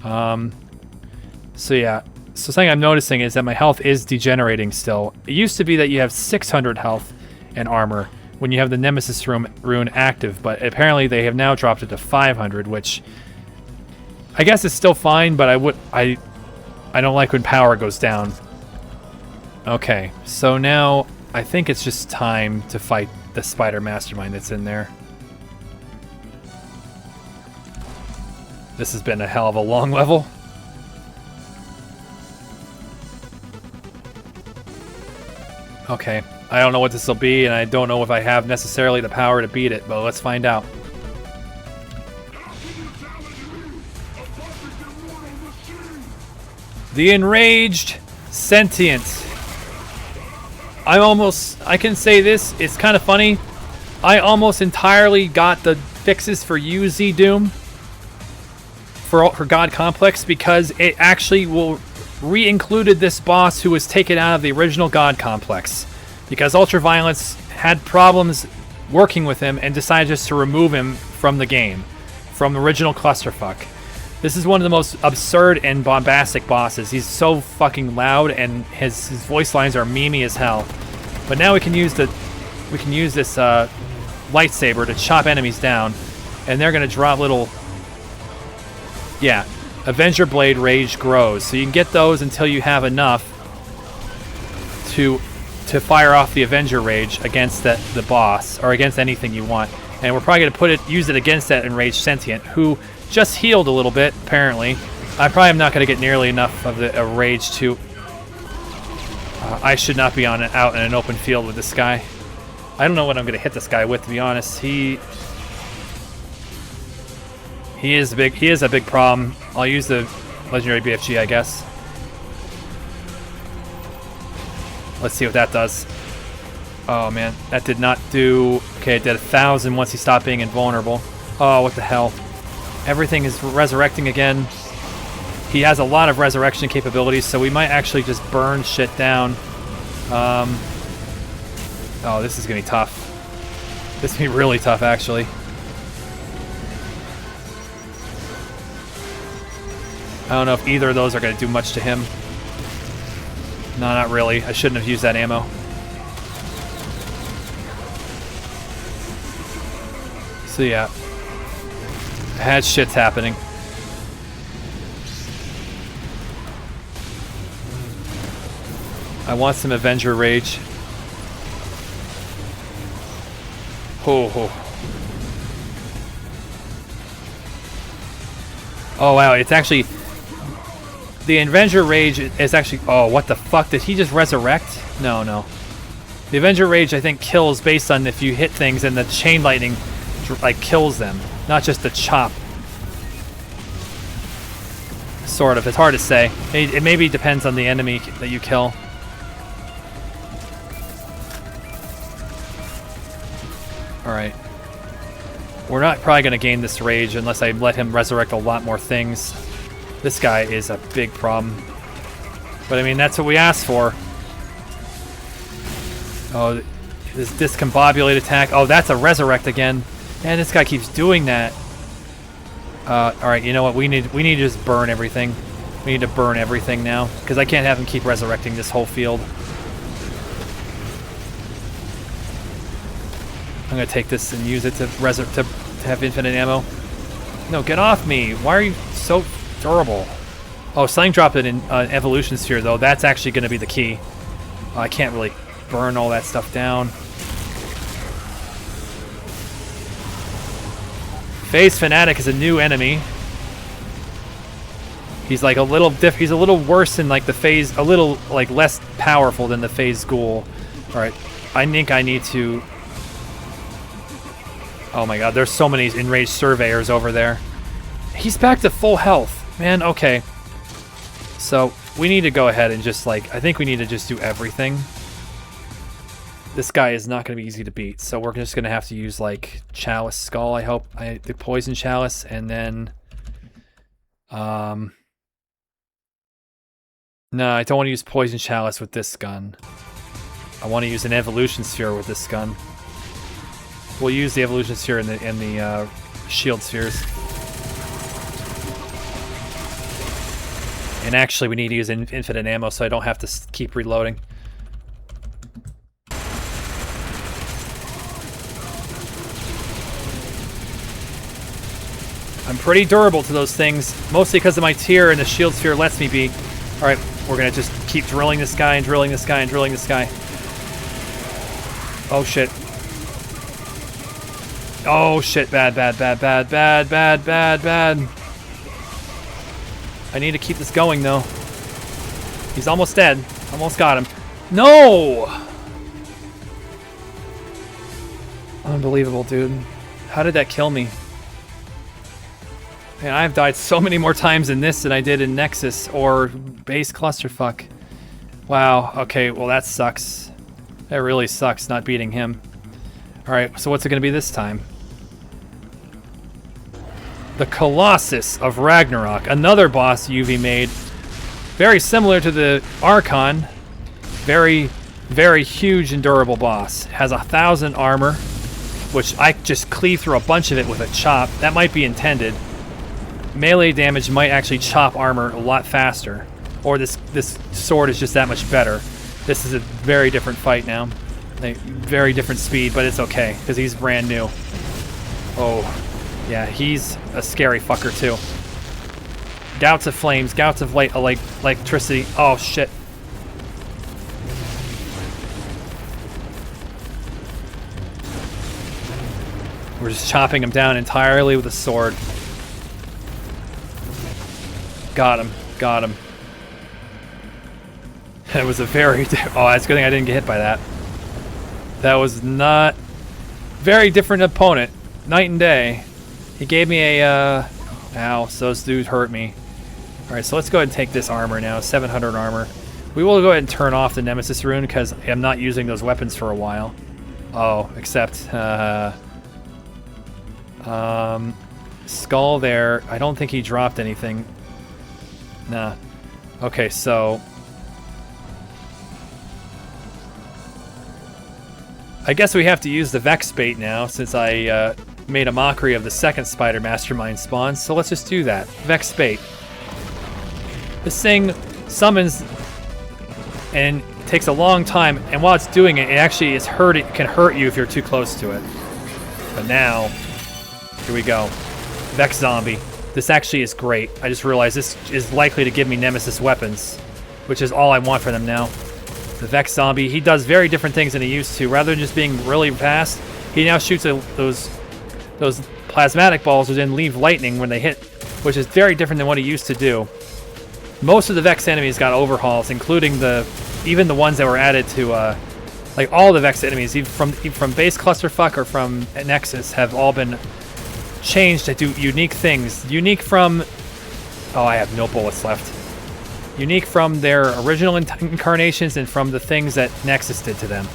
So yeah. So something I'm noticing is that my health is degenerating still. It used to be that you have 600 health and armor when you have the Nemesis rune active, but apparently they have now dropped it to 500, which I guess is still fine, but I don't like when power goes down. Okay, so now I think it's just time to fight the spider mastermind that's in there. This has been a hell of a long level. Okay, I don't know what this will be, and I don't know if I have necessarily the power to beat it, but let's find out. The Enraged Sentient. I can say this, it's kind of funny. I almost entirely got the fixes for UZ Doom for God Complex because it actually will re-included this boss who was taken out of the original God Complex because UltraViolence had problems working with him and decided just to remove him from the game, from the original clusterfuck. This is one of the most absurd and bombastic bosses. He's so fucking loud and his voice lines are memey as hell. But now we can use this lightsaber to chop enemies down, and they're going to drop little... Yeah, Avenger Blade Rage grows. So you can get those until you have enough to fire off the Avenger Rage against the boss, or against anything you want. And we're probably going to use it against that Enraged Sentient, who just healed a little bit, apparently. I probably am not going to get nearly enough of the rage to... I should not be out in an open field with this guy. I don't know what I'm going to hit this guy with, to be honest. He is a big problem. I'll use the Legendary BFG, I guess. Let's see what that does. Oh man, that did not do... Okay, it did 1,000 once he stopped being invulnerable. Oh, what the hell. Everything is resurrecting again. He has a lot of resurrection capabilities, so we might actually just burn shit down. Oh, this is going to be tough. This is going to be really tough, actually. I don't know if either of those are going to do much to him. No, not really. I shouldn't have used that ammo. So yeah. Bad shit's happening. I want some Avenger Rage. Oh, oh wow, it's actually... The Avenger Rage is actually... Oh, what the fuck? Did he just resurrect? No, no. The Avenger Rage, I think, kills based on if you hit things and the chain lightning, like, kills them. Not just the chop. Sort of. It's hard to say. It maybe depends on the enemy that you kill. Alright. We're not probably going to gain this rage unless I let him resurrect a lot more things. This guy is a big problem. But I mean, that's what we asked for. Oh, this discombobulate attack. Oh, that's a resurrect again. Man, this guy keeps doing that. Alright, you know what? We need to just burn everything. We need to burn everything now. Because I can't have him keep resurrecting this whole field. I'm going to take this and use it to have infinite ammo. No, get off me. Why are you so durable? Oh, Slang dropped it in Evolution Sphere, though. That's actually going to be the key. Oh, I can't really burn all that stuff down. Phase Fanatic is a new enemy. He's like a little he's a little worse than like the Phase, a little like less powerful than the Phase Ghoul. All right, I think I need to... Oh my god, there's so many enraged surveyors over there. He's back to full health. Man, okay. So, we need to go ahead and just like... I think we need to just do everything. This guy is not going to be easy to beat, so we're just going to have to use like Chalice Skull, I hope. The Poison Chalice, and then... No, I don't want to use Poison Chalice with this gun. I want to use an Evolution Sphere with this gun. We'll use the Evolution Sphere in the Shield Spheres. And actually, we need to use infinite ammo so I don't have to keep reloading. I'm pretty durable to those things, mostly because of my tier and the Shield Sphere lets me be. Alright, we're going to just keep drilling this guy and drilling this guy and drilling this guy. Oh shit. Oh shit, bad, bad, bad, bad, bad, bad, bad, bad. I need to keep this going though. He's almost dead. Almost got him. No! Unbelievable, dude. How did that kill me? Man, I've died so many more times in this than I did in Nexus or Base Clusterfuck. Wow, okay, well that sucks. That really sucks not beating him. Alright, so what's it going to be this time? The Colossus of Ragnarok, another boss UV made. Very similar to the Archon. Very, very huge and durable boss. Has 1,000 armor, which I just cleave through a bunch of it with a chop. That might be intended. Melee damage might actually chop armor a lot faster. Or this sword is just that much better. This is a very different fight now. Like, very different speed, but it's okay, because he's brand new. Oh, yeah, he's a scary fucker, too. Gouts of flames, gouts of electricity. Oh, shit. We're just chopping him down entirely with a sword. Got him. Got him. It was a very... Oh, that's a good thing I didn't get hit by that. That was not... Very different opponent. Night and day. He gave me a... Ow, so those dudes hurt me. Alright, so let's go ahead and take this armor now. 700 armor. We will go ahead and turn off the Nemesis rune because I'm not using those weapons for a while. Oh, except... Skull there. I don't think he dropped anything. Nah. Okay, so... I guess we have to use the Vex bait now, since I made a mockery of the second Spider Mastermind spawn, so let's just do that. Vex bait. This thing summons and takes a long time, and while it's doing it, it actually can hurt you if you're too close to it. But now, here we go. Vex zombie. This actually is great. I just realized this is likely to give me Nemesis weapons, which is all I want for them now. The Vex zombie, he does very different things than he used to. Rather than just being really fast, he now shoots those plasmatic balls that then leave lightning when they hit, which is very different than what he used to do. Most of the Vex enemies got overhauls, including even the ones that were added to like all the Vex enemies, even from base clusterfuck or from Nexus, have all been changed to do unique things. Unique from... Oh, I have no bullets left. Unique from their original incarnations and from the things that Nexus did to them.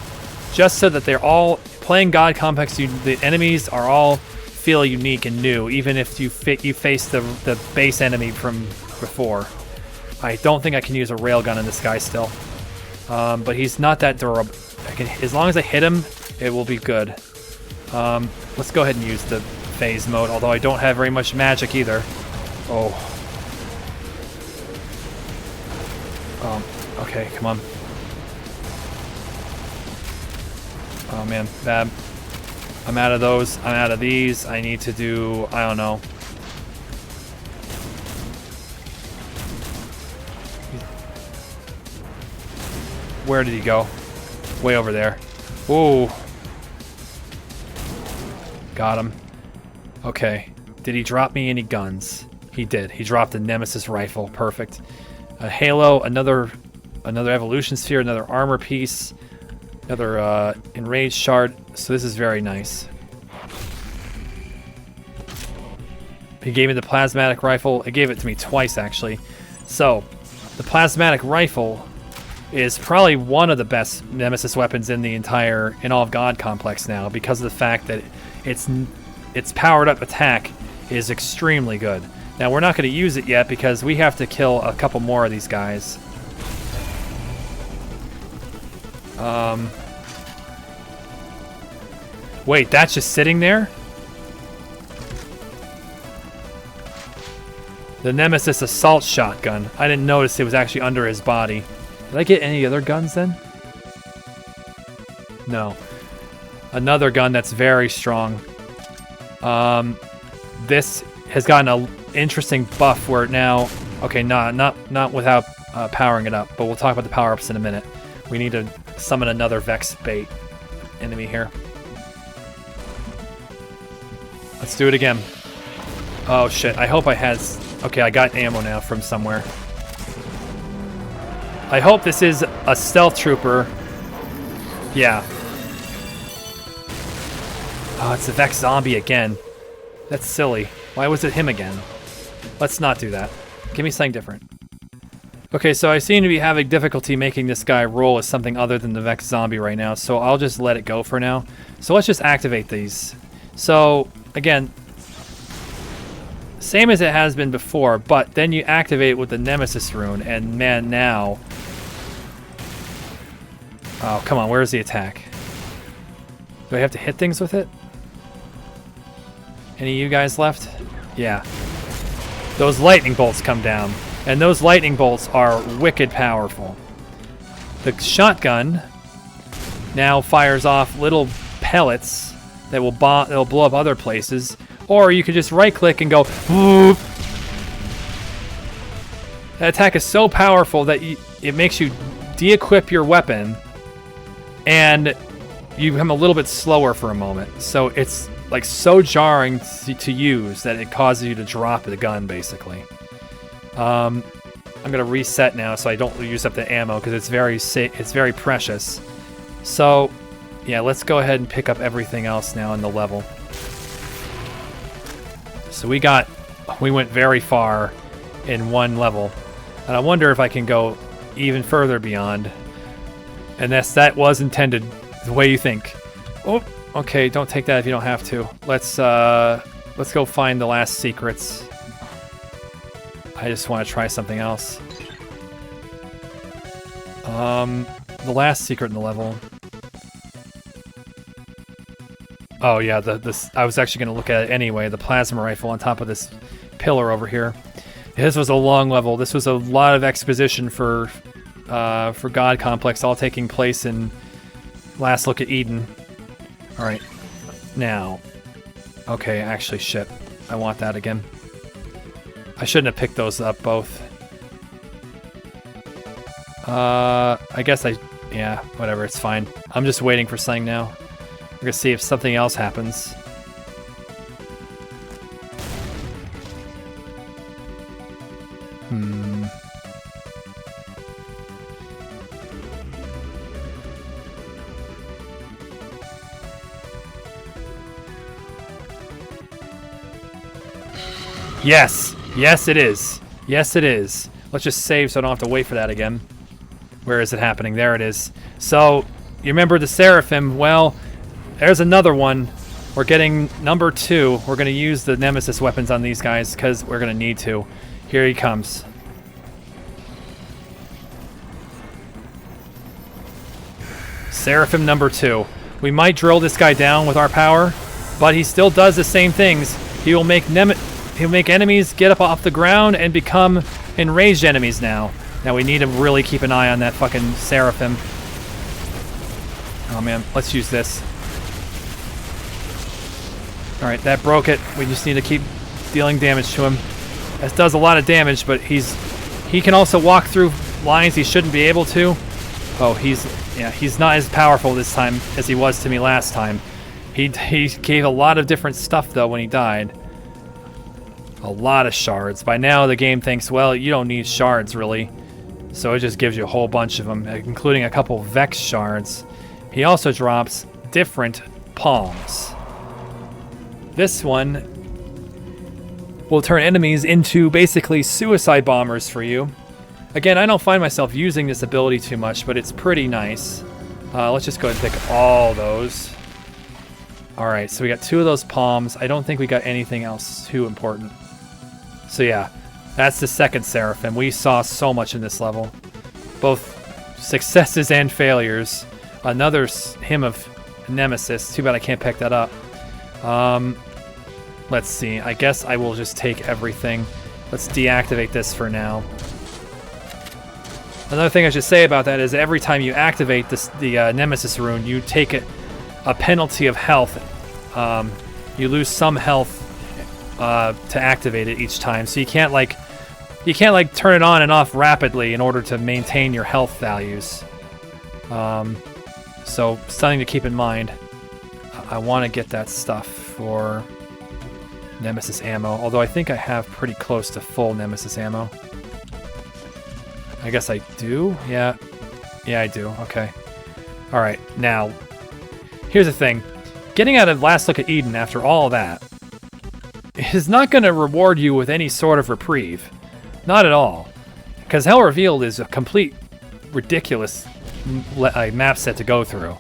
Just so that they're all playing God Complex, the enemies are all feel unique and new, even if you face the base enemy from before. I don't think I can use a railgun in this guy still. But he's not that durable. As long as I hit him, it will be good. Let's go ahead and use the phase mode, although I don't have very much magic either. Oh. Okay, come on. Oh man, bad. I'm out of those. I'm out of these. I need to do... I don't know. Where did he go? Way over there. Ooh. Got him. Okay. Did he drop me any guns? He did. He dropped a Nemesis rifle. Perfect. A Halo, another evolution sphere, another armor piece, another enraged shard. So this is very nice. He gave me the plasmatic rifle. He gave it to me twice, actually. So the plasmatic rifle is probably one of the best Nemesis weapons in all of God Complex now, because of the fact that its powered up attack is extremely good. Now we're not going to use it yet because we have to kill a couple more of these guys. Wait, that's just sitting there? The Nemesis assault shotgun. I didn't notice it was actually under his body. Did I get any other guns then? No. Another gun that's very strong. This has gotten an interesting buff where now... Okay, not without powering it up, but we'll talk about the power-ups in a minute. We need to summon another Vex bait enemy here. Let's do it again. Oh shit, I hope I had... Okay, I got ammo now from somewhere. I hope this is a stealth trooper. Yeah. Oh, it's a Vex zombie again. That's silly. Why was it him again? Let's not do that. Give me something different. Okay, so I seem to be having difficulty making this guy roll as something other than the Vex zombie right now, so I'll just let it go for now. So let's just activate these. So, again, same as it has been before, but then you activate it with the Nemesis rune, and man, now... Oh, come on, where's the attack? Do I have to hit things with it? Any of you guys left? Yeah. Those lightning bolts come down, and those lightning bolts are wicked powerful. The shotgun now fires off little pellets that will blow up other places. Or you could just right-click and go, whoop. That attack is so powerful that it makes you de-equip your weapon, and you become a little bit slower for a moment. So it's like so jarring to use that it causes you to drop the gun, basically. I'm gonna reset now so I don't use up the ammo because it's very precious. So yeah, let's go ahead and pick up everything else now in the level. So we went very far in one level, and I wonder if I can go even further beyond. And that was intended the way you think. Oh, okay, don't take that if you don't have to. Let's go find the last secrets. I just want to try something else. The last secret in the level. Oh yeah, I was actually going to look at it anyway. The plasma rifle on top of this pillar over here. This was a long level. This was a lot of exposition for God Complex, all taking place in Last Look at Eden. All right, now. Okay, actually, shit. I want that again. I shouldn't have picked those up both. I guess yeah, whatever, it's fine. I'm just waiting for something now. We're gonna see if something else happens. Yes! Yes, it is. Yes, it is. Let's just save so I don't have to wait for that again. Where is it happening? There it is. So, you remember the Seraphim? Well, there's another one. We're getting number 2. We're going to use the Nemesis weapons on these guys because we're going to need to. Here he comes. Seraphim number 2. We might drill this guy down with our power, but he still does the same things. He will make enemies get up off the ground and become enraged enemies now. Now we need to really keep an eye on that fucking Seraphim. Oh man, let's use this. Alright, that broke it. We just need to keep dealing damage to him. This does a lot of damage, but he can also walk through lines he shouldn't be able to. Oh, he's not as powerful this time as he was to me last time. He gave a lot of different stuff though when he died. A lot of shards. By now the game thinks, well, you don't need shards really. So it just gives you a whole bunch of them, including a couple Vex shards. He also drops different palms. This one will turn enemies into basically suicide bombers for you. Again, I don't find myself using this ability too much, but it's pretty nice. Let's just go ahead and pick all those. Alright, so we got 2 of those palms. I don't think we got anything else too important. So yeah, that's the second Seraphim. We saw so much in this level. Both successes and failures. Another hymn of Nemesis. Too bad I can't pick that up. Let's see. I guess I will just take everything. Let's deactivate this for now. Another thing I should say about that is every time you activate the Nemesis rune, you take a penalty of health. You lose some health to activate it each time, so you can't like turn it on and off rapidly in order to maintain your health values. So something to keep in mind. I want to get that stuff for Nemesis ammo, although I think I have pretty close to full Nemesis ammo. I guess I do? Yeah, I do. Okay. Alright, now, here's the thing. Getting out of Last Look at Eden after all that is not going to reward you with any sort of reprieve. Not at all. Because Hell Revealed is a complete ridiculous map set to go through.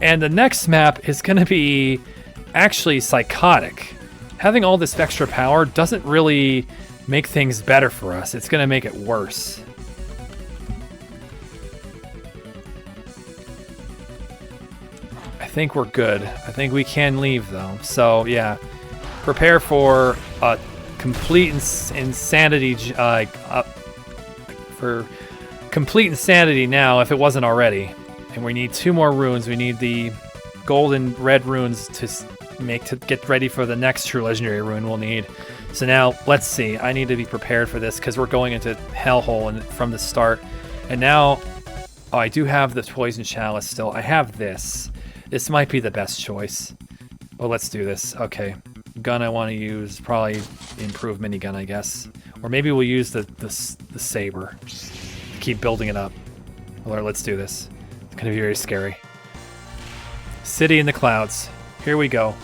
And the next map is going to be actually psychotic. Having all this extra power doesn't really make things better for us. It's going to make it worse. I think we're good. I think we can leave though. So yeah, prepare for a complete insanity. For complete insanity now, if it wasn't already. And we need 2 more runes. We need the gold and red runes to get ready for the next true legendary rune we'll need. So now, let's see. I need to be prepared for this because we're going into Hellhole from the start. And now, oh, I do have the Poison Chalice still. I have this. This might be the best choice. Well, let's do this. Okay. Gun I want to use, probably improved minigun, I guess. Or maybe we'll use the saber. Keep building it up. Or let's do this. It's going to be very scary. City in the clouds. Here we go.